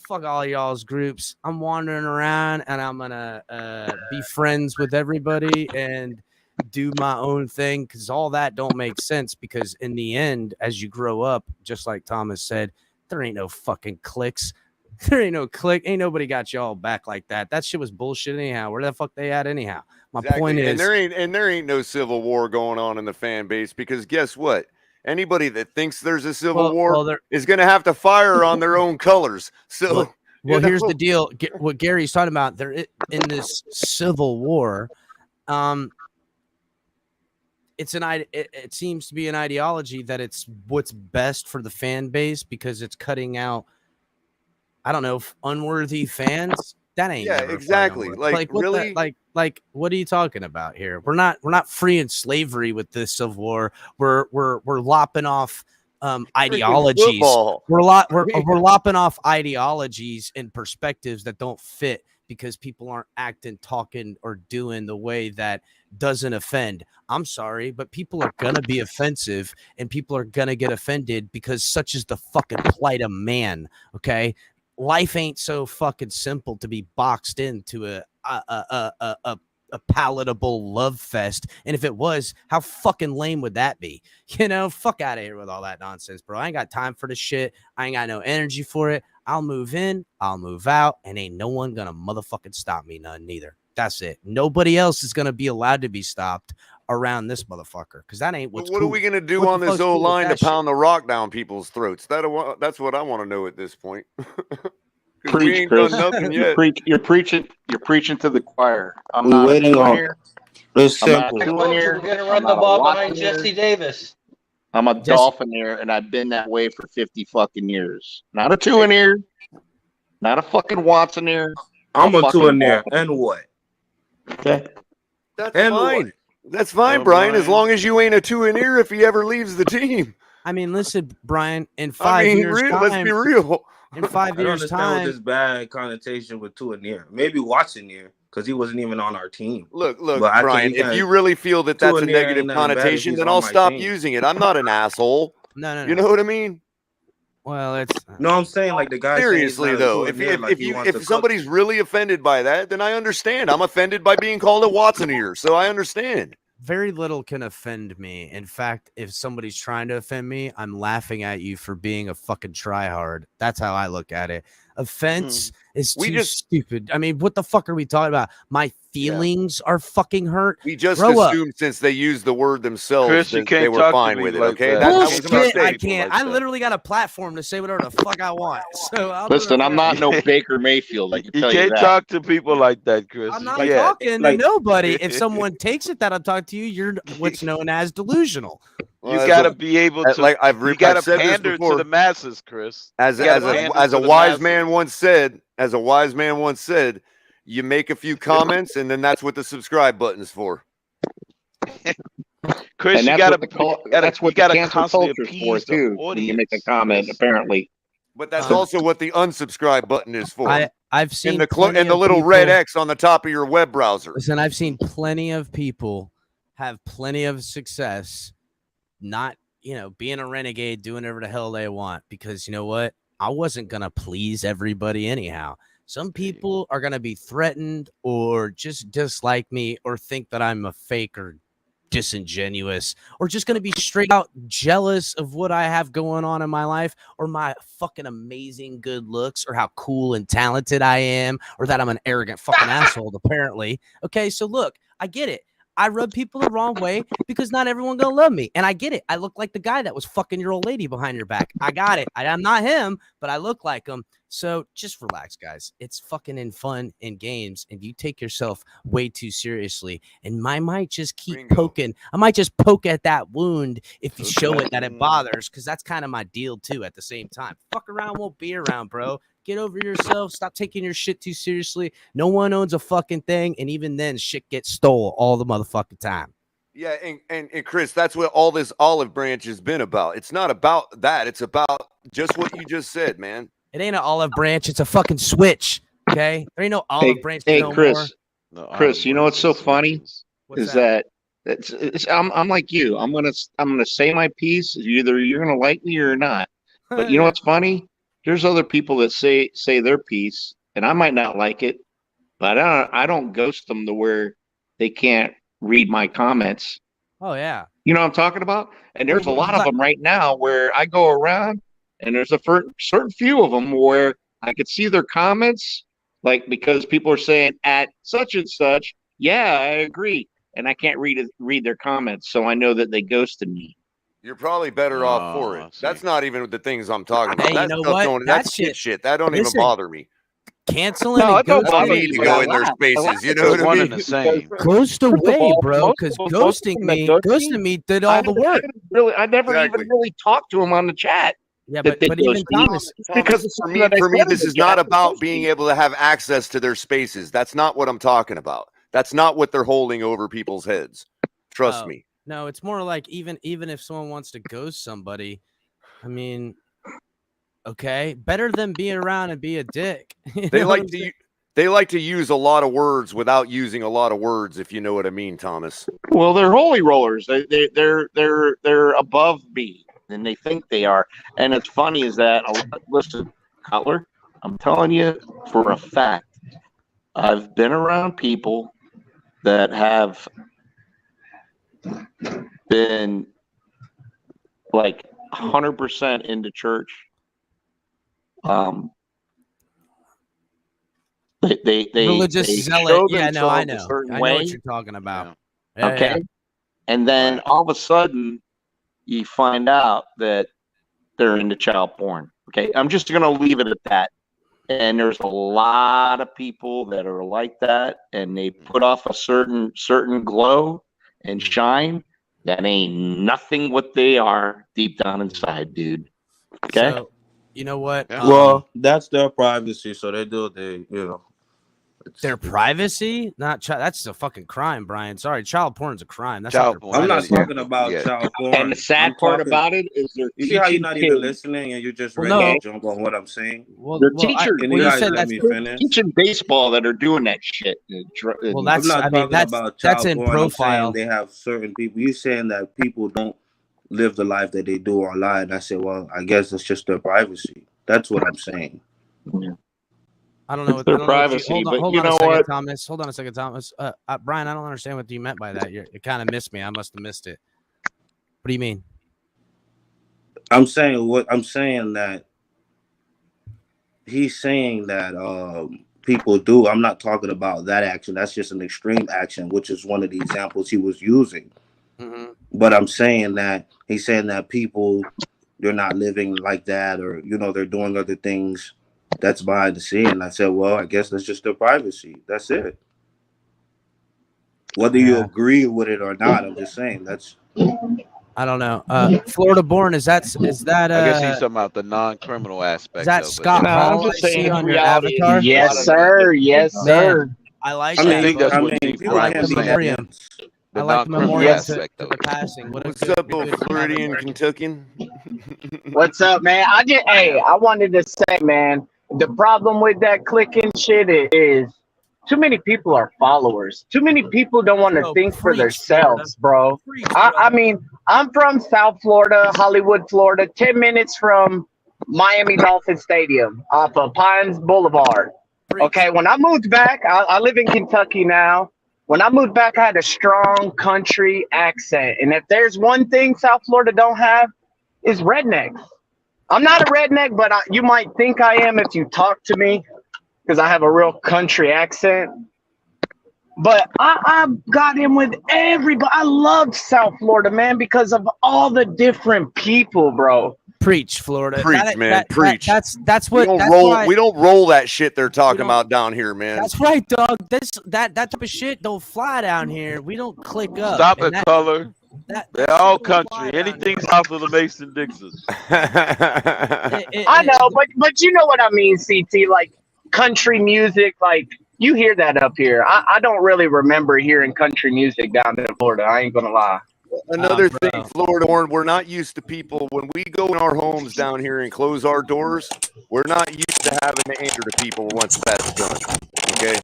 Fuck all y'all's groups. I'm wandering around, and I'm gonna be friends with everybody and do my own thing, because all that don't make sense, because in the end, as you grow up, just like Thomas said, there ain't no fucking clicks. There ain't no click. Ain't nobody got y'all back like that. That shit was bullshit anyhow. Where the fuck they at anyhow? My point is, and there ain't no civil war going on in the fan base, because guess what? Anybody that thinks there's a civil war is going to have to fire on their own colors. So, here's the deal. What Gary's talking about, there in this civil war, it seems to be an ideology that it's what's best for the fan base, because it's cutting out, I don't know, unworthy fans. That ain't exactly. Like what really, like what are you talking about here? We're not freeing slavery with this civil war. We're lopping off ideologies. We're lopping off ideologies and perspectives that don't fit, because people aren't acting, talking, or doing the way that doesn't offend. I'm sorry, but people are gonna be offensive, and people are gonna get offended, because such is the fucking plight of man. Okay, life ain't so fucking simple to be boxed into a a palatable love fest. And if it was, how fucking lame would that be? You know, fuck out of here with all that nonsense, bro. I ain't got time for the shit. I ain't got no energy for it. I'll move in, I'll move out, and ain't no one gonna motherfucking stop me, none neither. That's it. Nobody else is gonna be allowed to be stopped around this motherfucker, because that ain't what's What cool. are we gonna do What on the this fuck's cool with O-line to that shit? pound the rock down people's throats? That's what I want to know at this point. 'Cause we Preach, ain't Chris. done nothing You yet. preach. You're preaching to the choir. I'm We're not a waiting two on. in here. It's I'm not simple. a two in Folks, here. we're going to I'm run the not a ball behind Watson here. Jesse Davis. I'm a Jesse- Dolphin here, and I've been that way for 50 fucking years. Not a two in here. Not a fucking Watson here. I'm a two fucking in there. Dolphin. And what? Okay. That's And fine. what? That's fine, Well, Brian, as Brian- long as you ain't a 2 in here if he ever leaves the team. I mean, listen, Brian, in I 5 mean, years let's time, be real. in 5 I don't years understand what time, this bad connotation with Tua near. Maybe Watson near because he wasn't even on our team. Look, But I Brian, can't- if you really feel that Tua that's a near negative ain't nothing bad if connotation, he's then on I'll my stop team. using it. I'm not an asshole. no. You know what I mean? Well, it's No, I'm saying like the guy. Seriously though, if somebody's really offended by that, then I understand. I'm offended by being called a Watson ear, so I understand. very little can offend me. In fact, if somebody's trying to offend me, I'm laughing at you for being a fucking tryhard. That's how I look at it. Offense is We too just- stupid. I mean, what the fuck are we talking about? My feelings are fucking hurt. We just Grow up. assumed since they used the word themselves Chris, you that can't they were talk to fine me with it. like Okay, that. that was a Bullshit, I mistake. can't. I literally got a platform to say whatever the fuck I want. So I'll Listen, do it I'm not no Baker Mayfield. I can You tell you can't that. talk to people like that, Chris. I'm You not can't. talking to nobody. If someone takes it that I'm talking to you, you're what's known as delusional. You gotta be able to. Like I've you gotta said this pander to before. the masses, Chris. As You a gotta pander as to a the wise masses. man once said, you make a few comments and then that's what the subscribe button's for. Chris, And you that's gotta, what that's what you gotta the cancel constantly culture is for appease the too. When you make a audience, comment, Chris. apparently. But that's also what the unsubscribe button is for. I've seen in the plenty and the of little red people- X on the top of your web browser. Listen, I've seen plenty of people have plenty of success, not, being a renegade, doing whatever the hell they want, because you know what? I wasn't going to please everybody anyhow. Some people are going to be threatened or just dislike me or think that I'm a fake or disingenuous or just going to be straight out jealous of what I have going on in my life or my fucking amazing good looks or how cool and talented I am or that I'm an arrogant fucking asshole apparently. Okay, so look, I get it. I rub people the wrong way because not everyone gonna love me. And I get it. I look like the guy that was fucking your old lady behind your back. I got it. I'm not him, but I look like him. So just relax, guys. It's fucking in fun in games, and you take yourself way too seriously. And I might just keep poking. I might just poke at that wound if you show it that it bothers, because that's kind of my deal too at the same time. Fuck around won't be around, bro. Get over yourself. Stop taking your shit too seriously. No one owns a fucking thing, and even then, shit gets stole all the motherfucking time. Yeah, and Chris, that's what all this olive branch has been about. It's not about that. It's about just what you just said, man. It ain't an olive branch. It's a fucking switch. Okay, there ain't no olive branch. Hey, no Chris. more. Chris, you know what's so funny What's is that I'm like you. I'm gonna say my piece. Either you're gonna like me or not. But you know what's funny? There's other people that say their piece, and I might not like it, but I don't ghost them to where they can't read my comments. Oh yeah. You know what I'm talking about? And there's a lot of them right now where I go around, and there's a certain few of them where I could see their comments, like because people are saying at such and such, yeah, I agree, and I can't read their comments, so I know that they ghosted me. You're probably better off for it. That's not even the things I'm talking about. Hey, you That know stuff what? that's shit. That don't even Listen, bother me. Canceling No, and it don't ghosting. bother me, need to go in their spaces. You know what I mean? Ghost away, bro. Because ghosting me did all the work. I never even really talked to him on the chat. Yeah, that but they even ghosted me. Thomas, because for me, this is not about being able to have access to their spaces. That's not what I'm talking about. That's not what they're holding over people's heads. Trust me. No, it's more like even if someone wants to ghost somebody, I mean, okay, better than be around and be a dick. You They know like what I'm to saying? they like to use a lot of words without using a lot of words, if you know what I mean, Thomas. Well, they're holy rollers. They're above me, and they think they are. And it's funny is that listen, Cutler, I'm telling you for a fact, I've been around people that have been like 100% into church. They Religious they zealot. show Yeah, no, I themselves a know. certain I know what way. you're talking about. Yeah, Okay. yeah. And then all of a sudden you find out that they're into child porn. Okay. I'm just going to leave it at that. And there's a lot of people that are like that, and they put off a certain glow and shine that ain't nothing what they are deep down inside, dude. Okay. So, you know what? Well, that's their privacy, so they do what they, you know. Their privacy, not that's a fucking crime, Brian. Sorry, child porn's a crime. That's Child not their I'm not privacy. talking about child porn. And the sad part about it is they're You see how you're teaching not kids. even listening and you're just Well, ready no. to jump on what I'm saying? They're teachers. Can you guys let me finish? Teaching baseball that are doing that shit. Well, that's. I'm not I mean, talking about that's child in porn. profile. I'm saying they have certain people. You're saying that people don't live the life that they do online. I said, well, I guess it's just their privacy. That's what I'm saying. I don't know. It's their privacy, but hold you on a know second, what? Thomas. Hold on a second, Thomas. Brian, I don't understand what you meant by that. You kind of missed me. I must have missed it. What do you mean? I'm saying that he's saying that people do. I'm not talking about that action. That's just an extreme action, which is one of the examples he was using. Mm-hmm. But I'm saying that he's saying that people, they're not living like that, or they're doing other things that's behind the scene. And I said, well, I guess that's just their privacy. That's it. Whether you agree with it or not, I'm just saying that's. I don't know. Florida born, is that I guess he's talking about the non-criminal aspect. is that of Scott it. Hall I see on your avatar? Yes, sir. Yes, sir. Man, I like I that. think that's I what mean, Chief people Brian can was be saying. memoriam. The I like the non-criminal memoriam aspect to of the it. passing. What a What's good, up, old good Floridian avatar. Kentuckian? What's up, man? I wanted to say, man, the problem with that clicking shit is too many people are followers. Too many people don't want to Bro, think for preach, themselves, bro. Preach, I mean, I'm from South Florida, Hollywood, Florida, 10 minutes from Miami Dolphin Stadium off of Pines Boulevard. Okay, when I moved back, I live in Kentucky now. When I moved back, I had a strong country accent. And if there's one thing South Florida don't have, is rednecks. I'm not a redneck, but you might think I am if you talk to me, because I have a real country accent. But I got in with everybody. I loved South Florida, man, because of all the different people, bro. Preach, Florida. Preach, man. Preach. That's we what. don't That's roll. why, We don't roll that shit they're talking about down here, man. That's right, dog. That type of shit don't fly down here. We don't click up. Stop And it, color. They're all country. Anything south of the Mason-Dixon. I know, but you know what I mean, CT. Like country music, like you hear that up here. I don't really remember hearing country music down in Florida. I ain't gonna lie. Another thing, Florida, we're not used to people when we go in our homes down here and close our doors. We're not used to having to answer to people once that's done. Okay.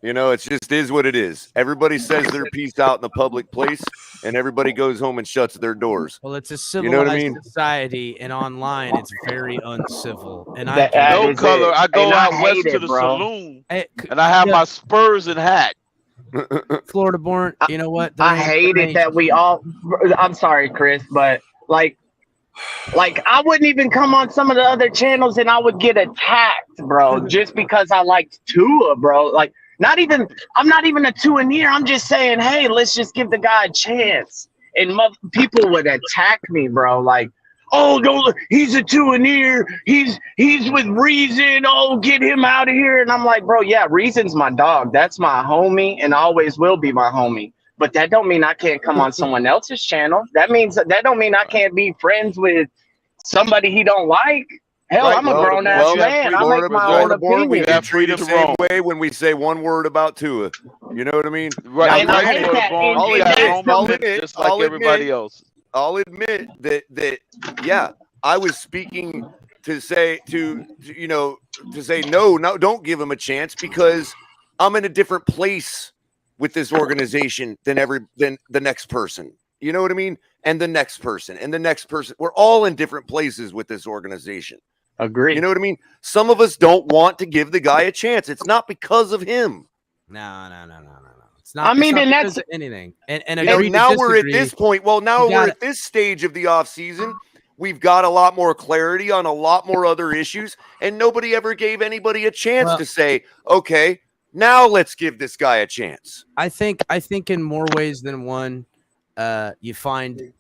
It just is what it is. Everybody says their piece out in the public place, and everybody goes home and shuts their doors. Well, it's a civilized You know what I mean? society, and online it's very uncivil. And No color. I go out west to the saloon, and I have my Spurs and hat. Florida born. You know what? I hate it that we all. I'm sorry, Chris, but like I wouldn't even come on some of the other channels, and I would get attacked, bro, just because I liked Tua, bro. Like. I'm not even a Tua-neer. I'm just saying, hey, let's just give the guy a chance. And people would attack me, bro. Like, oh, no, he's a Tua-neer. He's with Reason. Oh, get him out of here. And I'm like, bro, yeah, Reason's my dog. That's my homie and always will be my homie. But that don't mean I can't come on someone else's channel. That don't mean I can't be friends with somebody he don't like. Hell, I'm a grown ass man. I make my own opinion. We have freedom the same way when we say one word about Tua. You know what I mean? Right. And I hate that. Like everybody else. I'll admit that yeah, I was speaking to say no, don't give him a chance because I'm in a different place with this organization than the next person. You know what I mean? And the next person and the next person. We're all in different places with this organization. Agree. You know what I mean? Some of us don't want to give the guy a chance. It's not because of him. No. It's not. I mean, it's not and because that's of anything. And You know, agree to now we're at disagree. this point. Well, now You we're gotta- at this stage of the offseason. We've got a lot more clarity on a lot more other issues, and nobody ever gave anybody a chance to say, okay, now let's give this guy a chance. I think in more ways than one, you find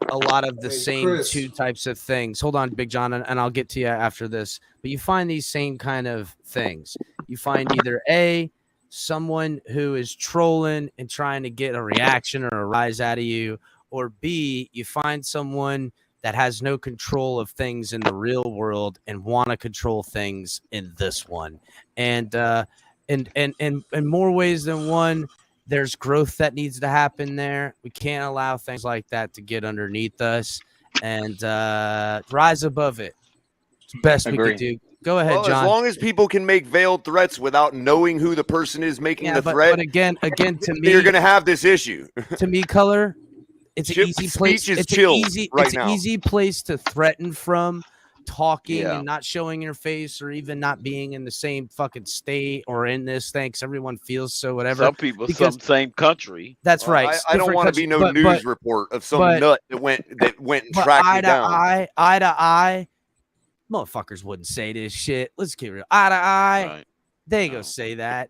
a lot of the same Chris. two types of things. Hold on, Big John, and I'll get to you after this. But you find these same kind of things. You find either A, someone who is trolling and trying to get a reaction or a rise out of you, or B, you find someone that has no control of things in the real world and want to control things in this one. And in more ways than one, there's growth that needs to happen there. We can't allow things like that to get underneath us and rise above it. It's the best we could do. Go ahead, Well, John. as long as people can make veiled threats without knowing who the person is making the threat, but again, to me, you're going to have this issue. To me, Color, it's an easy place. Speech is It's chilled an easy place to threaten from. Talking Yeah. and not showing your face, or even not being in the same fucking state or in this thing, 'cause everyone feels so whatever. Some people, Because some same country. that's right. I don't want to be no news report of some nut that went and tracked me down. Eye to eye, motherfuckers wouldn't say this shit. Let's get real. Eye to eye, Right. they go say that.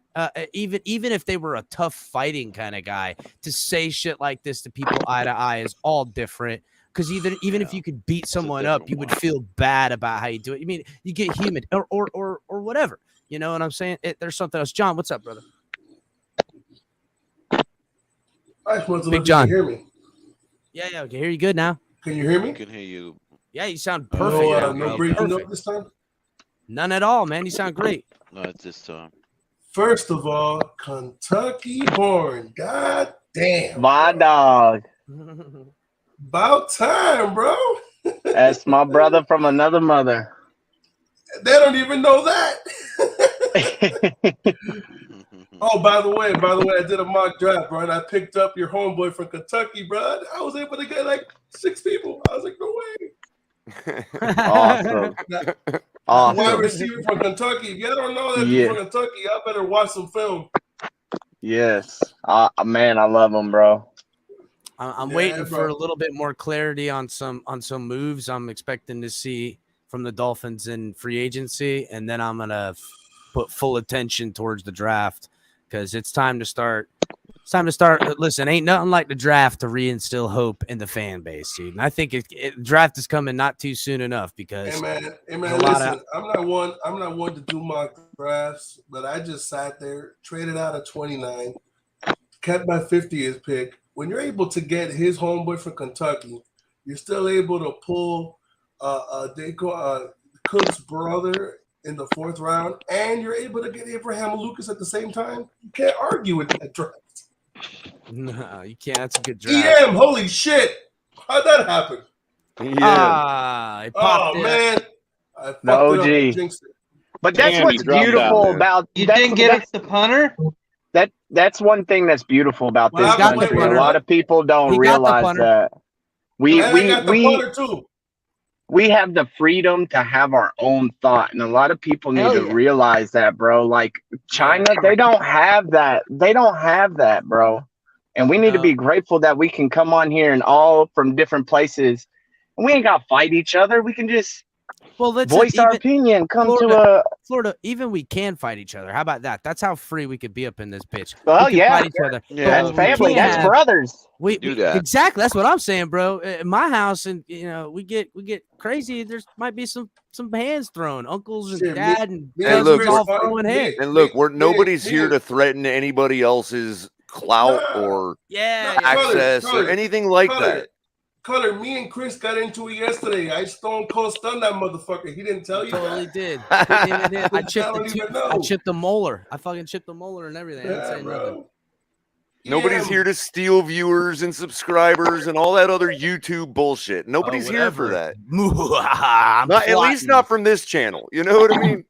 Even if they were a tough fighting kind of guy, to say shit like this to people eye to eye is all different. Because even if you could beat someone up, you would feel bad about how you do it. I mean, you get human or whatever. You know what I'm saying? There's something else. John, what's up, brother? I just want to Big let John. you hear me. Yeah, I can hear you good now. Can you hear me? I can hear you. Yeah, you sound perfect. No, now, no bro. breaking Perfect. up this time? None at all, man. You sound great. No, it's this time. First of all, Kentucky born. God damn. My dog. About time, bro. That's my brother from another mother. They don't even know that. Oh, by the way, I did a mock draft, bro, and I picked up your homeboy from Kentucky, bro. I was able to get like 6 people. I was like, no way. Awesome. Wide Awesome. receiver from Kentucky. If y'all don't know that Yeah. from Kentucky, y'all better watch some film. Yes. Man, I love him, bro. I'm Yeah, waiting bro. for a little bit more clarity on some moves I'm expecting to see from the Dolphins in free agency, and then I'm gonna put full attention towards the draft because it's time to start. It's time to start. Listen, ain't nothing like the draft to reinstill hope in the fan base, dude. And I think draft is coming not too soon enough because Hey man, a listen, lot I'm not one to do mock drafts, but I just sat there, traded out of 29, kept my 50th pick. When you're able to get his homeboy from Kentucky, you're still able to pull Cook's brother in the 4th round, and you're able to get Abraham Lucas at the same time. You can't argue with that draft. No, you can't. That's a good draft. EM, holy shit! How'd that happen? He popped Oh it. man, I fucked The it up. I OG. jinxed it. But that's Damn, he what's drummed out beautiful there. about You didn't get us the punter? That's one thing that's beautiful about Well, this I got the country. A punter. lot of people don't He got the realize punter. that And I got the punter too. we have the freedom to have our own thought, and a lot of people need Hell to yeah. realize that, bro. Like China, they don't have that. They don't have that, bro. And we need to No. be grateful that we can come on here and all from different places. And we ain't got to fight each other. We can just voice our opinion. Come to a Florida. Even we can fight each other. How about that? That's how free we could be up in this bitch. Well, we can yeah. fight each other. Yeah, But that's what we family. can't That's have- brothers. We Do that. exactly. That's what I'm saying, bro. In my house, and we get crazy. There's might be some hands thrown. Uncles and Shit, dad and me and cousins look, all Chris, throwing hands. And look, nobody's me- here to threaten anybody else's clout Nah. or Yeah, Nah, access Color, or anything like Color. that. Color, me and Chris got into it yesterday. I stone cold stunned that motherfucker. He didn't tell you Totally that. did. Didn't even hit. I chipped don't the even tooth. know. I chipped the molar. I fucking chipped the molar and everything. I didn't Yeah, say nothing. bro. Nobody's here to steal viewers and subsubscribers and all that other YouTube bullshit. Nobody's here for that. I'm Not, at least plotting. not from this channel. You know what I mean?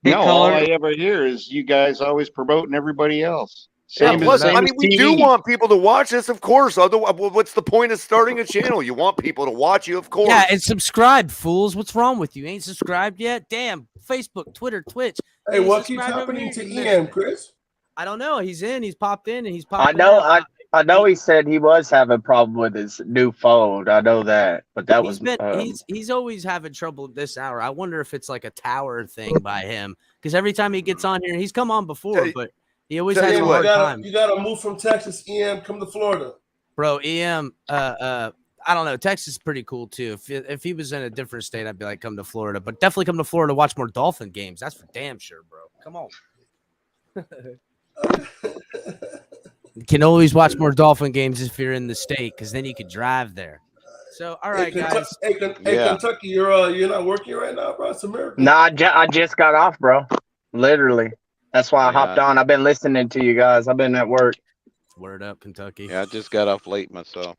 No, all I ever hear is you guys always promoting everybody else. Same Yeah, plus, same I mean, we do TV. want people to watch us, of course. Otherwise, what's the point of starting a channel? You want people to watch you, of course. Yeah, and subscribe, fools. What's wrong with you? Ain't subscribed yet? Damn. Facebook, Twitter, Twitch. Hey, Ain't what keeps subscribed over happening here? to You missed EM, it. Chris? I don't know. He's in. He's popped in, and he's I popping know. out. I know. He said he was having a problem with his new phone. I know that, but that was. He's always having trouble at this hour. I wonder if it's like a tower thing by him, because every time he gets on here, he's come on before, but he always has a hard time. You gotta move from Texas, EM, come to Florida. Bro, EM, I don't know. Texas is pretty cool too. If he was in a different state, I'd be like, come to Florida. But definitely come to Florida to watch more Dolphin games. That's for damn sure, bro. Come on. You can always watch more Dolphin games if you're in the state, because then you could drive there. So, all right, guys. Hey, Kentucky, you're not working right now, bro. It's a miracle. Nah, I just got off, bro. Literally. That's why I hopped on. I've been listening to you guys. I've been at work. Word up, Kentucky. Yeah, I just got off late myself.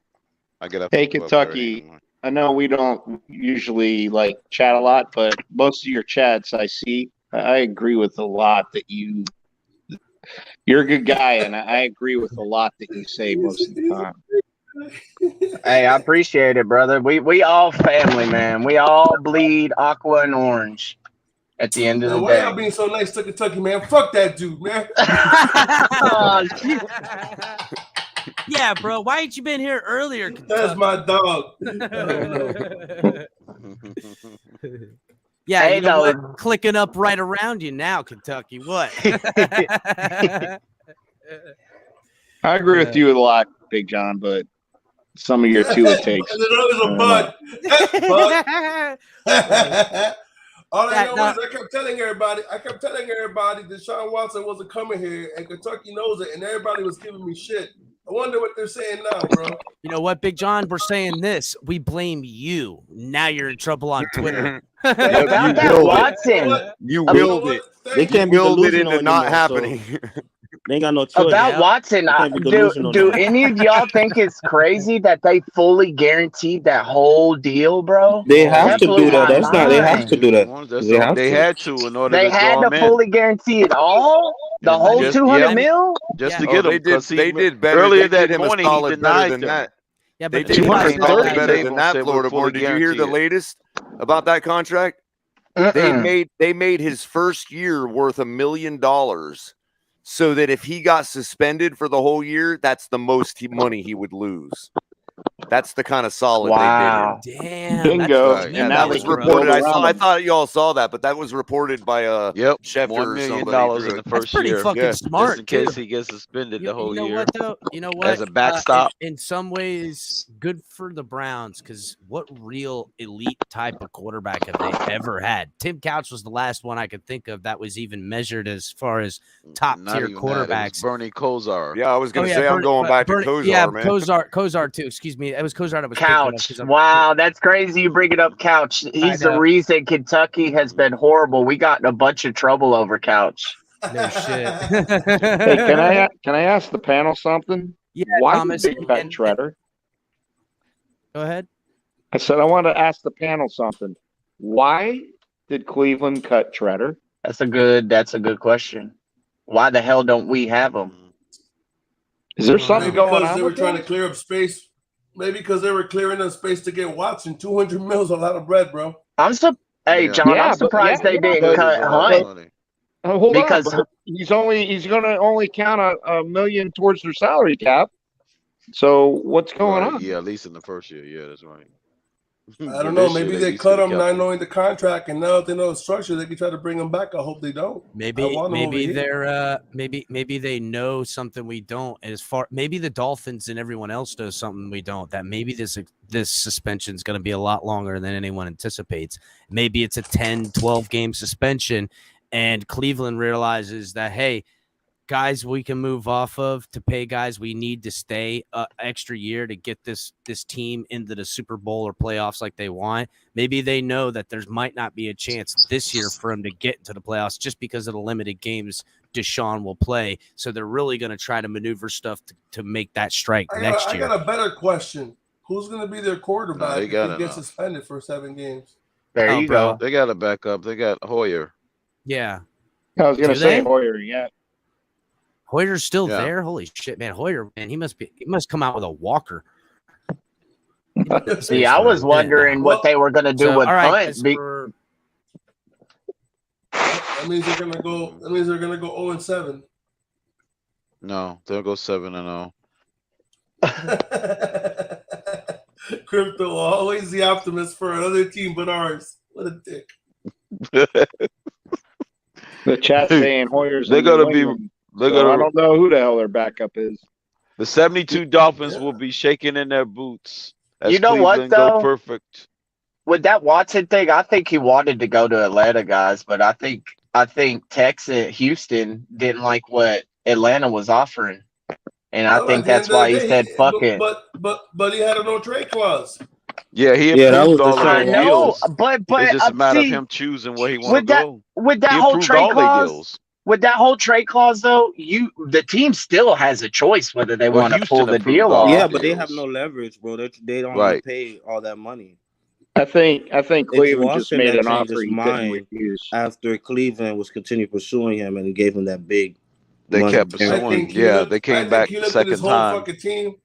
I get up. Hey, Kentucky. I know we don't usually like chat a lot, but most of your chats I see, I agree with a lot that you're a good guy, and I agree with a lot that you say most of the time. Hey, I appreciate it, brother. We all family, man. We all bleed aqua and orange at the end of the Why day. y'all being so nice to Kentucky, man? Fuck that dude, man. Yeah, bro. Why ain't you been here earlier? That's my dog. Yeah, Hey, you know though. what? Clicking up right around you now, Kentucky. What? I agree with you a lot, Big John, but some of your Tua takes. All I know is I kept telling everybody, Deshaun Watson wasn't coming here, and Kentucky knows it, and everybody was giving me shit. I wonder what they're saying now, bro. You know what, Big John? We're saying this. We blame you. Now you're in trouble on Twitter. About that Watson. You willed it. They can't be willed it delusional into not anymore, happening. so they ain't got no choice. About Watson, They can't be do delusional now. any of y'all think it's crazy that they fully guaranteed that whole deal, bro? They have That to blew do that. my That's not. They have mind. to do that. They have They to. had to in order They to had draw to him in. fully guarantee it all? The whole Just- 200 yeah. mil? Just to Oh, get him, they did. because They did better. earlier They did that him a morning he solid better denied than them. that. Yeah, They but did him a 230. solid better Table than that, said we're Florida boy. fully Did you hear the guaranteed. latest about that contract? They made his first year worth $1 million, so that if he got suspended for the whole year, that's the most money he would lose. That's the kind of solid Wow. they did him. Damn. Bingo. That's And Yeah, now that they was can reported. build around I him. thought y'all saw that, but that was reported by Yep, Schefter $1 or million somebody. in the That's first pretty year, fucking Yeah. just smart, in case too. he gets suspended the You whole know year what, though? You know what? as a backstop. In some ways, good for the Browns, because what real elite type of quarterback have they ever had? Tim Couch was the last one I could think of that was even measured as far as top Not tier even that. It was quarterbacks. Bernie Kosar. Yeah, I was going to say I'm going back to Kozar, yeah, man. Kozar too. Excuse me, it was Kozar that was thinking of, Couch. 'cause I'm- Wow, that's crazy you bring it up, Couch. He's the know. reason Kentucky has been horrible. We got in a bunch of trouble over Couch. No shit. Hey, can I ask the panel something? Yeah, Why Thomas, did they cut and- Treader? Go ahead. I said I want to ask the panel something. Why did Cleveland cut Treader? That's a good question. Why the hell don't we have him? Is there something Maybe going because on they were with trying that? to clear up space. Maybe because they were clearing up space to get Watson. 200 mils, a lot of bread, bro. Hey, John, Yeah, I'm but- surprised yeah, they didn't but- cut Hunt. Hold Because- on, but he's going to only count a million towards their salary cap. So what's going on? Yeah, at least in the first year. Yeah, that's right. I don't know. Maybe they cut him not knowing the contract, and now that they know the structure, they can try to bring him back. I hope they don't. Maybe they're maybe they know something we don't. As far maybe the Dolphins and everyone else knows something we don't. That maybe this suspension is going to be a lot longer than anyone anticipates. Maybe it's a 10, 12 game suspension, and Cleveland realizes that, hey, guys we can move off of to pay guys we need to stay extra year to get this team into the Super Bowl or playoffs like they want. Maybe they know that there might not be a chance this year for them to get into the playoffs just because of the limited games Deshaun will play. So they're really going to try to maneuver stuff to make that strike next year. I got a better question. Who's going to be their quarterback they if got he it gets now. suspended for 7 games? There you go. They got a backup. They got Hoyer. Yeah. I was going to Do say they? Hoyer, yeah. Hoyer's still Yeah. there. Holy shit, man! Hoyer, man, he must come out with a walker. See, I was wondering what they were going to do So, with all right, Hunt. guys, That means they're going to go. That means they're going to go 0-7. No, they'll go 7-0. Crypto, always the optimist for another team but ours. What a dick. The chat saying Hoyer's They're in gonna New be. England, They're so I gonna. don't know who the hell their backup is. The 72 Dolphins will be shaking in their boots as You know what, Cleveland go though? perfect. With that Watson thing, I think he wanted to go to Atlanta, guys, but I think Texas, Houston didn't like what Atlanta was offering, and I Well, think at the end that's of why the he day, said, "Fuck it." but he had a no trade clause. Yeah, he Yeah, that approved was all of Deshaun I their Watson. know, deals. but It's just a matter of see, him choosing where he want to with that go. with that He whole approved trade all their clause, deals. with that whole trade clause, though, the team still has a choice whether they Well, want to pull Houston the approved deal all off. Yeah, their but they have deals. no leverage, bro. They don't want to Right. pay all that money. I think It's Cleveland just Watson made that an changed offer his he couldn't mind refuse. after Cleveland was continuing pursuing him and gave him that big They money kept I pursuing. think he Yeah, looked. they I came think back he the looked at his second whole time. fucking team.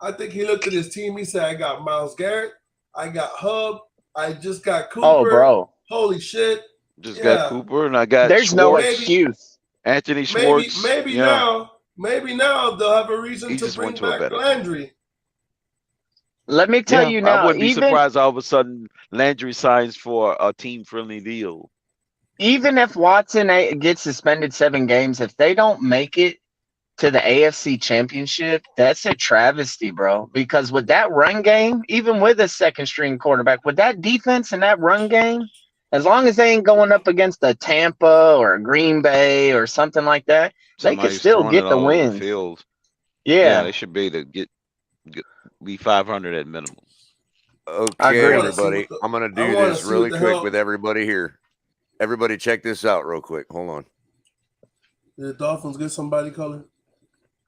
I think he looked at his team. He said, "I got Myles Garrett. I got Hub. I just got Cooper. Oh, bro, Holy shit! Just got Yeah, Cooper and I got there's no Schwartz, excuse. Anthony Schwartz. maybe Yeah, now they'll have a reason he to just went bring to a back better team. Landry." Let me tell Yeah, you I now, wouldn't be surprised all of a sudden Landry signs for a team-friendly deal. even if Watson gets suspended 7 games, if they don't make it to the AFC Championship, that's a travesty, bro. Because with that run game, even with a second string quarterback, with that defense and that run game, as long as they ain't going up against a Tampa or a Green Bay or something like that, they can Somebody's still throwing it get the all over the wins. field. Yeah, They should be able to be 500 at minimum. I Okay, agree. everybody. I'm gonna do wanna this see really what the quick hell- with everybody here. Everybody, check this out real quick. Hold on. Did the Dolphins get somebody color?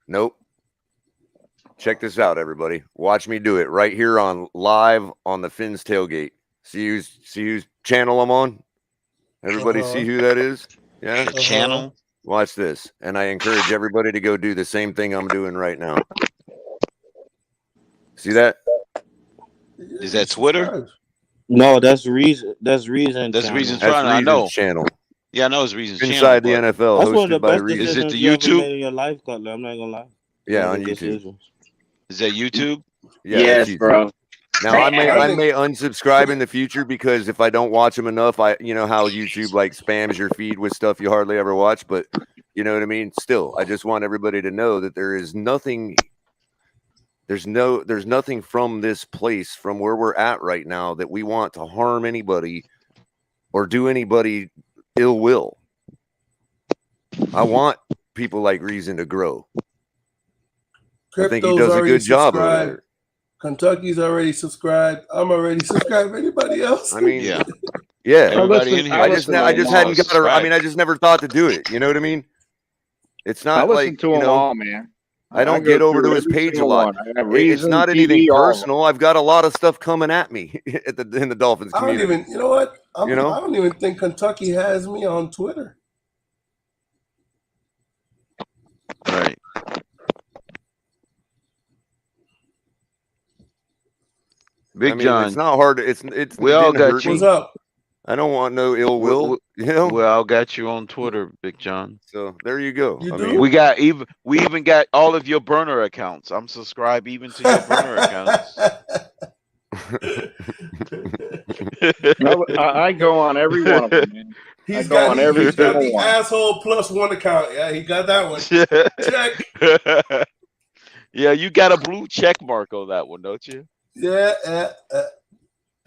Nope. Check this out, everybody. Watch me do it right here on live on the Finns tailgate. See whose channel I'm on? Everybody see who that is? Yeah. The channel. Watch this. And I encourage everybody to go do the same thing I'm doing right now. See that? Is that Twitter? No, that's reason. That's reason. That's channel. Reason's That's channel. I know. Reason's channel. Yeah, I know it's Reason's Inside channel. the NFL, That's one of the hosted by best Reason. Is it decisions the you ever YouTube? made in your life, Cutler. I'm not gonna lie. Yeah, One on of the YouTube. decisions. Is that YouTube? Yeah, Yes, that's YouTube. bro. Now They I may added- unsubscribe in the future because if I don't watch them enough, you know how YouTube like spams your feed with stuff you hardly ever watch, but you know what I mean? Still, I just want everybody to know that there's nothing from this place, from where we're at right now, that we want to harm anybody or do anybody ill will. I want people like Reason to grow. I think he Crypto's does a already good job over subscribed. there. Kentucky's already subscribed. I'm already subscribed. Anybody else? I mean, Yeah. yeah. Everybody in here. I just hadn't got to. I mean, I just never thought to do it. You know what I mean? It's I not listen like to them all, man. I don't go get over through to his every page a single lot. one. I have It's Reason, not TV, anything all of them. personal. I've got a lot of stuff coming at me in the Dolphins I don't community. even. You know what? I You know? don't even think Kentucky has me on Twitter. Right. Big I mean, John. it's not hard. It's We it all didn't got hurt you. me. What's up? I don't want no ill will. You know. We all got you on Twitter, Big John. So there you go. You I do? mean, We even got all of your burner accounts. I'm subscribed even to your burner accounts. No, I go on every one of them, man. I go on every he's got single the one. asshole plus one account. Yeah, he got that one. Check. Yeah, you got a blue check mark on that one, don't you? Yeah. yeah,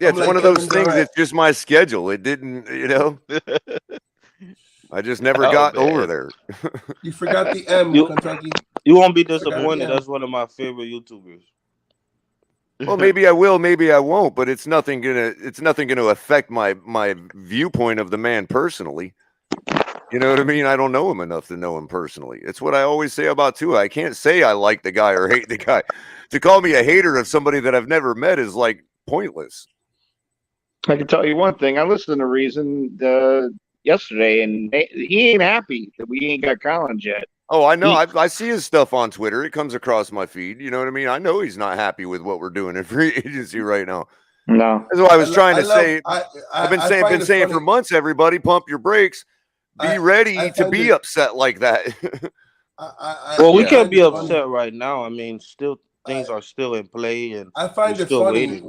I'm it's like one of those Kevin things. Durant. It's just my schedule. It didn't, you know. I just never Oh, got man. over there. You forgot the M, You- Kentucky. You won't be Forgot disappointed. the M. That's one of my favorite YouTubers. Well, maybe I will, maybe I won't, but it's nothing gonna affect my viewpoint of the man personally. You know what I mean? I don't know him enough to know him personally. It's what I always say about Tua. I can't say I like the guy or hate the guy. To call me a hater of somebody that I've never met is like pointless. I can tell you one thing. I listened to Reason yesterday, and he ain't happy that we ain't got Collins yet. Oh, I know. I see his stuff on Twitter. It comes across my feed. You know what I mean? I know he's not happy with what we're doing in free agency right now. No, That's what I was trying to say. I've I've been saying for months, everybody, pump your brakes. Be ready to be upset like that. Well, we I can't find be it funny. upset right now. I mean, still things are still in play, and I we're find it still funny waiting.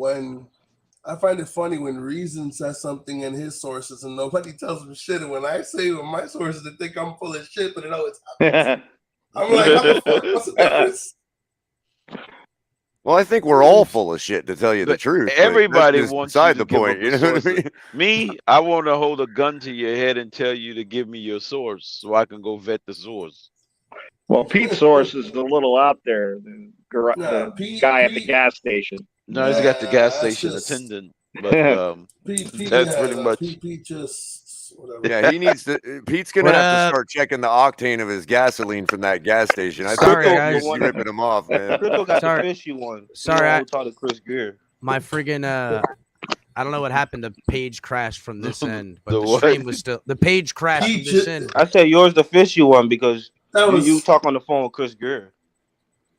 when Reason says something in his sources and nobody tells him shit. And when I say with my sources, they think I'm full of shit, but they know it's I'm like, how the fuck? What's the difference? Well, I think we're all full of shit, to tell you the truth. but Everybody that's just wants you beside to the give point. up You a know what source. I mean? Me, I want to hold a gun to your head and tell you to give me your source so I can go vet the source. Well, Pete's source is a little out there. The Pete, guy at the gas station. No, he's got the gas that's station just attendant, but Pete. that's pretty much. Pete just whatever. Yeah, he needs to. Pete's gonna What have to up? start checking the octane of his gasoline from that gas station. I Sorry, think guys. he's ripping him off, man. Crypto got Sorry. the fishy one. Sorry, we talked to Chris Greer. My friggin' I don't know what happened. The page crashed from this end, but The the what? stream was still. The page crashed from this end. I said yours the fishy one because That was- you talk on the phone with Chris Greer.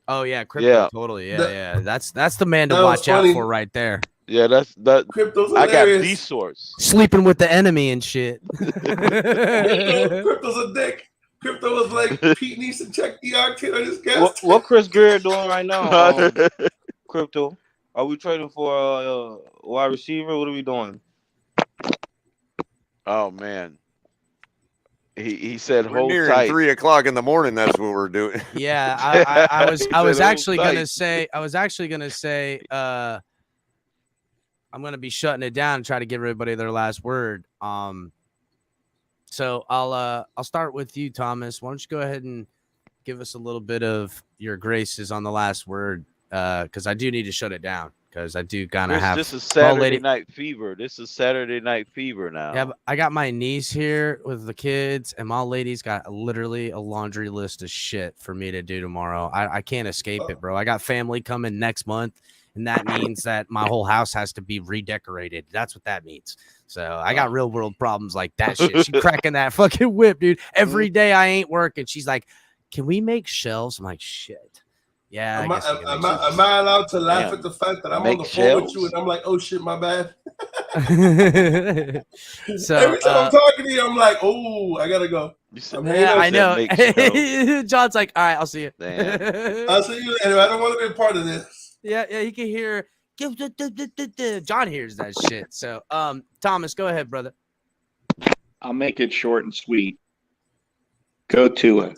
Oh yeah, crypto. Yeah. Totally. Yeah, That- yeah. That's the man to that was watch out funny. for right there. Yeah, that's that. Crypto's I got hilarious. the source. Sleeping with the enemy and shit. Crypto's a dick. Crypto was like, Pete needs to check the octane on his gas. What Chris Greer doing right now? Crypto. Are we trading for a wide receiver? What are we doing? Oh man. He said We're hold nearing tight. 3 o'clock in the morning. That's what we're doing. Yeah, I was He I was said, "Hold actually tight." gonna say I'm gonna be shutting it down and try to give everybody their last word. So I'll start with you, Thomas. Why don't you go ahead and give us a little bit of your graces on the last word? Because I do need to shut it down because I do kind of Chris, have. this is Well, Saturday lady- Night Fever. This is Saturday Night Fever now. Yeah, but I got my niece here with the kids, and my lady's got literally a laundry list of shit for me to do tomorrow. I can't escape it, bro. I got family coming next month, and that means that my whole house has to be redecorated. That's what that means. So I got real world problems like that shit. She cracking that fucking whip, dude. Every day I ain't working. She's like, "Can we make shelves?" I'm like, "Shit." Yeah, Am I guess we can make am shelves. I allowed to laugh Damn. at the fact that I'm Make on the phone with shelves? you and I'm like, oh shit, my bad? So Every time I'm talking to you, I'm like, oh, I gotta go. You said, I'm hanging yeah, out. I know. Make shelves. John's like, "All right, I'll see you." Damn. I'll see you later. I don't want to be a part of this. Yeah, he can hear. John hears that shit. So, Thomas, go ahead, brother. I'll make it short and sweet. Go to it.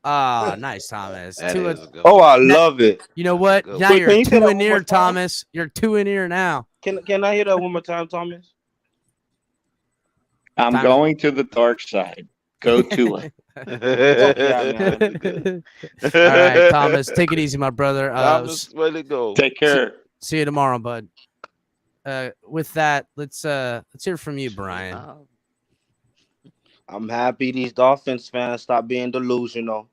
Ah, nice, Thomas. That Tua- is a good Oh, one. I love it. You know what? Good Now Wait, you're can you say that two one in more ear, time? Thomas. You're two in ear now. Can I hear that one more time, Thomas? I'm Time- going to the dark side. Go to it. All right, Thomas, take it easy, my brother. Thomas, way to go. Take care. See you tomorrow, bud. With that, let's hear from you, Brian. I'm happy these Dolphins fans stop being delusional.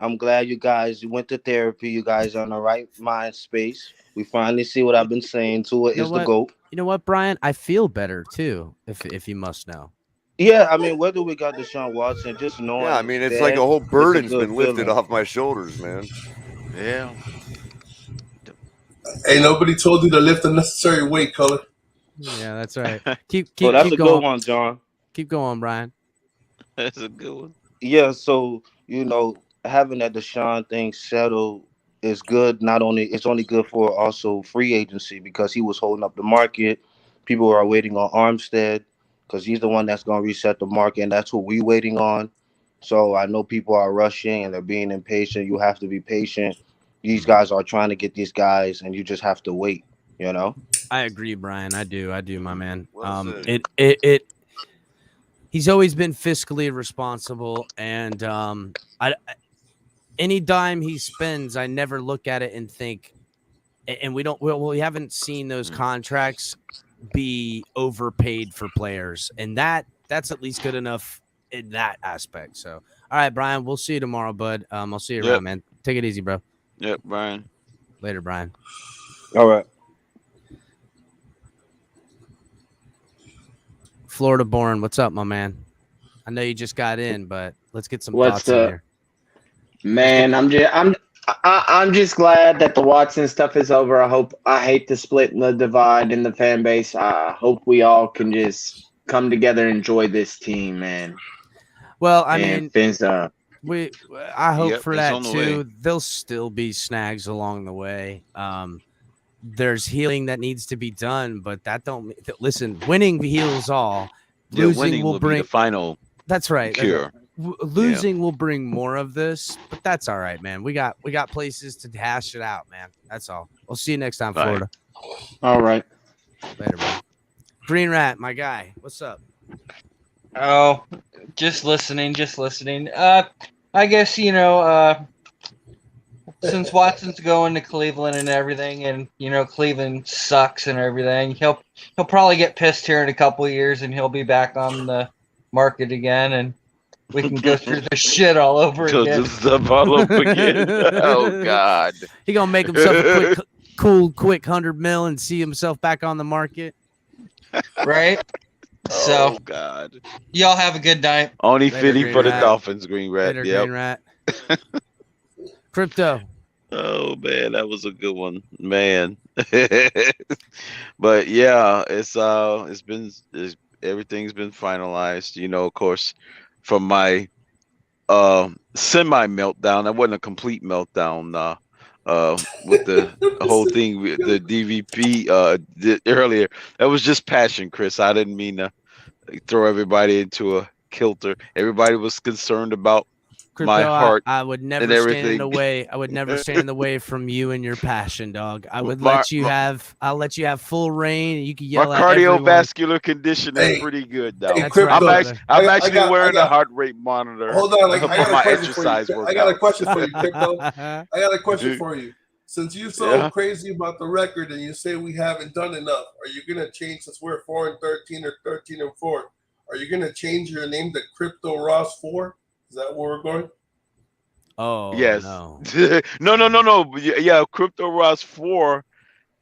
I'm glad you guys went to therapy. You guys are in the right mind space. We finally see what I've been saying. Tua You know is the what? GOAT. You know what, Brian? I feel better too, if you must know. Yeah, I mean, whether we got Deshaun Watson, just knowing. Yeah, I mean, it's he's like dead, a whole it's burden's good been lifted feeling. off my shoulders, man. Yeah. Hey, nobody told you to lift the necessary weight, color. Yeah, that's right. Keep Oh, that's keep a going. good one, John. Keep going, Brian. That's a good one. Yeah, so having that Deshaun thing settled is good. Not only it's only good for also free agency because he was holding up the market. People are waiting on Armstead because he's the one that's going to reset the market, and that's what we're waiting on. So I know people are rushing and they're being impatient. You have to be patient. These guys are trying to get these guys, and you just have to wait. I agree, Brian. I do, my man. Well said. It he's always been fiscally responsible, and any dime he spends, I never look at it and think, and we haven't seen those contracts be overpaid for players, and that's at least good enough in that aspect. So, all right, Brian, we'll see you tomorrow, bud. I'll see you around, man. Take it easy, bro. Yep, Brian. Later, Brian. All right. Florida born, what's up, my man? I know you just got in, but let's get some What's thoughts in up? here. Man, I'm just glad that the Watson stuff is over. I hate the split and the divide in the fan base. I hope we all can just come together and enjoy this team, man. Well, I And mean, fins up. I hope Yep, for it's that on the too. way. There'll still be snags along the way. There's healing that needs to be done, but that don't listen. Winning heals all. Yeah, Losing winning will will be bring. the final That's right. cure. Losing will bring more of this, but that's all right, man. We got places to hash it out, man. That's all. We'll see you next time, All right. Florida. All right. Later, man. Green Rat, my guy. What's up? Oh, just listening. I guess since Watson's going to Cleveland and everything, and Cleveland sucks and everything, he'll probably get pissed here in a couple of years, and he'll be back on the market again, and we can go through the shit all over Go again. through stuff all over again. Oh God. He gonna make himself a quick 100 mil and see himself back on the market. Right? So, oh God. Y'all have a good night. Only Later, fitting Green for the Rat. Dolphins, Green Rat. Later, Yep. Green Rat. Crypto. Oh man, that was a good one, man. But yeah, everything's been finalized. Of course, from my semi meltdown. That wasn't a complete meltdown. With the whole thing with the DVP did earlier. That was just passion, Chris. I didn't mean to throw everybody into a kilter. Everybody was concerned about Crypto, my heart. I would never and stand in everything. the way. I would never stand in the way from you and your passion, dog. I would My- let you have. I'll let you have full reign. And you can yell My at everyone. cardiovascular condition is Hey, pretty good now. That's Crypto, right. I'm I actually got- wearing I got- a heart rate monitor Hold on, for I got a my question for you. exercise workout. I got a question for you, Crypto. I got a question for you. Since you're so Yeah. crazy about the record and you say we haven't done enough, are you gonna change, since we're 4-13 or 13-4? Are you gonna change your name to Crypto Ross 4? Is that where we're going? Oh Yes. no. No. Yeah, Crypto Ross 4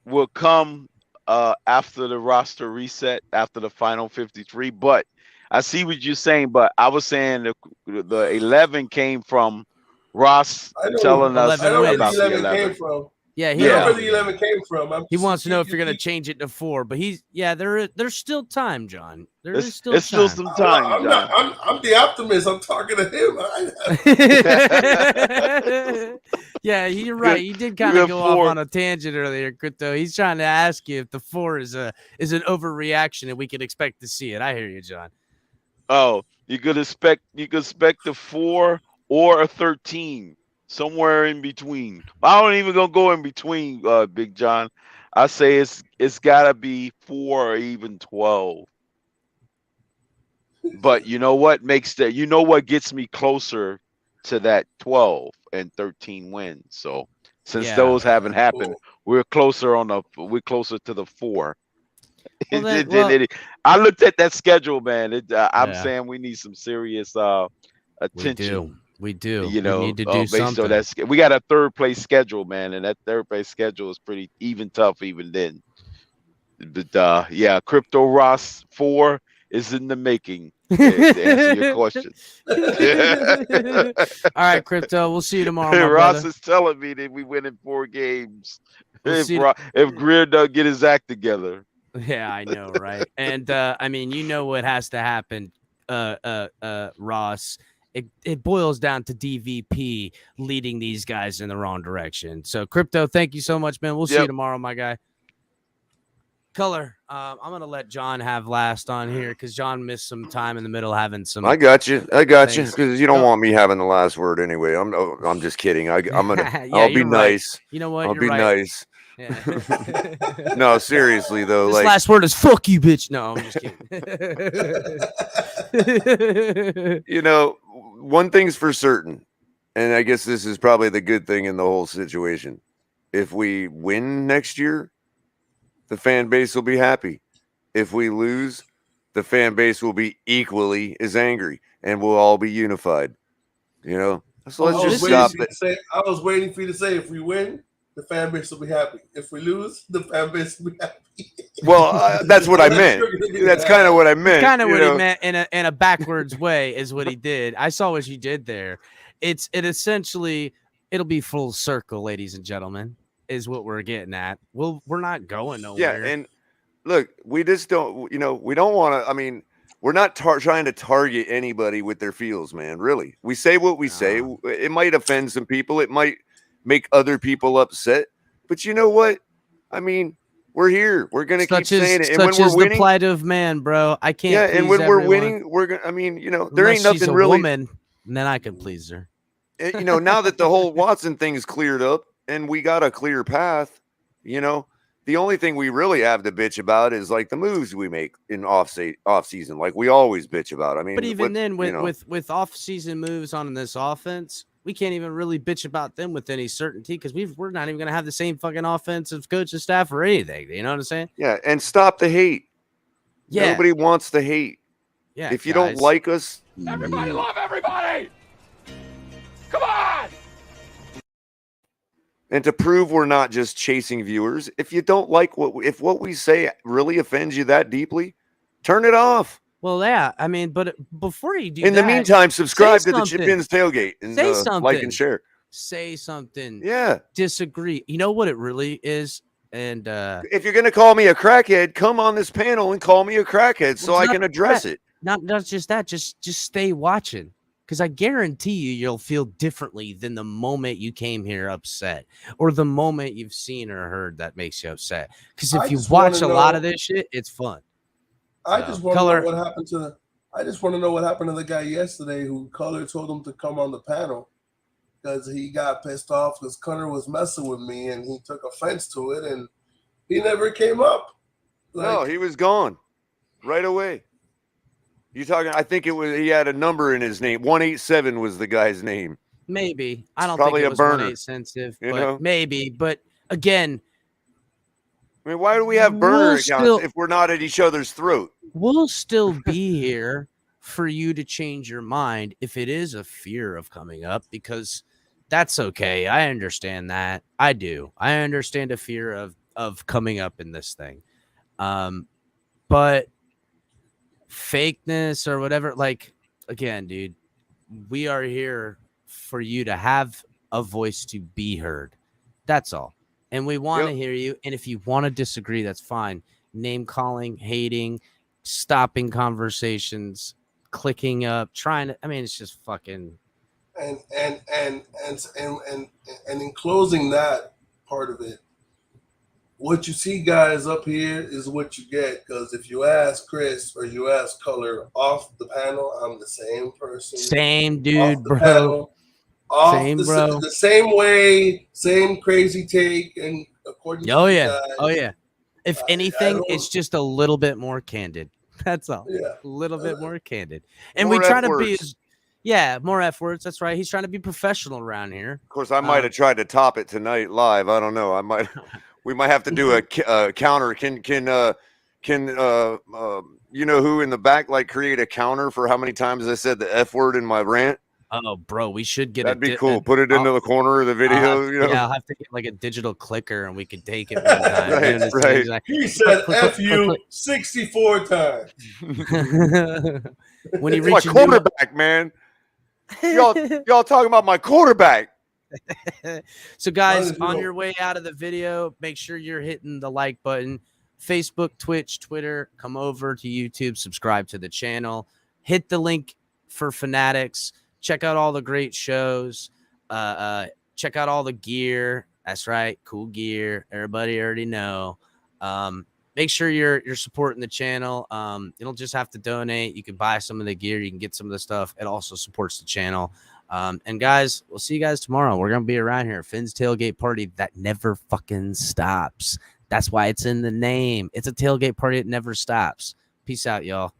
will come after the roster reset, after the final 53. But I see what you're saying, but I was saying the 11 came from Ross telling us I know where the about the 11 11. came from. Yeah, I know where the 11 came from. He wants to know if you're going to change it to 4, but there's still time, John. It's Still still time. some time, John. I'm the optimist. I'm talking to him. Yeah, you're right. You did kind you of got go 4. off on a tangent earlier, Crypto. He's trying to ask you if the 4 is an overreaction and we can expect to see it. I hear you, John. Oh, you could expect the 4 or a 13, somewhere in between. I don't even gonna go in between, Big John. I say it's gotta be 4 or even 12. But you know what gets me closer to that 12 and 13 wins. So since those haven't happened, we're closer to the 4. Well, I looked at that schedule, man. I'm saying we need some serious attention. We do. You know, we need to do based something. on that, we got a third place schedule, man, and that third place schedule is pretty tough even then. But yeah, Crypto Ross 4 is in the making. To answer your question. All right, Crypto. We'll see you tomorrow, my Ross brother. is telling me that we win in 4 games. We'll If Greer doesn't get his act together. Yeah, I know, right? And I mean, you know what has to happen, Ross. It boils down to DVP leading these guys in the wrong direction. So, Crypto, thank you so much, man. We'll see you tomorrow, my guy. Color, I'm gonna let John have last on here because John missed some time in the middle having some. I got you, things. because you don't want me having the last word anyway. I'm just kidding. I'm gonna. Yeah, I'll be you're right. nice. You know what? I'll You're be right. nice. No, seriously though. This like last word is "fuck you, bitch." No, I'm just kidding. you know, one thing's for certain, and I guess this is probably the good thing in the whole situation. If we win next year, the fan base will be happy. If we lose, the fan base will be equally as angry, and we'll all be unified. You know, so let's just stop it. I was waiting for you to say, if we win, the fan base will be happy. If we lose, the fan base will be happy. Well, that's what I meant. That's kind of what I meant. Kind of you what know? he meant in a backwards way is what he did. I saw what you did there. It essentially it'll be full circle, ladies and gentlemen, is what we're getting at. We're not going nowhere. Yeah, and look, we just don't. You know, we don't want to. I mean, we're not trying to target anybody with their feels, man. Really, we say what we say. It might offend some people. It might make other people upset. But you know what? I mean, we're here. We're gonna keep saying it. And when we're winning, the plight of man, bro. I can't. Yeah, and when we're everyone. winning, we're gonna. I mean, you know, there Unless ain't nothing she's a really. Woman, and then I can please her. You know, now that the whole Watson thing is cleared up and we got a clear path, you know, the only thing we really have to bitch about is like the moves we make in off season, like we always bitch about. I mean, but even then, with, you know, with off season moves on this offense, we can't even really bitch about them with any certainty because we're not even going to have the same fucking offensive coaching staff or anything. You know what I'm saying? Yeah, and stop the hate. Yeah. Nobody wants the hate. Yeah. If you don't like us, Everybody love everybody. Come on. and to prove we're not just chasing viewers, if you don't like if what we say really offends you that deeply, turn it off. Well, yeah, I mean, but before you do in that, the meantime, subscribe say to the something. Chip-Ins Tailgate and Say something. like and share. Say something. Yeah. Disagree. You know what it really is? And if you're gonna call me a crackhead, come on this panel and call me a crackhead so I can address it. Not just that, just stay watching. Because I guarantee you'll feel differently than the moment you came here upset or the moment you've seen or heard that makes you upset. Because if you watch a lot of this shit, it's fun. I just want to know what happened to. I just want to know what happened to the guy yesterday who Color told him to come on the panel because he got pissed off because Connor was messing with me and he took offense to it and he never came up. No, he was gone right away. You talking? I think it was. He had a number in his name. 187 was the guy's name. Maybe I don't Probably think it a was burner, 1-8 sensitive, you but know? maybe. But again, I mean, why do we have burner accounts if we're not at each other's throat? We'll still be here for you to change your mind if it is a fear of coming up, because that's okay. I understand that. I do. I understand a fear of coming up in this thing. But fakeness or whatever, like, again, dude, we are here for you to have a voice to be heard. That's all. And we want to hear you. And if you want to disagree, that's fine. Name calling, hating, stopping conversations, clicking up, trying to, I mean, it's just fucking. And in closing that part of it, what you see, guys, up here is what you get. Because if you ask Chris or you ask Color off the panel, I'm the same person. Same dude, bro. Panel, same, bro. The same way, same crazy take. And according to you guys, oh yeah. If anything, it's just a little bit more candid. That's all. Yeah. A little bit more candid. And More we try to F-words. be more F words. That's right. He's trying to be professional around here. Of course, I might have tried to top it tonight live. I don't know. We might have to do a counter. Can you know who in the back create a counter for how many times I said the F word in my rant? Oh, bro, we should get. That'd be cool. Put it into the corner of the video. Yeah, I'll have to get a digital clicker, and we could take it one time. Right, right. He said "F you" 64 times. When he It's my reaches quarterback, man. Y'all talking about my quarterback. So, guys, on your way out of the video, make sure you're hitting the like button. Facebook, Twitch, Twitter. Come over to YouTube. Subscribe to the channel. Hit the link for Fanatics. Check out all the great shows. Check out all the gear. That's right. Cool gear. Everybody already know. Make sure you're supporting the channel. You don't just have to donate. You can buy some of the gear. You can get some of the stuff. It also supports the channel. And guys, we'll see you guys tomorrow. We're going to be around here. Finn's Tailgate Party that never fucking stops. That's why it's in the name. It's a tailgate party that never stops. Peace out, y'all.